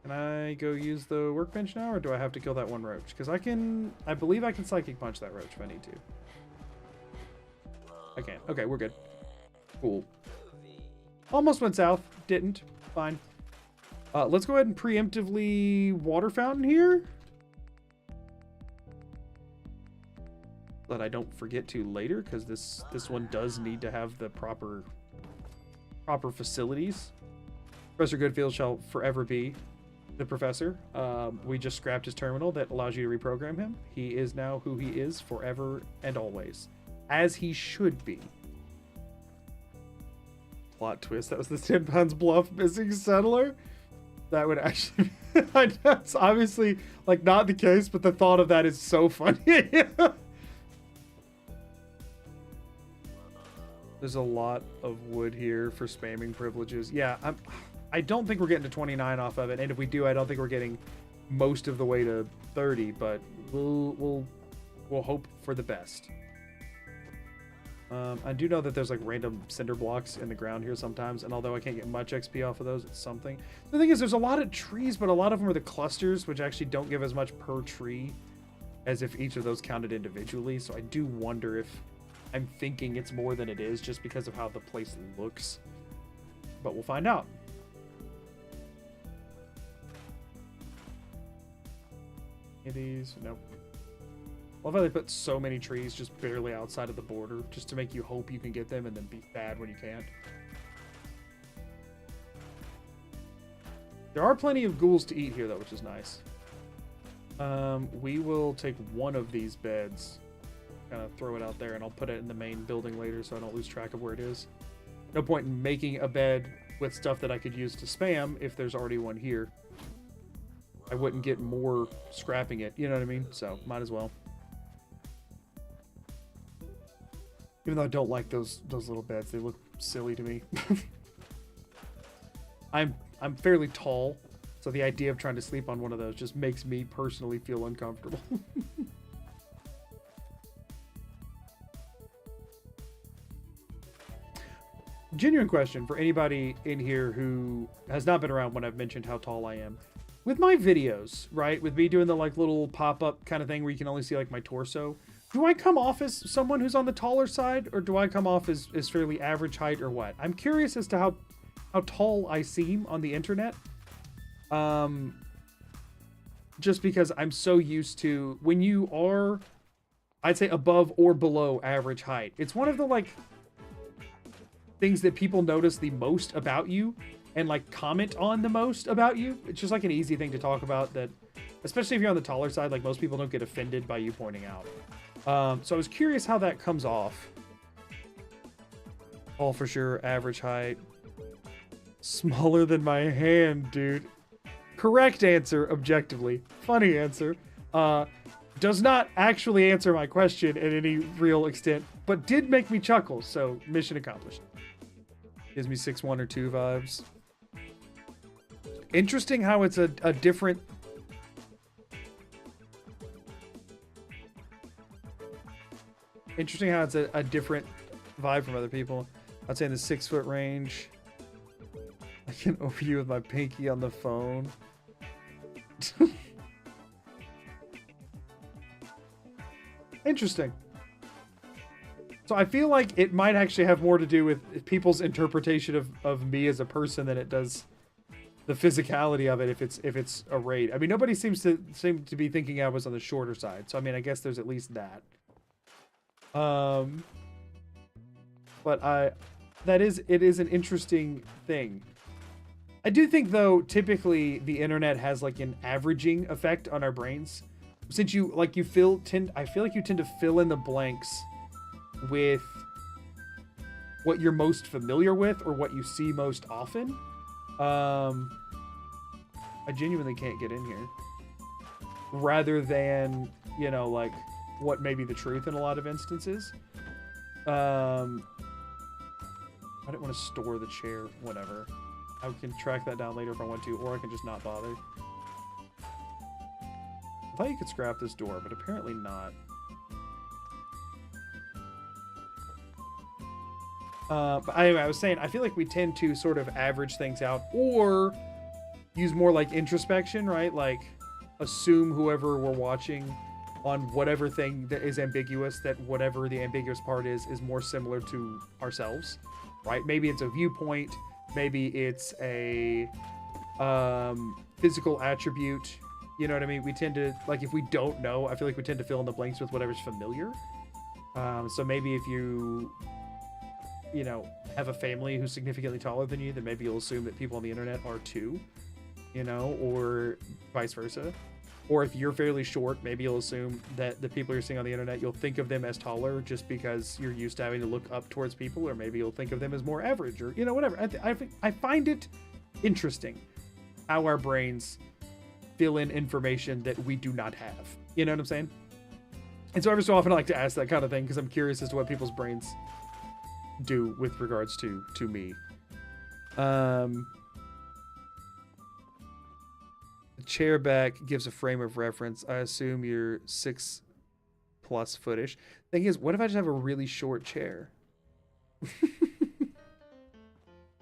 S1: Can I go use the workbench now, or do I have to kill that one roach? Because I believe I can psychic punch that roach if I need to. I can. Okay, we're good. Cool. Almost went south. Didn't. Fine. Let's go ahead and preemptively water fountain here. That I don't forget to later, because this one does need to have the proper facilities. Professor Goodfield shall forever be the professor. We just scrapped his terminal that allows you to reprogram him. He is now who he is forever and always. As he should be. Plot twist. That was the 10 pounds bluff missing settler. That would actually... I know it's obviously like not the case, but the thought of that is so funny. There's a lot of wood here for spamming privileges. Yeah, I don't think we're getting to 29 off of it, and if we do, I don't think we're getting most of the way to 30, but we'll hope for the best. I do know that there's like random cinder blocks in the ground here sometimes, and although I can't get much XP off of those, it's something. The thing is, there's a lot of trees, but a lot of them are the clusters, which actually don't give as much per tree as if each of those counted individually. So I do wonder if I'm thinking it's more than it is just because of how the place looks. But we'll find out. Any of these? Nope. Love how they put so many trees just barely outside of the border, just to make you hope you can get them and then be bad when you can't. There are plenty of ghouls to eat here, though, which is nice. We will take one of these beds, kind of throw it out there, and I'll put it in the main building later so I don't lose track of where it is. No point in making a bed with stuff that I could use to spam if there's already one here. I wouldn't get more scrapping it, you know what I mean? So, might as well. Even though I don't like those little beds, they look silly to me. I'm fairly tall, so the idea of trying to sleep on one of those just makes me personally feel uncomfortable. Genuine question for anybody in here who has not been around when I've mentioned how tall I am. With my videos, right, with me doing the like little pop-up kind of thing where you can only see like my torso, do I come off as someone who's on the taller side, or do I come off as fairly average height, or what? I'm curious as to how tall I seem on the internet. Just because I'm so used to when you are, I'd say, above or below average height. It's one of the like things that people notice the most about you and like comment on the most about you. It's just like an easy thing to talk about that, especially if you're on the taller side, like most people don't get offended by you pointing out. So I was curious how that comes off. All for sure, average height. Smaller than my hand, dude. Correct answer, objectively. Funny answer. Does not actually answer my question in any real extent, but did make me chuckle, so mission accomplished. Gives me 6'1" or 2 vibes. Interesting how it's a different... Interesting how it's a different vibe from other people. I'd say in the 6-foot range. I can over you with my pinky on the phone. Interesting. So I feel like it might actually have more to do with people's interpretation of me as a person than it does the physicality of it if it's arrayed. I mean, nobody seems to be thinking I was on the shorter side. So I mean, I guess there's at least that. But it is an interesting thing. I do think though, typically the internet has like an averaging effect on our brains. Since I feel like you tend to fill in the blanks with what you're most familiar with or what you see most often. I genuinely can't get in here. Rather than, you know, like what may be the truth in a lot of instances. I didn't want to store the chair, whatever. I can track that down later if I want to, or I can just not bother. I thought you could scrap this door, but apparently not. But anyway, I was saying, I feel like we tend to sort of average things out, or use more like introspection, right? Like, assume whoever we're watching on whatever thing that is ambiguous, that whatever the ambiguous part is more similar to ourselves, right? Maybe it's a viewpoint, maybe it's a physical attribute, you know what I mean? We tend to, like, if we don't know, I feel like we tend to fill in the blanks with whatever's familiar. So maybe if you know, have a family who's significantly taller than you, then maybe you'll assume that people on the internet are too, you know, or vice versa. Or if you're fairly short, maybe you'll assume that the people you're seeing on the internet, you'll think of them as taller just because you're used to having to look up towards people, or maybe you'll think of them as more average, or, you know, whatever. I find it interesting how our brains fill in information that we do not have. You know what I'm saying? And so every so often I like to ask that kind of thing because I'm curious as to what people's brains do with regards to me. The chair back gives a frame of reference. I assume you're 6+ footish. Thing is, what if I just have a really short chair?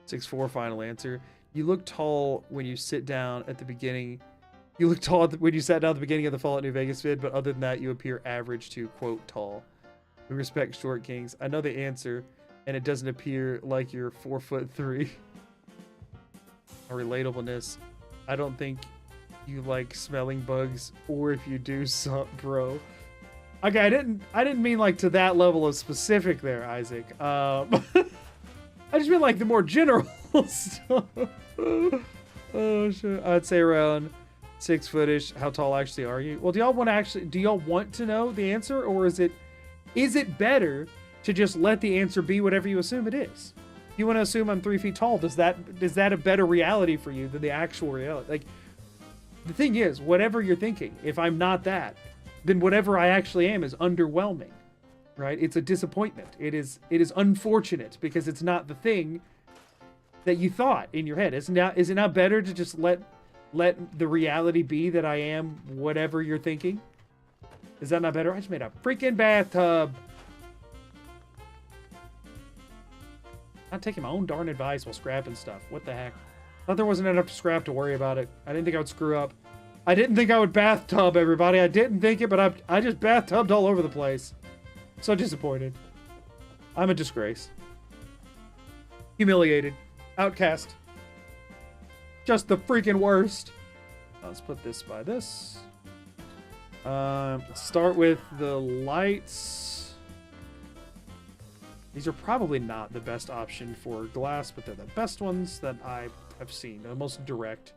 S1: 6'4", final answer. You look tall when you sit down at the beginning. You look tall when you sat down at the beginning of the Fallout New Vegas vid, but other than that, you appear average to, quote, tall. We respect short kings. I know the answer, and it doesn't appear like you're 4'3". A relatableness. I don't think you like smelling bugs, or if you do, sup, bro. Okay, I didn't mean like to that level of specific there, Isaac. I just mean like the more general stuff. Oh shit. I'd say around 6 footish. How tall actually are you? Well, do y'all want to know the answer, or is it better to just let the answer be whatever you assume it is? You want to assume I'm 3 feet tall? Is that a better reality for you than the actual reality? Like, the thing is, whatever you're thinking, if I'm not that, then whatever I actually am is underwhelming, right? It's a disappointment. It is unfortunate because it's not the thing that you thought in your head. Is it not better to just let the reality be that I am whatever you're thinking? Is that not better? I just made a freaking bathtub. Not taking my own darn advice while scrapping stuff. What the heck? Thought there wasn't enough scrap to worry about it. I didn't think I would screw up. I didn't think I would bathtub, everybody. I didn't think it, but I just bathtubbed all over the place. So disappointed. I'm a disgrace. Humiliated. Outcast. Just the freaking worst. Let's put this by this. Let's start with the lights. These are probably not the best option for glass, but they're the best ones that I have seen. The most direct.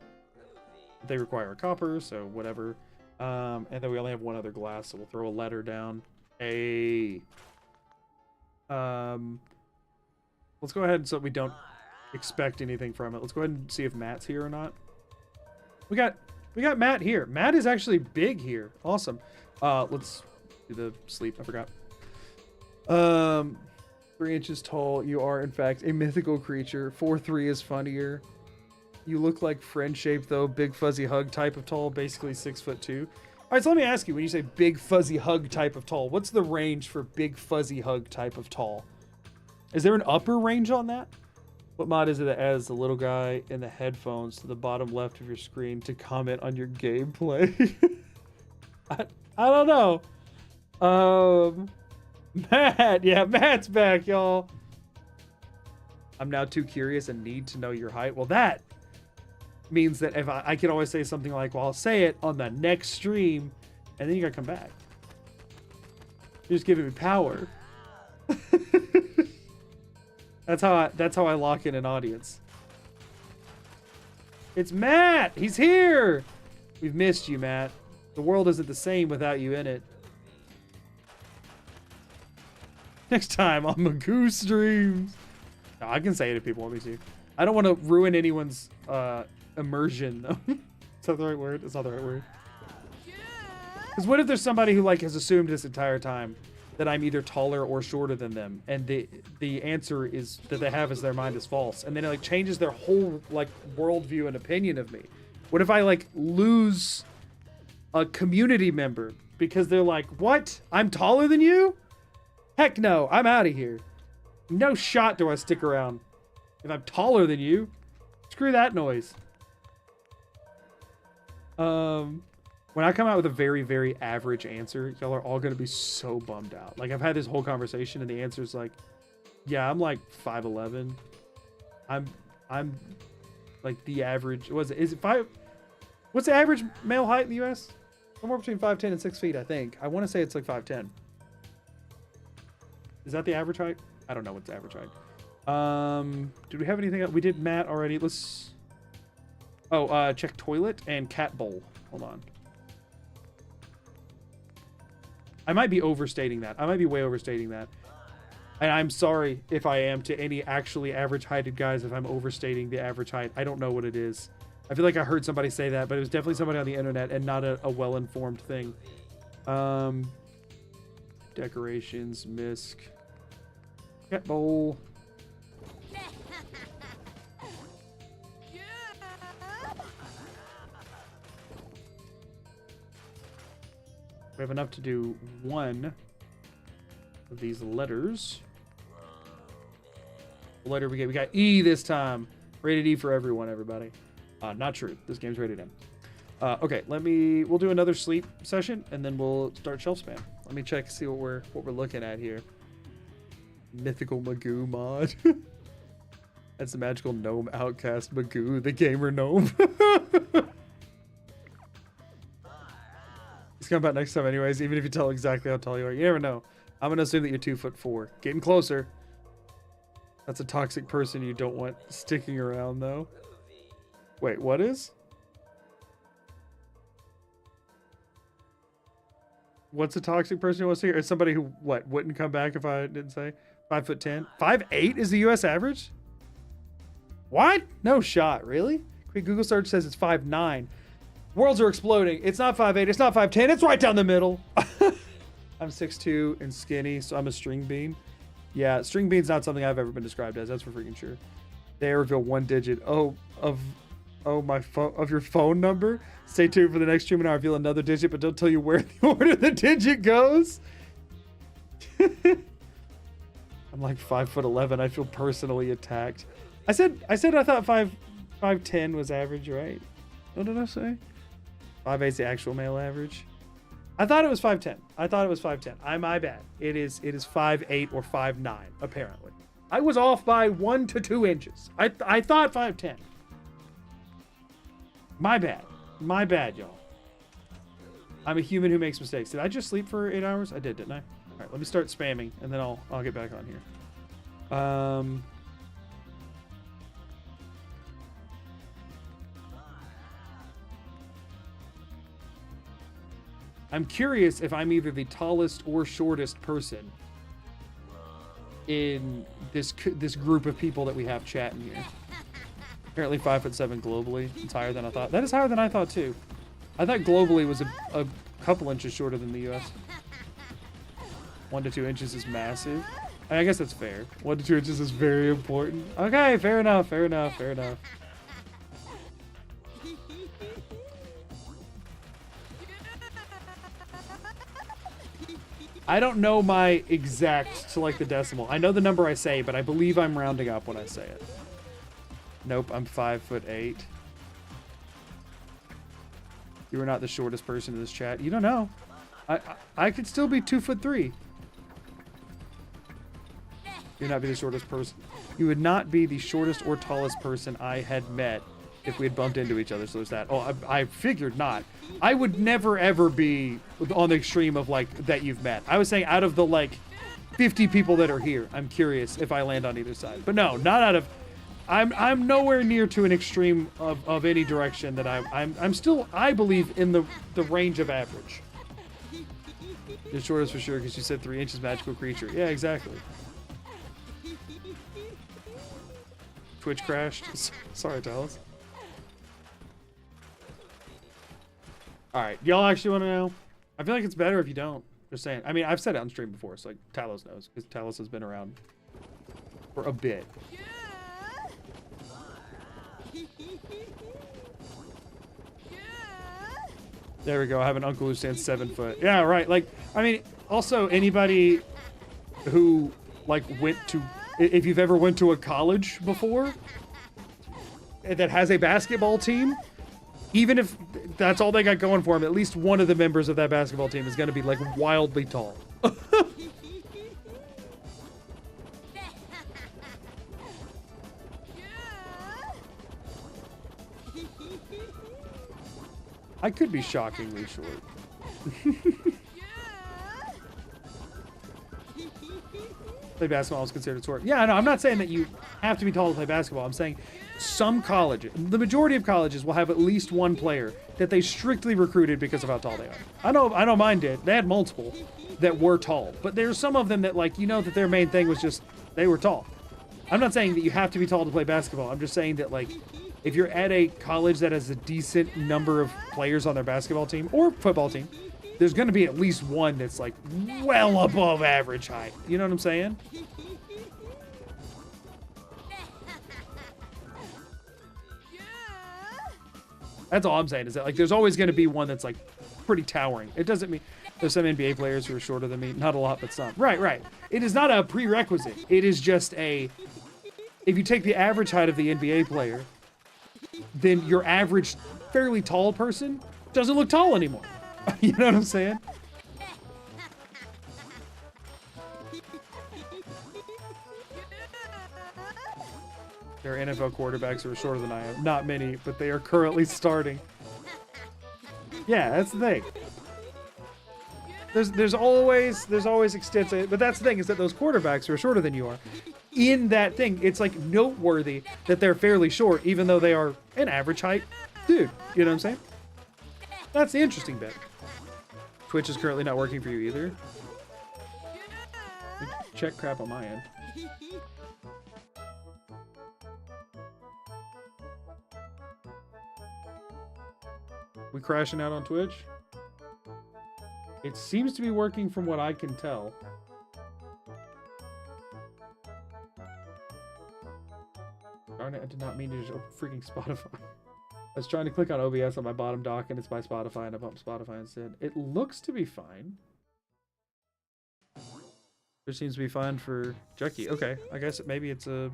S1: They require copper, so whatever. And then we only have one other glass, so we'll throw a letter down. Let's go ahead so we don't expect anything from it. Let's go ahead and see if Matt's here or not. We got Matt here. Matt is actually big here. Awesome. Let's do the sleep. I forgot. 3 inches tall. You are, in fact, a mythical creature. 4'3" is funnier. You look like friend-shaped, though. Big, fuzzy hug type of tall. Basically 6'2". All right, so let me ask you. When you say big, fuzzy hug type of tall, what's the range for big, fuzzy hug type of tall? Is there an upper range on that? What mod is it that adds the little guy in the headphones to the bottom left of your screen to comment on your gameplay? I don't know. Matt. Yeah, Matt's back, y'all. I'm now too curious and need to know your height. Well, that means that if I can always say something like, well, I'll say it on the next stream, and then you gotta come back. You're just giving me power. That's how I lock in an audience. It's Matt! He's here! We've missed you, Matt. The world isn't the same without you in it. Next time on Magoo Streams. No, I can say it if people want me to. I don't want to ruin anyone's immersion, though. Is that the right word? It's not the right word. Because what if there's somebody who has assumed this entire time that I'm either taller or shorter than them, and the answer is that they have is their mind is false, and then it changes their whole worldview and opinion of me. What if I lose a community member because they're like, what? I'm taller than you? Heck no, I'm out of here. No shot do I stick around if I'm taller than you. Screw that noise. When I come out with a very, very average answer, y'all are all going to be so bummed out. I've had this whole conversation and the answer's yeah, I'm 5'11". I'm the average. Is it 5? What's the average male height in the US? Somewhere between 5'10" and 6 feet, I think. I want to say it's 5'10". Is that the average height? I don't know what's the average height. Did we have anything else? We did Matt already. Let's... Oh, check toilet and cat bowl. Hold on. I might be overstating that. I might be way overstating that. And I'm sorry if I am to any actually average-heighted guys if I'm overstating the average height. I don't know what it is. I feel like I heard somebody say that, but it was definitely somebody on the internet and not a well-informed thing. Decorations, misc. Cat bowl. We have enough to do one of these letters. What letter we get? We got E this time. Rated E for everyone, everybody. Not true. This game's rated M. Okay, we'll do another sleep session and then we'll start shelf spam. Let me check, see what we're looking at here. Mythical Magoo mod. That's the magical gnome outcast Magoo, the gamer gnome. He's coming back next time anyways, even if you tell exactly how tall you are. You never know. I'm gonna assume that you're 2'4". Getting closer. That's a toxic person you don't want sticking around though. Wait, what is? What's a toxic person who wants to hear? It's somebody who, what, wouldn't come back if I didn't say? 5'10"? 5'8" is the US average? What? No shot, really? Quick Google search says it's 5'9". Worlds are exploding. It's not 5'8", it's not 5'10", it's right down the middle. I'm 6'2" and skinny, so I'm a string bean. Yeah, string bean's not something I've ever been described as, that's for freaking sure. They reveal one digit. Of your phone number. Stay tuned for the next stream and I'll reveal another digit, but don't tell you where the order the digit goes. I'm like 5'11". I feel personally attacked. I said I thought 5'10" was average, right? What did I say? 5'8" the actual male average. I thought it was 5'10". I thought it was 5'10". My bad. It is 5'8" or 5'9", apparently. I was off by 1 to 2 inches. I thought 5'10". My bad. My bad, y'all. I'm a human who makes mistakes. Did I just sleep for 8 hours? I did, didn't I? All right, let me start spamming, and then I'll get back on here. I'm curious if I'm either the tallest or shortest person in this group of people that we have chatting here. Apparently 5'7" globally. It's higher than I thought. That is higher than I thought too. I thought globally was a couple inches shorter than the US. 1 to 2 inches is massive. I guess that's fair. 1 to 2 inches is very important. Okay, fair enough, fair enough, fair enough. I don't know my exact to like the decimal. I know the number I say, but I believe I'm rounding up when I say it. Nope, I'm 5'8". You are not the shortest person in this chat. You don't know. I could still be 2'3". You'd not be the shortest person. You would not be the shortest or tallest person I had met if we had bumped into each other. So there's that. Oh, I figured not. I would never ever be on the extreme of like that you've met. I was saying out of the like 50 people that are here, I'm curious if I land on either side. But no, not out of. I'm nowhere near to an extreme of any direction that I'm still, I believe, in the range of average. The shortest for sure because you said 3 inches magical creature. Yeah, exactly. Twitch crashed. Sorry, Talos. Alright, y'all actually want to know? I feel like it's better if you don't. Just saying. I mean, I've said it on stream before, so like Talos knows because Talos has been around for a bit. There we go. I have an uncle who stands 7 foot. Yeah, right. Like, I mean, also anybody who like went to, if you've ever went to a college before that has a basketball team, even if that's all they got going for them, at least one of the members of that basketball team is going to be like wildly tall. I could be shockingly short. Play basketball is considered sport. Yeah, no, I'm not saying that you have to be tall to play basketball. I'm saying some colleges, the majority of colleges will have at least one player that they strictly recruited because of how tall they are. I know mine did. They had multiple that were tall, but there's some of them that like, you know, that their main thing was just they were tall. I'm not saying that you have to be tall to play basketball. I'm just saying that like if you're at a college that has a decent number of players on their basketball team or football team, there's going to be at least one that's like well above average height. You know what I'm saying? That's all I'm saying is that like there's always going to be one that's like pretty towering. It doesn't mean There's some NBA players who are shorter than me. Not a lot, but some. Right, right. It is not a prerequisite. It is just a... If you take the average height of the NBA player, then your average fairly tall person doesn't look tall anymore. You know what I'm saying? There are NFL quarterbacks who are shorter than I am. Not many, but they are currently starting. Yeah, that's the thing. There's always extensive, but that's the thing, is that those quarterbacks who are shorter than you are, in that thing, it's like noteworthy that they're fairly short, even though they are an average height dude. You know what I'm saying? That's the interesting bit. Twitch is currently not working for you either. Check crap on my end. We crashing out on Twitch? It seems to be working from what I can tell. Darn it, I did not mean to just open freaking Spotify. I was trying to click on OBS on my bottom dock and it's by Spotify and I bumped Spotify instead. It looks to be fine. It seems to be fine for Jackie. Okay, I guess maybe it's a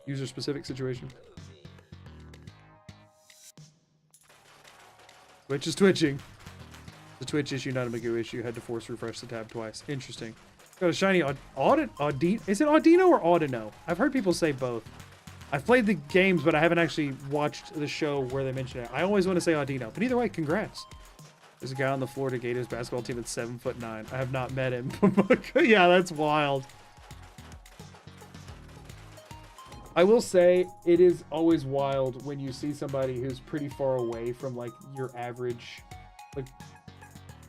S1: user-specific situation. Twitch is twitching. The Twitch issue, not a Magoo issue. Had to force refresh the tab twice. Interesting. Got a shiny Audino. Is it Audino or Audino? I've heard people say both. I've played the games, but I haven't actually watched the show where they mention it. I always want to say Audino, but either way, congrats. There's a guy on the Florida Gators basketball team that's 7'9". I have not met him. Yeah, that's wild. I will say it is always wild when you see somebody who's pretty far away from like your average, like,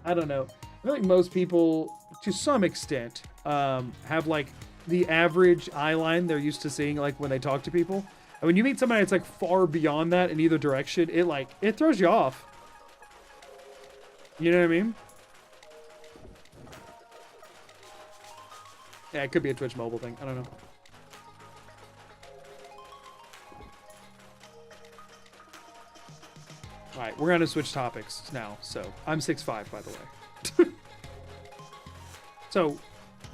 S1: I don't know. I feel like most people, to some extent, have like the average eye line they're used to seeing like when they talk to people. And when you meet somebody that's like far beyond that in either direction, it throws you off. You know what I mean? Yeah, it could be a Twitch mobile thing. I don't know. All right, we're gonna switch topics now. So I'm 6'5", by the way. So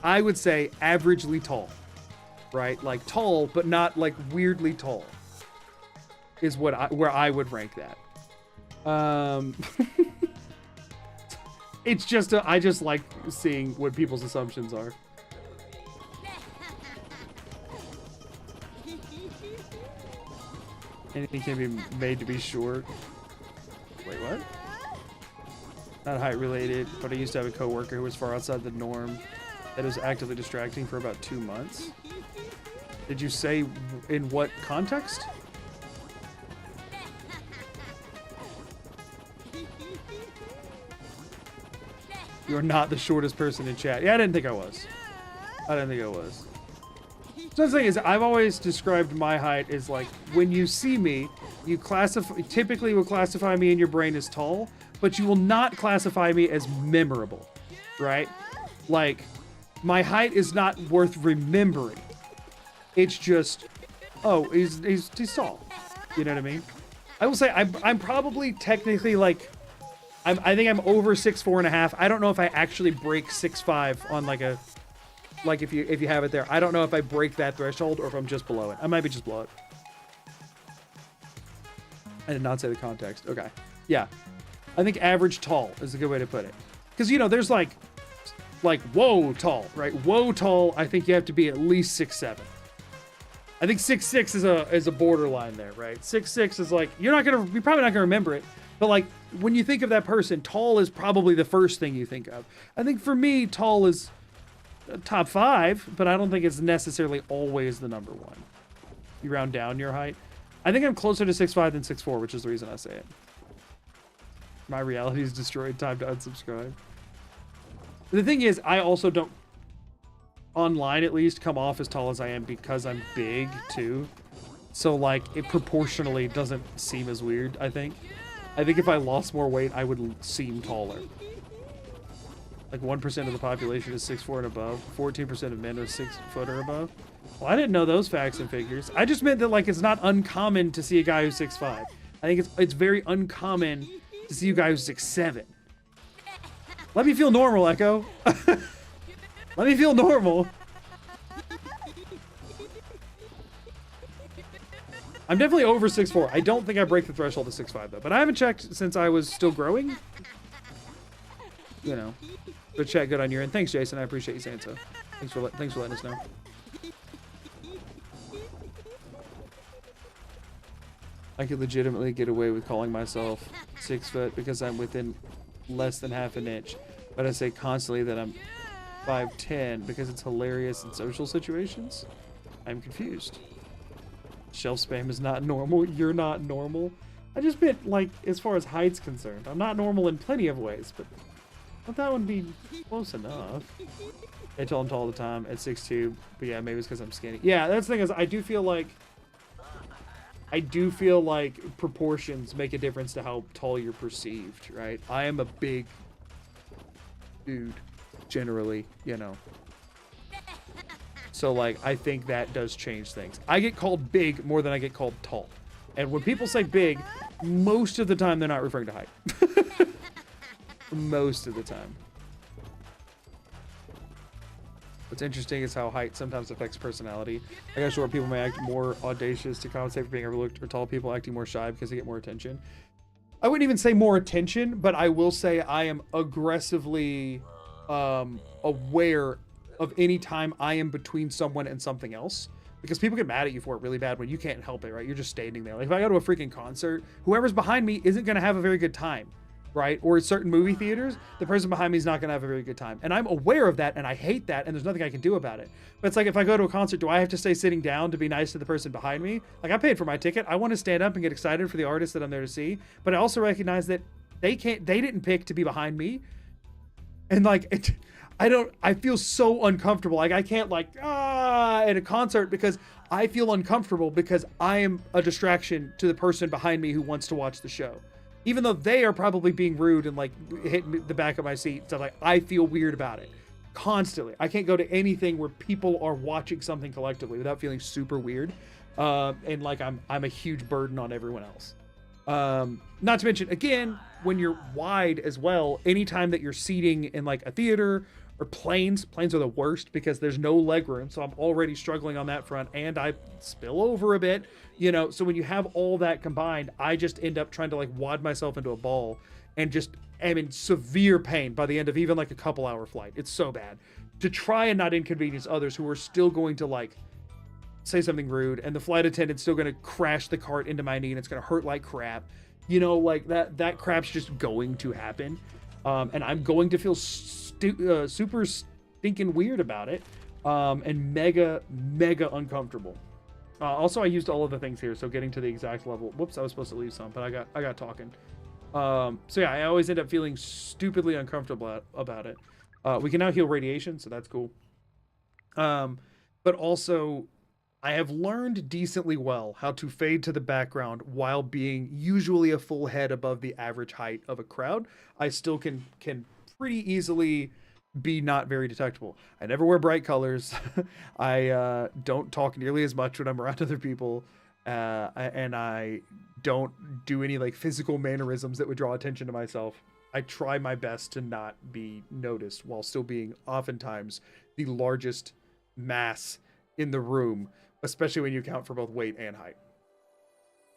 S1: I would say averagely tall, right? Like tall, but not like weirdly tall is where I would rank that. It's just, I just like seeing what people's assumptions are. Anything can be made to be short. Wait, what? Not height related, but I used to have a coworker who was far outside the norm that was actively distracting for about 2 months. Did you say in what context? You're not the shortest person in chat. Yeah, I didn't think I was. So the thing is, I've always described my height as like, when you see me, you typically will classify me in your brain as tall, but you will not classify me as memorable, right? Like, my height is not worth remembering. It's just, oh, he's tall. You know what I mean? I will say I'm probably technically like, I think I'm over 6'4.5". I don't know if I actually break 6'5" on like a, like if you have it there. I don't know if I break that threshold or if I'm just below it. I might be just below it. I did not say the context. Okay. Yeah. I think average tall is a good way to put it. Because, you know, there's like whoa tall, right? Whoa tall, I think you have to be at least 6'7". I think 6'6" is a borderline there, right? 6'6" is like, you're probably not gonna remember it, but like when you think of that person, tall is probably the first thing you think of. I think for me, tall is top 5, but I don't think it's necessarily always the number 1. You round down your height. I think I'm closer to 6'5" than 6'4", which is the reason I say it. My reality is destroyed. Time to unsubscribe. The thing is, I also don't, online at least, come off as tall as I am because I'm big too. So like, it proportionally doesn't seem as weird, I think. I think if I lost more weight, I would seem taller. Like 1% of the population is 6'4" and above. 14% of men are 6 foot or above. Well, I didn't know those facts and figures. I just meant that like it's not uncommon to see a guy who's 6'5". I think it's very uncommon to see you guys 6'7". Let me feel normal, Echo. Let me feel normal. I'm definitely over 6'4". I don't think I break the threshold of 6'5", though. But I haven't checked since I was still growing. You know. But chat good on your end. Thanks, Jason. I appreciate you saying so. Thanks for letting us know. I could legitimately get away with calling myself 6 foot because I'm within less than half an inch. But I say constantly that I'm 5'10" because it's hilarious in social situations. I'm confused. Shelf spam is not normal. You're not normal. I just meant, like, as far as height's concerned. I'm not normal in plenty of ways, but that would be close enough. I tell him tall all the time at 6'2", but yeah, maybe it's because I'm skinny. Yeah, that's the thing is, I do feel like proportions make a difference to how tall you're perceived, right? I am a big dude, generally, you know. So, like, I think that does change things. I get called big more than I get called tall. And when people say big, most of the time they're not referring to height. Most of the time. What's interesting is how height sometimes affects personality. I guess short people may act more audacious to compensate for being overlooked, or tall people acting more shy because they get more attention. I wouldn't even say more attention, but I will say I am aggressively aware of any time I am between someone and something else. Because people get mad at you for it really bad when you can't help it, right? You're just standing there. Like, if I go to a freaking concert, whoever's behind me isn't going to have a very good time, right? Or at certain movie theaters, the person behind me is not going to have a very good time. And I'm aware of that, and I hate that, and there's nothing I can do about it. But it's like, if I go to a concert, do I have to stay sitting down to be nice to the person behind me? Like, I paid for my ticket. I want to stand up and get excited for the artist that I'm there to see. But I also recognize that they didn't pick to be behind me. And like, I feel so uncomfortable. Like, I can't like, at a concert because I feel uncomfortable because I am a distraction to the person behind me who wants to watch the show. Even though they are probably being rude and like hitting the back of my seat. So like, I feel weird about it constantly. I can't go to anything where people are watching something collectively without feeling super weird. And like, I'm a huge burden on everyone else. Not to mention, again, when you're wide as well, anytime that you're seating in like a theater or planes are the worst because there's no leg room. So I'm already struggling on that front and I spill over a bit, you know? So when you have all that combined, I just end up trying to like wad myself into a ball and just am in severe pain by the end of even like a couple hour flight. It's so bad to try and not inconvenience others who are still going to like say something rude, and the flight attendant's still going to crash the cart into my knee and it's going to hurt like crap. You know, like that crap's just going to happen. And I'm going to feel super stinking weird about it. And mega uncomfortable. Also, I used all of the things here. So getting to the exact level. Whoops, I was supposed to leave some, but I got talking. So yeah, I always end up feeling stupidly uncomfortable about it. We can now heal radiation, so that's cool. But also, I have learned decently well how to fade to the background while being usually a full head above the average height of a crowd. I still can pretty easily be not very detectable. I never wear bright colors. I don't talk nearly as much when I'm around other people. And I don't do any like physical mannerisms that would draw attention to myself. I try my best to not be noticed while still being oftentimes the largest mass in the room, especially when you account for both weight and height.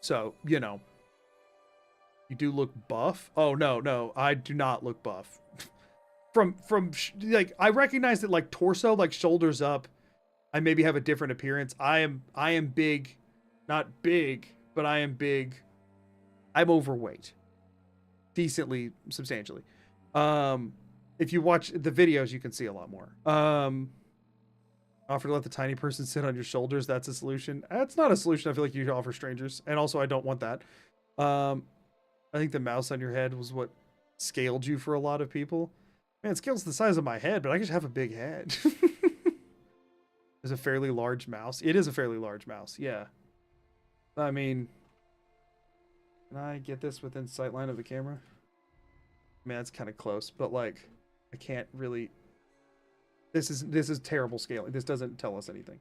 S1: So, you know, you do look buff. Oh, no, I do not look buff. From like, I recognize that like torso, like shoulders up, I maybe have a different appearance. I am big, not big, but I am big. I'm overweight. Decently, substantially. If you watch the videos, you can see a lot more. Offer to let the tiny person sit on your shoulders. That's a solution. That's not a solution I feel like you should offer strangers. And also, I don't want that. I think the mouse on your head was what scaled you for a lot of people. Man, it scales the size of my head, but I just have a big head. It's a fairly large mouse. It is a fairly large mouse, yeah. I mean, can I get this within sight line of the camera? Man, it's kind of close, but like, I can't really... This is terrible scaling. This doesn't tell us anything.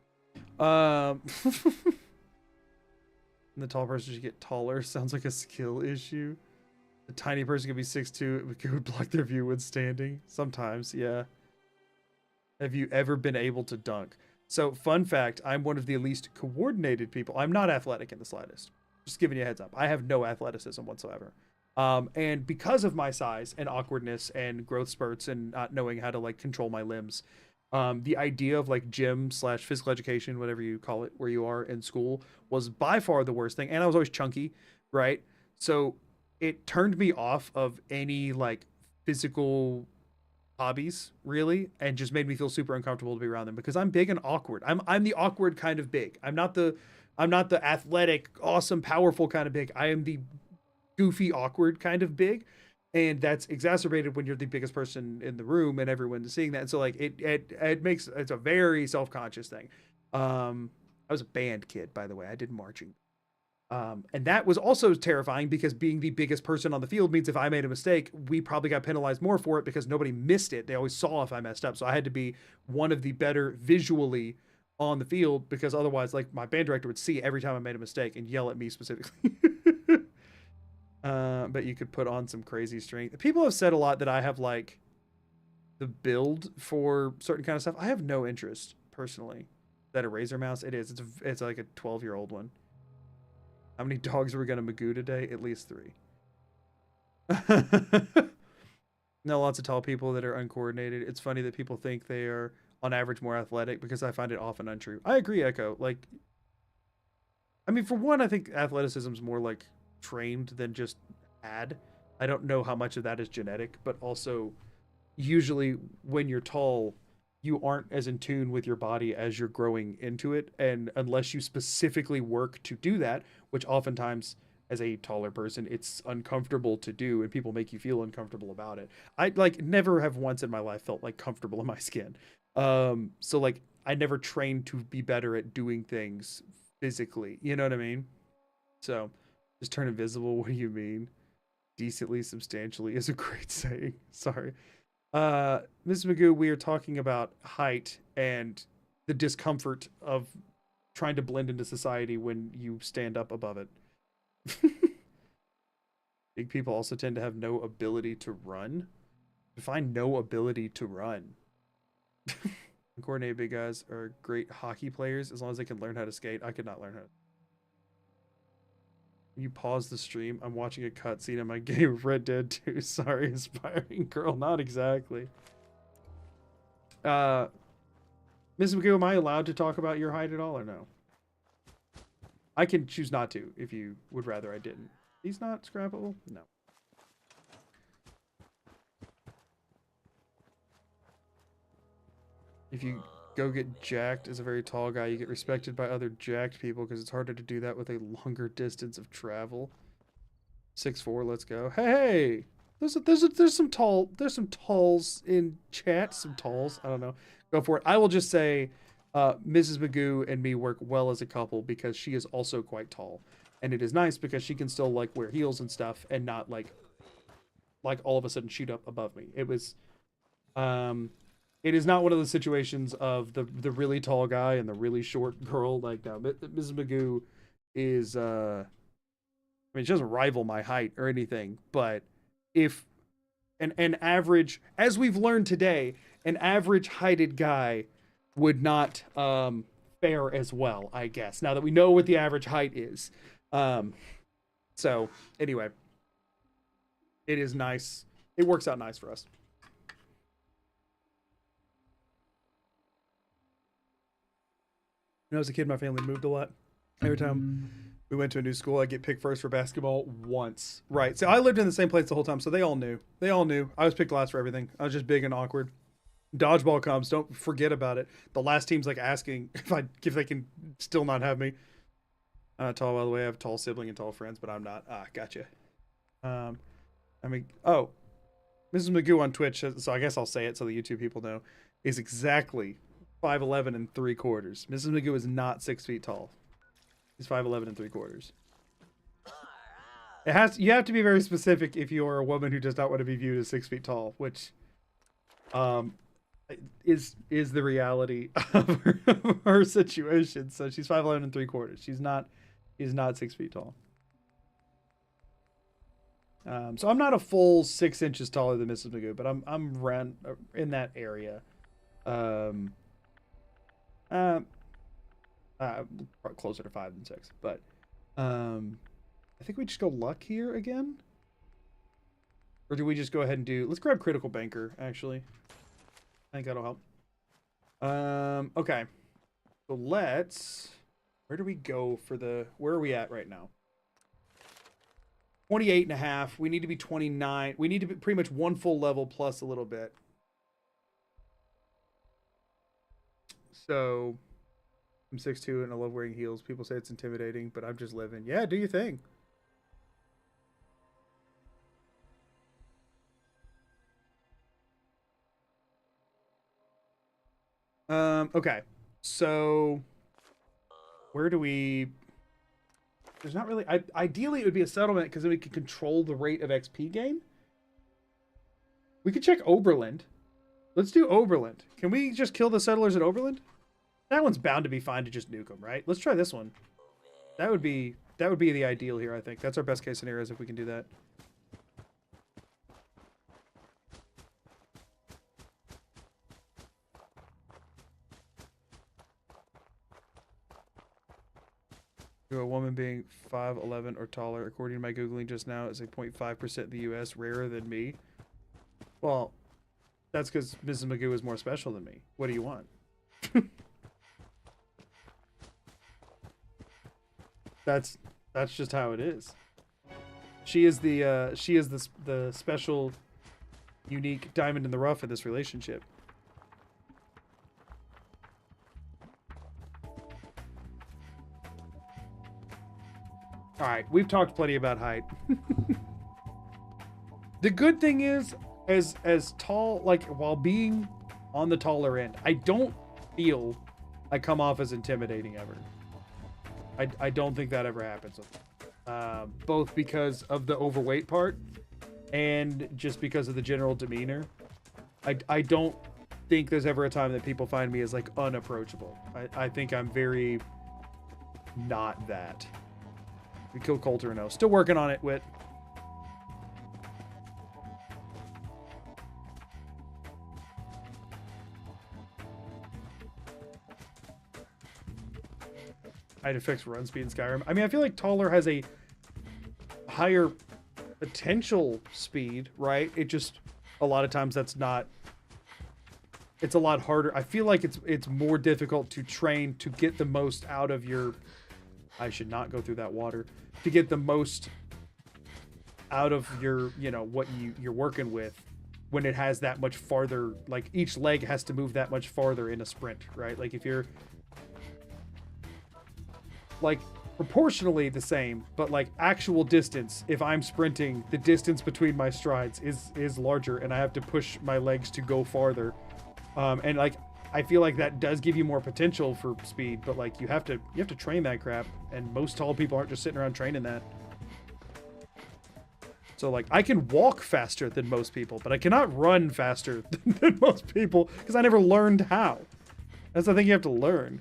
S1: The tall person should get taller. Sounds like a skill issue. A tiny person could be 6'2", it would block their view when standing. Sometimes, yeah. Have you ever been able to dunk? So, fun fact, I'm one of the least coordinated people. I'm not athletic in the slightest. Just giving you a heads up. I have no athleticism whatsoever. And because of my size and awkwardness and growth spurts and not knowing how to like control my limbs, the idea of like gym/physical education, whatever you call it, where you are in school, was by far the worst thing. And I was always chunky, right? So it turned me off of any like physical hobbies really, and just made me feel super uncomfortable to be around them because I'm big and awkward. I'm the awkward kind of big. I'm not the athletic, awesome, powerful kind of big. I am the goofy, awkward kind of big. And that's exacerbated when you're the biggest person in the room and everyone's seeing that. And so like it makes, it's a very self-conscious thing. I was a band kid, by the way. I did marching. And that was also terrifying because being the biggest person on the field means if I made a mistake, we probably got penalized more for it because nobody missed it. They always saw if I messed up. So I had to be one of the better visually on the field because otherwise, like, my band director would see every time I made a mistake and yell at me specifically. But you could put on some crazy strength. People have said a lot that I have like the build for certain kind of stuff. I have no interest personally. Is that a razor mouse? It is. It's like a 12-year-old one. How many dogs are we gonna magoo today? At least 3. No, lots of tall people that are uncoordinated. It's funny that people think they are on average more athletic because I find it often untrue. I agree, Echo. Like, I mean, for one, I think athleticism is more like trained than just had. I don't know how much of that is genetic, but also usually when you're tall, you aren't as in tune with your body as you're growing into it. And unless you specifically work to do that, which oftentimes as a taller person, it's uncomfortable to do and people make you feel uncomfortable about it. I like never have once in my life felt like comfortable in my skin. So like I never trained to be better at doing things physically. You know what I mean? So just turn invisible. What do you mean? Decently, substantially is a great saying. Sorry. Ms. Magoo, we are talking about height and the discomfort of trying to blend into society when you stand up above it. Big people also tend to have no ability to run. Define no ability to run. Coordinated big guys are great hockey players as long as they can learn how to skate. I could not learn how to. You pause the stream. I'm watching a cutscene in my game of Red Dead 2. Sorry, inspiring girl. Not exactly. Ms. McGill, am I allowed to talk about your height at all or no? I can choose not to if you would rather I didn't. He's not scrappable? No. If you go get jacked as a very tall guy, you get respected by other jacked people because it's harder to do that with a longer distance of travel. 6'4", let's go. Hey, there's some talls in chat. Some talls. I don't know. Go for it. I will just say, Mrs. Magoo and me work well as a couple because she is also quite tall, and it is nice because she can still like wear heels and stuff and not like all of a sudden shoot up above me. It was, it is not one of those situations of the really tall guy and the really short girl. Like, no, Mrs. Magoo is, I mean, she doesn't rival my height or anything, but if an average, as we've learned today, an average heighted guy would not fare as well, I guess, now that we know what the average height is. So anyway, it is nice. It works out nice for us. When I was a kid, my family moved a lot. Every time we went to a new school, I'd get picked first for basketball once. Right. So I lived in the same place the whole time, so they all knew. They all knew. I was picked last for everything. I was just big and awkward. Dodgeball comes, don't forget about it. The last team's like asking if they can still not have me. Tall, by the way. I have a tall sibling and tall friends, but I'm not. Gotcha. I mean, oh, Mrs. Magoo on Twitch, so I guess I'll say it so the YouTube people know, is exactly 5'11" and 3/4. Mrs. Magoo is not 6 feet tall. He's 5'11" and 3/4. You have to be very specific if you are a woman who does not want to be viewed as 6 feet tall, which is the reality of her situation. So she's 5'11" and 3/4. She's not 6 feet tall. So I'm not a full 6 inches taller than Mrs. Magoo, but I'm around in that area. Closer to 5 than 6, but I think we just go luck here again, or do we just go ahead and do? Let's grab critical banker. Actually, I think that'll help. Okay, so let's. Where do we go for the? Where are we at right now? 28.5. We need to be 29. We need to be pretty much one full level plus a little bit. So I'm 6'2" and I love wearing heels. People say it's intimidating, but I'm just living. Yeah, do your thing. Okay. So where do we... There's not really... ideally, it would be a settlement because then we could control the rate of XP gain. We could check Oberland. Let's do Oberland. Can we just kill the settlers at Oberland? That one's bound to be fine to just nuke them, right? Let's try this one. That would be the ideal here, I think. That's our best case scenario, is if we can do that. To a woman being 5'11" or taller, according to my Googling just now, is a 0.5% in the US, rarer than me. Well, that's because Mrs. Magoo is more special than me. What do you want? That's just how it is. She is the special, unique diamond in the rough in this relationship. All right, we've talked plenty about height. The good thing is, as tall, like while being on the taller end, I don't feel I come off as intimidating ever. I don't think that ever happens with me. Both because of the overweight part and just because of the general demeanor. I don't think there's ever a time that people find me as like unapproachable. I think I'm very not that. We killed Coulter, no. Still working on it, Wit. Height affects run speed in Skyrim. I mean, I feel like taller has a higher potential speed, right? It just, a lot of times that's not, it's a lot harder. I feel like it's more difficult to train to get the most out of your, I should not go through that water, to get the most out of your, you know, what you're working with when it has that much farther, like each leg has to move that much farther in a sprint, right? Like if you're like proportionally the same, but like actual distance, if I'm sprinting, the distance between my strides is larger and I have to push my legs to go farther. And like I feel like that does give you more potential for speed, but like you have to train that crap, and most tall people aren't just sitting around training that. So like I can walk faster than most people, but I cannot run faster than most people because I never learned how. That's the thing you have to learn.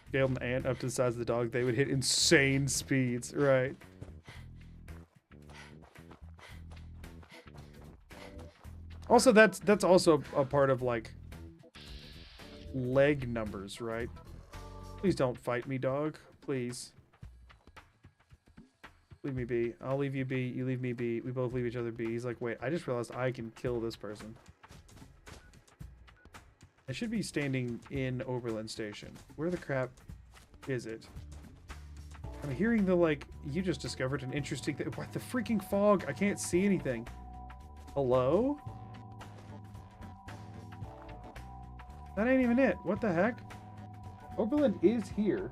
S1: Scale an ant up to the size of the dog, they would hit insane speeds, right? Also, that's also a part of like leg numbers, right? Please don't fight me, dog. Please. Leave me be. I'll leave you be. You leave me be. We both leave each other be. He's like, wait, I just realized I can kill this person. I should be standing in Oberlin Station. Where the crap is it? I'm hearing the, like, you just discovered an interesting thing. What the freaking fog? I can't see anything. Hello? That ain't even it. What the heck? Oberlin is here.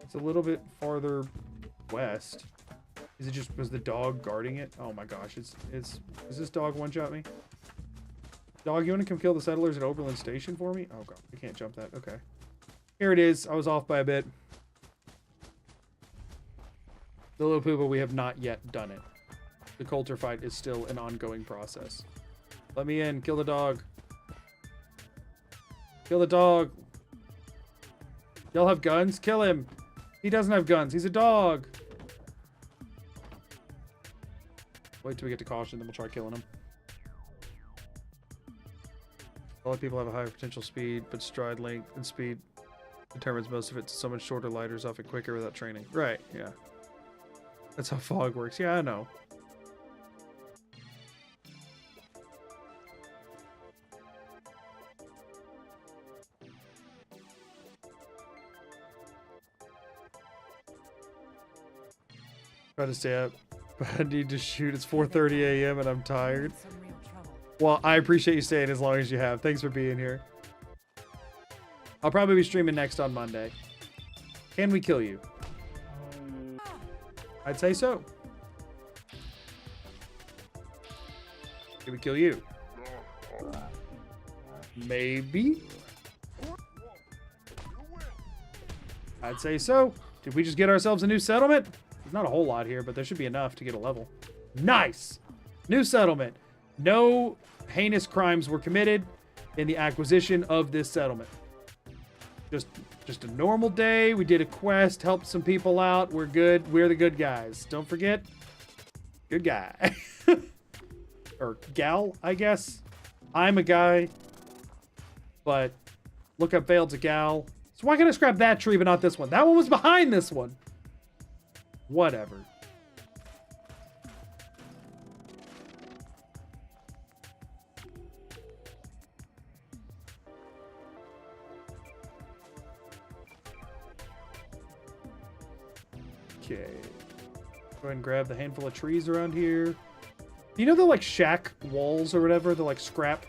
S1: It's a little bit farther west. Is it just, was the dog guarding it? Oh my gosh, is this dog one-shot me? Dog, you want to come kill the settlers at Oberlin Station for me? Oh god, I can't jump that. Okay. Here it is. I was off by a bit. The little poopa, we have not yet done it. The Coulter fight is still an ongoing process. Let me in. Kill the dog. Kill the dog. Y'all have guns? Kill him. He doesn't have guns. He's a dog. Wait till we get to caution, then we'll try killing him. A lot of people have a higher potential speed, but stride length and speed determines most of it. So much shorter, lighter is often quicker without training. Right, yeah. That's how fog works. Yeah, I know. Try to stay up, but I need to shoot. It's 4:30 a.m. and I'm tired.
S2: Some real trouble.
S1: Well, I appreciate you staying as long as you have. Thanks for being here. I'll probably be streaming next on Monday. Can we kill you? I'd say so. Can we kill you? Maybe. I'd say so. Did we just get ourselves a new settlement? There's not a whole lot here, but there should be enough to get a level. Nice! New settlement. No heinous crimes were committed in the acquisition of this settlement. Just a normal day. We did a quest, helped some people out. We're good. We're the good guys. Don't forget, good guy. Or gal, I guess. I'm a guy, but look up Veiled's a gal. So why can't I scrap that tree but not this one? That one was behind this one. Whatever. Okay. Go ahead and grab the handful of trees around here. You know the like shack walls or whatever? The like scrap,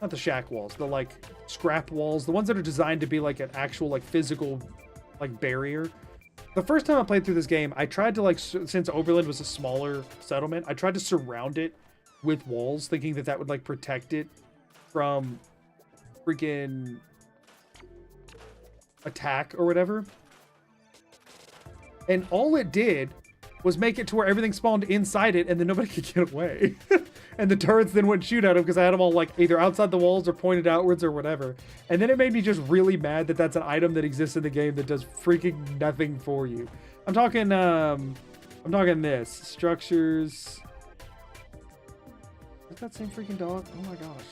S1: not the shack walls, the like scrap walls, the ones that are designed to be like an actual like physical like barrier. The first time I played through this game, I tried to like, since Oberlin was a smaller settlement, I tried to surround it with walls, thinking that that would like protect it from freaking attack or whatever. And all it did was make it to where everything spawned inside it and then nobody could get away. And the turrets then wouldn't shoot at them because I had them all like either outside the walls or pointed outwards or whatever. And then it made me just really mad that that's an item that exists in the game that does freaking nothing for you. I'm talking this. Structures. Is that same freaking dog? Oh my gosh.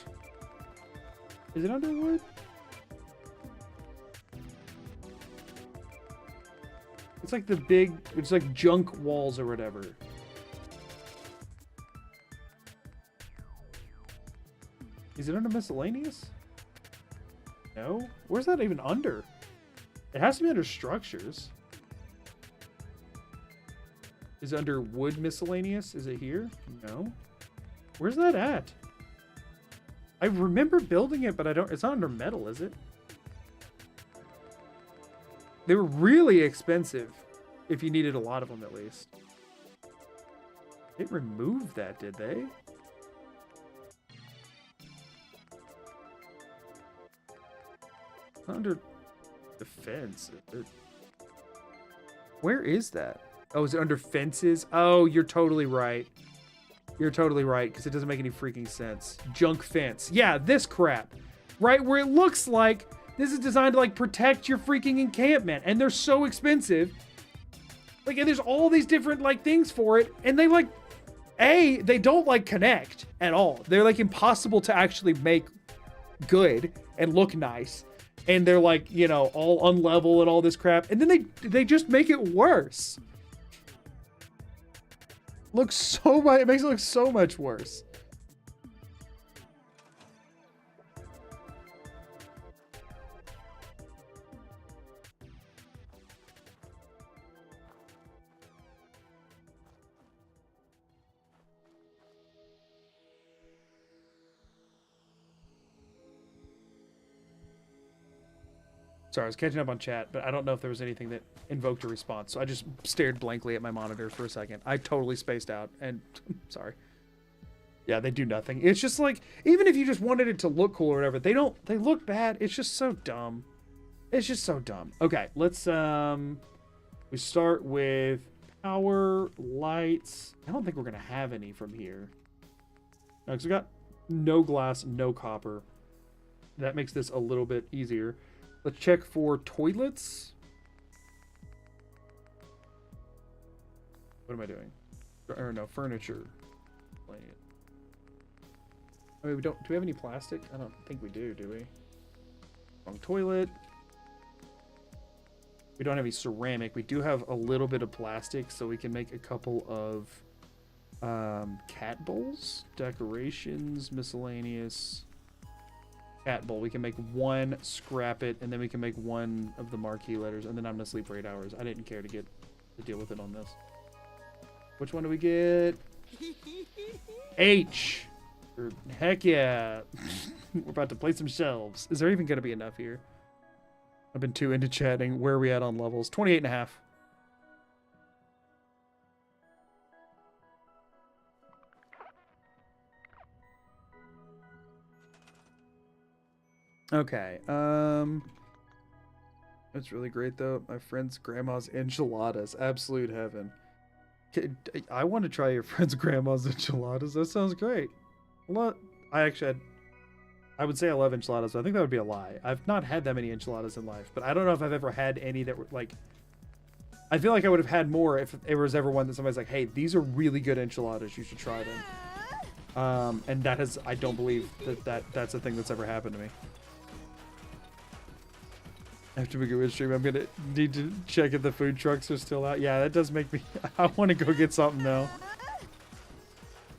S1: Is it under wood? It's like the big, it's like junk walls or whatever. Is it under miscellaneous? No? Where's that even under? It has to be under structures. Is it under wood miscellaneous? Is it here? No. Where's that at? I remember building it, but it's not under metal, is it? They were really expensive if you needed a lot of them at least. They removed that, did they? Not under defense. Where is that? Oh, is it under fences? Oh, you're totally right. You're totally right, because it doesn't make any freaking sense. Junk fence. Yeah, this crap. Right where it looks like this is designed to like protect your freaking encampment, and they're so expensive. Like, and there's all these different like things for it, and they like, they don't like connect at all. They're like impossible to actually make good and look nice. And they're like, you know, all unlevel and all this crap. And then they just make it worse. Looks so much, it makes it look so much worse. Sorry, I was catching up on chat, but I don't know if there was anything that invoked a response. So I just stared blankly at my monitor for a second. I totally spaced out, and sorry. Yeah, they do nothing. It's just like, even if you just wanted it to look cool or whatever, they look bad. It's just so dumb. It's just so dumb. Okay, let's, we start with power, lights. I don't think we're going to have any from here. No, because we got no glass, no copper. That makes this a little bit easier. Let's check for toilets. What am I doing? Or no, furniture. Playing it. I mean, we don't. Do we have any plastic? I don't think we do. Do we? Wrong toilet. We don't have any ceramic. We do have a little bit of plastic, so we can make a couple of cat bowls, decorations, miscellaneous. Cat bowl. We can make one, scrap it, and then we can make one of the marquee letters, and then I'm gonna sleep for 8 hours. I didn't care to deal with it on this. Which one do we get? H. Heck yeah. We're about to play some shelves. Is there even gonna be enough here? I've been too into chatting. Where are we at on levels? 28 and a half. Okay. That's really great though. My friend's grandma's enchiladas. Absolute heaven. I want to try your friend's grandma's enchiladas. That sounds great. Well, I would say I love enchiladas, but I think that would be a lie. I've not had that many enchiladas in life, but I don't know if I've ever had any that were like. I feel like I would have had more if there was ever one that somebody's like, "Hey, these are really good enchiladas. You should try them." And that has, I don't believe that's a thing that's ever happened to me. After we go in stream, I'm gonna need to check if the food trucks are still out. Yeah, that does make me. I want to go get something now.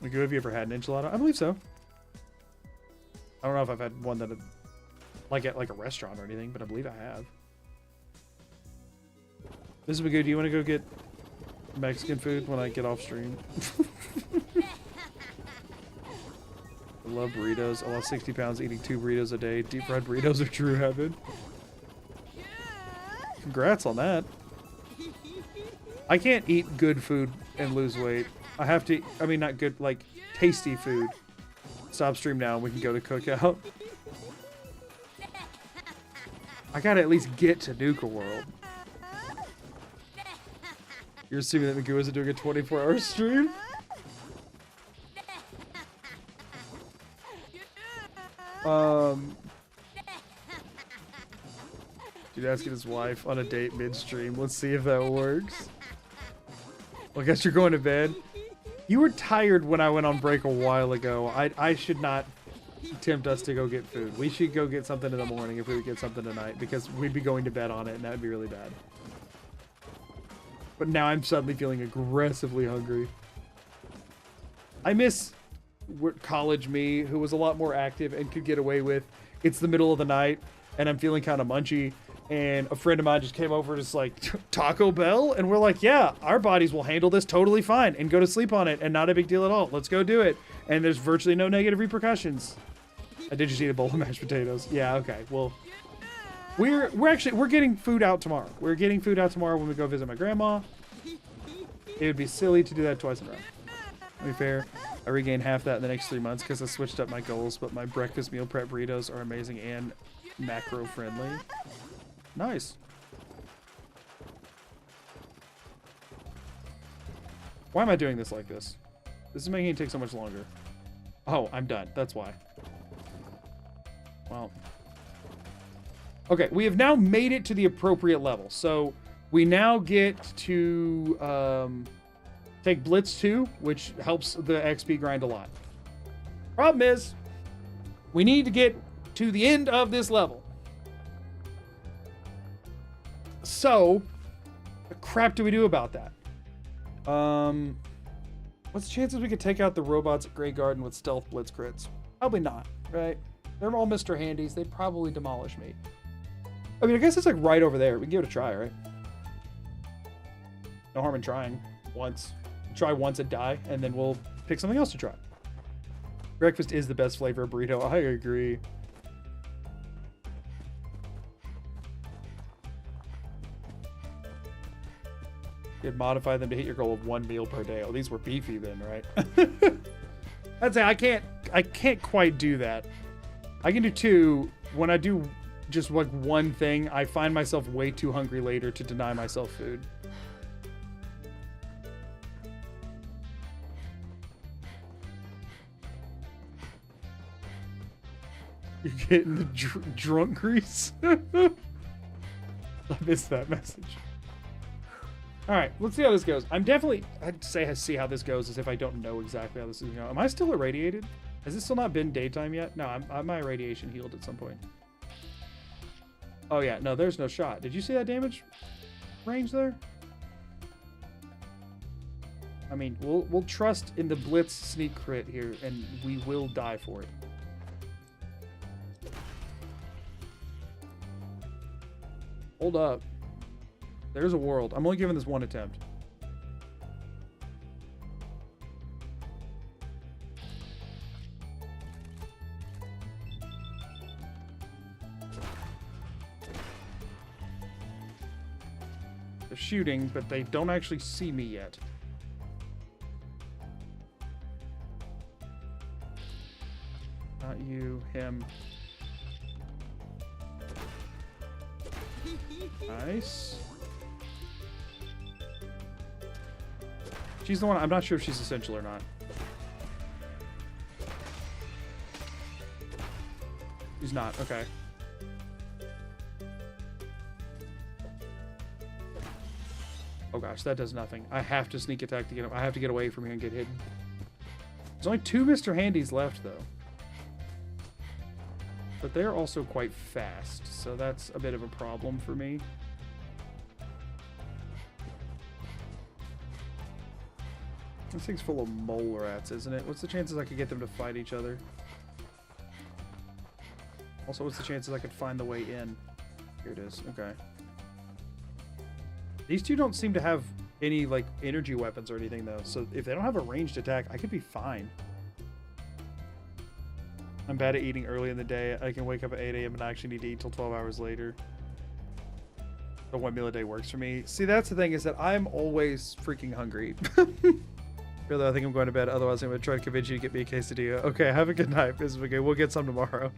S1: Like, have you ever had an enchilada? I believe so. I don't know if I've had one that, like at like a restaurant or anything, but I believe I have. This is good. Do you want to go get Mexican food when I get off stream? I love burritos. I lost 60 pounds eating 2 burritos a day. Deep fried burritos are true heaven. Congrats on that. I can't eat good food and lose weight. I have to, I mean, not good, like tasty food. Stop stream now and we can go to cookout. I gotta at least get to Nuka World. You're assuming that Magoo isn't doing a 24-hour stream? Dude asking his wife on a date midstream. Let's see if that works. Well, I guess you're going to bed. You were tired when I went on break a while ago. I should not tempt us to go get food. We should go get something in the morning if we would get something tonight, because we'd be going to bed on it and that would be really bad. But now I'm suddenly feeling aggressively hungry. I miss college me, who was a lot more active and could get away with, it's the middle of the night and I'm feeling kind of munchy. And a friend of mine just came over just like, Taco Bell? And we're like, yeah, our bodies will handle this totally fine and go to sleep on it and not a big deal at all. Let's go do it. And there's virtually no negative repercussions. I did just eat a bowl of mashed potatoes. Yeah, okay. Well, we're getting food out tomorrow. We're getting food out tomorrow when we go visit my grandma. It would be silly to do that twice in a row. To be fair, I regained half that in the next 3 months because I switched up my goals, but my breakfast meal prep burritos are amazing and macro friendly. Nice. Why am I doing this like this? This is making it take so much longer. Oh, I'm done. That's why. Well. Okay, we have now made it to the appropriate level. So we now get to take Blitz 2, which helps the XP grind a lot. Problem is, we need to get to the end of this level. So, what crap do we do about that? What's the chances we could take out the robots at Grey Garden with stealth blitz crits? Probably not, right? They're all Mr. Handies. They'd probably demolish me. I mean, I guess it's like right over there. We can give it a try, right? No harm in trying once. Try once and die, and then we'll pick something else to try. Breakfast is the best flavor of burrito. I agree. You'd modify them to hit your goal of 1 meal per day. Oh, these were beefy then, right? I'd say I can't quite do that. I can do 2. When I do just like one thing, I find myself way too hungry later to deny myself food. You're getting the drunk grease? I missed that message. All right, let's see how this goes. I'd say I see how this goes as if I don't know exactly how this is going. Am I still irradiated? Has it still not been daytime yet? No, my irradiation healed at some point. Oh yeah, no, there's no shot. Did you see that damage range there? I mean, we'll trust in the blitz sneak crit here, and we will die for it. Hold up. There's a world. I'm only giving this one attempt. They're shooting, but they don't actually see me yet. Not you, him. Nice. She's the one. I'm not sure if she's essential or not. She's not. Okay. Oh gosh, that does nothing. I have to sneak attack to get him. I have to get away from here and get hidden. There's only 2 Mr. Handys left, though. But they're also quite fast, so that's a bit of a problem for me. This thing's full of mole rats, isn't it? What's the chances I could get them to fight each other? Also, what's the chances I could find the way in? Here it is. Okay. These two don't seem to have any, like, energy weapons or anything, though. So if they don't have a ranged attack, I could be fine. I'm bad at eating early in the day. I can wake up at 8 a.m. and I actually need to eat till 12 hours later. The 1 meal a day works for me. See, that's the thing, is that I'm always freaking hungry. Really, I think I'm going to bed. Otherwise, I'm going to try to convince you to get me a quesadilla. Okay, have a good night. This is okay. We'll get some tomorrow.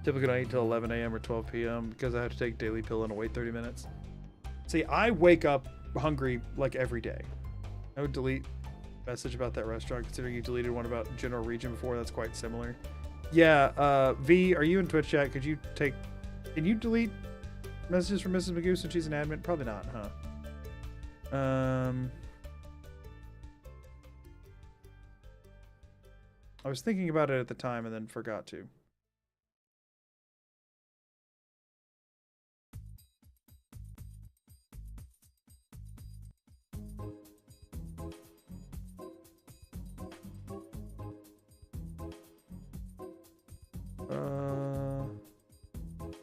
S1: Typically, don't eat till 11 a.m. or 12 p.m. because I have to take daily pill and wait 30 minutes. See, I wake up hungry like every day. I would delete message about that restaurant, considering you deleted one about general region before. That's quite similar. Yeah, V, are you in Twitch chat? Could you take... Can you delete messages from Mrs. Magoo since she's an admin? Probably not, huh? I was thinking about it at the time and then forgot to.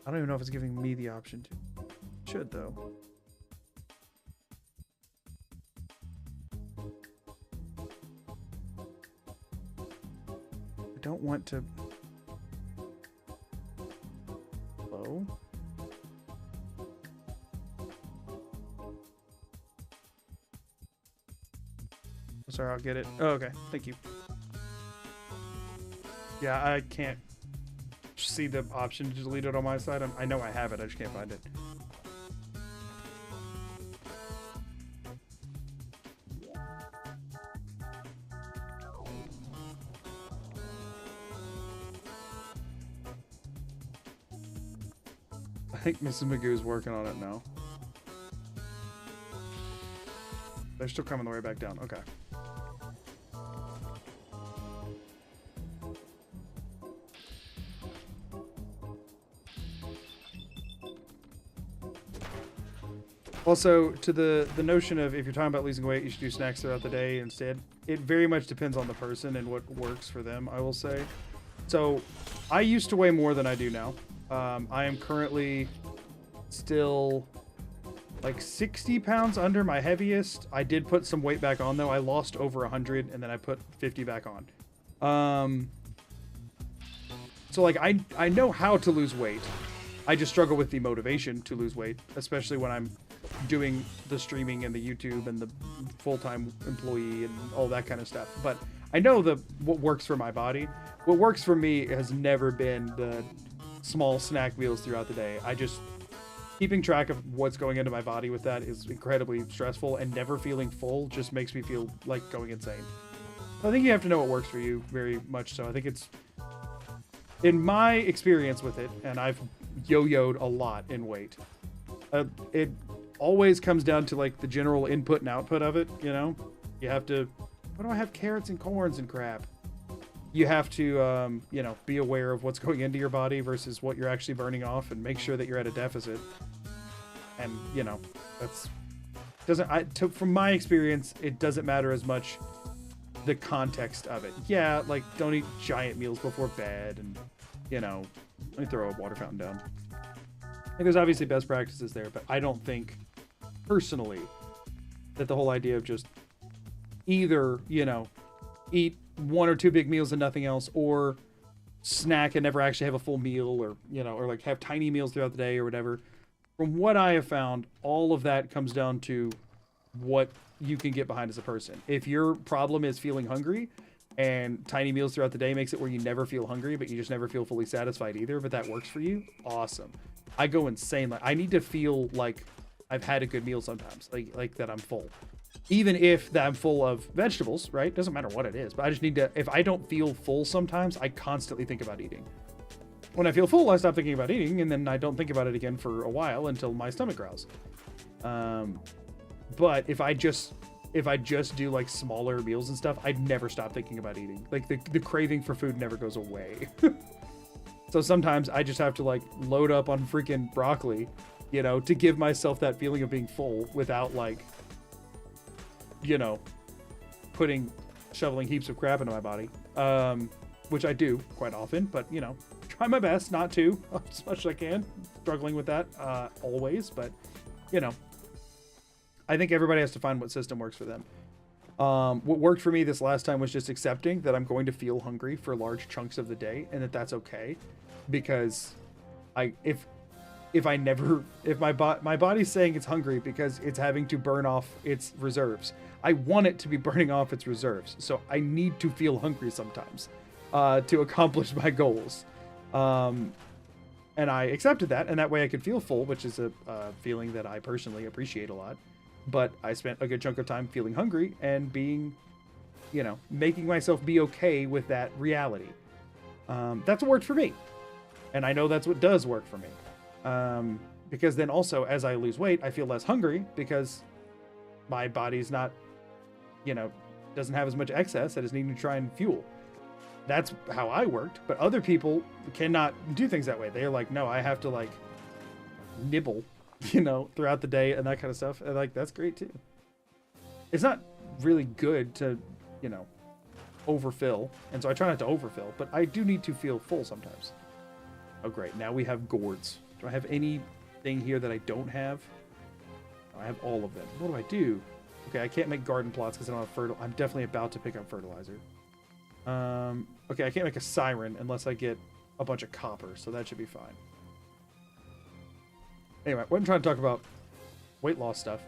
S1: I don't even know if it's giving me the option to. It should, though. I don't want to... Hello? Sorry, I'll get it. Oh, okay. Thank you. Yeah, I can't see the option to delete it on my side. I know I have it, I just can't find it. I think Mrs. Magoo's working on it now. They're still coming the way back down. Okay. Also, to the notion of if you're talking about losing weight, you should do snacks throughout the day instead. It very much depends on the person and what works for them, I will say. So, I used to weigh more than I do now. I am currently still like 60 pounds under my heaviest. I did put some weight back on, though. I lost over 100, and then I put 50 back on. So, like, I know how to lose weight. I just struggle with the motivation to lose weight, especially when I'm doing the streaming and the YouTube and the full-time employee and all that kind of stuff. But I know what works for my body. What works for me has never been the small snack meals throughout the day. Keeping track of what's going into my body with that is incredibly stressful, and never feeling full just makes me feel like going insane. I think you have to know what works for you, very much so. I think it's, in my experience with it, and I've yo-yoed a lot in weight, always comes down to like the general input and output of it. You know, you have to, why do I have carrots and corns and crap? You have to, you know, be aware of what's going into your body versus what you're actually burning off, and make sure that you're at a deficit. And you know, from my experience, it doesn't matter as much the context of it. Yeah, like don't eat giant meals before bed, and you know, let me throw a water fountain down. And there's obviously best practices there, but I don't think personally that the whole idea of just either, you know, eat 1 or 2 big meals and nothing else, or snack and never actually have a full meal, or you know, or like have tiny meals throughout the day or whatever. From what I have found, all of that comes down to what you can get behind as a person. If your problem is feeling hungry, and tiny meals throughout the day makes it where you never feel hungry, but you just never feel fully satisfied either, but that works for you, awesome. I go insane. Like, I need to feel like I've had a good meal sometimes, like that I'm full. Even if that I'm full of vegetables, right? Doesn't matter what it is, but I just need to, if I don't feel full sometimes, I constantly think about eating. When I feel full, I stop thinking about eating, and then I don't think about it again for a while until my stomach growls. But if I just do like smaller meals and stuff, I'd never stop thinking about eating. Like the craving for food never goes away. So sometimes I just have to like load up on freaking broccoli, you know, to give myself that feeling of being full without like, you know, shoveling heaps of crap into my body. Which I do quite often, but you know, try my best not to as much as I can. Struggling with that always, but you know, I think everybody has to find what system works for them. What worked for me this last time was just accepting that I'm going to feel hungry for large chunks of the day, and that's okay, because if my body's saying it's hungry because it's having to burn off its reserves, I want it to be burning off its reserves, so I need to feel hungry sometimes to accomplish my goals. And I accepted that, and that way I could feel full, which is a feeling that I personally appreciate a lot. But I spent a good chunk of time feeling hungry and being, you know, making myself be okay with that reality. That's what worked for me. And I know that's what does work for me. Because then also, as I lose weight, I feel less hungry because my body's not, you know, doesn't have as much excess that is needing to try and fuel. That's how I worked. But other people cannot do things that way. They're like, no, I have to like nibble, you know, throughout the day and that kind of stuff. And like, that's great too. It's not really good to, you know, overfill. And so I try not to overfill, but I do need to feel full sometimes. Oh, great. Now we have gourds. Do I have anything here that I don't have? I have all of them. What do I do? Okay, I can't make garden plots because I don't have fertilizer. I'm definitely about to pick up fertilizer. Okay, I can't make a siren unless I get a bunch of copper, so that should be fine. Anyway, what I'm trying to talk about, weight loss stuff.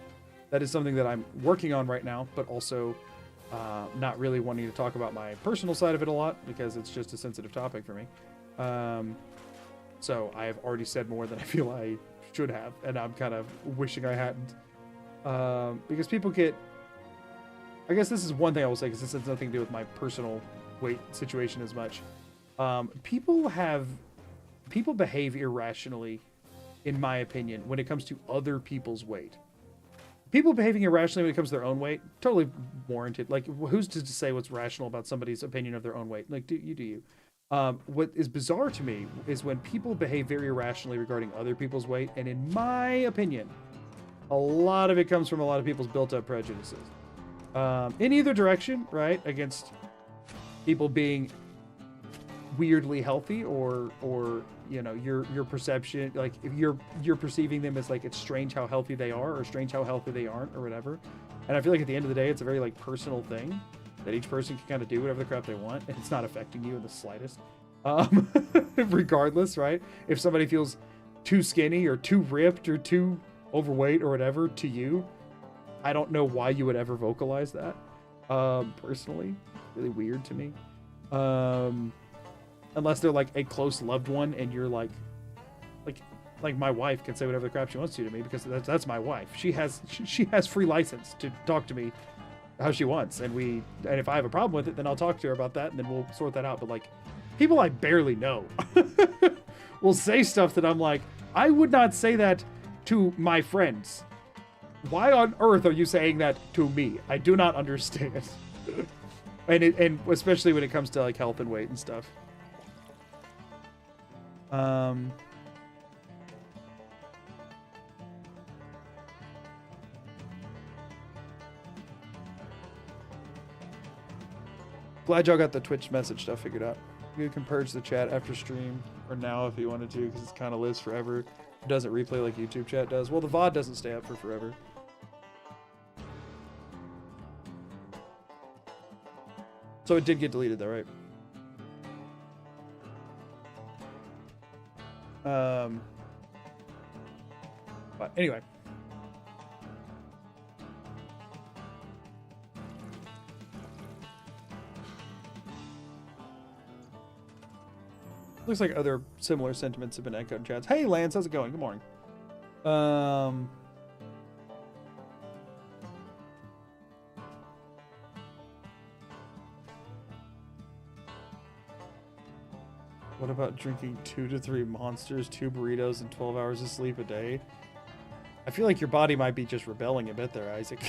S1: That is something that I'm working on right now, but also not really wanting to talk about my personal side of it a lot because it's just a sensitive topic for me. So I have already said more than I feel I should have, and I'm kind of wishing I hadn't. Because people get... I guess this is one thing I will say, because this has nothing to do with my personal weight situation as much. People behave irrationally, in my opinion, when it comes to other people's weight. People behaving irrationally when it comes to their own weight, totally warranted. Like, who's to say what's rational about somebody's opinion of their own weight? Like, do you. What is bizarre to me is when people behave very irrationally regarding other people's weight, and in my opinion, a lot of it comes from a lot of people's built-up prejudices. In either direction, right? Against people being weirdly healthy, or you know, your perception, like if you're perceiving them as like it's strange how healthy they are, or strange how healthy they aren't, or whatever. And I feel like at the end of the day, it's a very like personal thing that each person can kind of do whatever the crap they want, and it's not affecting you in the slightest. Regardless, right? If somebody feels too skinny or too ripped or too overweight or whatever to you, I don't know why you would ever vocalize that. Personally, really weird to me. Unless they're like a close loved one, and you're like my wife can say whatever the crap she wants to me, because that's my wife. She has free license to talk to me how she wants, and if I have a problem with it, then I'll talk to her about that, and then we'll sort that out. But like, people I barely know will say stuff that I'm like, I would not say that to my friends. Why on earth are you saying that to me? I do not understand. and especially when it comes to like health and weight and stuff. Glad y'all got the Twitch message stuff figured out. You can purge the chat after stream or now if you wanted to, because it kind of lives forever. It doesn't replay like YouTube chat does. Well, the VOD doesn't stay up for forever. So it did get deleted though, right? But anyway. Looks like other similar sentiments have been echoed in chats. Hey Lance, how's it going? Good morning. What about drinking 2 to 3 monsters, 2 burritos, and 12 hours of sleep a day? I feel like your body might be just rebelling a bit there, Isaac.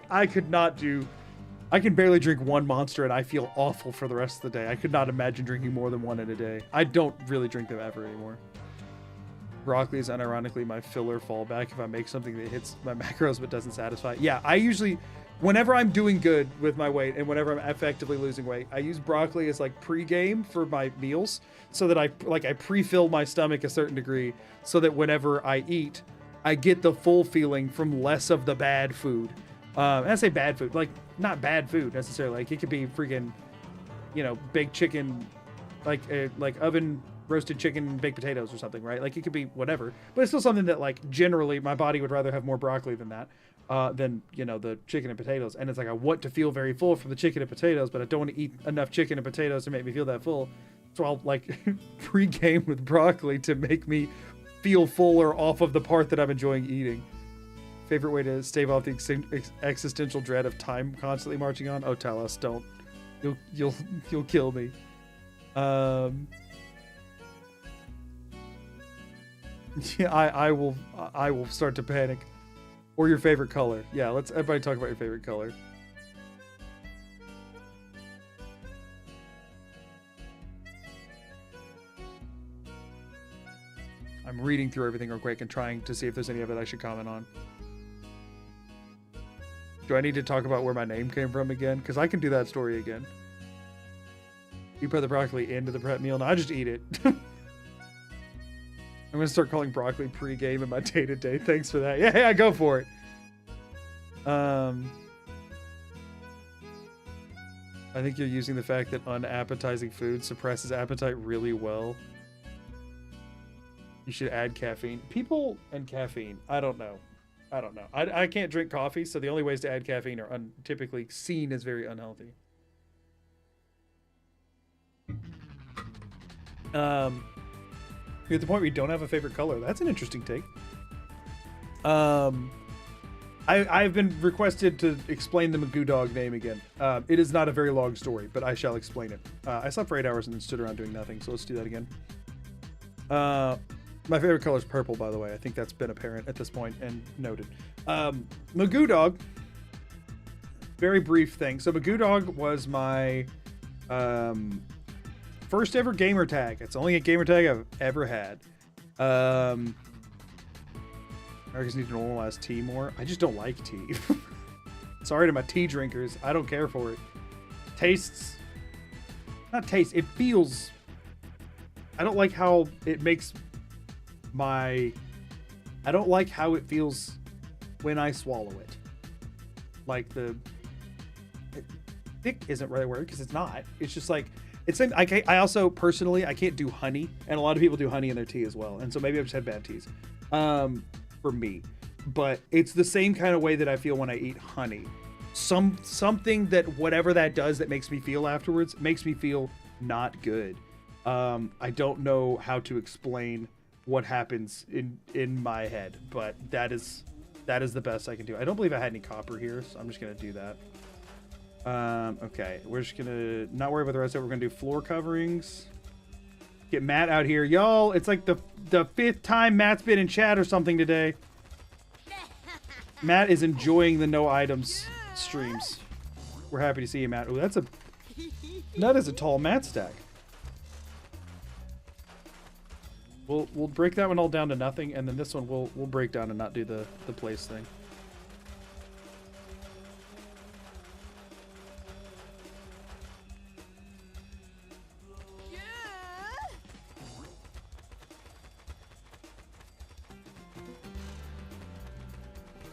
S1: I could not do... I can barely drink 1 monster and I feel awful for the rest of the day. I could not imagine drinking more than 1 in a day. I don't really drink them ever anymore. Broccoli is unironically my filler fallback if I make something that hits my macros but doesn't satisfy. Yeah, I usually... Whenever I'm doing good with my weight and whenever I'm effectively losing weight, I use broccoli as like pre-game for my meals so that I pre-fill my stomach a certain degree so that whenever I eat, I get the full feeling from less of the bad food. And I say bad food, like not bad food necessarily. Like it could be freaking, you know, baked chicken, like oven roasted chicken and baked potatoes or something, right? Like it could be whatever, but it's still something that like generally my body would rather have more broccoli than that. Than, you know, the chicken and potatoes. And it's like, I want to feel very full from the chicken and potatoes, but I don't want to eat enough chicken and potatoes to make me feel that full. So I'll like pre-game with broccoli to make me feel fuller off of the part that I'm enjoying eating. Favorite way to stave off the existential dread of time constantly marching on? Oh, tell us, don't. You'll kill me. Yeah, I will start to panic. Or your favorite color. Yeah, let's everybody talk about your favorite color. I'm reading through everything real quick and trying to see if there's any of it I should comment on. Do I need to talk about where my name came from again? Because I can do that story again. You put the broccoli into the prep meal. No, I just eat it. I'm going to start calling broccoli pre-game in my day-to-day. Thanks for that. Yeah, go for it. I think you're using the fact that unappetizing food suppresses appetite really well. You should add caffeine. People and caffeine. I don't know. I can't drink coffee, so the only ways to add caffeine are typically seen as very unhealthy. You're at the point where you don't have a favorite color. That's an interesting take. I've been requested to explain the Magoo Dog name again. It is not a very long story, but I shall explain it. I slept for 8 hours and then stood around doing nothing, so let's do that again. My favorite color is purple, by the way. I think that's been apparent at this point and noted. Magoo Dog, very brief thing. So Magoo Dog was my first ever gamer tag. It's only a gamer tag I've ever had. Americans need to normalize tea more. I just don't like tea. Sorry to my tea drinkers. I don't care for it. It feels... I don't like how it makes my... I don't like how it feels when I swallow it. Like thick isn't the right word because it's not. It's just like... I also, personally, I can't do honey. And a lot of people do honey in their tea as well. And so maybe I've just had bad teas. For me, but it's the same kind of way that I feel when I eat honey. Something that whatever that does that makes me feel afterwards makes me feel not good. I don't know how to explain what happens in my head, but that is the best I can do. I don't believe I had any copper here, so I'm just gonna do that. Okay, we're just gonna not worry about the rest of it. We're gonna do floor coverings. Get Matt out here. Y'all, it's like the 5th time Matt's been in chat or something today. Matt is enjoying the no items streams. We're happy to see you, Matt. Oh, that is a tall Matt stack. We'll break that one all down to nothing, and then this one we'll break down and not do the place thing.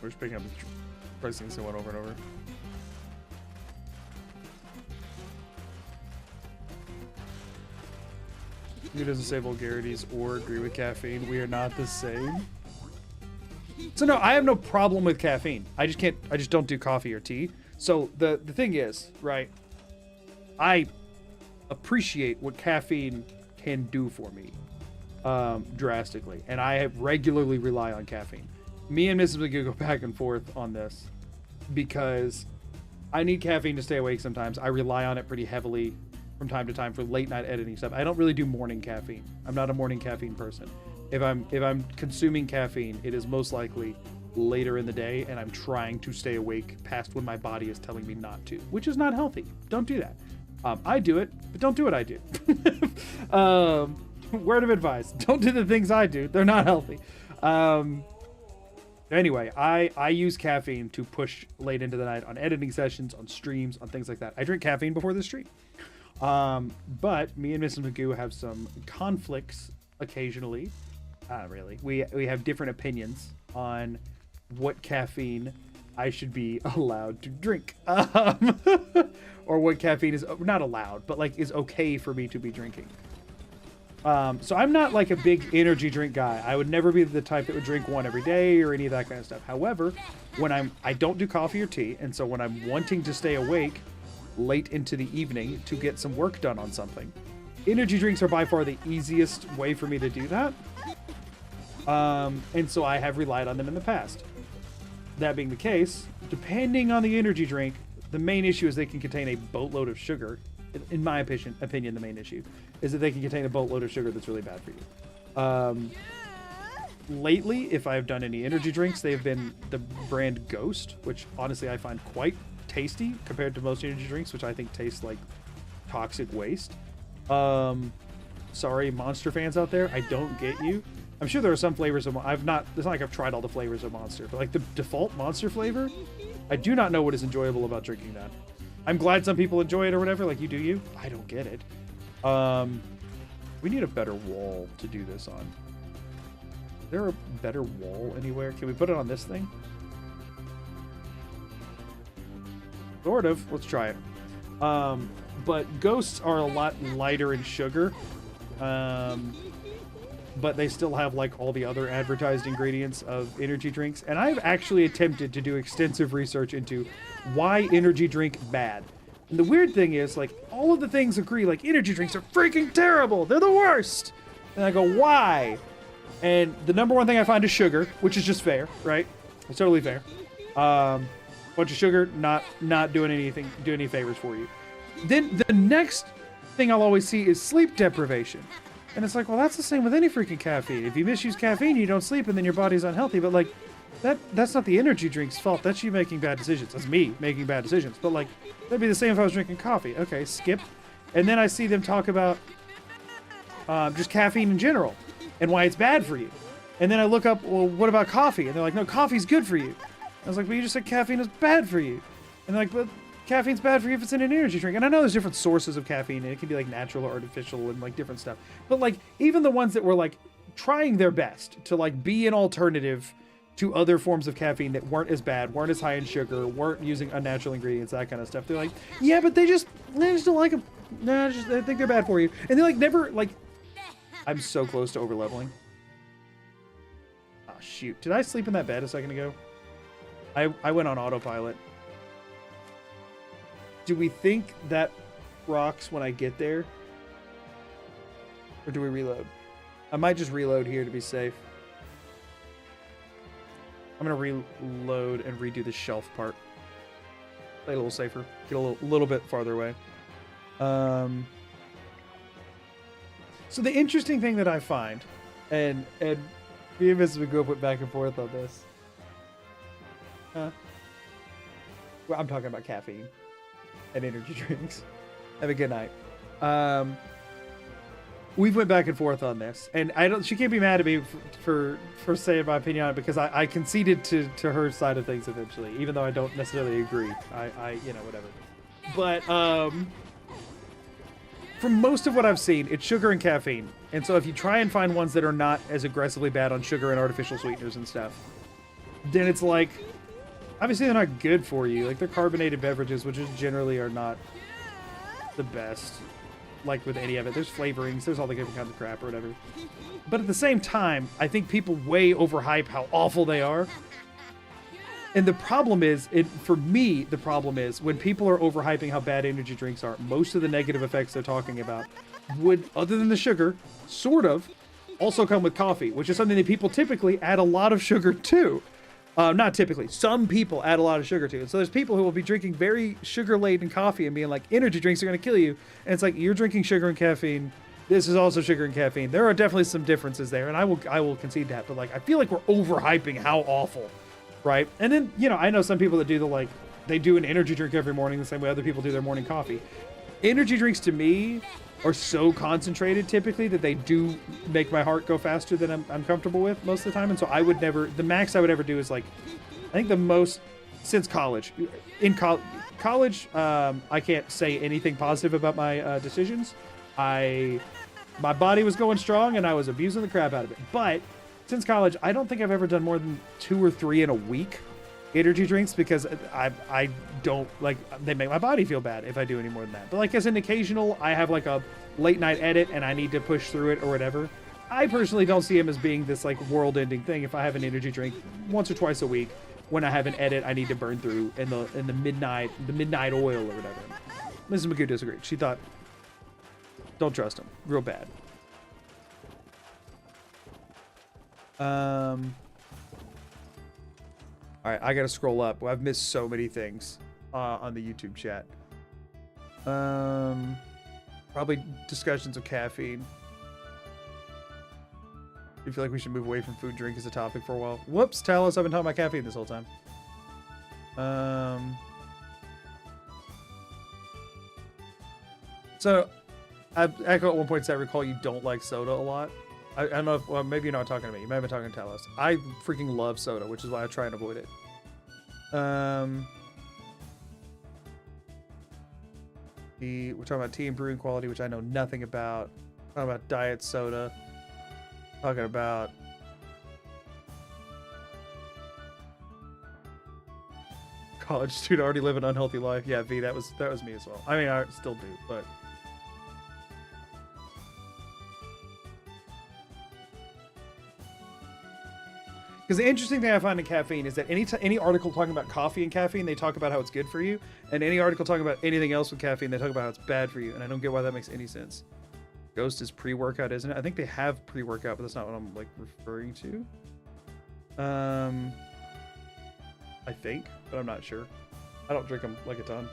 S1: We're just picking up the pricing so went over and over. Who doesn't say vulgarities or agree with caffeine? We are not the same. So no, I have no problem with caffeine. I just don't do coffee or tea. So the thing is, right, I appreciate what caffeine can do for me drastically. And I have regularly rely on caffeine. Me and Mrs. McGee go back and forth on this because I need caffeine to stay awake sometimes. I rely on it pretty heavily from time to time for late night editing stuff. I don't really do morning caffeine. I'm not a morning caffeine person. If I'm consuming caffeine, it is most likely later in the day, and I'm trying to stay awake past when my body is telling me not to, which is not healthy. Don't do that. I do it, but don't do what I do. Word of advice: don't do the things I do. They're not healthy. Anyway, I use caffeine to push late into the night on editing sessions, on streams, on things like that. I drink caffeine before the stream. But me and Mrs. Magoo have some conflicts occasionally. Really. We have different opinions on what caffeine I should be allowed to drink. Or what caffeine is not allowed, but like is okay for me to be drinking. So I'm not like a big energy drink guy. I would never be the type that would drink one every day or any of that kind of stuff. However, when I don't do coffee or tea, and so when I'm wanting to stay awake late into the evening to get some work done on something, energy drinks are by far the easiest way for me to do that. And so I have relied on them in the past. That being the case, depending on the energy drink, the main issue is they can contain a boatload of sugar. In my opinion, the main issue is that they can contain a boatload of sugar that's really bad for you. Lately, if I've done any energy drinks, they've been the brand Ghost, which honestly I find quite tasty compared to most energy drinks, which I think taste like toxic waste. Sorry, Monster fans out there, I don't get you. I'm sure there are some flavors of it's not like I've tried all the flavors of Monster, but like the default Monster flavor, I do not know what is enjoyable about drinking that. I'm glad some people enjoy it or whatever, like you do you. I don't get it. We need a better wall to do this on. Is there a better wall anywhere? Can we put it on this thing? Sort of. Let's try it. But ghosts are a lot lighter in sugar. But they still have like all the other advertised ingredients of energy drinks. And I've actually attempted to do extensive research into why energy drink bad. And the weird thing is, like, all of the things agree, like, energy drinks are freaking terrible. They're the worst. And I go, why? And the number one thing I find is sugar, which is just fair, right? It's totally fair. Bunch of sugar, not doing any favors for you. Then the next thing I'll always see is sleep deprivation. And it's like, well, that's the same with any freaking caffeine. If you misuse caffeine, you don't sleep, and then your body's unhealthy. But like, that's not the energy drink's fault. That's you making bad decisions. That's me making bad decisions. But like, that'd be the same if I was drinking coffee. Okay, skip. And then I see them talk about just caffeine in general and why it's bad for you. And then I look up, well, what about coffee? And they're like, no, coffee's good for you. I was like, well, you just said caffeine is bad for you. And they're like, but caffeine's bad for you if it's in an energy drink. And I know there's different sources of caffeine, and it can be like natural or artificial and like different stuff. But like, even the ones that were like trying their best to like be an alternative to other forms of caffeine that weren't as bad, weren't as high in sugar, weren't using unnatural ingredients, that kind of stuff. They're like, yeah, but they just don't like them. Nah, I think they're bad for you. And they like never like, I'm so close to over leveling. Oh shoot. Did I sleep in that bed a second ago? I went on autopilot. Do we think that rocks when I get there? Or do we reload? I might just reload here to be safe. I'm gonna reload and redo the shelf part. Play a little safer. Get a little bit farther away. So the interesting thing that I find, and me and Mrs. McGill went back and forth on this. Well, I'm talking about caffeine and energy drinks. Have a good night. We've went back and forth on this, and I don't. She can't be mad at me for saying my opinion on it because I conceded to her side of things eventually, even though I don't necessarily agree. I you know, whatever. But from most of what I've seen, it's sugar and caffeine, and so if you try and find ones that are not as aggressively bad on sugar and artificial sweeteners and stuff, then it's like, obviously they're not good for you. Like, they're carbonated beverages, which generally are not the best. Like with any of it, there's flavorings, there's all the different kinds of crap or whatever. But at the same time, I think people way overhype how awful they are. And the problem is, for me, the problem is when people are overhyping how bad energy drinks are, most of the negative effects they're talking about would, other than the sugar, sort of, also come with coffee, which is something that people typically add a lot of sugar to. Not typically. Some people add a lot of sugar to it. So there's people who will be drinking very sugar-laden coffee and being like, energy drinks are going to kill you. And it's like, you're drinking sugar and caffeine. This is also sugar and caffeine. There are definitely some differences there, and I will concede that. But like, I feel like we're overhyping how awful, right? And then, you know, I know some people that do they do an energy drink every morning the same way other people do their morning coffee. Energy drinks to me are so concentrated typically that they do make my heart go faster than I'm comfortable with most of the time. And so I would never, the max I would ever do is like, I think the most since college. In college, I can't say anything positive about my decisions. My body was going strong and I was abusing the crap out of it. But since college, I don't think I've ever done more than 2 or 3 in a week energy drinks because I don't like, they make my body feel bad if I do any more than that. But like as an occasional, I have like a late night edit and I need to push through it or whatever. I personally don't see him as being this like world ending thing if I have an energy drink once or twice a week when I have an edit I need to burn through in the midnight oil or whatever. Mrs. McGoo disagreed. She thought, don't trust him. Real bad. All right, I gotta scroll up. Well, I've missed so many things on the YouTube chat. Probably discussions of caffeine. You feel like we should move away from food drink as a topic for a while? Whoops, Talos, I've been talking about caffeine this whole time. So, Echo at one point said, I recall you don't like soda a lot. I don't know if, well, maybe you're not talking to me. You might have been talking to Talos. I freaking love soda, which is why I try and avoid it. We're talking about tea and brewing quality, which I know nothing about. Talking about diet soda. Talking about college student already live an unhealthy life. Yeah, V, that was me as well. I mean, I still do, but because the interesting thing I find in caffeine is that any article talking about coffee and caffeine, they talk about how it's good for you, and any article talking about anything else with caffeine, they talk about how it's bad for you, and I don't get why that makes any sense. Ghost is pre-workout, isn't it? I think they have pre-workout, but that's not what I'm like referring to. I think, but I'm not sure. I don't drink them like a ton.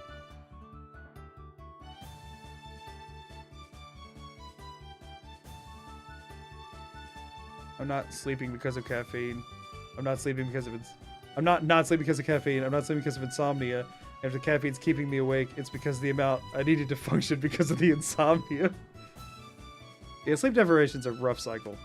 S1: I'm not sleeping because of caffeine. I'm not sleeping because of I'm not sleeping because of caffeine. I'm not sleeping because of insomnia. And if the caffeine's keeping me awake, it's because of the amount I needed to function because of the insomnia. Yeah, sleep deprivation's a rough cycle.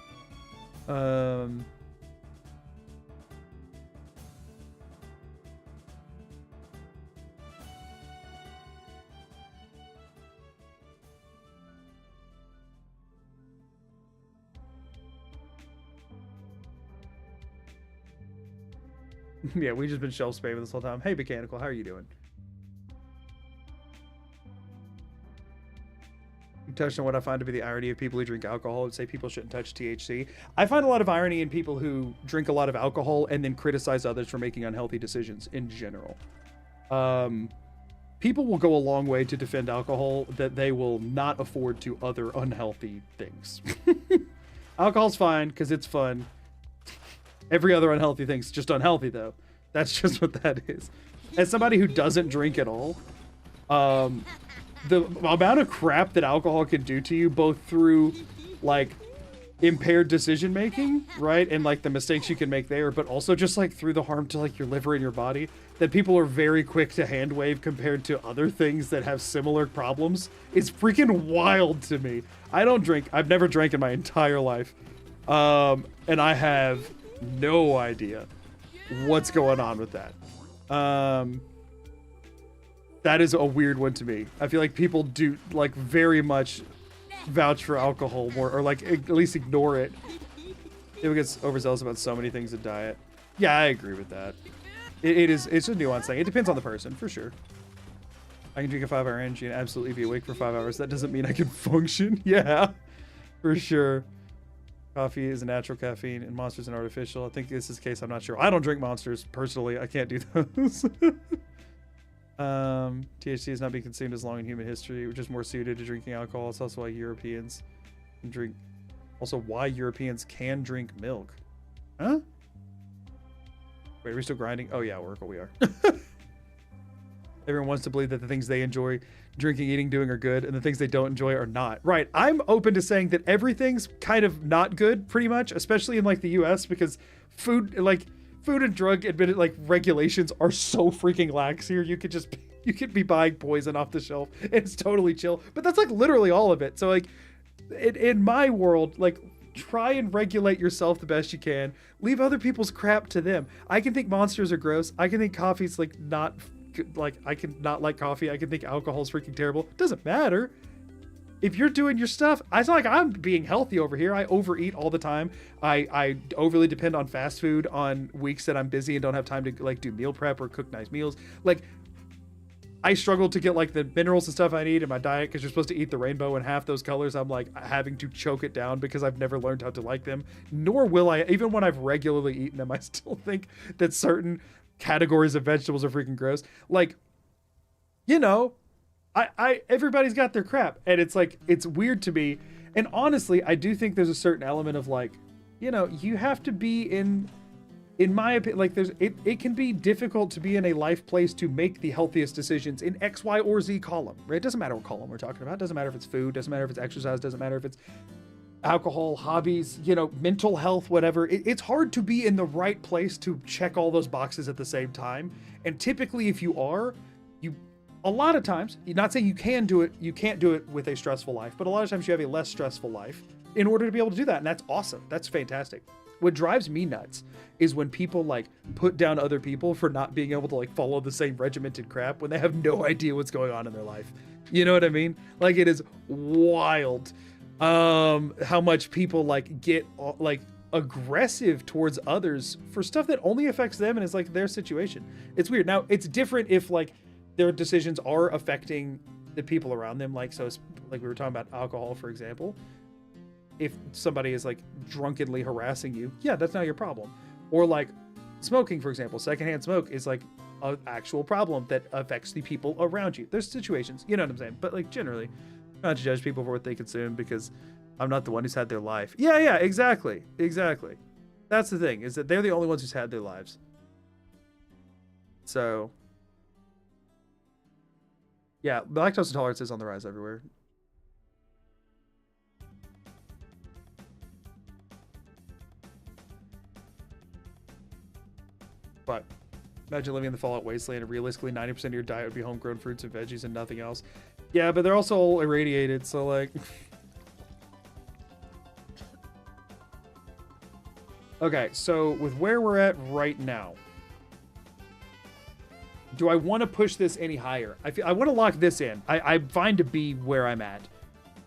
S1: Yeah, we've just been shelf spamming this whole time. Hey, Mechanical, how are you doing? You touched on what I find to be the irony of people who drink alcohol and say people shouldn't touch THC. I find a lot of irony in people who drink a lot of alcohol and then criticize others for making unhealthy decisions in general. People will go a long way to defend alcohol that they will not afford to other unhealthy things. Alcohol's fine because it's fun. Every other unhealthy thing's just unhealthy, though. That's just what that is. As somebody who doesn't drink at all, the amount of crap that alcohol can do to you, both through, like, impaired decision making, right? And like the mistakes you can make there, but also just like through the harm to like your liver and your body, that people are very quick to hand wave compared to other things that have similar problems. It's freaking wild to me. I don't drink. I've never drank in my entire life. And I have no idea what's going on with that. That is a weird one to me. I feel like people do like very much vouch for alcohol more, or like at least ignore it. People get overzealous about so many things in diet. Yeah, I agree with that. It's a nuanced thing. It depends on the person, for sure. I can drink a 5-hour energy and absolutely be awake for 5 hours. That doesn't mean I can function. Yeah, for sure. Coffee is a natural caffeine and Monster's an artificial. I think this is the case. I'm not sure. I don't drink Monsters personally. I can't do those. THC is not being consumed as long in human history, which is more suited to drinking alcohol. It's also why Europeans can drink. Also, why Europeans can drink milk. Huh? Wait, are we still grinding? Oh yeah, Oracle, we are. Everyone wants to believe that the things they enjoy drinking, eating, doing are good, and the things they don't enjoy are not. Right. I'm open to saying that everything's kind of not good, pretty much, especially in like the US, because food and drug admitted like regulations are so freaking lax here. You could be buying poison off the shelf and it's totally chill. But that's like literally all of it. So like in my world, like try and regulate yourself the best you can. Leave other people's crap to them. I can think Monsters are gross. I can think coffee's like not like, I can not like coffee. I can think alcohol's freaking terrible. Doesn't matter. If you're doing your stuff, it's not like I'm being healthy over here. I overeat all the time. I overly depend on fast food on weeks that I'm busy and don't have time to like do meal prep or cook nice meals. Like I struggle to get like the minerals and stuff I need in my diet because you're supposed to eat the rainbow in half those colors. I'm like having to choke it down because I've never learned how to like them. Nor will I, even when I've regularly eaten them, I still think that certain categories of vegetables are freaking gross. Like, you know, everybody's got their crap, and it's like, it's weird to me. And honestly, I do think there's a certain element of like, you know, you have to be in my opinion, like it can be difficult to be in a life place to make the healthiest decisions in X, Y, or Z column, right? It doesn't matter what column we're talking about. It doesn't matter if it's food, doesn't matter if it's exercise, doesn't matter if it's alcohol, hobbies, you know, mental health, whatever. It's hard to be in the right place to check all those boxes at the same time. And typically if you are, a lot of times, you're not saying you can do it, you can't do it with a stressful life, but a lot of times you have a less stressful life in order to be able to do that. And that's awesome. That's fantastic. What drives me nuts is when people like put down other people for not being able to like follow the same regimented crap when they have no idea what's going on in their life. You know what I mean? Like it is wild how much people like get like aggressive towards others for stuff that only affects them and is like their situation. It's weird. Now it's different if like their decisions are affecting the people around them. Like, so like we were talking about alcohol, for example. If somebody is like drunkenly harassing you, yeah, that's not your problem. Or like smoking, for example, secondhand smoke is like an actual problem that affects the people around you. There's situations, you know what I'm saying? But like generally, not to judge people for what they consume because I'm not the one who's had their life. Yeah, exactly. That's the thing, is that they're the only ones who's had their lives. So yeah, lactose intolerance is on the rise everywhere. But imagine living in the Fallout Wasteland and realistically 90% of your diet would be homegrown fruits and veggies and nothing else. Yeah, but they're also all irradiated, so like... Okay, so with where we're at right now, do I want to push this any higher? I want to lock this in. I'm fine to be where I'm at.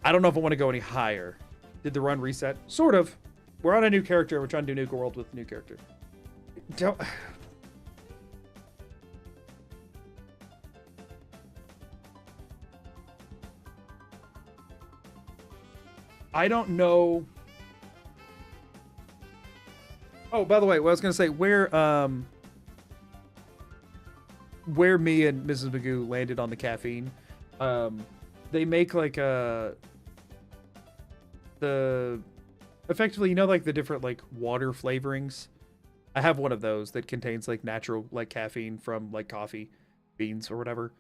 S1: I don't know if I want to go any higher. Did the run reset? Sort of. We're on a new character. We're trying to do Nuka World with a new character. Don't... I don't know. Oh, by the way, what I was going to say, where me and Mrs. Magoo landed on the caffeine, they make like effectively, you know, like the different like water flavorings. I have one of those that contains like natural like caffeine from like coffee beans or whatever.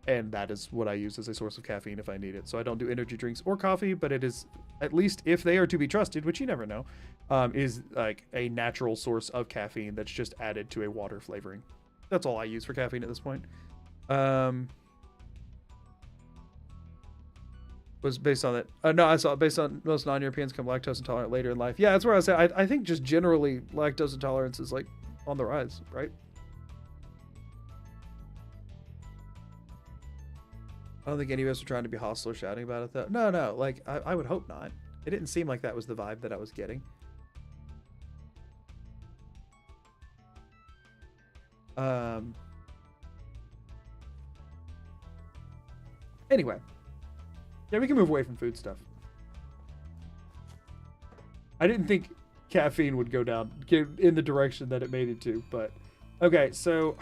S1: And that is what I use as a source of caffeine if I need it. So I don't do energy drinks or coffee, but it is at least if they are to be trusted, which you never know, is like a natural source of caffeine that's just added to a water flavoring. That's all I use for caffeine at this point. Was based on that. No, I saw it based on most non-Europeans become lactose intolerant later in life. Yeah, that's where I was at. I think just generally lactose intolerance is like on the rise, right? I don't think any of us are trying to be hostile or shouting about it though. No, like I would hope not. It didn't seem like that was the vibe that I was getting. Anyway. Yeah, we can move away from food stuff. I didn't think caffeine would go down in the direction that it made it to, but okay, so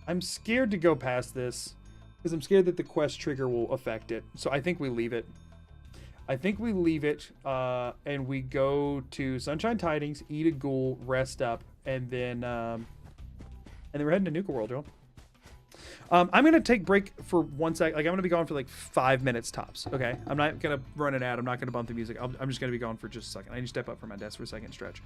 S1: I'm scared to go past this because I'm scared that the quest trigger will affect it. So I think we leave it. And we go to Sunshine Tidings, eat a ghoul, rest up, and then we're heading to Nuka World, y'all. I'm gonna take break for 1 sec. Like I'm gonna be gone for like 5 minutes tops. Okay, I'm not gonna run an ad. I'm not gonna bump the music. I'm just gonna be gone for just a second. I need to step up from my desk for a second and stretch.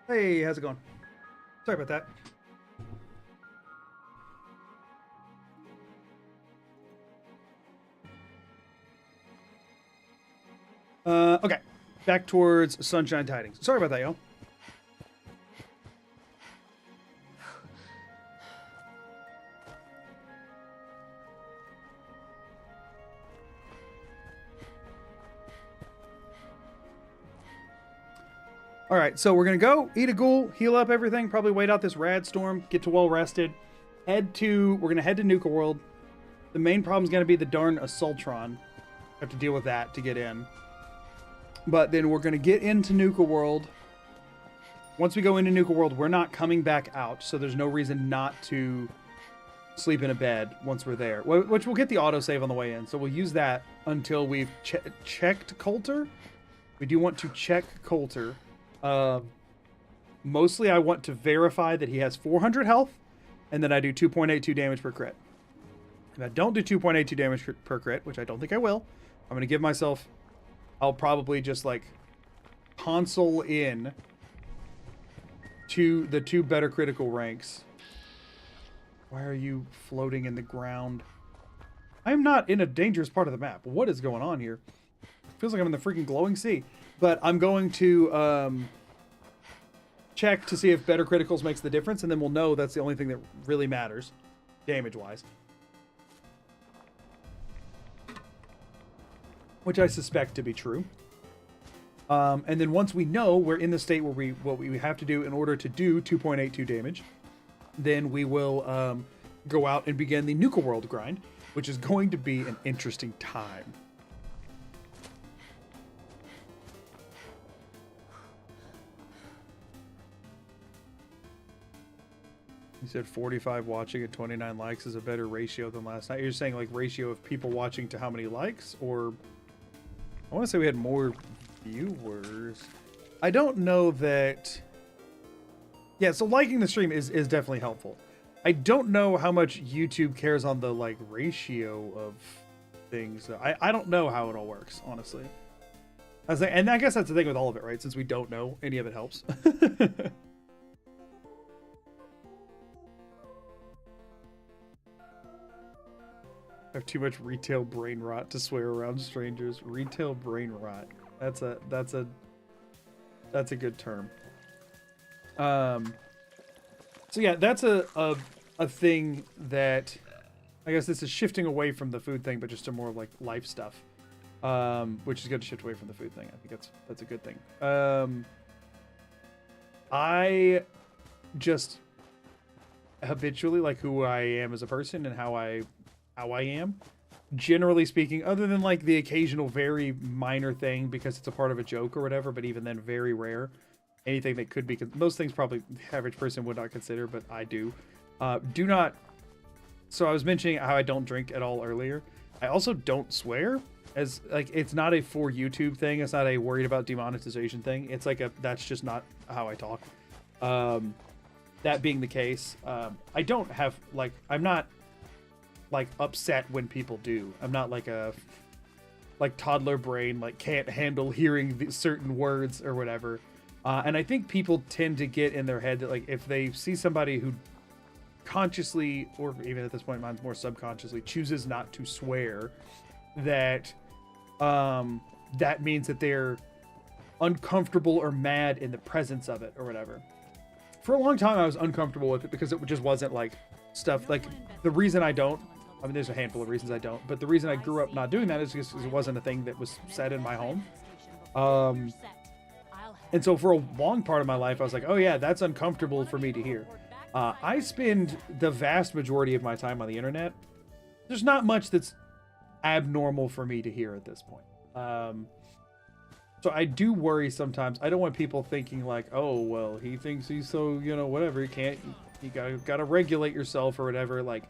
S1: Hey, how's it going? Sorry about that. Okay. Back towards Sunshine Tidings. Sorry about that, y'all. All right, so we're gonna go eat a ghoul, heal up everything, probably wait out this rad storm, get to well rested, we're gonna head to Nuka World. The main problem is gonna be the darn Assaultron. Have to deal with that to get in. But then we're gonna get into Nuka World. Once we go into Nuka World, we're not coming back out, so there's no reason not to sleep in a bed once we're there. Which we'll get the autosave on the way in, so we'll use that until we've checked Coulter. We do want to check Coulter. Mostly I want to verify that he has 400 health, and then I do 2.82 damage per crit. If I don't do 2.82 damage per crit, which I don't think I will, I'm going to give myself... I'll probably just, like, console in to the 2 better critical ranks. Why are you floating in the ground? I'm not in a dangerous part of the map. What is going on here? Feels like I'm in the freaking glowing sea. But I'm going to check to see if better criticals makes the difference, and then we'll know that's the only thing that really matters, damage-wise. Which I suspect to be true. And then once we know we're in the state where what we have to do in order to do 2.82 damage, then we will go out and begin the Nuka World grind, which is going to be an interesting time. You said 45 watching and 29 likes is a better ratio than last night. You're saying like ratio of people watching to how many likes, or I want to say we had more viewers. I don't know that. Yeah, so liking the stream is definitely helpful. I don't know how much YouTube cares on the like ratio of things. I don't know how it all works, honestly. And I guess that's the thing with all of it, right? Since we don't know, any of it helps. I have too much retail brain rot to swear around strangers. Retail brain rot. That's a good term. So yeah, that's a thing that I guess this is shifting away from the food thing, but just to more like life stuff. Which is good to shift away from the food thing. I think that's a good thing. I just habitually like who I am as a person and how I am, generally speaking, other than like the occasional very minor thing because it's a part of a joke or whatever, but even then very rare. Anything that could be, most things probably the average person would not consider, but I do. Do not. So I was mentioning how I don't drink at all earlier. I also don't swear, as like it's not a for YouTube thing. It's not a worried about demonetization thing. It's like that's just not how I talk. That being the case, I don't have like, I'm not like upset when people do. I'm not like a toddler brain, like can't handle hearing certain words or whatever. And I think people tend to get in their head that like if they see somebody who consciously, or even at this point mine's more subconsciously, chooses not to swear, that that means that they're uncomfortable or mad in the presence of it or whatever. For a long time I was uncomfortable with it because it just wasn't like stuff like the reason I don't, I mean, there's a handful of reasons I don't, but the reason I grew up not doing that is because it wasn't a thing that was said in my home. And so for a long part of my life, I was like, oh yeah, that's uncomfortable for me to hear. I spend the vast majority of my time on the internet. There's not much that's abnormal for me to hear at this point. So I do worry sometimes. I don't want people thinking like, oh, well, he thinks he's so, you know, whatever. You gotta regulate yourself or whatever. Like,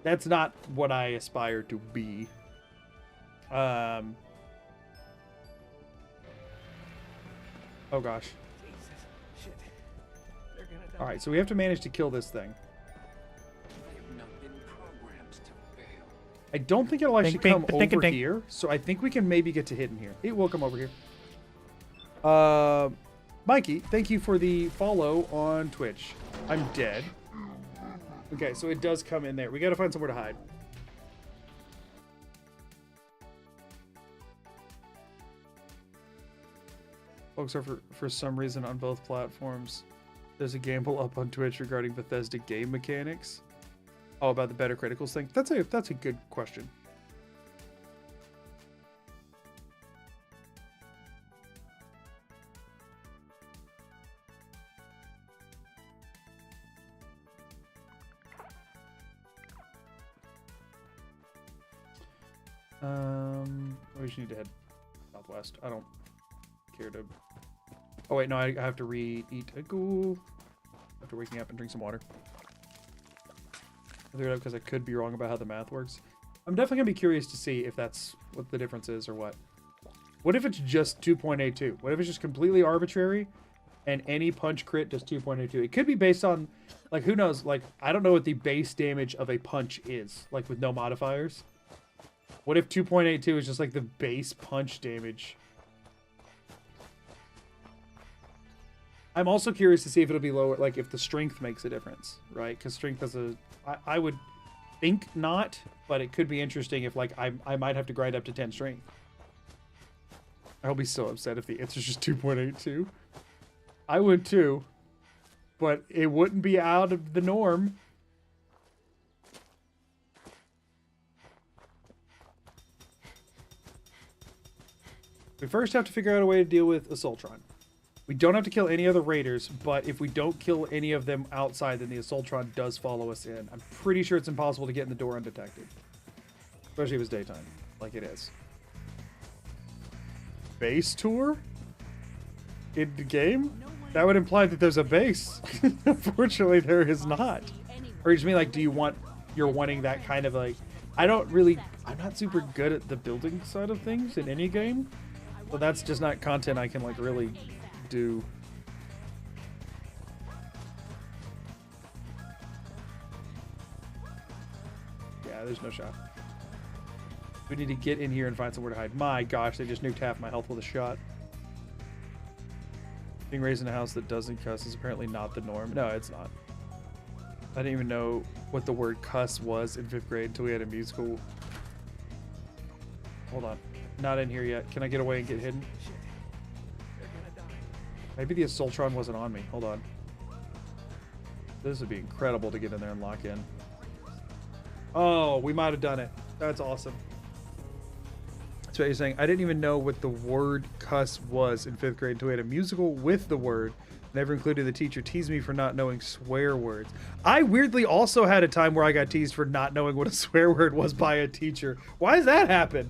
S1: that's not what I aspire to be. Oh gosh. All right, so we have to manage to kill this thing. I don't think it'll actually come over here, so I think we can maybe get to hidden here. It will come over here. Mikey, thank you for the follow on Twitch. I'm dead. Okay, so it does come in there. We gotta find somewhere to hide. Folks are for some reason on both platforms. There's a gamble up on Twitch regarding Bethesda game mechanics. Oh, about the better criticals thing. That's a good question. We just need to head southwest. I don't care to. Oh wait, no, I have to eat a ghoul after waking up and drink some water. I threw it up because I could be wrong about how the math works. I'm definitely gonna be curious to see if that's what the difference is or what. What if it's just 2.82? What if it's just completely arbitrary and any punch crit does 2.82? It could be based on, like, who knows? Like, I don't know what the base damage of a punch is, like with no modifiers. What if 2.82 is just like the base punch damage? I'm also curious to see if it'll be lower, like if the strength makes a difference, right? Because strength has a, I would think not, but it could be interesting if like I might have to grind up to 10 strength. I'll be so upset if the answer's just 2.82. I would too, but it wouldn't be out of the norm. We first have to figure out a way to deal with Assaultron. We don't have to kill any other raiders, but if we don't kill any of them outside, then the Assaultron does follow us in. I'm pretty sure it's impossible to get in the door undetected. Especially if it's daytime, like it is. Base tour? In the game? That would imply that there's a base. Unfortunately, there is not. Or you just mean like, you're wanting that kind of like, I'm not super good at the building side of things in any game. So that's just not content I can like really do. Yeah, there's no shot. We need to get in here and find somewhere to hide. My gosh, they just nuked half my health with a shot. Being raised in a house that doesn't cuss is apparently not the norm. No, it's not. I didn't even know what the word cuss was in 5th grade until we had a musical. Hold on. Not in here yet. Can I get away and get hidden? Maybe the Assaultron wasn't on me. Hold on. This would be incredible to get in there and lock in. Oh, we might have done it. That's awesome. That's what you're saying. I didn't even know what the word cuss was in 5th grade until we had a musical with the word. Never included the teacher teased me for not knowing swear words. I weirdly also had a time where I got teased for not knowing what a swear word was by a teacher. Why does that happen?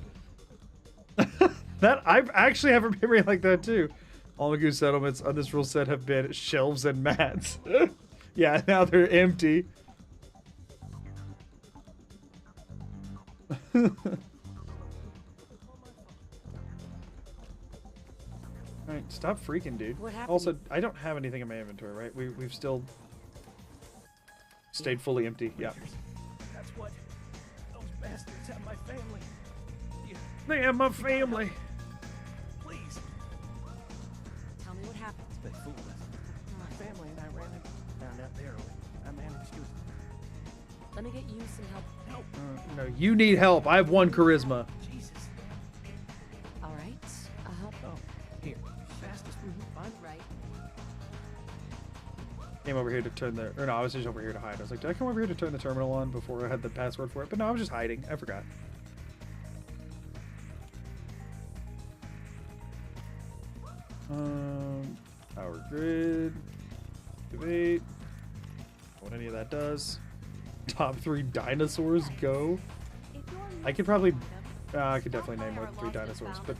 S1: I actually have a memory like that too. All the goose settlements on this rule set have been shelves and mats. Yeah, now they're empty. Alright, stop freaking, dude. Also, I don't have anything in my inventory, right? We've still stayed fully empty. Yeah.
S10: That's what those bastards have my family.
S1: They have my family.
S10: Please.
S2: Tell me what happened.
S10: They fooled us. My family and I ran and found out they're away. I managed to.
S2: Let me get you some help.
S10: Help.
S1: No, you need help. I have 1 charisma.
S10: Jesus.
S2: All right, I'll help.
S10: Oh, here. Fastest we can find.
S2: Right.
S1: Came over here to turn the, or no, I was just over here to hide. I was like, did I come over here to turn the terminal on before I had the password for it? But no, I was just hiding. I forgot. Power grid. Activate. What any of that does. Top 3 dinosaurs go. I could probably, I could definitely name more than 3 dinosaurs, but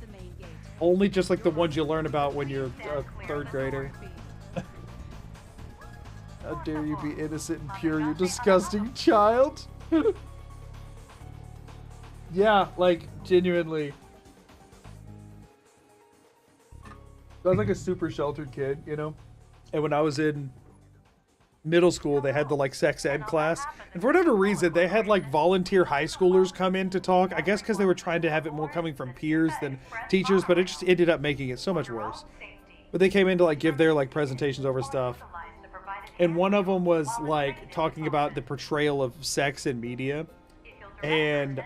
S1: only just like the ones you learn about when you're a 3rd grader. How dare you be innocent and pure, you disgusting child. Yeah, like, genuinely. I was like a super sheltered kid, you know? And when I was in middle school, they had the like sex ed class. And for whatever reason, they had like volunteer high schoolers come in to talk. I guess because they were trying to have it more coming from peers than teachers, but it just ended up making it so much worse. but they came in to like give their like presentations over stuff. And one of them was like talking about the portrayal of sex in media, and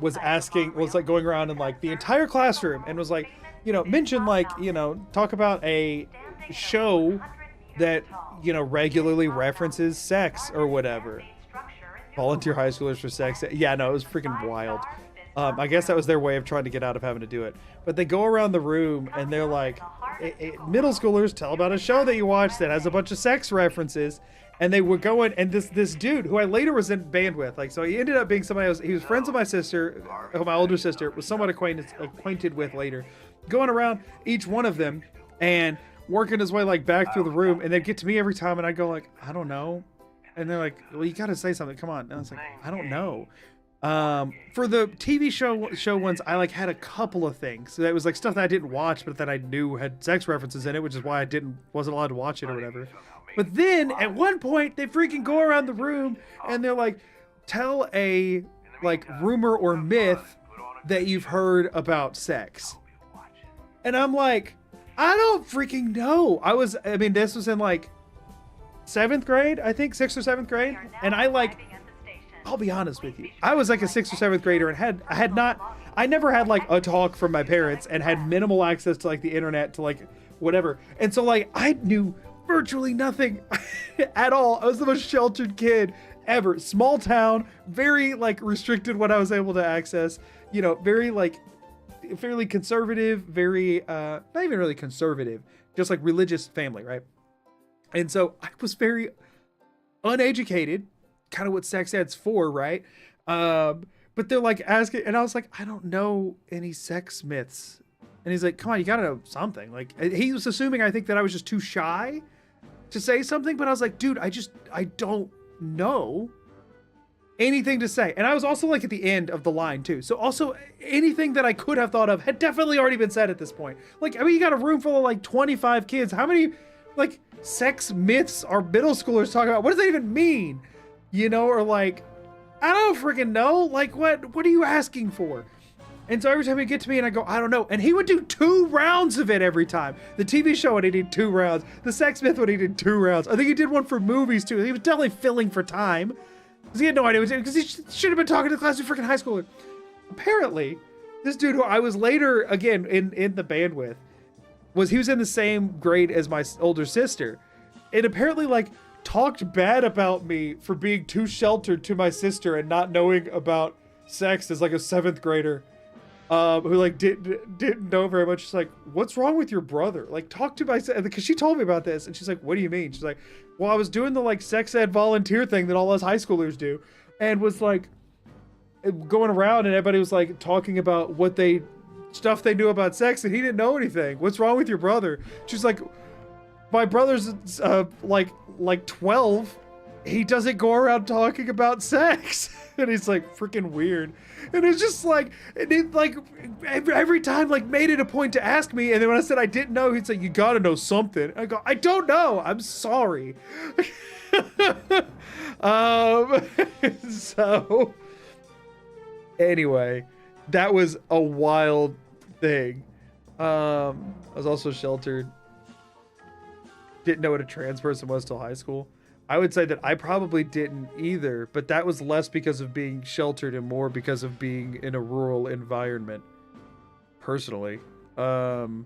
S1: was like going around in like the entire classroom and was like, you know, mention like, you know, talk about a show that, you know, regularly references sex or whatever. Volunteer high schoolers for sex. Yeah, no, it was freaking wild. I guess that was their way of trying to get out of having to do it. But they go around the room and they're like, middle schoolers, tell about a show that you watched that has a bunch of sex references. And they would go in, and this dude, who I later was in band with, like, so he ended up being somebody else. He was friends with my sister, my older sister, was somewhat acquainted with later. Going around each one of them and working his way like back through the room, and they'd get to me every time, and I'd go like, I don't know. And they're like, well, you gotta say something, come on. And I was like, I don't know. For the TV show ones, I like had a couple of things. So that was like stuff that I didn't watch, but that I knew had sex references in it, which is why I wasn't allowed to watch it or whatever. But then at one point they freaking go around the room and they're like, tell a like rumor or myth that you've heard about sex. And I'm like, I don't freaking know. I mean, this was in like 7th grade, I think 6th or 7th grade. And I'll be honest with you, I was like a 6th or 7th grader and I never had like a talk from my parents and had minimal access to like the internet to like whatever. And so like I knew virtually nothing at all. I was the most sheltered kid ever. Small town, very like restricted what I was able to access, you know, very like fairly conservative, very not even really conservative, just like religious family, right? And so I was very uneducated, kind of what sex ed's for, right? But they're like asking, and I was like, I don't know any sex myths. And he's like, come on, you gotta know something. Like, he was assuming, I think, that I was just too shy to say something, but I was like, dude, I don't know anything to say. And I was also like at the end of the line too. So also anything that I could have thought of had definitely already been said at this point. Like, I mean, you got a room full of like 25 kids. How many like sex myths are middle schoolers talking about? What does that even mean? You know, or like, I don't freaking know. Like, what are you asking for? And so every time he'd get to me and I go, I don't know. And he would do 2 rounds of it every time. The TV show one, he did 2 rounds. The sex myth one, he did 2 rounds. I think he did one for movies too. He was definitely filling for time. Because he had no idea what he was doing. Because he should have been talking to the class of freaking high school. Apparently, this dude who I was later, again, in the band with, he was in the same grade as my older sister. And apparently, like, talked bad about me for being too sheltered to my sister and not knowing about sex as like a 7th grader. Who like didn't know very much. She's like, what's wrong with your brother? Like, talk to my, because she told me about this, and she's like, what do you mean? She's like, well, I was doing the like sex ed volunteer thing that all us high schoolers do, and was like going around, and everybody was like talking about stuff they knew about sex, and he didn't know anything. What's wrong with your brother? She's like, my brother's like 12. He doesn't go around talking about sex. And he's like freaking weird. And it's just like, and it like every time like made it a point to ask me. And then when I said I didn't know, he'd say, you gotta know something. I go, I don't know. I'm sorry. So anyway, that was a wild thing. I was also sheltered. Didn't know what a trans person was till high school. I would say that I probably didn't either, but that was less because of being sheltered and more because of being in a rural environment. Personally. What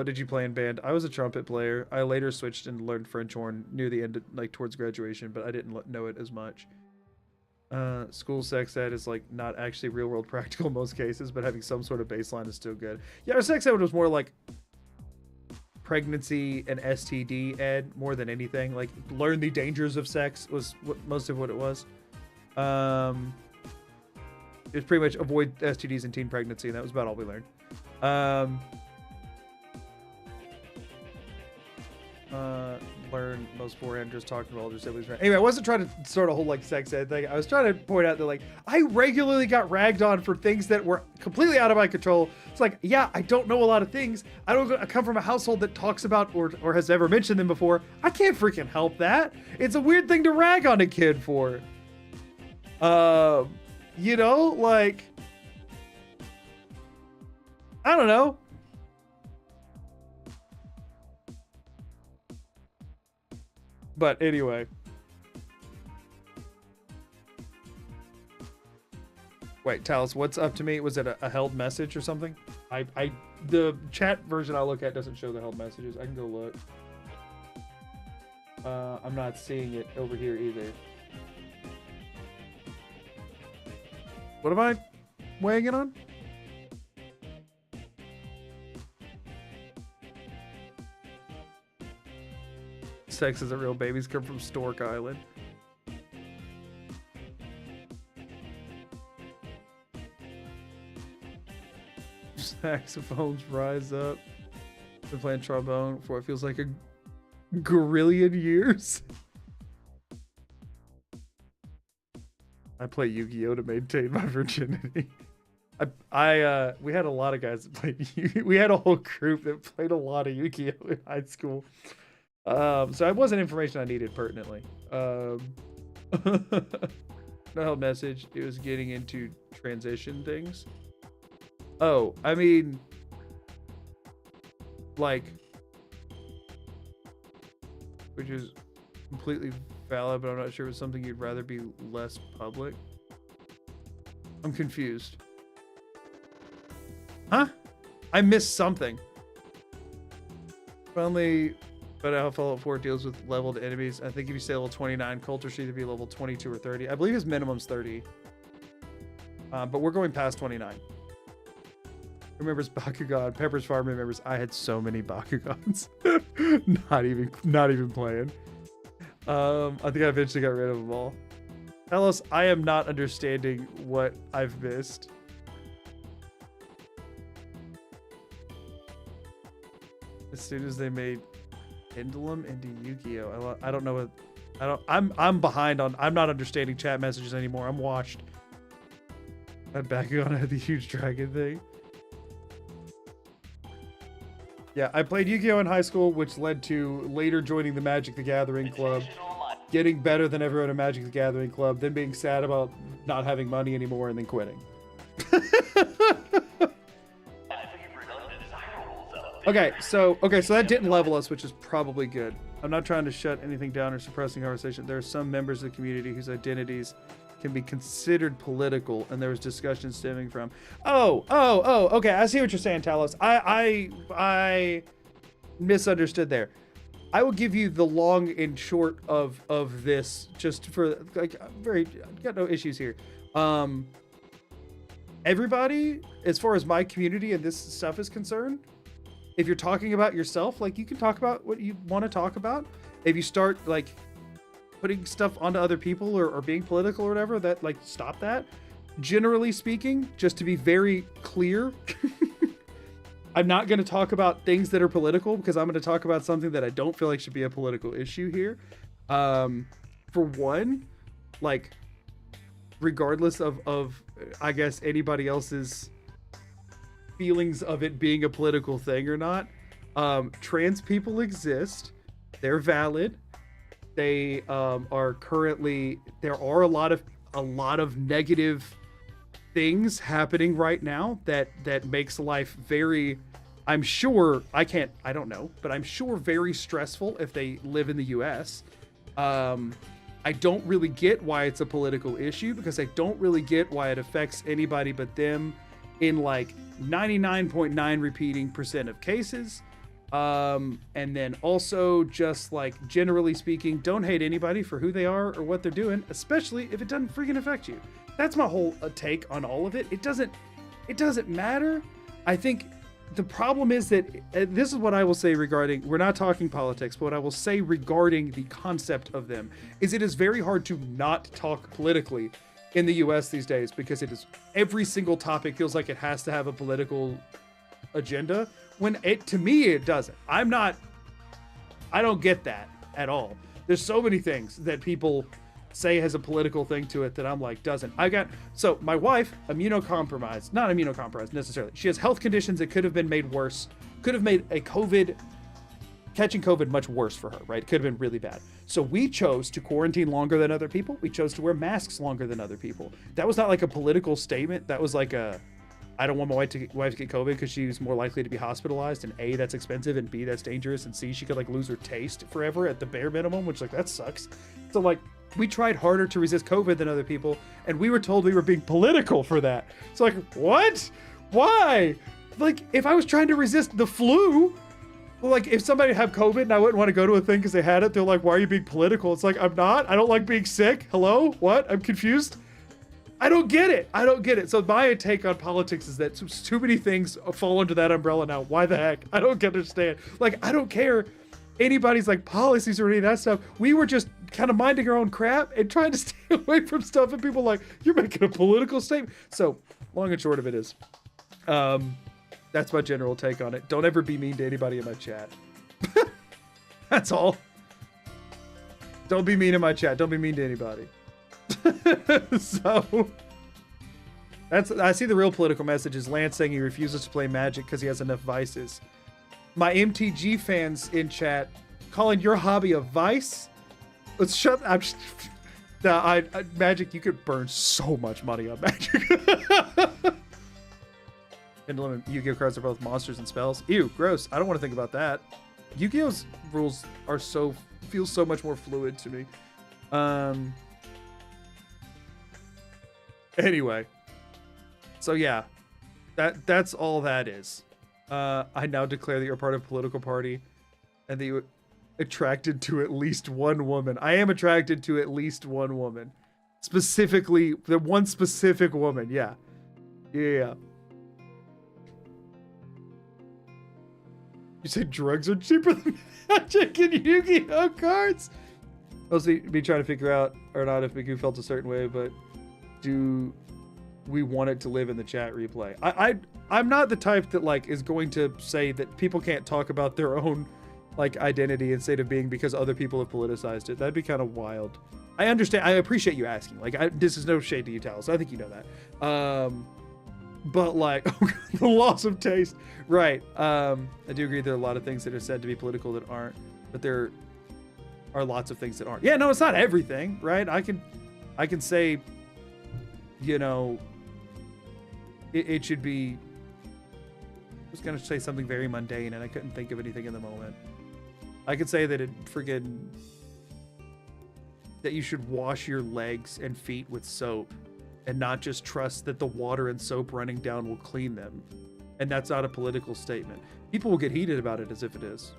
S1: did you play in band? I was a trumpet player. I later switched and learned French horn near the end, like towards graduation, but I didn't know it as much. School sex ed is like not actually real world practical in most cases, but having some sort of baseline is still good. Yeah, our sex ed was more like pregnancy and STD ed more than anything. Like, learn the dangers of sex was most of what it was. It was pretty much avoid STDs and teen pregnancy, and that was about all we learned. Learn most beforehand, just talking to older siblings. Anyway, I wasn't trying to start a whole like sex ed thing. I was trying to point out that like I regularly got ragged on for things that were completely out of my control. It's like, yeah, I don't know a lot of things. I come from a household that talks about or has ever mentioned them before. I can't freaking help that. It's a weird thing to rag on a kid for. You know, like, I don't know. But anyway. Wait, Talos, what's up to me? Was it a held message or something? The chat version I look at doesn't show the held messages. I can go look. I'm not seeing it over here either. What am I weighing it on? Sex isn't real. Babies come from Stork Island. Saxophones rise up. Been playing trombone for what feels like a gorillion years. I play Yu-Gi-Oh to maintain my virginity. We had a lot of guys that played Yu-Gi-Oh. We had a whole group that played a lot of Yu-Gi-Oh in high school. So it wasn't information I needed pertinently. No help message. It was getting into transition things. Oh, I mean, like, which is completely valid, but I'm not sure it's something you'd rather be less public. I'm confused. Huh? I missed something. Finally, but how Fallout 4 deals with leveled enemies. I think if you say level 29, Coulter should either be level 22 or 30. I believe his minimum's 30. But we're going past 29. Remembers Bakugan. Pepper's Farm remembers I had so many Bakugans. not even playing. I think I eventually got rid of them all. Ellis, I am not understanding what I've missed. As soon as they made Pendulum into Yu-Gi-Oh! I don't know what I'm behind on. I'm not understanding chat messages anymore. I'm washed. That Bakugan had the huge dragon thing. Yeah, I played Yu-Gi-Oh! In high school, which led to later joining the Magic the Gathering Club, getting better than everyone at Magic the Gathering Club, then being sad about not having money anymore, and then quitting. Okay, so that didn't level us, which is probably good. I'm not trying to shut anything down or suppressing conversation. There are some members of the community whose identities can be considered political, and there was discussion stemming from. Okay, I see what you're saying, Talos. I misunderstood there. I will give you the long and short of this, just for like got no issues here. Everybody, as far as my community and this stuff is concerned, if you're talking about yourself, like, you can talk about what you want to talk about. If you start like putting stuff onto other people or being political or whatever, that, like, stop that. Generally speaking, just to be very clear, I'm not going to talk about things that are political, because I'm going to talk about something that I don't feel like should be a political issue here. For one, like, regardless of I guess anybody else's feelings of it being a political thing or not, trans people exist. They're valid. They are currently, there are a lot of negative things happening right now that makes life very, I'm sure, I don't know, but I'm sure very stressful if they live in the US. I don't really get why it's a political issue, because I don't really get why it affects anybody but them in like 99.9 repeating % of cases. And then also, just like, generally speaking, don't hate anybody for who they are or what they're doing, especially if it doesn't freaking affect you. That's my whole take on all of it. It doesn't matter. I think the problem is that, this is what I will say regarding, we're not talking politics, but what I will say regarding the concept of them is it is very hard to not talk politically in the US these days, because it is, every single topic feels like it has to have a political agenda, when to me it doesn't. I don't get that at all. There's so many things that people say has a political thing to it that I'm like, doesn't. So my wife, not immunocompromised necessarily. She has health conditions that could have been made worse, could have made catching COVID much worse for her, right? It could have been really bad. So we chose to quarantine longer than other people. We chose to wear masks longer than other people. That was not like a political statement. That was like I don't want my wife to get COVID because she's more likely to be hospitalized, and A, that's expensive, and B, that's dangerous, and C, she could like lose her taste forever at the bare minimum, which like that sucks. So like we tried harder to resist COVID than other people, and we were told we were being political for that. So like, what? Why? Like, if I was trying to resist the flu, well, like if somebody had COVID and I wouldn't want to go to a thing because they had it, they're like, why are you being political? It's like, I'm not. I don't like being sick. Hello? What? I'm confused. I don't get it. I don't get it. So my take on politics is that too many things fall under that umbrella now. Why the heck? I don't understand. Like, I don't care anybody's like policies or any of that stuff. We were just kind of minding our own crap and trying to stay away from stuff. And people like, you're making a political statement. So long and short of it is, that's my general take on it. Don't ever be mean to anybody in my chat. That's all. Don't be mean in my chat. Don't be mean to anybody. So I see the real political message is Lance saying he refuses to play Magic because he has enough vices. My MTG fans in chat calling your hobby a vice. Let's shut. I'm just, Magic. You could burn so much money on Magic. And Yu-Gi-Oh cards are both monsters and spells. Ew, gross. I don't want to think about that. Yu-Gi-Oh's rules are feel so much more fluid to me. Anyway, so yeah, that's all that is. I now declare that you're part of a political party and that you're attracted to at least one woman. I am attracted to at least one woman. Specifically, the one specific woman. Yeah. Yeah. You said drugs are cheaper than Magic and Yu-Gi-Oh cards? Mostly me trying to figure out or not if Miku felt a certain way, but do we want it to live in the chat replay? I'm not the type that like is going to say that people can't talk about their own like identity instead of being because other people have politicized it. That'd be kind of wild. I understand. I appreciate you asking. Like, this is no shade to you, Talos. I think you know that. But like the loss of taste, right? I do agree there are a lot of things that are said to be political that aren't, but there are lots of things that aren't. Yeah, no, it's not everything, right? I can say, you know, it should be. I was gonna say something very mundane, and I couldn't think of anything in the moment. I could say that that you should wash your legs and feet with soap and not just trust that the water and soap running down will clean them. And that's not a political statement. People will get heated about it as if it is.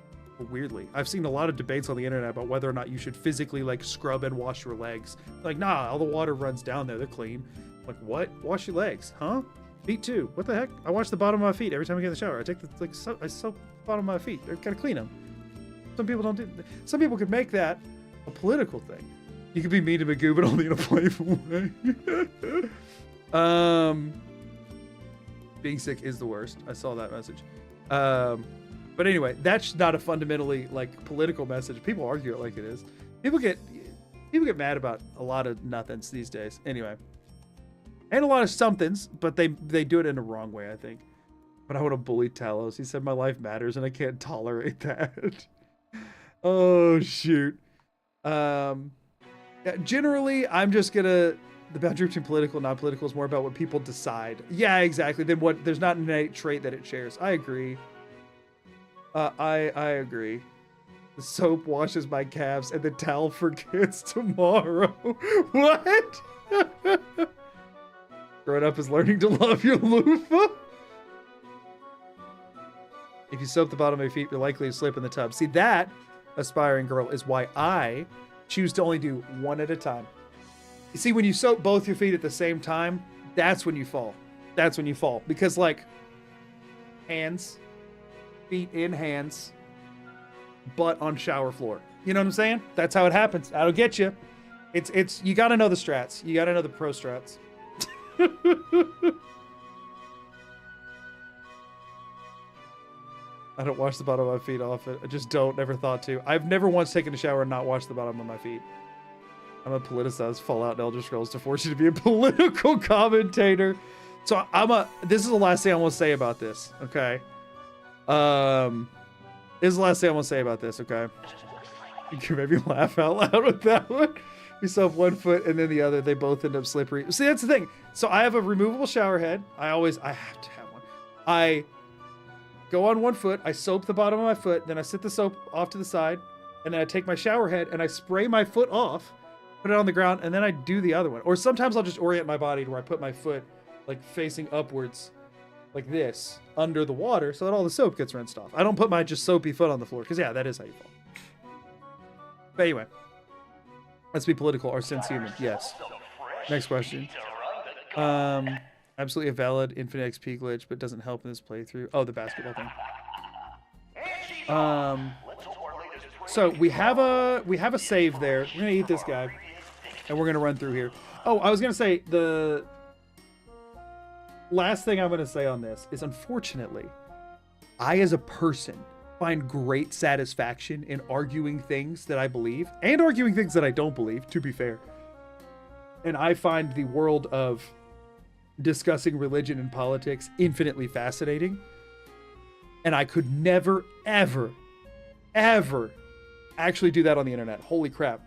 S1: Weirdly, I've seen a lot of debates on the internet about whether or not you should physically like scrub and wash your legs. Like, nah, all the water runs down there, they're clean. Like, what? Wash your legs, huh? Feet too. What the heck? I wash the bottom of my feet every time I get in the shower. I take the I soap the bottom of my feet. I gotta clean them. Some people don't do. Some people could make that a political thing. You could be mean to Magoo, but only in a playful way. Being sick is the worst. I saw that message. But anyway, that's not a fundamentally like political message. People argue it like it is. People get mad about a lot of nothings these days. Anyway, and a lot of somethings, but they do it in a wrong way, I think. But I want to bully Talos. He said my life matters, and I can't tolerate that. Oh shoot. Generally, I'm just gonna. The boundary between political and non-political is more about what people decide. Yeah, exactly. Then what? There's not an innate trait that it shares. I agree. I agree. The soap washes my calves, and the towel forgets tomorrow. What? Growing up is learning to love your loofah. If you soap the bottom of your feet, you're likely to slip in the tub. See, that, aspiring girl, is why I choose to only do one at a time. You see, when you soak both your feet at the same time, that's when you fall. That's when you fall. Because, like, hands, feet in hands, butt on shower floor. You know what I'm saying? That's how it happens. That'll get you. It's you got to know the strats. You got to know the pro strats. I don't wash the bottom of my feet often. I just don't. Never thought to. I've never once taken a shower and not washed the bottom of my feet. I'm a politicized Fallout and Elder Scrolls to force you to be a political commentator. So this is the last thing I want to say about this. Okay. This is the last thing I want to say about this. Okay. You can maybe laugh out loud with that one. We still have 1 foot and then the other. They both end up slippery. See, that's the thing. So I have a removable shower head. I have to have one. I go on 1 foot. I soap the bottom of my foot. Then I sit the soap off to the side. And then I take my shower head and I spray my foot off, put it on the ground, and then I do the other one. Or sometimes I'll just orient my body to where I put my foot like facing upwards like this under the water so that all the soap gets rinsed off. I don't put my just soapy foot on the floor because, yeah, that is how you fall. But anyway, let's be political. Are sins human? Yes. Next question. Absolutely a valid infinite XP glitch, but doesn't help in this playthrough. Oh, the basketball thing. So we have a save there. We're gonna eat this guy, and we're gonna run through here. Oh, I was gonna say the last thing I'm gonna say on this is, unfortunately, I as a person find great satisfaction in arguing things that I believe and arguing things that I don't believe, to be fair. And I find the world of discussing religion and politics infinitely fascinating. And I could never, ever, ever actually do that on the internet. Holy crap.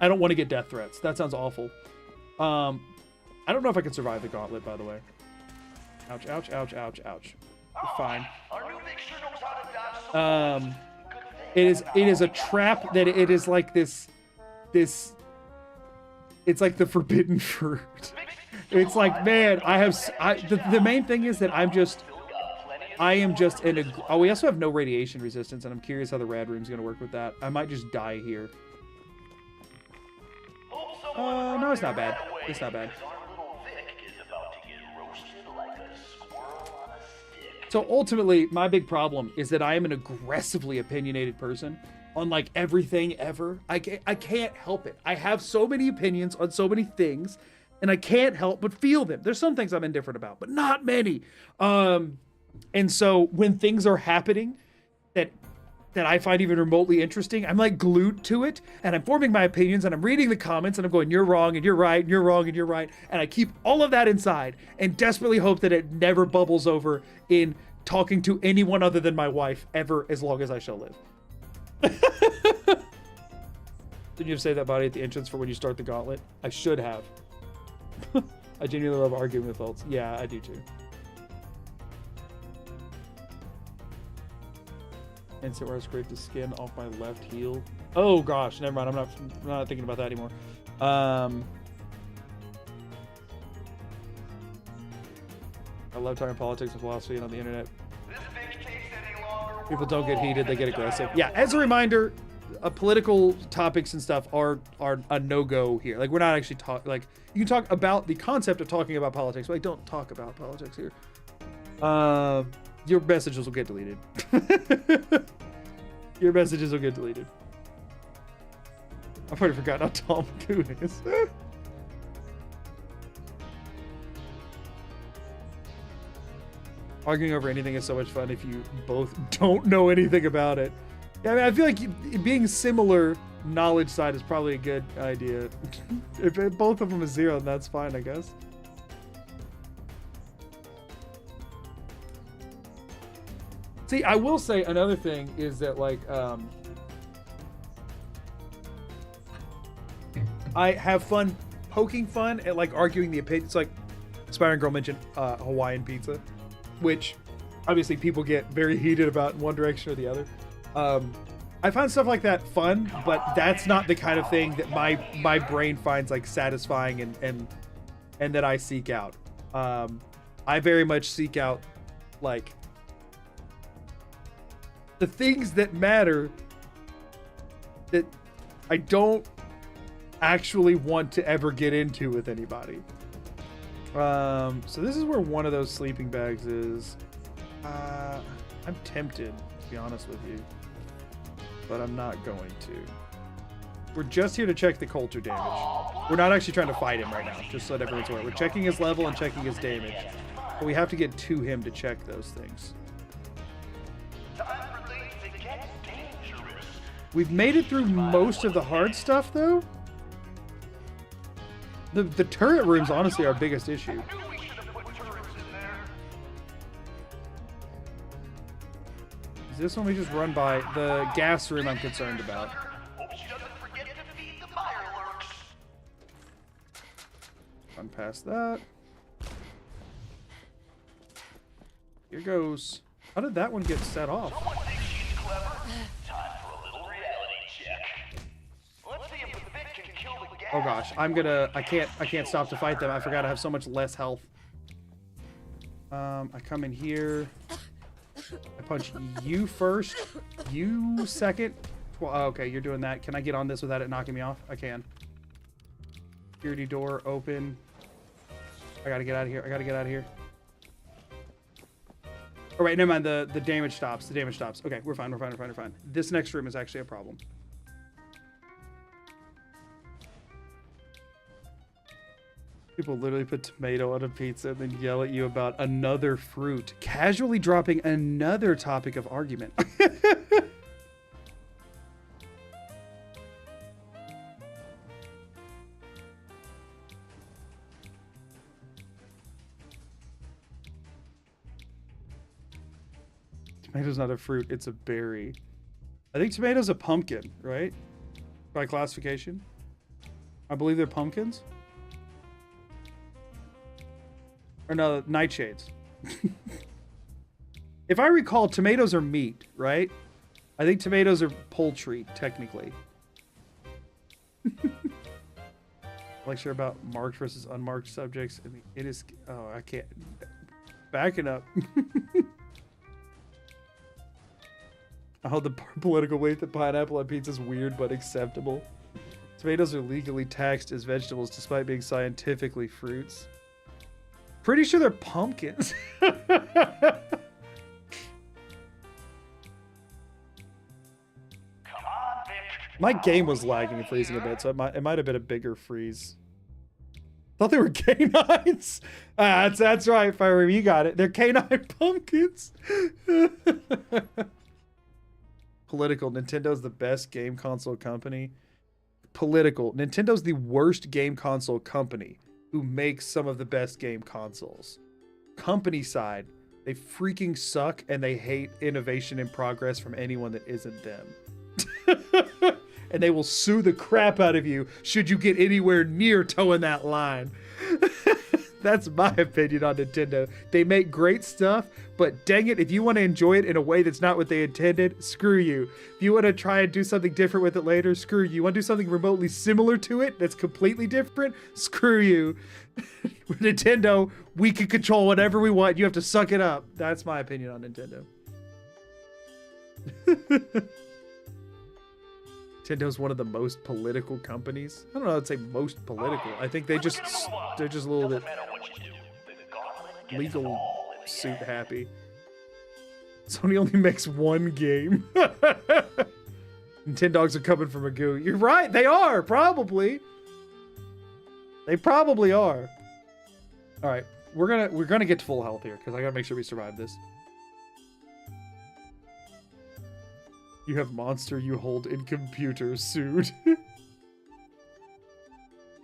S1: I don't want to get death threats. That sounds awful. I don't know if I can survive the gauntlet, by the way. Ouch, ouch, ouch, ouch, ouch. Fine. It is a trap that it is like this, it's like the forbidden fruit. It's like, man, the main thing is that I am just in a, oh, we also have no radiation resistance, and I'm curious how the rad room's gonna work with that. I might just die here. No, it's not bad. It's not bad. So ultimately, my big problem is that I am an aggressively opinionated person on like everything ever. I can't help it. I have so many opinions on so many things, and I can't help but feel them. There's some things I'm indifferent about, but not many. And so when things are happening that I find even remotely interesting, I'm like glued to it, and I'm forming my opinions, and I'm reading the comments, and I'm going, you're wrong, and you're right, and you're wrong, and you're right. And I keep all of that inside and desperately hope that it never bubbles over in talking to anyone other than my wife ever, as long as I shall live. Didn't you have to say that body at the entrance for when you start the gauntlet? I should have. I genuinely love arguing with ults. Yeah, I do too. Instant where I scraped the skin off my left heel. Oh gosh, never mind. I'm not thinking about that anymore. I love talking politics and philosophy and on the internet. People don't get heated, they get aggressive. Yeah, as a reminder, political topics and stuff are a no-go here. Like, we're not actually talking, like, you can talk about the concept of talking about politics, but like, don't talk about politics here. Your messages will get deleted. Your messages will get deleted. I've already forgotten how tall Magoon is. Arguing over anything is so much fun if you both don't know anything about it. Yeah, I mean, I feel like being similar knowledge side is probably a good idea. If both of them is 0, then that's fine, I guess. See, I will say another thing is that, like, I have fun poking fun at, like, arguing the opinions. Like, Aspiring Girl mentioned Hawaiian pizza, which obviously people get very heated about in one direction or the other. I find stuff like that fun, but that's not the kind of thing that my brain finds, like, satisfying and that I seek out. I very much seek out, like, the things that matter that I don't actually want to ever get into with anybody. So this is where one of those sleeping bags is. I'm tempted, to be honest with you, but I'm not going to. We're just here to check the culture damage. We're not actually trying to fight him right now, just so that everyone's aware. We're checking his level and checking his damage, but we have to get to him to check those things. We've made it through most of the hard stuff, though. The turret room's honestly our biggest issue. Is this one we just run by? The gas room I'm concerned about. Run past that. Here goes. How did that one get set off?
S11: Someone thinks she's clever? Time for a little reality check. Let's see if the fit can kill the gas.
S1: Oh gosh, I can't stop to fight them. I forgot I have so much less health. I come in here. I punch you first, you second. Well, okay, you're doing that. Can I get on this without it knocking me off? I can. Security door open. I gotta get out of here. I gotta get out of here. All right, never mind. The damage stops. The damage stops. Okay, we're fine. We're fine. We're fine. We're fine. This next room is actually a problem. People literally put tomato on a pizza and then yell at you about another fruit, casually dropping another topic of argument. Tomato's not a fruit, it's a berry. I think tomato's a pumpkin, right? By classification. I believe they're pumpkins. Or no, nightshades. If I recall, tomatoes are meat, right? I think tomatoes are poultry, technically. Lecture about marked versus unmarked subjects. I mean, it is... Oh, I can't... Backing up. I hold the political weight that pineapple on pizza is weird but acceptable. Tomatoes are legally taxed as vegetables despite being scientifically fruits. Pretty sure they're pumpkins. My game was lagging and freezing a bit, so it might have been a bigger freeze. Thought they were canines. That's right, Fire. You got it. They're canine pumpkins. Political. Nintendo's the best game console company. Political. Nintendo's the worst game console company who makes some of the best game consoles. Company side, they freaking suck and they hate innovation and progress from anyone that isn't them. And they will sue the crap out of you should you get anywhere near towing that line. That's my opinion on Nintendo. They make great stuff, but dang it, if you want to enjoy it in a way that's not what they intended, screw you. If you want to try and do something different with it later, screw you. You want to do something remotely similar to it that's completely different, screw you. With Nintendo, we can control whatever we want. You have to suck it up. That's my opinion on Nintendo. Nintendo's one of the most political companies. I don't know, I'd say most political. I think they're just a little bit legal suit happy. Sony only makes one game. Nintendogs are coming from a goo. You're right, they are, probably. They probably are. All right, we're gonna get to full health here because I gotta make sure we survive this. You have monster you hold in computer sued.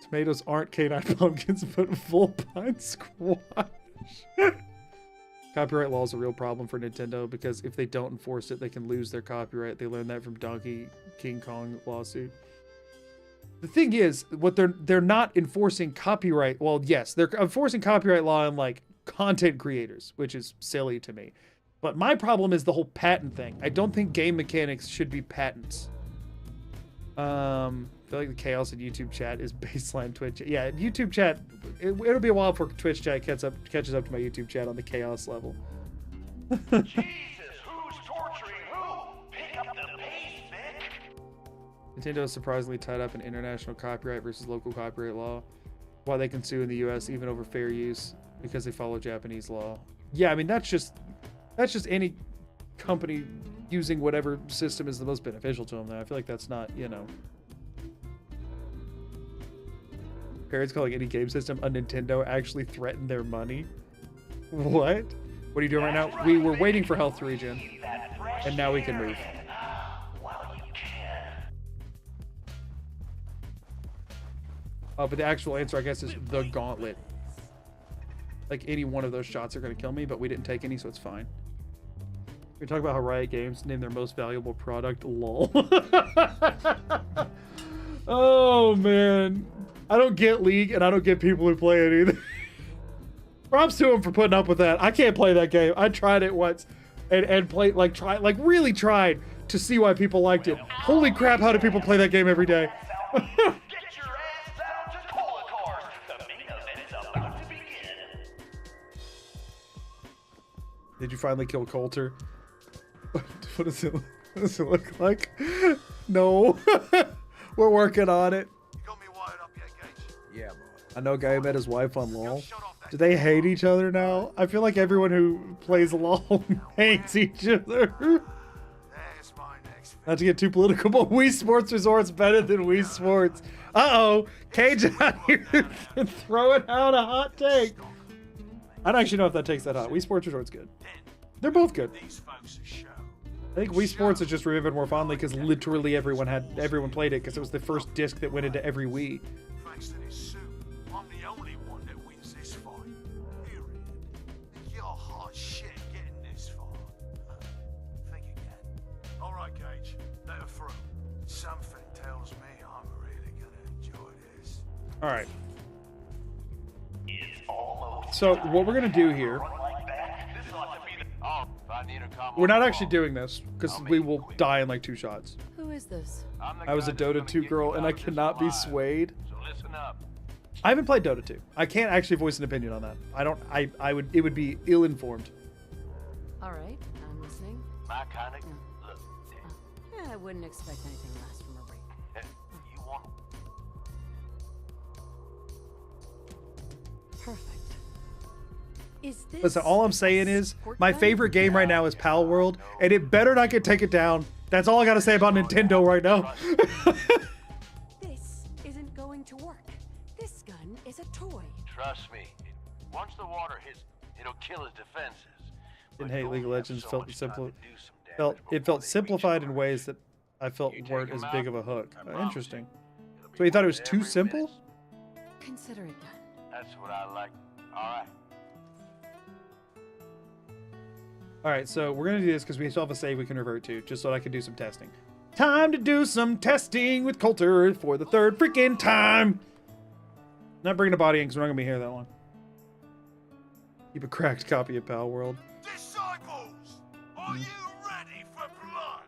S1: Tomatoes aren't canine pumpkins, but full pine squash. Copyright law is a real problem for Nintendo because if they don't enforce it, they can lose their copyright. They learned that from Donkey King Kong lawsuit. The thing is, what they're not enforcing copyright. Well, yes, they're enforcing copyright law on like content creators, which is silly to me. But my problem is the whole patent thing. I don't think game mechanics should be patents. I feel like the chaos in YouTube chat is baseline Twitch. Yeah, YouTube chat, it'll be a while before Twitch chat catches up to my YouTube chat on the chaos level.
S11: Jesus, who's torturing who? Pick up the pace, Vic.
S1: Nintendo is surprisingly tied up in international copyright versus local copyright law. Why they can sue in the US even over fair use because they follow Japanese law. Yeah, I mean, that's just any company using whatever system is the most beneficial to them, though. I feel like that's not, you know. Parents calling any game system a Nintendo actually threaten their money. What? What are you doing right now? We were waiting for health to regen, and now we can move. Oh, but the actual answer, I guess, is the gauntlet. Like, any one of those shots are going to kill me, but we didn't take any, so it's fine. We talk about how Riot Games named their most valuable product LOL. Oh, man. I don't get League, and I don't get people who play it either. Props to him for putting up with that. I can't play that game. I tried it once and played, like, really tried to see why people liked it. Holy crap, how do people play that game every day?
S11: Get your ass down to Cola Cars. The main event is about to begin.
S1: Did you finally kill Coulter? What does it look like? No. We're working on it.
S8: You got me wired up yet, Gage?
S6: Yeah, boy.
S1: I know a guy who met his wife on LoL. Do they hate each other now? I feel like everyone who plays LoL hates each other.
S8: There's my next.
S1: Not to get too political, but Wii Sports Resort's better than Wii Sports. Uh-oh. Cage out here throwing out a hot take. I don't actually know if that takes that hot. Wii Sports Resort's good. They're both good.
S8: These folks are show.
S1: I think Wii Sports is just remembered more fondly because literally everyone played it because it was the first disc that went into every Wii.
S8: Thanks to this suit, I'm the only one that wins this fight. Period. You're hot shit getting this far. Think again. All right, Gage. Let her through. Something tells me I'm really gonna enjoy this.
S1: All right.
S11: It's almost
S1: So what we're gonna do here,
S11: like that. This ought to be the. Oh, if I need a comment.
S1: we're not actually doing this because we will die in like 2 shots.
S7: Who is this?
S1: I was a Dota 2 girl and I cannot be swayed.
S11: So listen up.
S1: I haven't played Dota 2. I can't actually voice an opinion on that. It would be ill-informed.
S7: All right, I'm listening.
S11: My kind of. Look,
S7: Yeah, I wouldn't expect anything less from a break.
S11: you want.
S7: Perfect. Is this?
S1: Listen, all I'm saying is my favorite game right now is Pal World, and it better not get taken down. That's all I gotta say about Nintendo right now.
S2: This isn't going to work. This gun is a toy.
S11: Trust me. Once the water hits, it'll kill his defenses.
S1: Didn't hate League of Legends. It felt simplified in ways that I felt weren't as big of a hook. Interesting. So you thought it was too simple?
S7: Consider it done.
S11: That's what I like. All right.
S1: All right, so we're gonna do this because we still have a save we can revert to, just so I can do some testing. Time to do some testing with Coulter for the 3rd freaking time. Not bringing a body in because we're not gonna be here that long. Keep a cracked copy of Pal World.
S8: Disciples, are you ready for blood?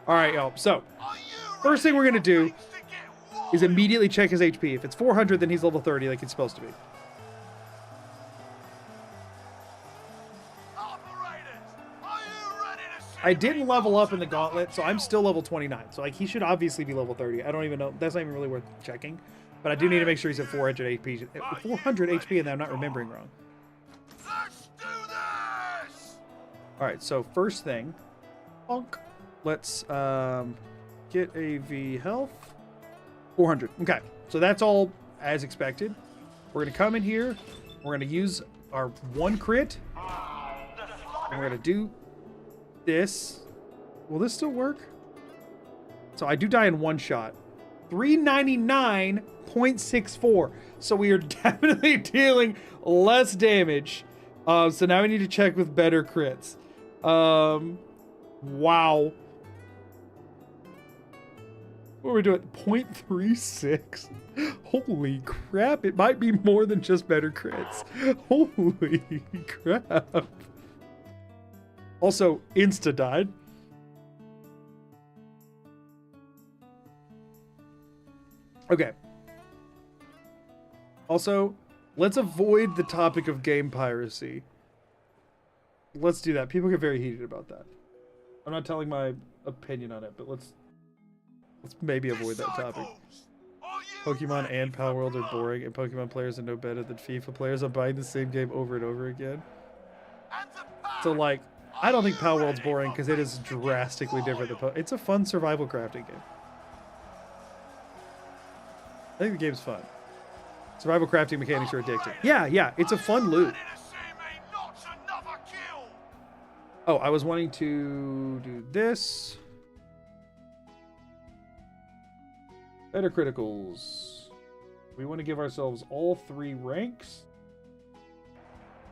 S1: All right, y'all. So first thing we're gonna do is immediately check his HP. If it's 400, then he's level 30 like it's supposed to be. I didn't level up in the gauntlet, so I'm still level 29. So like he should obviously be level 30. I don't even know. That's not even really worth checking. But I do need to make sure he's at 400 HP. 400 HP, and I'm not remembering wrong.
S8: Let's do this!
S1: All right. So first thing, bonk. Let's get AV health. 400. Okay. So that's all as expected. We're gonna come in here. We're gonna use our 1 crit. And we're gonna do this. Will this still work? So I do die in 1 shot. 399.64. So we are definitely dealing less damage. So now we need to check with better crits. Wow. What are we doing? 0.36? Holy crap. It might be more than just better crits. Holy crap. Also, insta died. Okay. Also, let's avoid the topic of game piracy. Let's do that. People get very heated about that. I'm not telling my opinion on it, but let's maybe avoid that topic. Pokemon and Pal World are boring, and Pokemon players are no better than FIFA players. I'm buying the same game over and over again. So, like, I don't think Pal World's boring because it is drastically different than it's a fun survival crafting game. I think the game's fun. Survival crafting mechanics are addicting. Yeah, it's a fun loot. Oh, I was wanting to do this. Better criticals. We want to give ourselves all 3 ranks.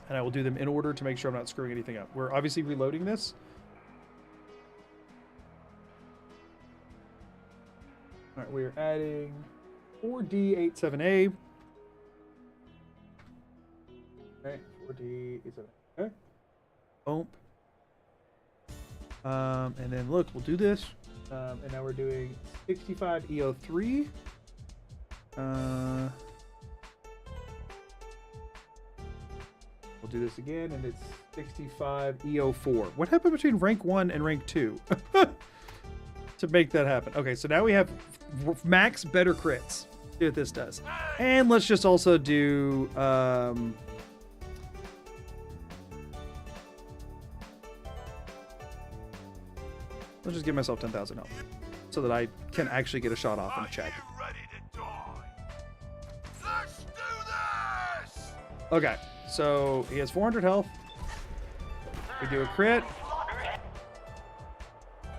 S1: And I will do them in order to make sure I'm not screwing anything up. We're obviously reloading this. All right, we are adding 4D87A. Okay, 4D87A. Okay. Boom. And then look, we'll do this. And now we're doing 65 EO3. We'll do this again, and it's 65 EO4. What happened between rank 1 and rank 2 to make that happen? Okay, so now we have max better crits. See what this does. And let's just also do... Let's just give myself 10,000 health so that I can actually get a shot off and a check. Okay, so he has 400 health. We do a crit.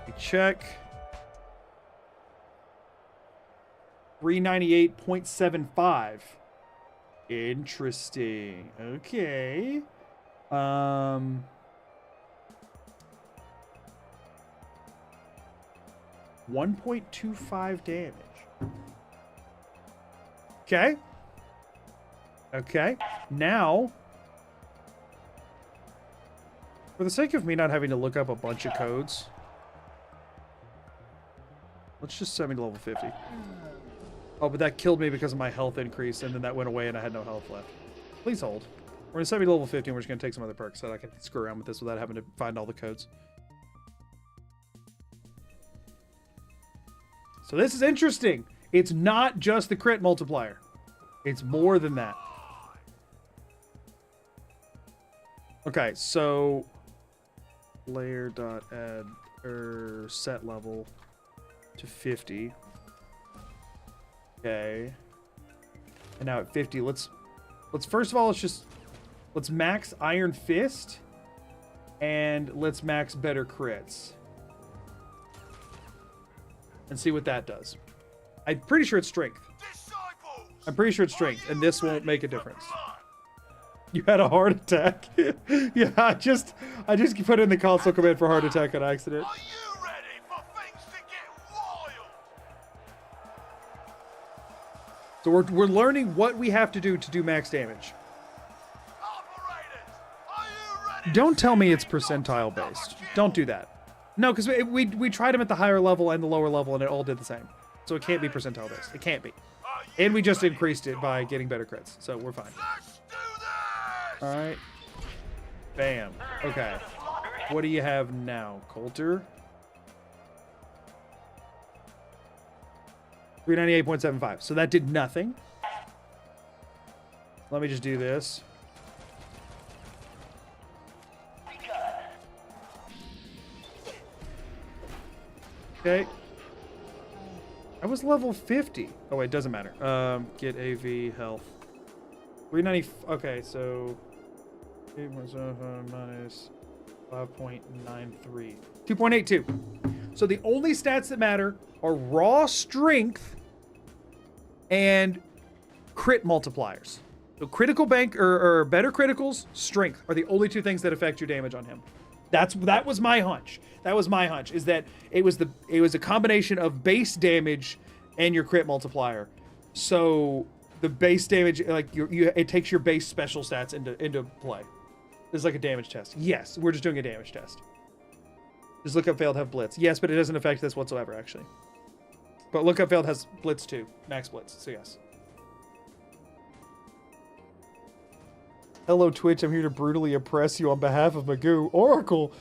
S1: We check. 398.75. Interesting. Okay. 1.25 damage. Okay. Okay. Now, for the sake of me not having to look up a bunch of codes, let's just send me to level 50. Oh, but that killed me because of my health increase, and then that went away and I had no health left. Please hold. We're going to send me to level 50, and we're just going to take some other perks so that I can screw around with this without having to find all the codes. So this is interesting. It's not just the crit multiplier. It's more than that. Okay, so layer.add set level to 50. Okay. And now at 50, let's first of all, let's max Iron Fist and let's max better crits. And see what that does. I'm pretty sure it's strength. I'm pretty sure it's strength, and this won't make a difference. You had a heart attack. Yeah, I just put in the console command for heart attack on accident.
S8: Are you ready for things to get wild?
S1: So we're learning what we have to do max damage.
S8: Operators, are you ready?
S1: Don't tell me it's percentile based. Don't do that. No, because we tried them at the higher level and the lower level, and it all did the same. So it can't be percentile based. It can't be. And we just increased it by getting better crits, so we're fine.
S8: Let's do this!
S1: All right. Bam. Okay. What do you have now, Coulter? 398.75. So that did nothing. Let me just do this. Okay. I was level 50. Oh, wait, doesn't matter. Get AV health. 390. Okay, so 8.75 minus 5.93. 2.82. So the only stats that matter are raw strength and crit multipliers. So critical bank or better criticals, strength are the only two things that affect your damage on him. That was my hunch. That was my hunch, is that it was a combination of base damage and your crit multiplier. So the base damage, like it takes your base special stats into play. It's like a damage test. Yes, we're just doing a damage test. Does lookup failed have blitz? Yes, but it doesn't affect this whatsoever, actually. But lookup failed has blitz too, max blitz. So yes. Hello, Twitch. I'm here to brutally oppress you on behalf of Magoo. Oracle,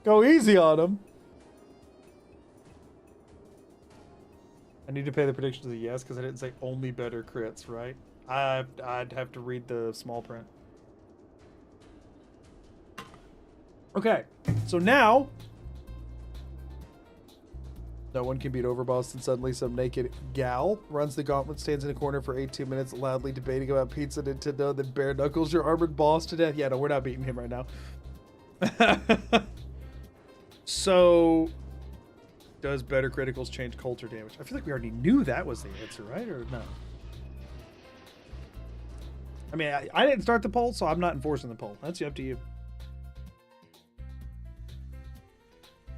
S1: go easy on him. I need to pay the prediction to the yes because I didn't say only better crits, right? I'd have to read the small print. Okay, so now no one can beat Overboss, and suddenly some naked gal runs the gauntlet, stands in a corner for 18 minutes, loudly debating about pizza Nintendo, then bare knuckles your armored boss to death. Yeah, no, we're not beating him right now. So, does better criticals change Coulter damage? I feel like we already knew that was the answer, right? Or no? I mean, I didn't start the poll, so I'm not enforcing the poll. That's up to you.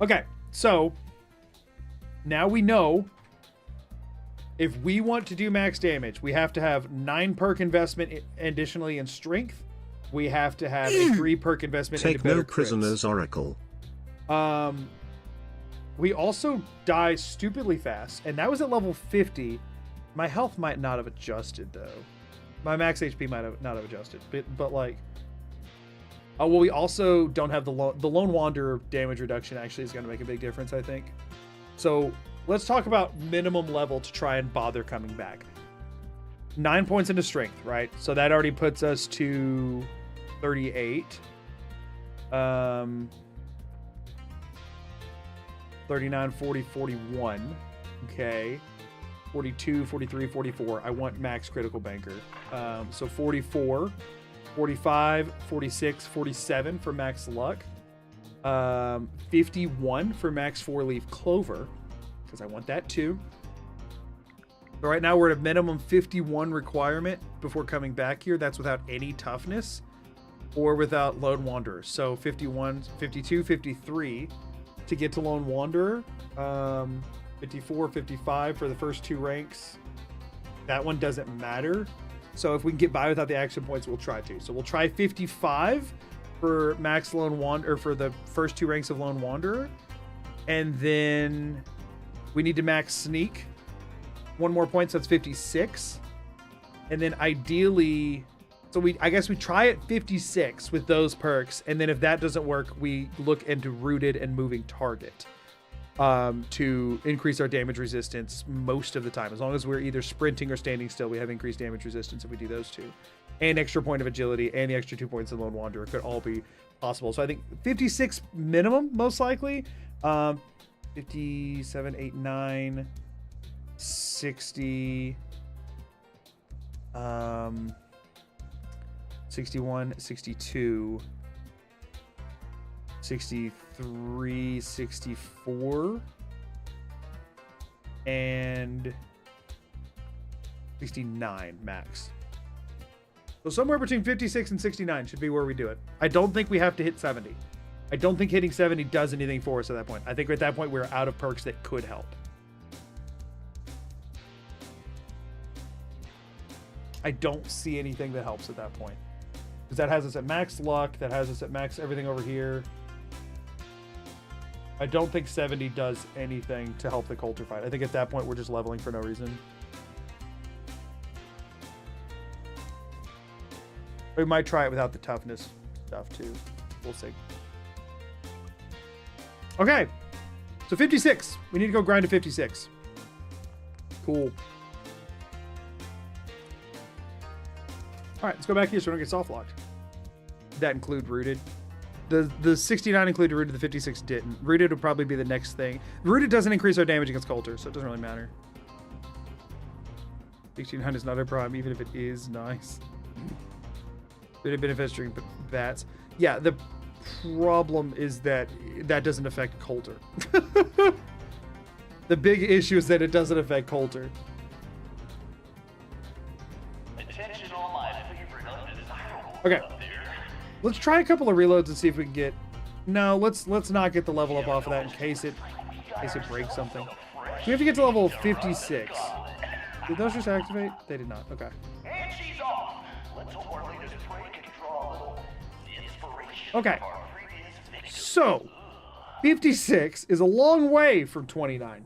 S1: Okay, so now we know If we want to do max damage, we have to have 9 perk investment additionally in strength. We have to have a 3 perk investment
S3: Take
S1: into better
S3: no
S1: crits.
S3: prisoners, Oracle.
S1: We also die stupidly fast, and that was at level 50. My health might not have adjusted though. My max HP might have not have adjusted, but like, oh well, we also don't have the lone wanderer damage reduction. Actually, is going to make a big difference, I think. So let's talk about minimum level to try and bother coming back. 9 points into strength, right? So that already puts us to 38. 39, 40, 41. Okay. 42, 43, 44. I want max critical banker. So 44, 45, 46, 47 for max luck. 51 for max 4-leaf clover, because I want that too. So right now we're at a minimum 51 requirement before coming back here. That's without any toughness or without lone wanderer. So 51, 52, 53 to get to lone wanderer. 54, 55 for the first 2 ranks. That one doesn't matter. So if we can get by without the action points, we'll try to. So we'll try 55 for max lone wanderer, for the first 2 ranks of lone wanderer. And then we need to max sneak 1 more point, so that's 56. And then ideally, so I guess we try at 56 with those perks, and then if that doesn't work, we look into rooted and moving target to increase our damage resistance most of the time. As long as we're either sprinting or standing still, we have increased damage resistance if we do those 2. And extra point of agility and the extra 2 points in lone wanderer could all be possible. So I think 56 minimum, most likely. 57, 8, 9, 60, 61, 62, 63, 64, and 69 max. So somewhere between 56 and 69 should be where we do it. I don't think we have to hit 70. I don't think hitting 70 does anything for us at that point. I think at that point we're out of perks that could help. I don't see anything that helps at that point. Because that has us at max luck, that has us at max everything over here. I don't think 70 does anything to help the Coulter fight. I think at that point we're just leveling for no reason. We might try it without the toughness stuff too. We'll see. Okay. So 56. We need to go grind to 56. Cool. All right, let's go back here so we don't get soft locked. Did that include rooted? The 69 included rooted, the 56 didn't. Rooted would probably be the next thing. Rooted doesn't increase our damage against Coulter, so it doesn't really matter. 1600 is not a problem, even if it is nice. Rooted benefits during bats. Yeah, the problem is that that doesn't affect Coulter. The big issue is that it doesn't affect Coulter.
S11: Attention all my favorite undesirables
S1: Okay.
S11: up there.
S1: Let's try a couple of reloads and see if we can get... No, let's not get the level up off of that in case it breaks something. We have to get to level 56. Did those just activate? They did not. Okay.
S11: And she's off. Let's hope our latest break can draw a little inspiration
S1: Okay.
S11: from our previous victory.
S1: So, 56 is a long way from 29.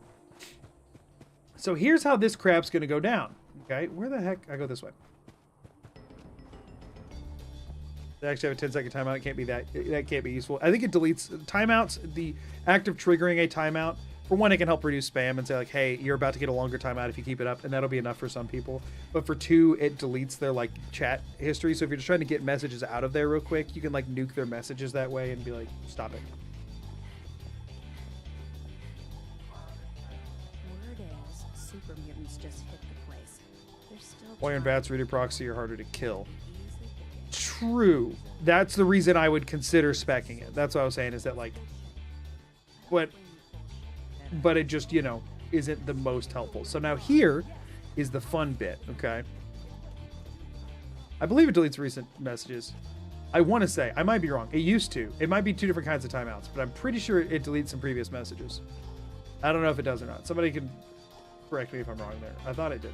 S1: So here's how this crap's going to go down. Okay, where the heck? I go this way. They actually have a 10-second timeout. It can't be that can't be useful. I think it deletes timeouts. The act of triggering a timeout, for one, it can help reduce spam and say like, hey, you're about to get a longer timeout if you keep it up, and that'll be enough for some people. But for 2, it deletes their like chat history. So if you're just trying to get messages out of there real quick, you can like nuke their messages that way and be like, stop it.
S7: Word is, super mutants just hit the place. They're still
S1: Iron
S7: trying
S1: Bats, Rooted Proxy are harder to kill.
S7: to easily begin.
S1: True. That's the reason I would consider speccing it. That's what I was saying, is that like, but it just, you know, isn't the most helpful. So now here is the fun bit, okay? I believe it deletes recent messages. I want to say, I might be wrong. It used to. It might be 2 different kinds of timeouts, but I'm pretty sure it deletes some previous messages. I don't know if it does or not. Somebody can Correct me if I'm wrong there. I thought I did.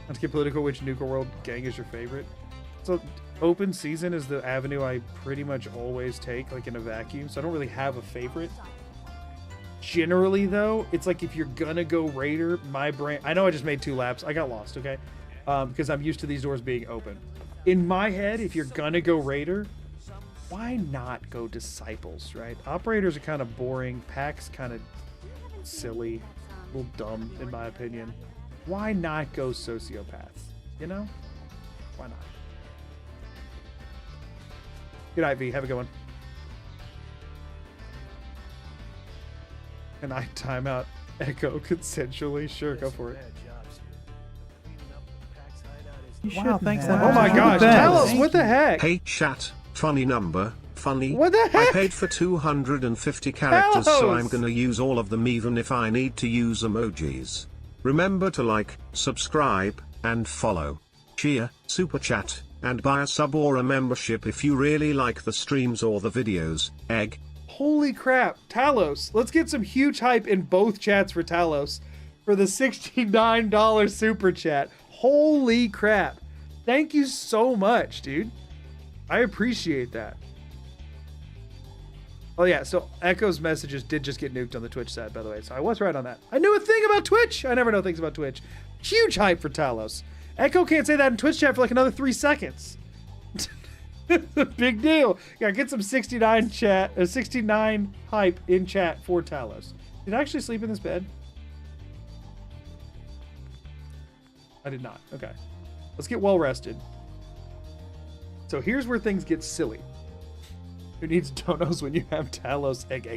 S1: Let's get political. Which Nuka World gang is your favorite? So open season is the avenue I pretty much always take, like in a vacuum. So I don't really have a favorite. Generally, though, it's like if you're gonna go Raider, my brain. I know I just made 2 laps. I got lost, okay? Because I'm used to these doors being open. In my head, if you're gonna go Raider, why not go Disciples, right? Operators are kind of boring. Packs kind of silly, a little dumb, in my opinion. Why not go Sociopaths? You know? Why not? Good night, V. Have a good one. Can I time out Echo consensually? Sure, go for it.
S4: Wow, thanks.
S1: Oh my gosh, tell us, what the heck?
S3: Hey chat, funny number, funny.
S1: What the heck?
S3: I paid for 250 characters, so I'm
S1: Talos!
S3: gonna use all of them even if I need to use emojis. Remember to like, subscribe, and follow. Cheer, super chat, and buy a sub or a membership if you really like the streams or the videos. Egg.
S1: Holy crap, Talos. Let's get some huge hype in both chats for Talos for the $69 super chat. Holy crap. Thank you so much, dude. I appreciate that. Oh yeah, so Echo's messages did just get nuked on the Twitch side, by the way. So I was right on that. I knew a thing about Twitch. I never know things about Twitch. Huge hype for Talos. Echo can't say that in Twitch chat for like another 3 seconds. Big deal. Yeah, get some 69 chat, 69 hype in chat for Talos. Did I actually sleep in this bed? I did not. Okay. Let's get well rested. So here's where things get silly. Who needs donos when you have Talos? Egg.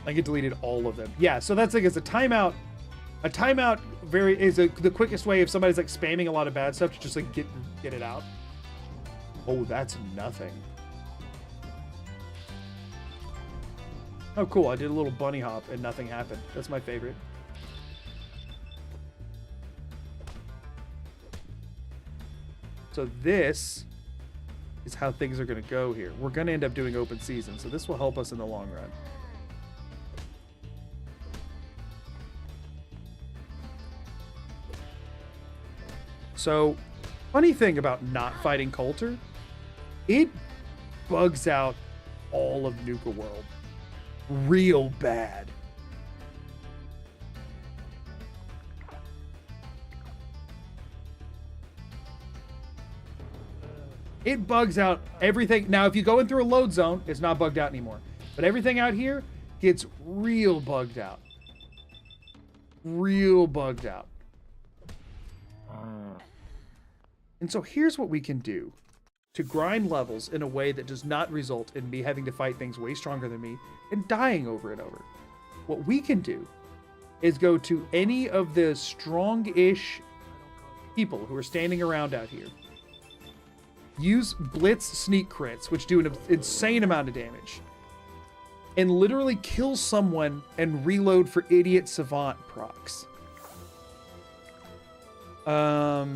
S1: I get deleted all of them. Yeah, so that's like it's a timeout. A timeout is the quickest way if somebody's like spamming a lot of bad stuff to just like get it out. Oh, that's nothing. Oh, cool. I did a little bunny hop and nothing happened. That's my favorite. So this is how things are going to go here. We're going to end up doing open season, so this will help us in the long run. So, funny thing about not fighting Coulter, it bugs out all of Nuka World real bad. It bugs out everything. Now, if you go in through a load zone, it's not bugged out anymore. But everything out here gets real bugged out. Real bugged out. And so here's what we can do to grind levels in a way that does not result in me having to fight things way stronger than me and dying over and over. What we can do is go to any of the strong-ish people who are standing around out here. Use Blitz sneak crits, which do an insane amount of damage. And literally kill someone and reload for idiot savant procs. I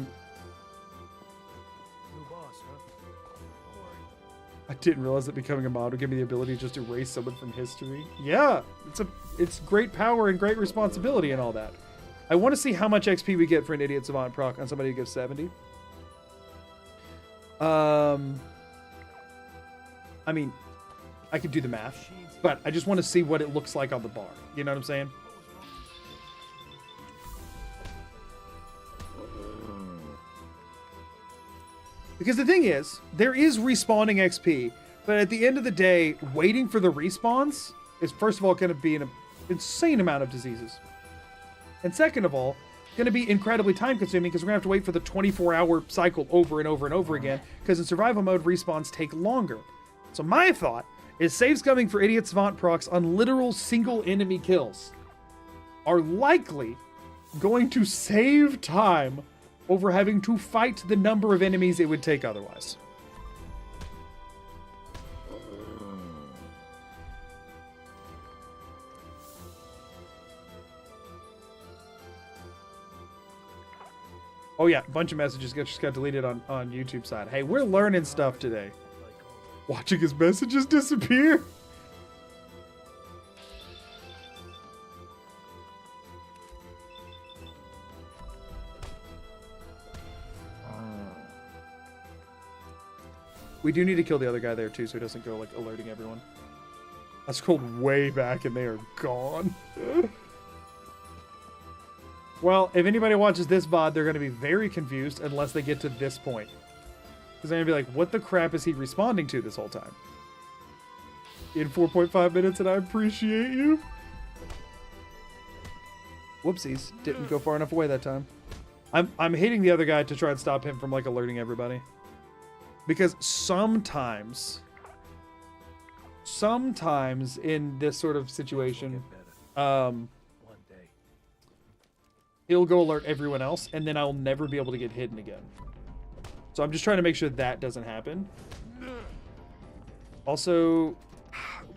S1: didn't realize that becoming a mod would give me the ability to just erase someone from history. Yeah, it's great power and great responsibility and all that. I want to see how much XP we get for an idiot savant proc on somebody who gives 70. I mean, I could do the math, but I just want to see what it looks like on the bar. You know what I'm saying? Because the thing is, there is respawning XP, but at the end of the day, waiting for the respawns is first of all going to be an insane amount of diseases. And second of all, going to be incredibly time consuming because we're going to have to wait for the 24-hour cycle over and over and over again because in survival mode, respawns take longer. So my thought is saves coming for Idiot Savant procs on literal single enemy kills are likely going to save time over having to fight the number of enemies it would take otherwise. Oh yeah, a bunch of messages just got deleted on YouTube side. Hey, we're learning stuff today. Watching his messages disappear. We do need to kill the other guy there too, so he doesn't go like alerting everyone. I scrolled way back and they are gone. Well, if anybody watches this VOD, they're going to be very confused unless they get to this point. Because they're going to be like, what the crap is he responding to this whole time? In 4.5 minutes, and I appreciate you. Whoopsies. Didn't go far enough away that time. I'm hitting the other guy to try and stop him from, like, alerting everybody. Because sometimes in this sort of situation, he'll go alert everyone else, and then I'll never be able to get hidden again. So I'm just trying to make sure that doesn't happen. Also,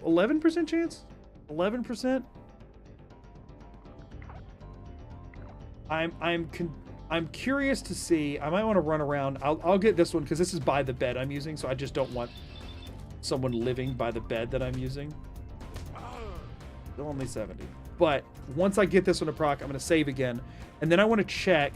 S1: 11% chance? 11%? I'm curious to see. I might want to run around. I'll get this one because this is by the bed I'm using, so I just don't want someone living by the bed that I'm using. Still only 70. But once I get this one to proc, I'm going to save again. And then I want to check.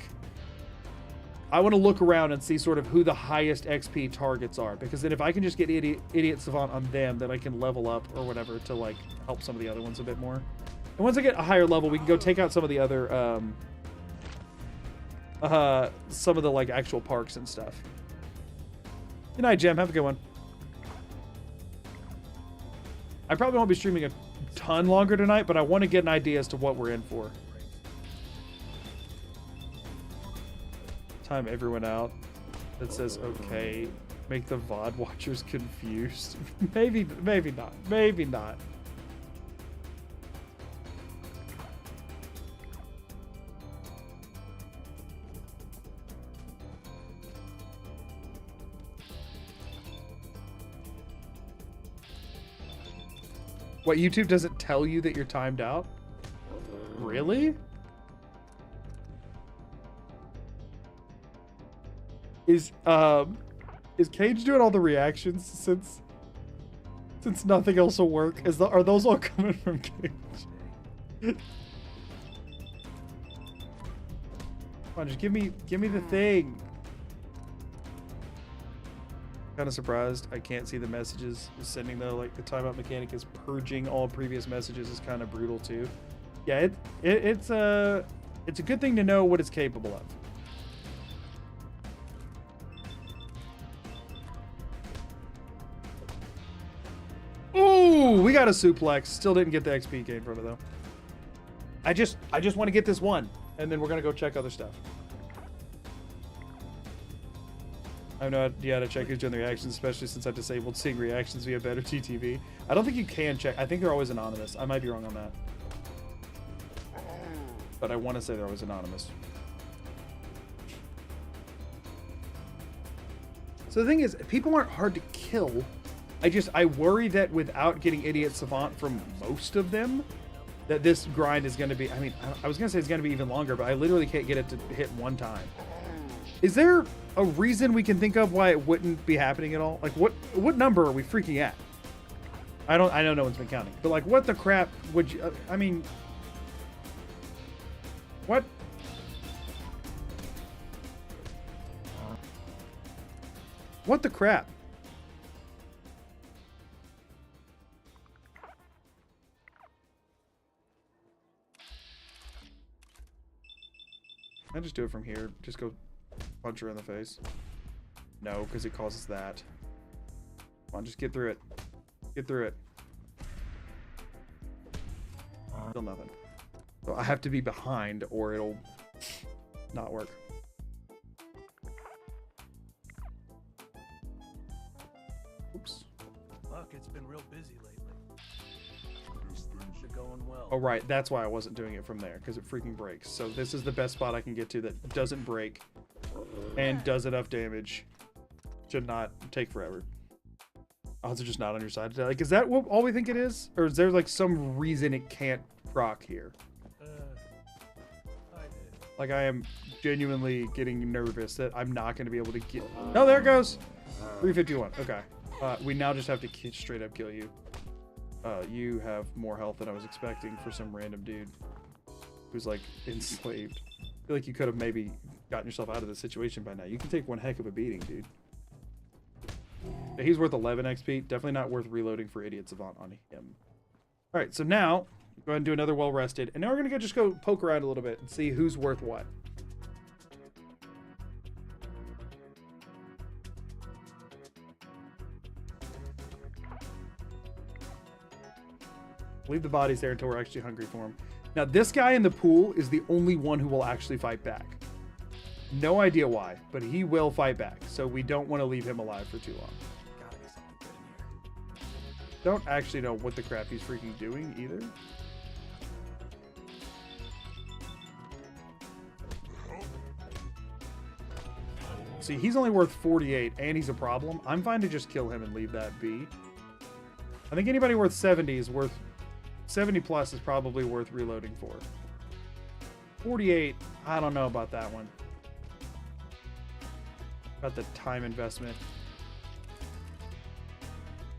S1: I want to look around and see sort of who the highest XP targets are. Because then if I can just get Idiot Savant on them, then I can level up or whatever to like help some of the other ones a bit more. And once I get a higher level, we can go take out some of the other, some of the like actual parks and stuff. Good night, Jem. Have a good one. I probably won't be streaming a ton longer tonight, but I want to get an idea as to what we're in for. Time everyone out. That says okay. Make the VOD watchers confused. maybe not. Maybe not. What, YouTube doesn't tell you that you're timed out? Really? Is Cage doing all the reactions since nothing else will work? Are those all coming from Cage? Come on, just give me the thing. Kind of surprised I can't see the messages sending though. Like the timeout mechanic is purging all previous messages is kind of brutal too. Yeah, it's a good thing to know what it's capable of. Ooh, we got a suplex. Still didn't get the XP gain from it though. I just want to get this one, and then we're gonna go check other stuff. I have no idea how to check who's doing the reactions, especially since I've disabled seeing reactions via better TTV. I don't think you can check. I think they're always anonymous. I might be wrong on that. But I want to say they're always anonymous. So the thing is, people aren't hard to kill. I worry that without getting Idiot Savant from most of them, that this grind is going to be, I mean, I was going to say it's going to be even longer, but I literally can't get it to hit one time. Is there a reason we can think of why it wouldn't be happening at all? Like, what number are we freaking at? I know no one's been counting, but like, what the crap would you? I mean, what? What the crap? Can I just do it from here? Just go punch her in the face. No, because it causes that. Come on, just get through it. Get through it. Still nothing. So I have to be behind or it'll not work. Oops.
S10: Look, it's been real busy lately. Things are going well.
S1: Oh, right. That's why I wasn't doing it from there, because it freaking breaks. So this is the best spot I can get to that doesn't break and does enough damage to not take forever. Odds are just not on your side today. Like, is that what all we think it is? Or is there like some reason it can't proc here?
S10: I did.
S1: Like, I am genuinely getting nervous that I'm not going to be able to get... Oh, there it goes! 351. Okay. We now just have to straight up kill you. You have more health than I was expecting for some random dude who's like enslaved. I feel like you could have maybe gotten yourself out of this situation by now. You can take one heck of a beating, dude. He's worth 11 XP. Definitely not worth reloading for Idiot Savant on him. All right, so now go ahead and do another well rested, and now we're gonna just go poke around a little bit and see who's worth what. Leave the bodies there until we're actually hungry for them. Now, this guy in the pool is the only one who will actually fight back. No idea why, but he will fight back. So we don't want to leave him alive for too long.
S10: Gotta be something good in here.
S1: Don't actually know what the crap he's freaking doing either. See, he's only worth 48 and he's a problem. I'm fine to just kill him and leave that be. I think anybody worth 70 is worth 70 plus is probably worth reloading for. 48, I don't know about that one. About the time investment.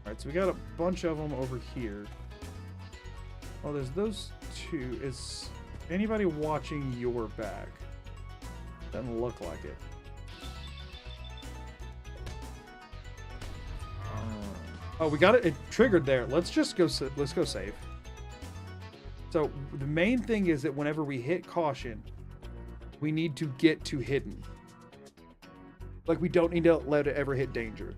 S1: Alright, so we got a bunch of them over here. Oh, there's those two. Is anybody watching your back? Doesn't look like it. Oh, we got it. It triggered there. Let's just go. Let's go save. So the main thing is that whenever we hit caution, we need to get to hidden. Like, we don't need to let it ever hit danger.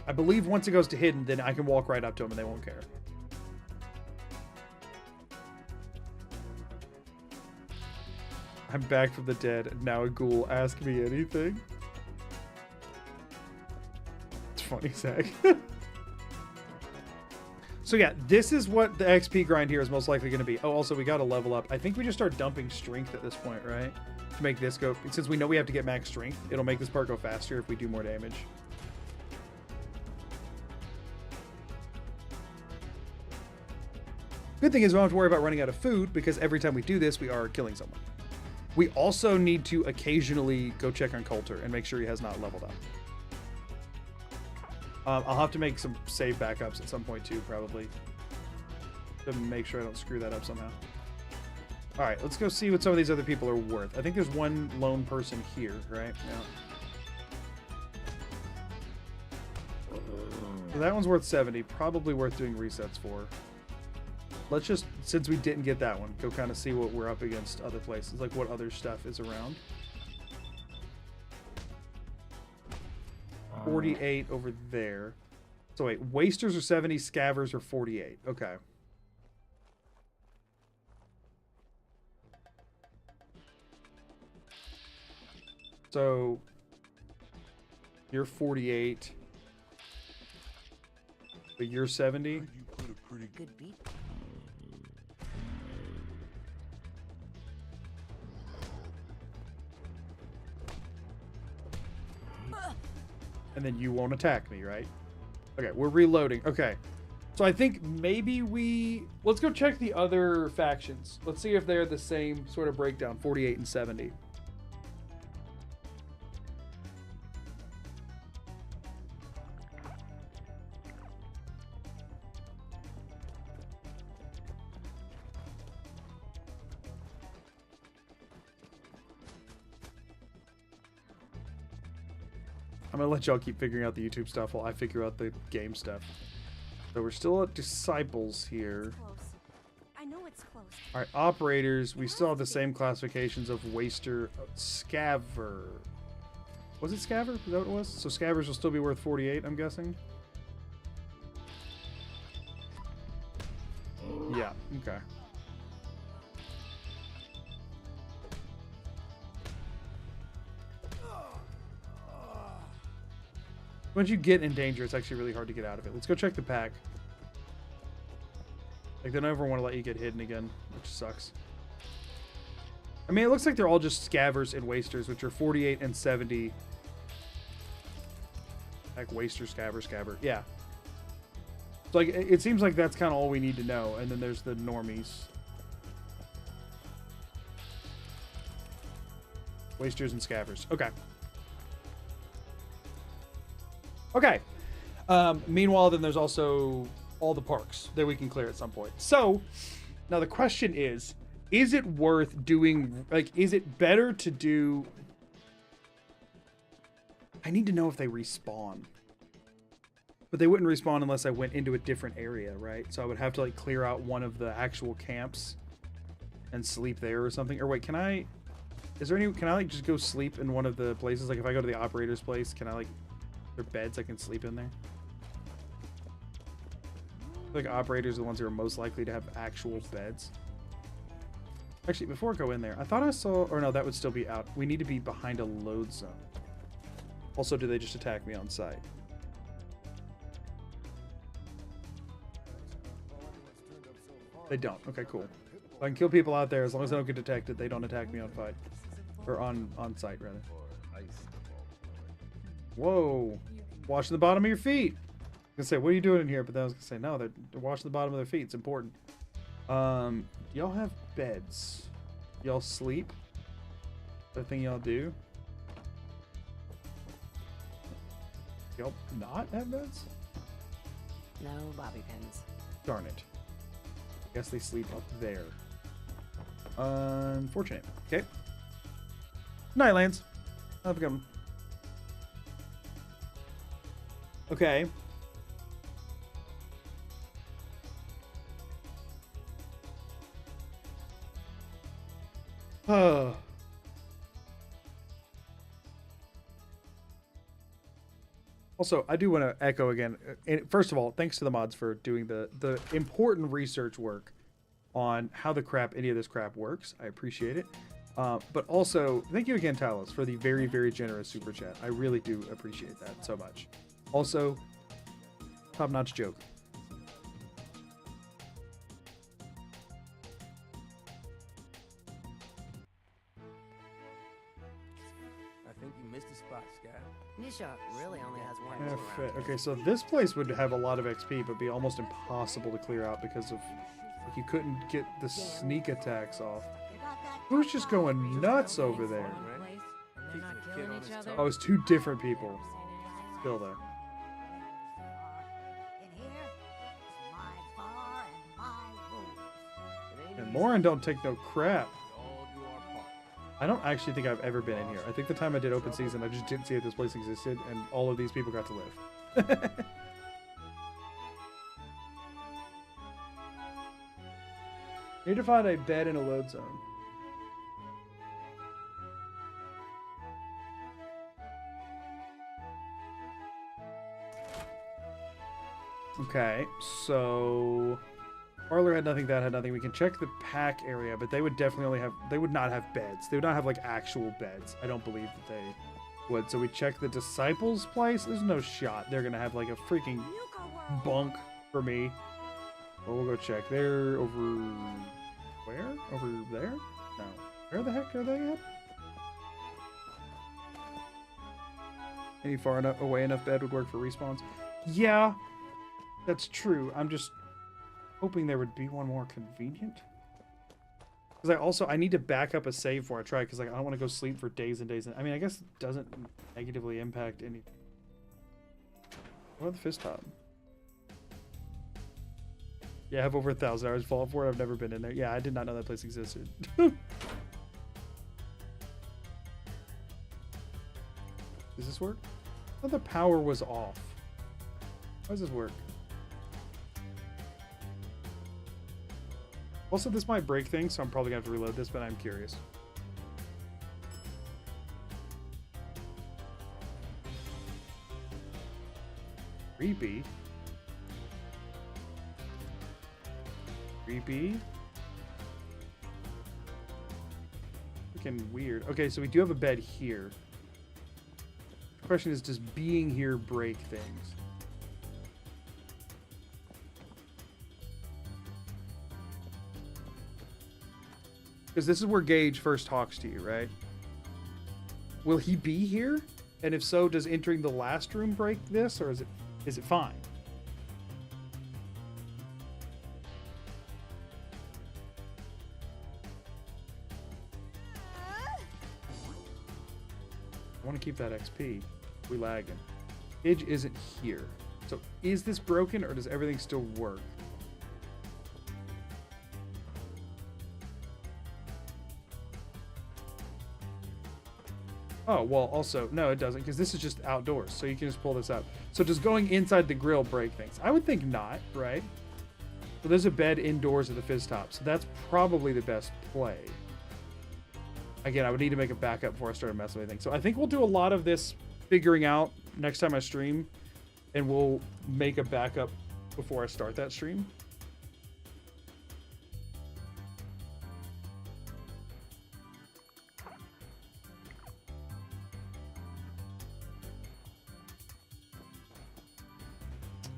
S1: I believe once it goes to hidden, then I can walk right up to them and they won't care. I'm back from the dead, and now a ghoul. Ask me anything. It's funny, Zach. So yeah, this is what the XP grind here is most likely going to be. Oh, also, we got to level up. I think we just start dumping strength at this point, right? To make this go... Since we know we have to get max strength, it'll make this part go faster if we do more damage. Good thing is we don't have to worry about running out of food, because every time we do this, we are killing someone. We also need to occasionally go check on Coulter and make sure he has not leveled up. I'll have to make some save backups at some point too, probably, to make sure I don't screw that up somehow. All right, let's go see what some of these other people are worth. I think there's one lone person here, right? Yeah. So that one's worth 70, probably worth doing resets for. Let's just, since we didn't get that one, go kind of see what we're up against other places, like what other stuff is around. 48 over there. So wait, wasters are 70, scavers are 48. Okay. So you're 48, but you're 70.
S2: Good beat.
S1: And then you won't attack me, right? Okay, we're reloading. Okay. So I think maybe let's go check the other factions. Let's see if they're the same sort of breakdown, 48 and 70. I'm gonna let y'all keep figuring out the YouTube stuff while I figure out the game stuff. So we're still at disciples here.
S2: I know it's close.
S1: All right, operators. We still have the same classifications of waster, scaver. Was it scaver? Is that what it was? So scavers will still be worth 48, I'm guessing. Yeah. Okay. Once you get in danger, it's actually really hard to get out of it. Let's go check the pack. Like, they don't ever want to let you get hidden again, which sucks. I mean, it looks like they're all just scavers and wasters, which are 48 and 70. Like, waster, scaver, scaver. Yeah. So, like, it seems like that's kind of all we need to know. And then there's the normies. Wasters and scavers. Okay. Okay. Meanwhile, then there's also all the parks that we can clear at some point. So now the question is it worth doing, like, is it better to do... I need to know if they respawn. But they wouldn't respawn unless I went into a different area, right? So I would have to, like, clear out one of the actual camps and sleep there or something. Or wait, can I... Is there any... Can I, like, just go sleep in one of the places? Like, if I go to the operator's place, can I, like... There are beds I can sleep in there? Like, operators are the ones who are most likely to have actual beds. Actually, before I go in there, I thought I saw... Or no, that would still be out. We need to be behind a load zone. Also, do they just attack me on sight? They don't. Okay, cool. I can kill people out there as long as I don't get detected. They don't attack me on fight. Or on sight, rather. Whoa. Washing the bottom of your feet. I was gonna say, what are you doing in here? But then I was gonna say, no, they're washing the bottom of their feet. It's important. Y'all have beds. Y'all sleep? Is that a thing y'all do? Y'all not have beds?
S2: No bobby pins.
S1: Darn it. Guess they sleep up there. Unfortunate. Okay. Night, Lance. Have a good one. Okay. Also, I do want to echo again. First of all, thanks to the mods for doing the important research work on how the crap, any of this crap works. I appreciate it. But also, thank you again, Talos, for the very, very generous super chat. I really do appreciate that so much. Also, top-notch joke.
S12: I think you missed a spot, Scott.
S2: Nisha really only has one.
S1: Yeah, fit. Okay, so this place would have a lot of XP, but be almost impossible to clear out because of, like, you couldn't get the sneak attacks off. Who's just going nuts over there?
S2: They're not killing each other.
S1: Oh, it's two different people. Still there. And Morin don't take no crap. I don't actually think I've ever been in here. I think the time I did open season, I just didn't see that this place existed, and all of these people got to live. Need to find a bed in a load zone. Okay, so parlor had nothing, that had nothing. We can check the pack area, but they would definitely only have, they would not have beds. They would not have, like, actual beds. I don't believe that they would. So we check the disciples' place. There's no shot they're gonna have, like, a freaking bunk for me. Well, we'll go check. They're over where? Over there? No. Where the heck are they at? Any far enough away enough bed would work for respawns? Yeah, that's true. I'm just hoping there would be one more convenient. Because I need to back up a save before I try, because, like, I don't want to go sleep for days and days. I mean, I guess it doesn't negatively impact any. What about the fist top? Yeah, I have over 1,000 hours Fallout 4. I've never been in there. Yeah, I did not know that place existed. Does this work? I thought the power was off. How does this work? Also, this might break things, so I'm probably gonna have to reload this, but I'm curious. Creepy. Creepy. Freaking weird. Okay, so we do have a bed here. The question is, does being here break things? Because this is where Gage first talks to you, right? Will he be here? And if so, does entering the last room break this, or is it fine? I want to keep that XP. We lagging. Gage isn't here. So is this broken or does everything still work? Oh, well, also, no, it doesn't, because this is just outdoors, so you can just pull this out. So does going inside the grill break things? I would think not, right? So there's a bed indoors at the Fizz Top, so that's probably the best play. Again, I would need to make a backup before I started messing with anything. So I think we'll do a lot of this figuring out next time I stream, and we'll make a backup before I start that stream.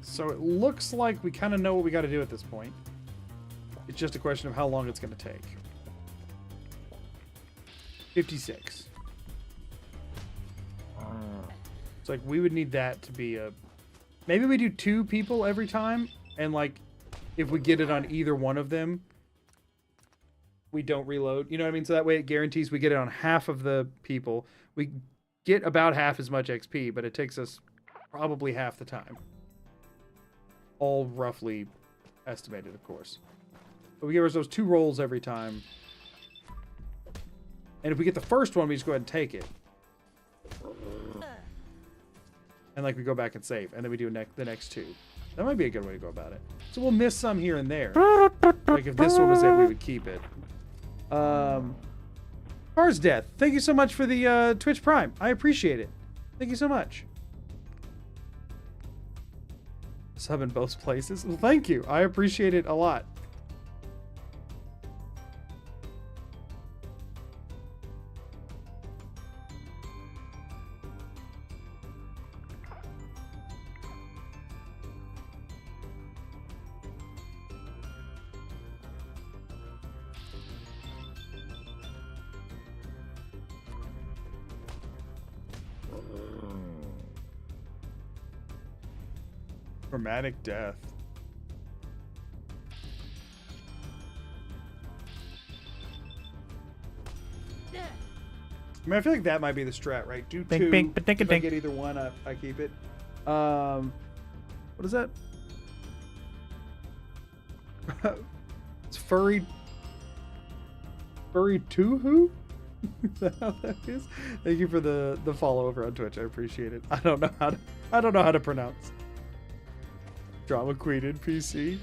S1: So it looks like we kind of know what we got to do at this point. It's just a question of how long it's going to take. 56. It's like we would need that to be a... Maybe we do 2 people every time, and like if we get it on either one of them, we don't reload. You know what I mean? So that way it guarantees we get it on half of the people. We get about half as much XP, but it takes us probably half the time. All roughly estimated, of course. But we give ourselves 2 rolls every time. And if we get the first one, we just go ahead and take it. And like we go back and save. And then we do the next 2. That might be a good way to go about it. So we'll miss some here and there. Like if this one was it, we would keep it. Cars Death, thank you so much for the Twitch Prime. I appreciate it. Thank you so much. Sub in both places. Well, thank you. I appreciate it a lot. Dramatic death. I mean, I feel like that might be the strat, right? Do 2. If I get either one, I keep it. What is that? It's Furry 2 who? Is that how that is? Thank you for the follow over on Twitch. I appreciate it. I don't know how to pronounce. Drama Queen in PC.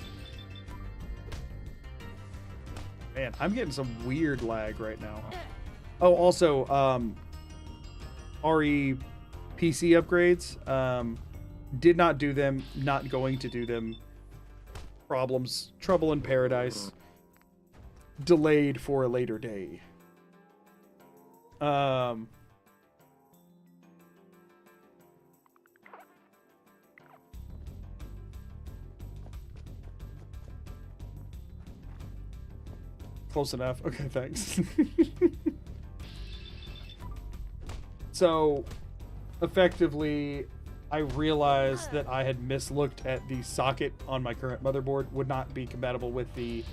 S1: Man, I'm getting some weird lag right now. Oh, also, RE PC upgrades. Did not do them. Not going to do them. Problems. Trouble in Paradise. Delayed for a later day. Close enough. Okay, thanks. So, effectively, I realized that I had mislooked at the socket on my current motherboard. Would not be compatible with the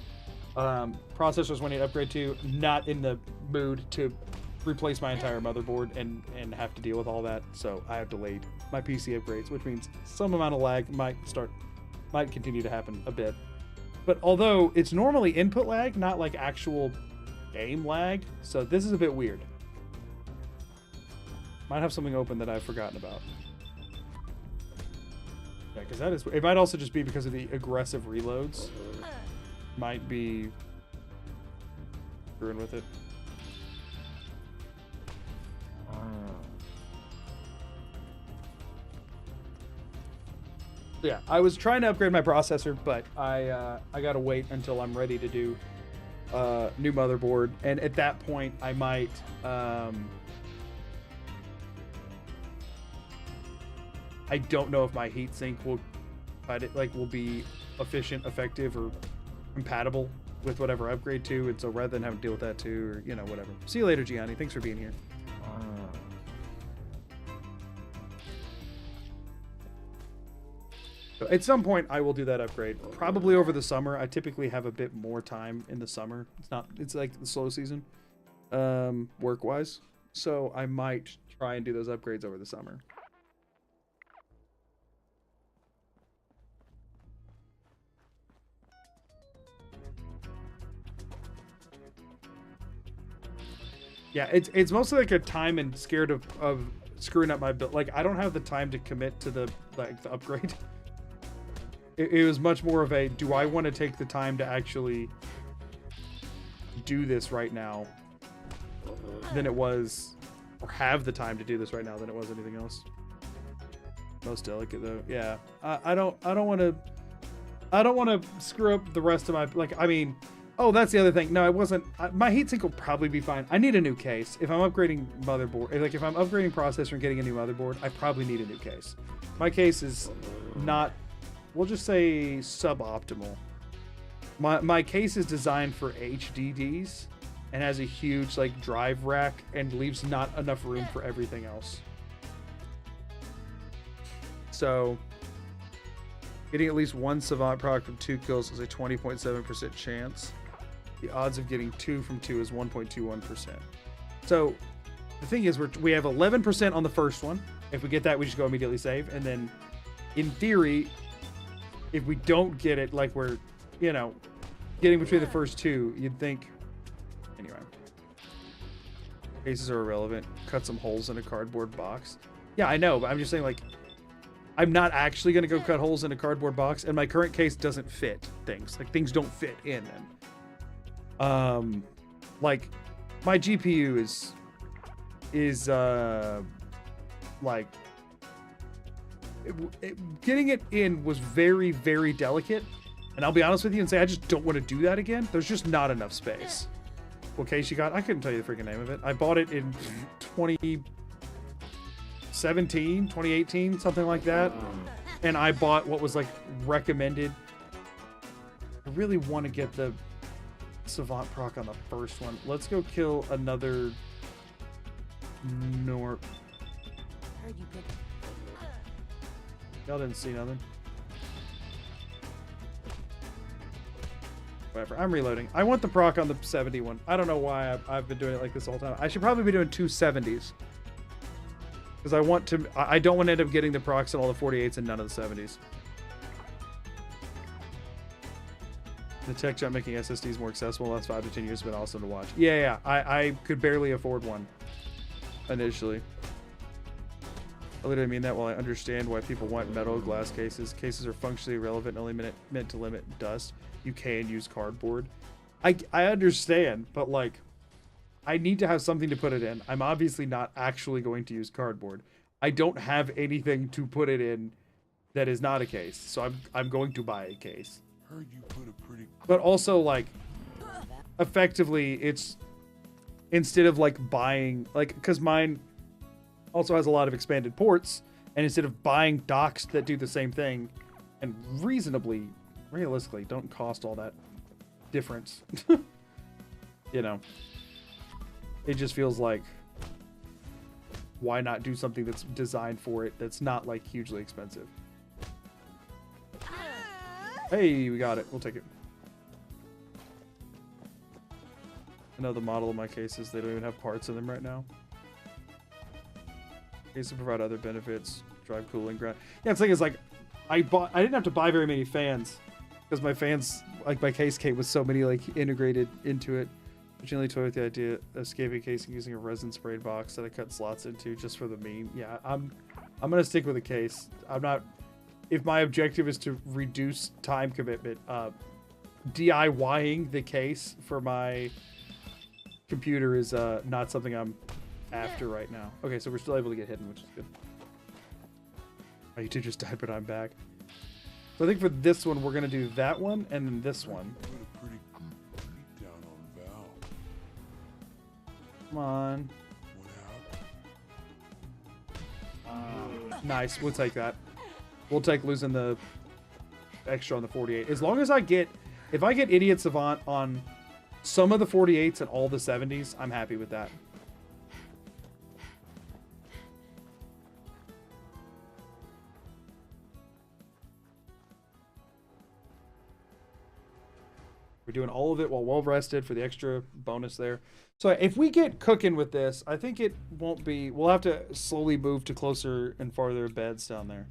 S1: processors when it upgrade to. Not in the mood to replace my entire motherboard and have to deal with all that. So I have delayed my PC upgrades, which means some amount of lag might continue to happen a bit. But although it's normally input lag, not like actual game lag, so this is a bit weird. Might have something open that I've forgotten about. Yeah, because that is... It might also just be because of the aggressive reloads. Might be screwing with it. Yeah, I was trying to upgrade my processor, but I gotta wait until I'm ready to do new motherboard, and at that point I might I don't know if my heatsink will be efficient, effective, or compatible with whatever I upgrade to, and so rather than having to deal with that too, or whatever. See you later, Gianni. Thanks for being here. At some point, I will do that upgrade. Probably over the summer. I typically have a bit more time in the summer. It's like the slow season, work-wise. So I might try and do those upgrades over the summer. Yeah, it's mostly like a time and scared of screwing up my build. Like, I don't have the time to commit to the upgrade. It was much more of a, do I want to take the time to actually do this right now than it was, or have the time to do this right now than it was anything else. Most delicate though. Yeah. I don't want to screw up the rest of my, like, I mean, oh, that's the other thing. No, I wasn't. My heatsink will probably be fine. I need a new case. If I'm upgrading motherboard, like if I'm upgrading processor and getting a new motherboard, I probably need a new case. My case is not, we'll just say suboptimal. My case is designed for HDDs and has a huge like drive rack and leaves not enough room for everything else. So getting at least one Savant product from 2 kills is a 20.7% chance. The odds of getting 2 from 2 is 1.21%. So the thing is, we have 11% on the first one. If we get that, we just go immediately save. And then in theory, if we don't get it, like we're, you know, getting between the first 2, you'd think, anyway. Cases are irrelevant. Cut some holes in a cardboard box. Yeah, I know, but I'm just saying, like, I'm not actually going to go cut holes in a cardboard box, and my current case doesn't fit things. Like, things don't fit in them. Like, my GPU is like, getting it in was very, very delicate. And I'll be honest with you and say, I just don't want to do that again. There's just not enough space. What case you got? I couldn't tell you the freaking name of it. I bought it in 2017, 2018, something like that. And I bought what was like recommended. I really want to get the Savant proc on the first one. Let's go kill another Norp. Y'all didn't see nothing. Whatever. I'm reloading. I want the proc on the 70 one. I don't know why I've been doing it like this all the time. I should probably be doing 2 70s. Because I want to... I don't want to end up getting the procs on all the 48s and none of the 70s. The tech jump making SSDs more accessible the last 5 to 10 years has been awesome to watch. Yeah. I could barely afford one initially. I literally mean that. While I understand why people want metal glass cases, cases are functionally irrelevant and only meant to limit dust. You can use cardboard. I understand, but like, I need to have something to put it in. I'm obviously not actually going to use cardboard. I don't have anything to put it in that is not a case, so I'm going to buy a case.
S8: Heard you put a pretty...
S1: But also, like, effectively, it's instead of like buying, like, because mine also has a lot of expanded ports, and instead of buying docks that do the same thing and realistically don't cost all that difference, you know, it just feels like, why not do something that's designed for it that's not like hugely expensive? Hey, we got it. We'll take it. I know the model of my cases, they don't even have parts in them right now. Cases provide other benefits, drive cooling ground. Yeah, the thing is, like, I didn't have to buy very many fans because my fans, like, my case came with so many like integrated into it. I generally toy with the idea of escaping casing using a resin sprayed box that I cut slots into just for the meme. Yeah, I'm gonna stick with a case. I'm not. If my objective is to reduce time commitment, DIYing the case for my computer is not something I'm after right now. Okay, so we're still able to get hidden, which is good. Oh, you two just died, but I'm back. So I think for this one, we're gonna do that one and then this one. Come on. Nice, we'll take that. We'll take losing the extra on the 48. As long as if I get Idiot Savant on some of the 48s and all the 70s, I'm happy with that. We're doing all of it while well rested for the extra bonus there. So if we get cooking with this, I think it won't be... We'll have to slowly move to closer and farther beds down there.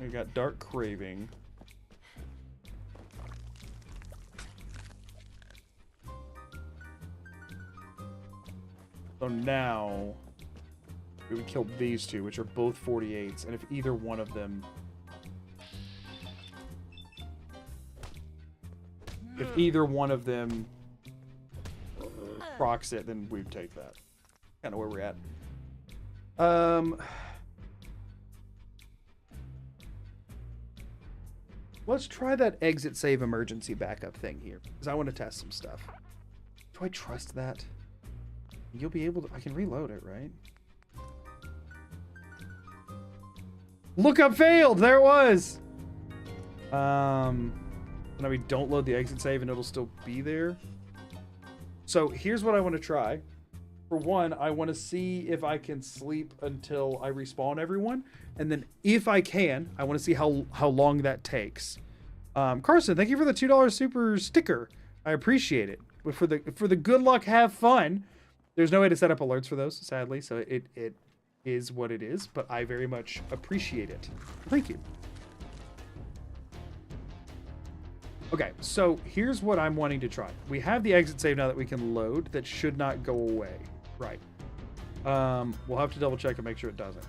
S1: We got Dark Craving. So now we killed these two, which are both 48s, and if either one of them... If either one of them procs it, then we'd take that. Kind of where we're at. Let's try that exit save emergency backup thing here, because I want to test some stuff. Do I trust that? You'll be able to... I can reload it, right? Lookup failed! There it was! Now we don't load the exit save and it'll still be there. So here's what I want to try. For one, I want to see if I can sleep until I respawn everyone. And then if I can, I want to see how long that takes. Carson, thank you for the $2 super sticker. I appreciate it. But for the good luck, have fun. There's no way to set up alerts for those, sadly. So it is what it is. But I very much appreciate it. Thank you. Okay, so here's what I'm wanting to try. We have the exit save now that we can load. That should not go away. Right. We'll have to double check and make sure it doesn't.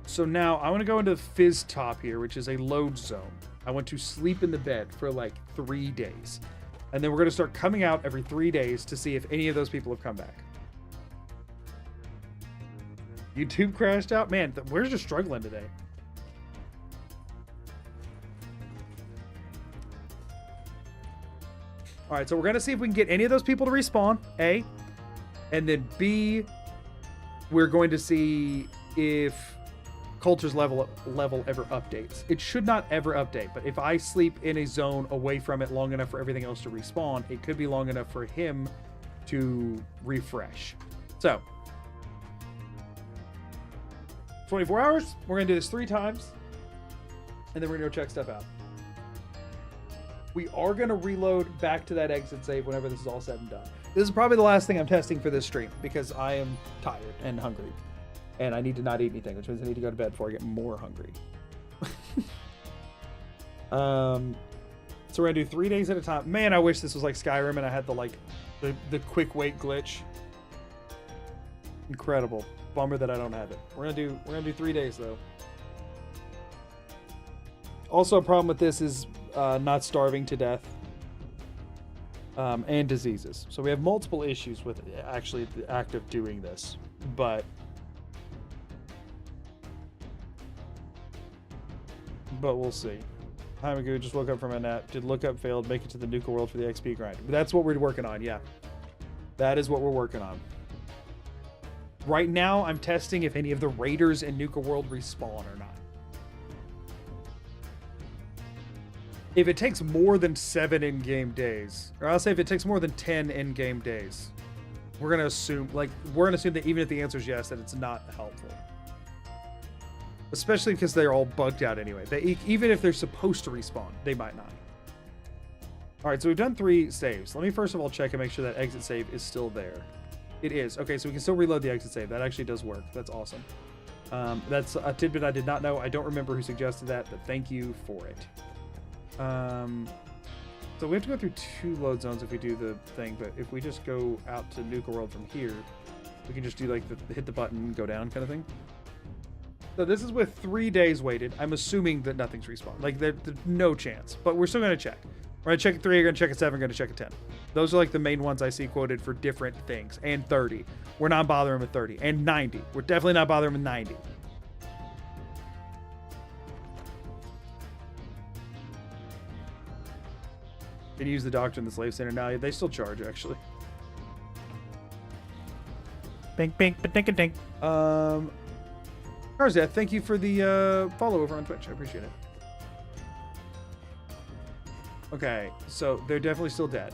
S1: So now I want to go into Fizz Top here, which is a load zone. I want to sleep in the bed for like 3 days. And then we're going to start coming out every 3 days to see if any of those people have come back. YouTube crashed out? Man, we're just struggling today. All right, so we're going to see if we can get any of those people to respawn, A. And then B, we're going to see if Coulter's level ever updates. It should not ever update, but if I sleep in a zone away from it long enough for everything else to respawn, it could be long enough for him to refresh. So, 24 hours, we're going to do this 3 times, and then we're going to go check stuff out. We are going to reload back to that exit save whenever this is all said and done. This is probably the last thing I'm testing for this stream because I am tired and hungry. And I need to not eat anything, which means I need to go to bed before I get more hungry. So we're going to do 3 days at a time. Man, I wish this was like Skyrim and I had the quick wait glitch. Incredible. Bummer that I don't have it. We're going to do 3 days though. Also, a problem with this is not starving to death and diseases. So we have multiple issues with actually the act of doing this, but we'll see. Hi Magoo, just woke up from a nap. Did lookup failed, make it to the Nuka world for the XP grind. That's what we're working on, yeah. That is what we're working on. Right now, I'm testing if any of the raiders in Nuka world respawn or not. If it takes more than 7 in-game days, or I'll say if it takes more than 10 in-game days, we're going to assume that even if the answer is yes, that it's not helpful. Especially because they're all bugged out anyway. Even if they're supposed to respawn, they might not. All right, so we've done 3 saves. Let me first of all check and make sure that exit save is still there. It is. Okay, so we can still reload the exit save. That actually does work. That's awesome. That's a tidbit I did not know. I don't remember who suggested that, but thank you for it. So we have to go through 2 load zones if we do the thing, but if we just go out to Nuka World from here, we can just do like hit the button, go down kind of thing. So this is with 3 days waited. I'm assuming that nothing's respawned. Like there's no chance, but we're still going to check. We're going to check at 3, we're going to check at 7, we're going to check at 10. Those are like the main ones I see quoted for different things. And 30. We're not bothering with 30. And 90. We're definitely not bothering with 90. Can you use the doctor in the slave center now? They still charge, actually.
S4: Bink, bink, ba-dink, dink.
S1: Karzia, thank you for the follow over on Twitch. I appreciate it. Okay, so they're definitely still dead.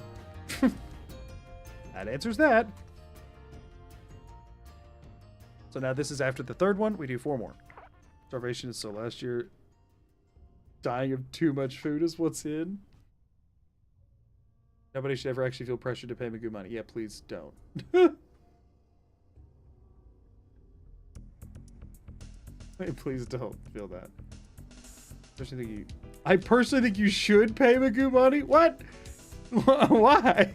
S1: That answers that. So now this is after the 3rd one. We do 4 more. Starvation is so last year. Dying of too much food is what's in. Nobody should ever actually feel pressured to pay Magoo money. Yeah, please don't. Please don't feel that. I personally think you should pay Magoo money. What? Why?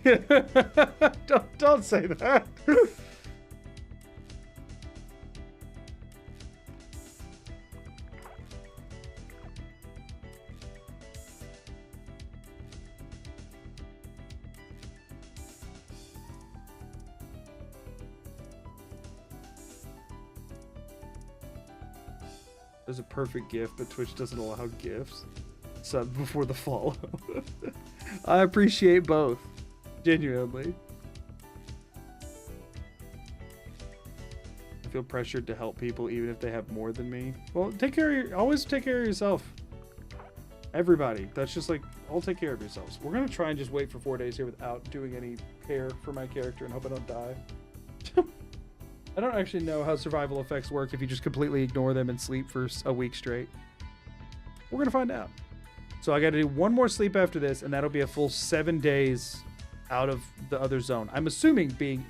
S1: Don't say that. There's a perfect GIF, but Twitch doesn't allow GIFs. Sub before the follow. I appreciate both. Genuinely. I feel pressured to help people even if they have more than me. Well, always take care of yourself. Everybody. That's just like, all take care of yourselves. We're gonna try and just wait for 4 days here without doing any care for my character and hope I don't die. I don't actually know how survival effects work if you just completely ignore them and sleep for a week straight. We're gonna find out. So I gotta do one more sleep after this, and that'll be a full 7 days out of the other zone. I'm assuming being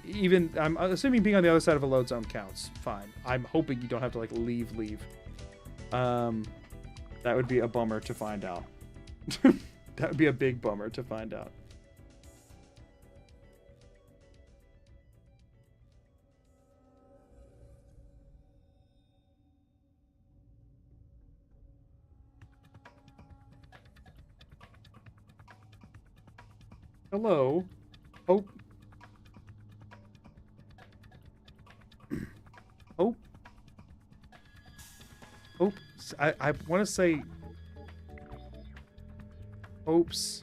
S1: on the other side of a load zone counts. Fine. I'm hoping you don't have to like leave. That would be a bummer to find out. That would be a big bummer to find out. Hello. Hope. Hope. Hope. I want to say Hopes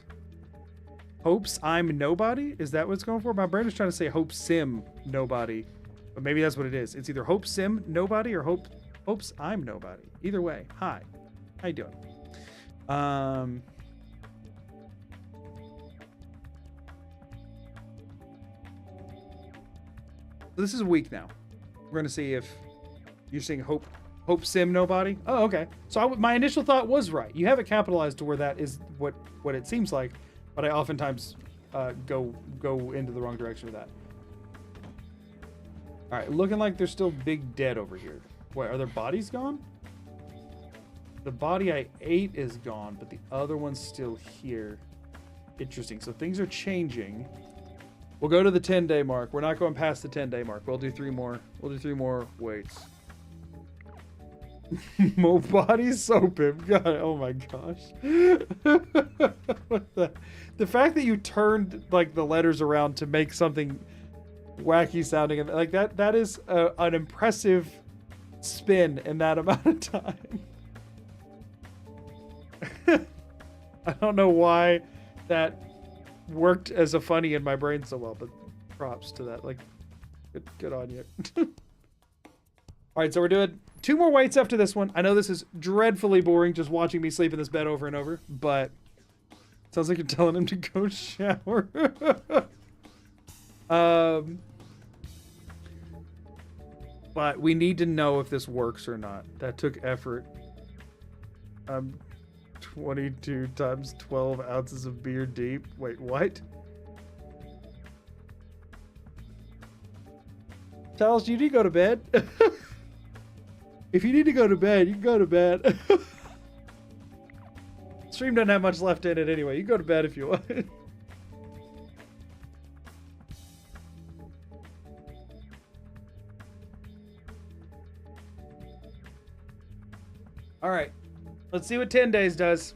S1: I'm nobody? Is that what it's going for? My brain is trying to say Hope Sim nobody. But maybe that's what it is. It's either Hope Sim nobody or Hopes I'm nobody. Either way. Hi. How you doing? This is a week now. We're gonna see if you're seeing Hope Sim nobody. Oh, okay. So my initial thought was right. You have it capitalized to where that is what it seems like, but I oftentimes go into the wrong direction with that. All right, looking like there's still big dead over here. Wait, are their bodies gone? The body I ate is gone, but the other one's still here. Interesting. So things are changing. We'll go to the 10-day mark. We're not going past the 10-day mark. We'll do 3 more. We'll do 3 more waits. Mo bodies soap him. God, oh my gosh. What the fact that you turned like the letters around to make something wacky sounding and like that is an impressive spin in that amount of time. I don't know why that worked as a funny in my brain so well, but props to that. Like, good on you. All right, so we're doing 2 more weights after this one. I know this is dreadfully boring just watching me sleep in this bed over and over, but it sounds like you're telling him to go shower. But we need to know if this works or not. That took effort. 22 times 12 ounces of beer deep. Wait, what? Charles, you need to go to bed. If you need to go to bed, you can go to bed. Stream doesn't have much left in it anyway. You can go to bed if you want. All right. Let's see what 10 days does.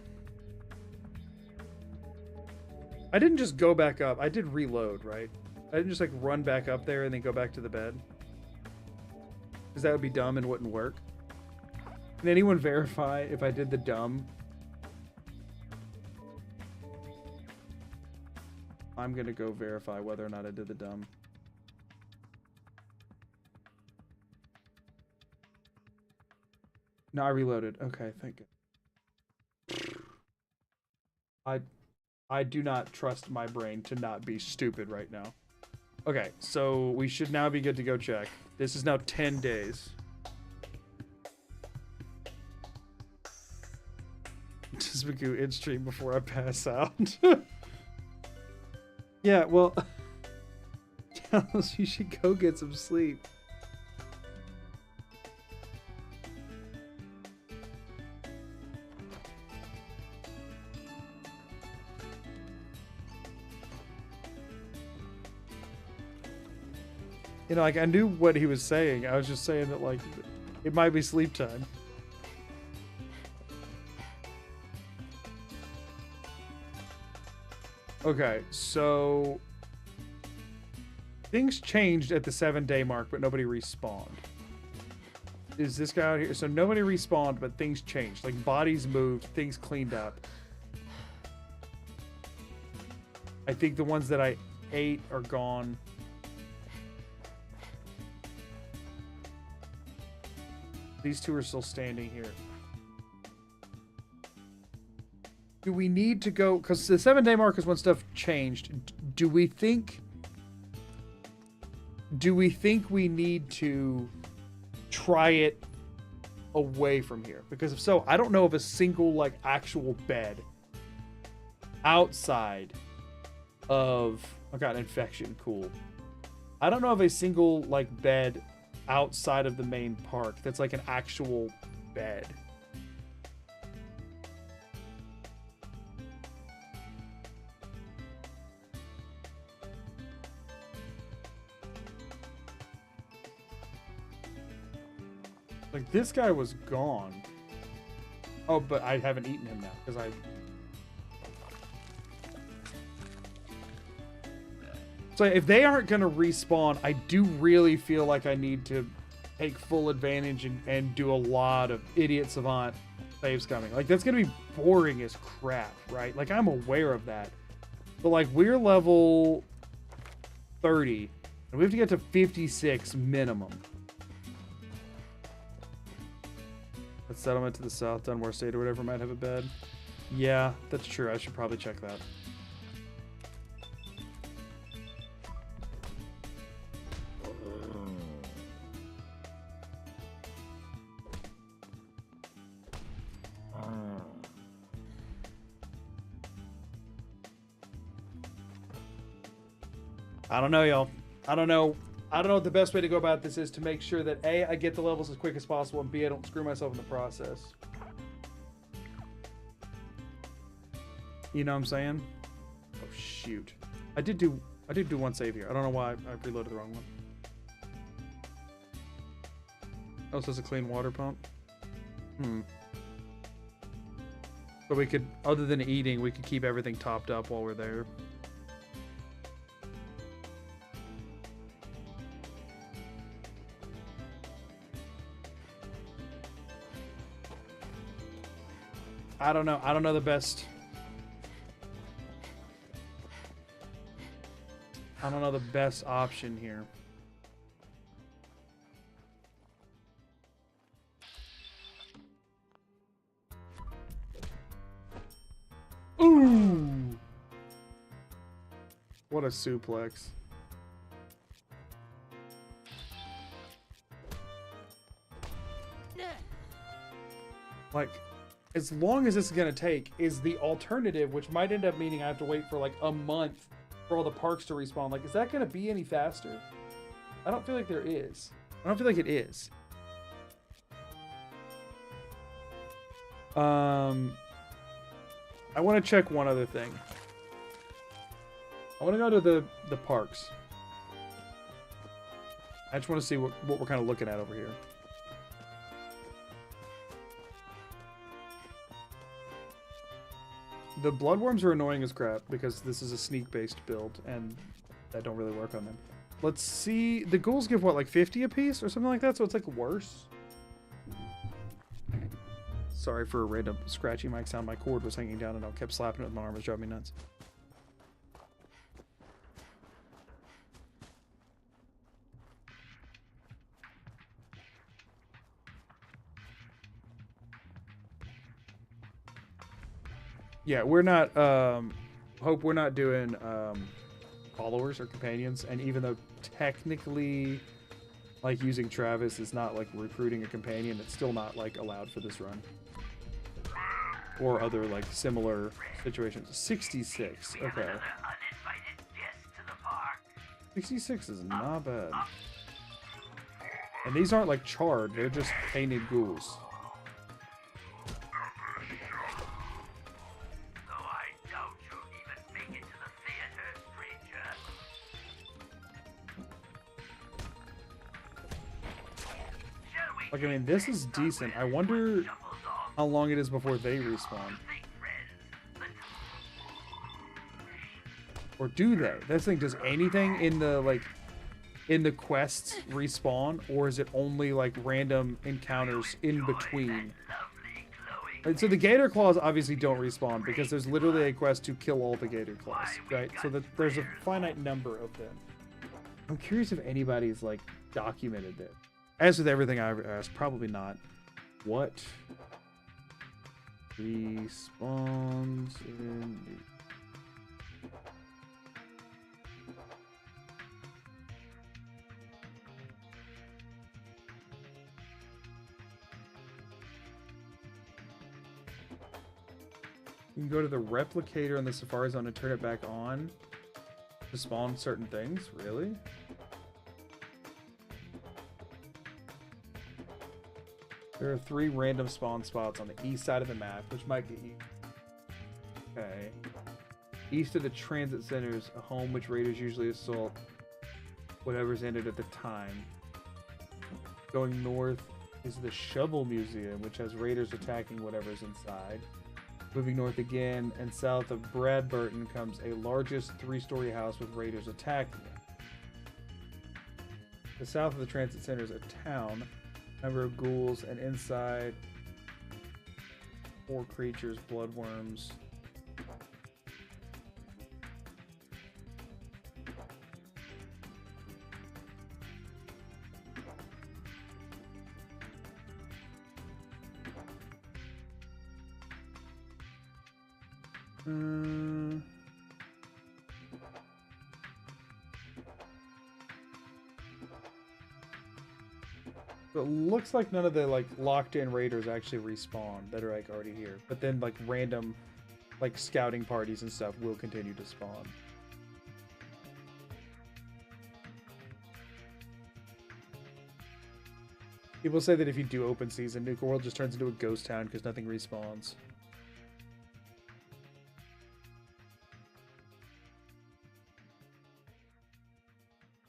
S1: I didn't just go back up. I did reload, right? I didn't just like run back up there and then go back to the bed. Because that would be dumb and wouldn't work. Can anyone verify if I did the dumb? I'm going to go verify whether or not I did the dumb. No, I reloaded. Okay, thank you. I do not trust my brain to not be stupid right now. Okay, so we should now be good to go check. This is now 10 days. Tismaku in stream before I pass out. Yeah, well, you should go get some sleep. You know, like, I knew what he was saying. I was just saying that, like, it might be sleep time. Okay, so things changed at the 7-day mark, but nobody respawned. Is this guy out here? So nobody respawned, but things changed. Like, bodies moved, things cleaned up. I think the ones that I ate are gone. These two are still standing here. Do we need to go? Because the 7-day mark is when stuff changed. Do we think we need to try it away from here? Because if so, I don't know of a single, like, actual bed outside of... I got an infection. Cool. I don't know of a single, like, bed outside of the main park that's like an actual bed. Like, this guy was gone. Oh, but I haven't eaten him now because I... So if they aren't going to respawn, I do really feel like I need to take full advantage and do a lot of idiot savant saves coming. Like, that's going to be boring as crap, right? Like, I'm aware of that. But, like, we're level 30, and we have to get to 56 minimum. That settlement to the south, Dunmore State or whatever, might have a bed. Yeah, that's true. I should probably check that. I don't know, y'all. I don't know what the best way to go about this is to make sure that A, I get the levels as quick as possible, and B, I don't screw myself in the process. You know what I'm saying? Oh shoot. I did do one save here. I don't know why I reloaded the wrong one. Oh, so it's a clean water pump? So we could, other than eating, we could keep everything topped up while we're there. I don't know. I don't know the best. I don't know the best option here. Ooh! What a suplex. Like, as long as this is going to take, is the alternative, which might end up meaning I have to wait for like a month for all the parks to respawn. Like, is that going to be any faster? I don't feel like there is. I don't feel like it is. I want to check one other thing. I want to go to the parks. I just want to see what we're kind of looking at over here. The bloodworms are annoying as crap because this is a sneak-based build, and that don't really work on them. Let's see. The ghouls give, what, like 50 apiece or something like that? So it's, like, worse. Sorry for a random scratchy mic sound. My cord was hanging down, and I kept slapping it with my arm. It was driving me nuts. Yeah, we're not, Hope, we're not doing, followers or companions, and even though technically, like, using Travis is not, like, recruiting a companion, it's still not, like, allowed for this run. Or other, like, similar situations. 66, okay. 66 is not bad. And these aren't, like, charred, they're just painted ghouls. Like, I mean, this is decent. I wonder how long it is before they respawn. Or do they? This thing, does anything in the, like, in the quests respawn? Or is it only, like, random encounters in between? And so the gator claws obviously don't respawn because there's literally a quest to kill all the gator claws, right? So that there's a finite number of them. I'm curious if anybody's, like, documented this. As with everything I've asked, probably not. What respawns in the... You can go to the replicator in the Safari Zone and turn it back on to spawn certain things? Really? There are 3 random spawn spots on the east side of the map, which might get you... Okay. East of the transit centers, a home which raiders usually assault whatever's in it at the time. Going north is the Shovel Museum, which has raiders attacking whatever's inside. Moving north again, and south of Bradburton comes a largest 3-story house with raiders attacking it. The south of the transit center is a town, number of ghouls, and inside 4 creatures, bloodworms. So it looks like none of the like locked in raiders actually respawn that are like already here. But then like random like scouting parties and stuff will continue to spawn. People say that if you do open season, Nuka World just turns into a ghost town because nothing respawns.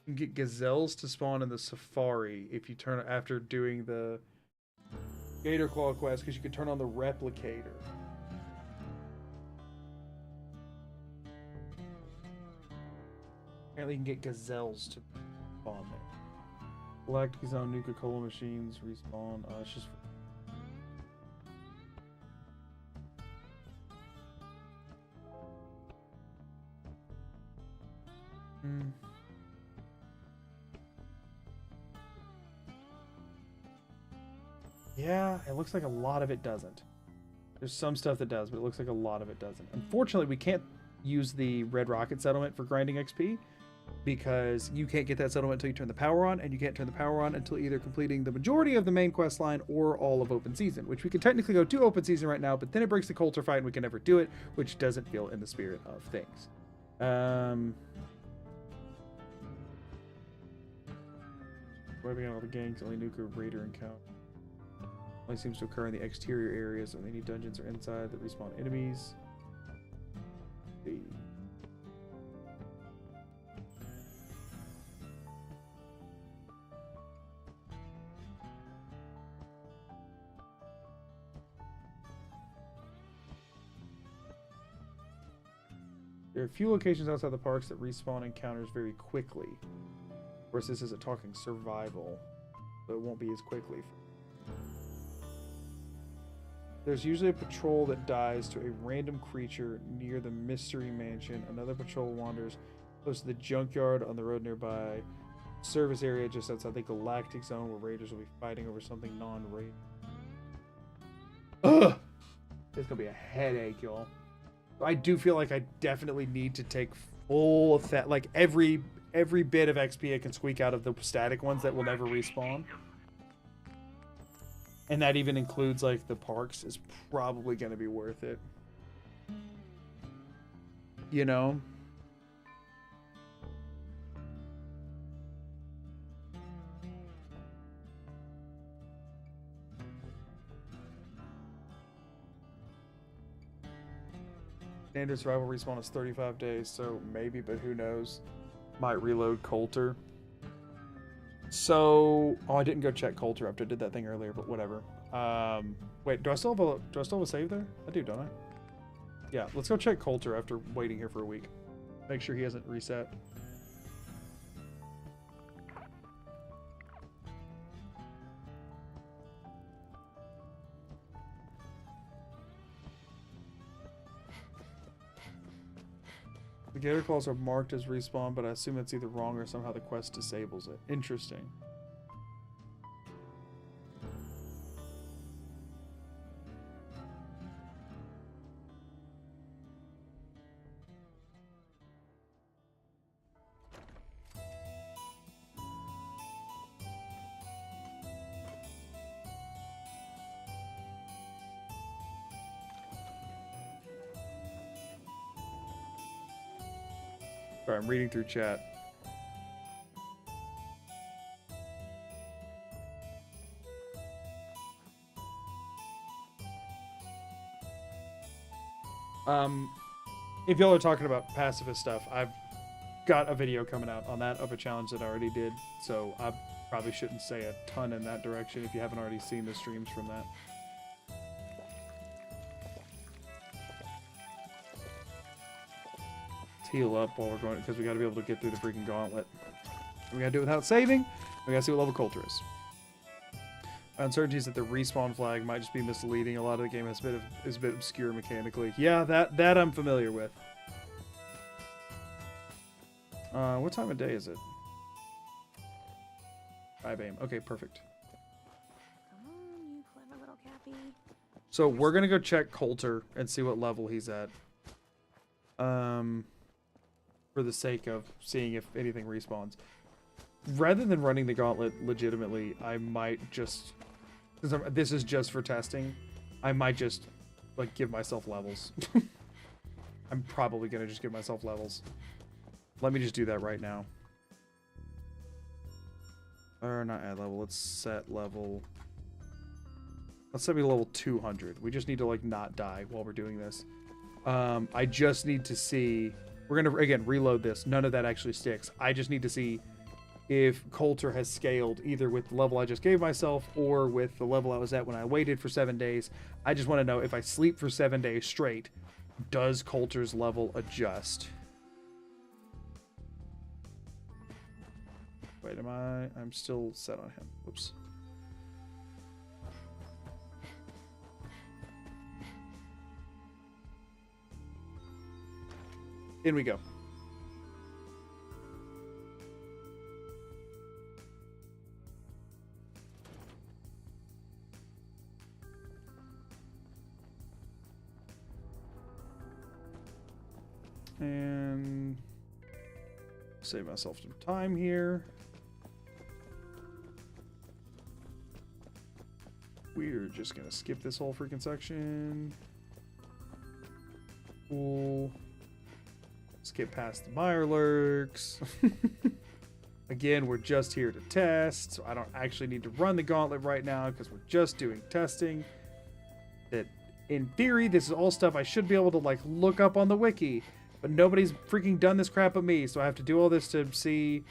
S1: You can get gazelles to spawn in the safari if you turn after doing the Gator Claw quest, because you can turn on the replicator. Apparently you can get gazelles to spawn there. Galactic Zone Nuka Cola machines respawn. It's just... Yeah, it looks like a lot of it doesn't. There's some stuff that does, but it looks like a lot of it doesn't. Unfortunately, we can't use the Red Rocket settlement for grinding XP because you can't get that settlement until you turn the power on, and you can't turn the power on until either completing the majority of the main quest line or all of open season, which we could technically go to open season right now, but then it breaks the Coulter fight and we can never do it, which doesn't feel in the spirit of things. Wiping out all the gangs, only Nuka Raider encounter. Only seems to occur in the exterior areas of any dungeons or inside that respawn enemies. See. There are a few locations outside the parks that respawn encounters very quickly. Of course, this isn't talking survival, so it won't be as quickly. There's usually a patrol that dies to a random creature near the Mystery Mansion. Another patrol wanders close to the junkyard on the road nearby. Service area just outside the Galactic Zone where raiders will be fighting over something non-raid. Ugh! It's gonna be a headache, y'all. I do feel like I definitely need to take full effect, like every bit of XP I can squeak out of the static ones that will never respawn. And that even includes, like, the parks is probably going to be worth it. You know? Standard survival respawn is 35 days, so maybe, but who knows? Might reload Coulter. So, oh, I didn't go check Coulter after I did that thing earlier, but whatever. Wait, do I still have a save there? I do, don't I? Yeah, let's go check Coulter after waiting here for a week. Make sure he hasn't reset. The Gator Claws are marked as respawn, but I assume that's either wrong or somehow the quest disables it. Interesting. Sorry, I'm reading through chat. If y'all are talking about pacifist stuff, I've got a video coming out on that of a challenge that I already did, so I probably shouldn't say a ton in that direction if you haven't already seen the streams from that. Let's heal up while we're going, because we got to be able to get through the freaking gauntlet. We got to do it without saving. We got to see what level Coulter is. Uncertainty is that the respawn flag might just be misleading. A lot of the game is a bit obscure mechanically. Yeah, that I'm familiar with. What time of day is it? 5 a.m. Okay, perfect.
S7: Come on, you clever little Cappy.
S1: So we're gonna go check Coulter and see what level he's at. For the sake of seeing if anything respawns. Rather than running the gauntlet legitimately, I might just, because this is just for testing, I might just like give myself levels. I'm probably gonna just give myself levels. Let me just do that right now. Or not add level, let's set level. Let's set me to level 200. We just need to like not die while we're doing this. I just need to see, we're gonna again reload this. None of that actually sticks. I just need to see if Coulter has scaled either with the level I just gave myself or with the level I was at when I waited for 7 days. I just want to know if I sleep for 7 days straight, does Coulter's level adjust? Wait, I'm still set on him. Whoops. In we go. And save myself some time here. We're just gonna skip this whole freaking section. Cool. Skip past the Mirelurks. Again, we're just here to test, so I don't actually need to run the gauntlet right now because we're just doing testing. That, in theory, this is all stuff I should be able to like look up on the wiki. But nobody's freaking done this crap but me, so I have to do all this to see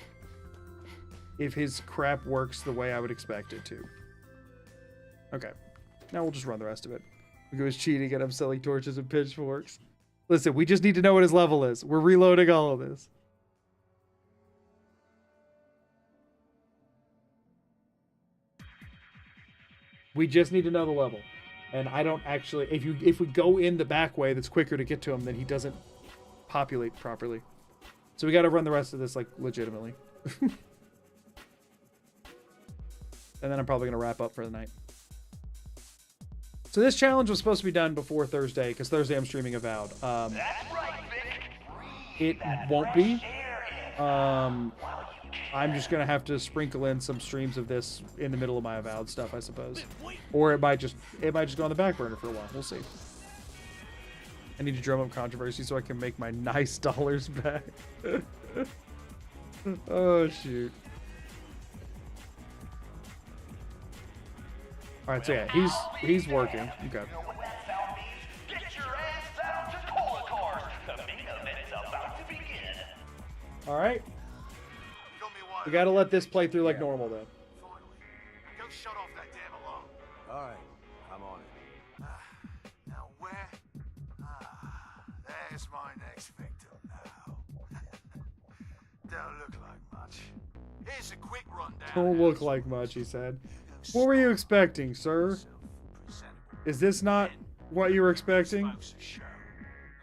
S1: if his crap works the way I would expect it to. Okay. Now we'll just run the rest of it. He was cheating and I'm selling torches and pitchforks. Listen, we just need to know what his level is. We're reloading all of this. We just need to know the level. And I don't actually, if we go in the back way that's quicker to get to him, then he doesn't populate properly. So we got to run the rest of this like legitimately. And then I'm probably going to wrap up for the night. So this challenge was supposed to be done before Thursday because Thursday I'm streaming Avowed. It won't be. I'm just going to have to sprinkle in some streams of this in the middle of my Avowed stuff, I suppose. Or it might just go on the back burner for a while. We'll see. I need to drum up controversy so I can make my nice dollars back. Oh, shoot. Alright, so yeah, he's working. Okay. Alright.
S8: Got me
S1: We gotta let this play through like normal, though.
S8: Finally. Go shut off that damn alarm.
S12: Alright, I'm on it.
S8: Now where? There's my next victim now. Don't look like much. Here's a quick rundown.
S1: Don't look like much, he said. What were you expecting, sir? Is this not what you were expecting?
S8: A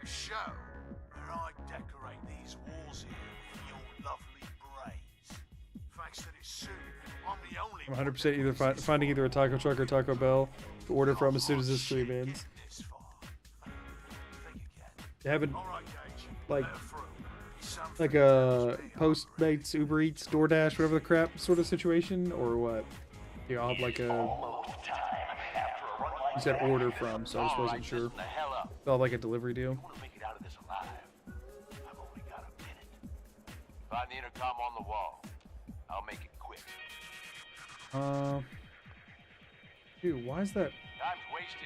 S8: show where I decorate these walls here with your lovely brains. Thanks to this suit, I'm the only
S1: I'm 100% either finding either a taco truck or Taco Bell to order from as soon as this stream ends. You haven't like a Postmates, Uber Eats, DoorDash, whatever the crap sort of situation, or what? You have like a. You said order from, so I just wasn't sure. Felt like a delivery deal.
S11: Find the intercom on the wall. I'll make it quick.
S1: Dude, why is that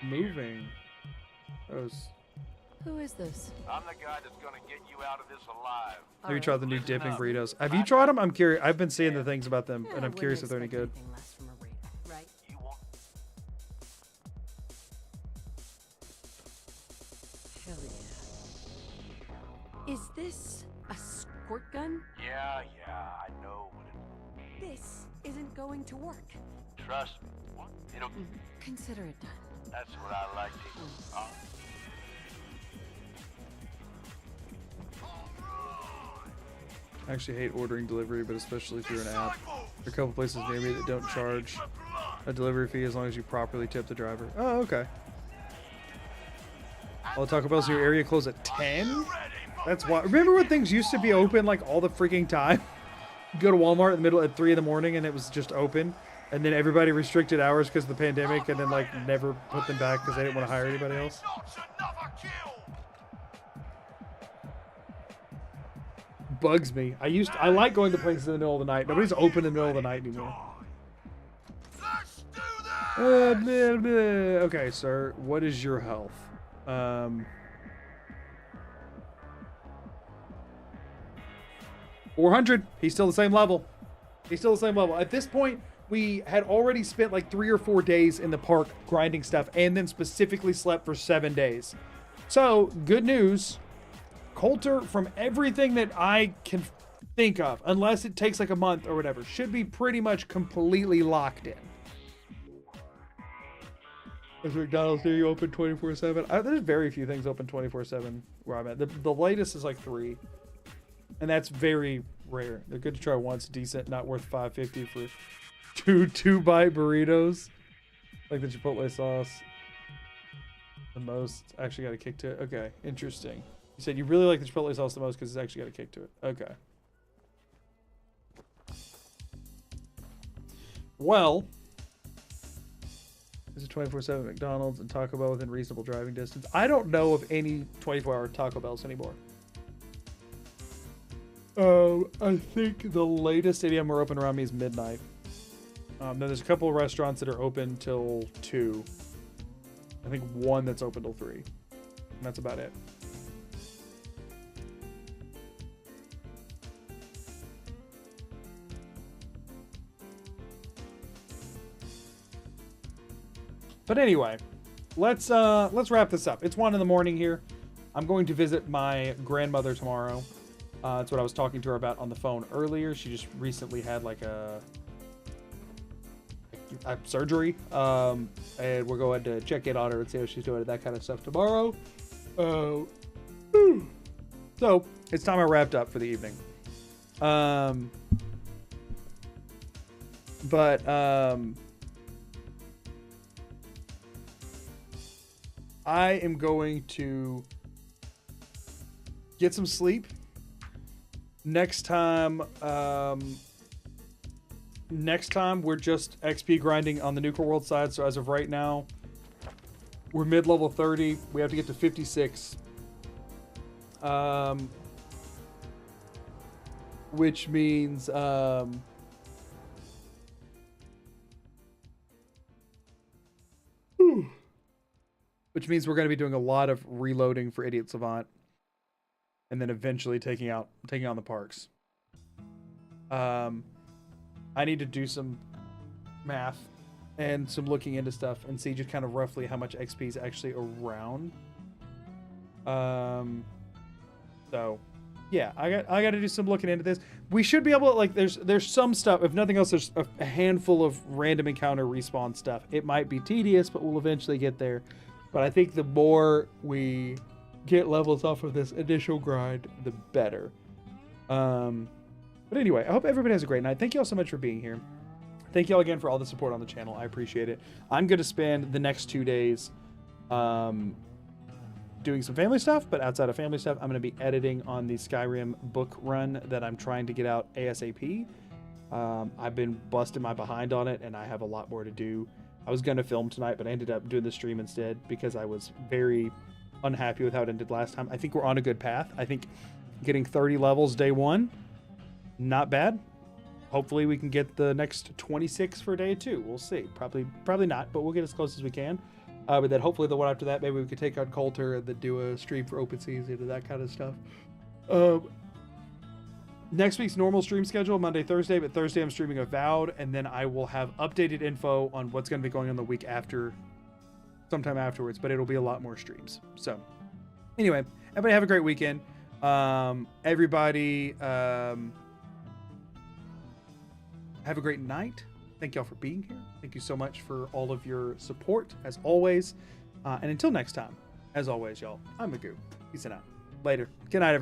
S1: moving? That was.
S7: Who is this?
S11: I'm the guy that's gonna get you out of this alive.
S1: Have you tried the new dipping burritos? Have you tried them? I'm curious. I've been seeing the things about them, and I'm curious if they're any good.
S7: Right? Hell yeah. Is this a squirt gun?
S11: Yeah, I know what it
S7: This isn't going to work.
S11: Trust me. It'll.
S7: Consider it done.
S11: That's what I like to hear.
S1: I actually hate ordering delivery, but especially through an app. There are a couple places near me that don't charge a delivery fee as long as you properly tip the driver. Oh, okay. All the Taco Bells in your area close at 10? That's why. Remember when things used to be open like all the freaking time? You go to Walmart in the middle at 3 in the morning and it was just open. And then everybody restricted hours because of the pandemic and then like never put them back because they didn't want to hire anybody else. Bugs me. I like going to places in the middle of the night. Nobody's open in the middle of the night anymore. Blah, blah. Okay, sir. What is your health? 400. He's still the same level. He's still the same level. At this point, we had already spent like 3 or 4 days in the park grinding stuff and then specifically slept for 7 days. So, good news. Coulter, from everything that I can think of, unless it takes like a month or whatever, should be pretty much completely locked in. Is McDonald's near you open 24/7? There's very few things open 24/7 where I'm at. The latest is like 3. And that's very rare. They're good to try once, decent, not worth $5.50 for two bite burritos. Like the Chipotle sauce. The most. Actually got a kick to it. Okay, interesting. You said you really like the Chipotle sauce the most because it's actually got a kick to it. Okay. Well, there's a 24/7 McDonald's and Taco Bell within reasonable driving distance. I don't know of any 24-hour Taco Bells anymore. I think the latest any of them are open around me is midnight. Then there's a couple of restaurants that are open till 2. I think one that's open till 3. And that's about it. But anyway, let's wrap this up. It's 1 in the morning here. I'm going to visit my grandmother tomorrow. That's what I was talking to her about on the phone earlier. She just recently had like a surgery. And we'll go ahead to check in on her and see how she's doing and that kind of stuff tomorrow. So it's time I wrapped up for the evening. I am going to get some sleep. Next time we're just XP grinding on the nuclear world side. So as of right now, we're mid-level 30. We have to get to 56. Which means we're going to be doing a lot of reloading for Idiot Savant. And then eventually taking on the parks. I need to do some math and some looking into stuff and see just kind of roughly how much XP is actually around. So yeah, I got to do some looking into this. We should be able to, like, there's some stuff. If nothing else, there's a handful of random encounter respawn stuff. It might be tedious, but we'll eventually get there. But I think the more we get levels off of this initial grind, the better. But anyway, I hope everybody has a great night. Thank you all so much for being here. Thank you all again for all the support on the channel. I appreciate it. I'm going to spend the next 2 days doing some family stuff, but outside of family stuff, I'm going to be editing on the Skyrim book run that I'm trying to get out ASAP. I've been busting my behind on it, and I have a lot more to do. I was going to film tonight, but I ended up doing the stream instead because I was very unhappy with how it ended last time. I think we're on a good path. I think getting 30 levels day 1, not bad. Hopefully we can get the next 26 for day 2. We'll see. Probably not, but we'll get as close as we can. But then hopefully the one after that, maybe we could take on Coulter and then do a stream for open season and that kind of stuff. Next week's normal stream schedule, Monday, Thursday, but Thursday I'm streaming Avowed, and then I will have updated info on what's going to be going on the week after, sometime afterwards, but it'll be a lot more streams. So anyway, everybody have a great weekend. Everybody have a great night. Thank y'all for being here. Thank you so much for all of your support, as always. And until next time, as always, y'all, I'm Magoo. Peace out. Later. Good night, everybody.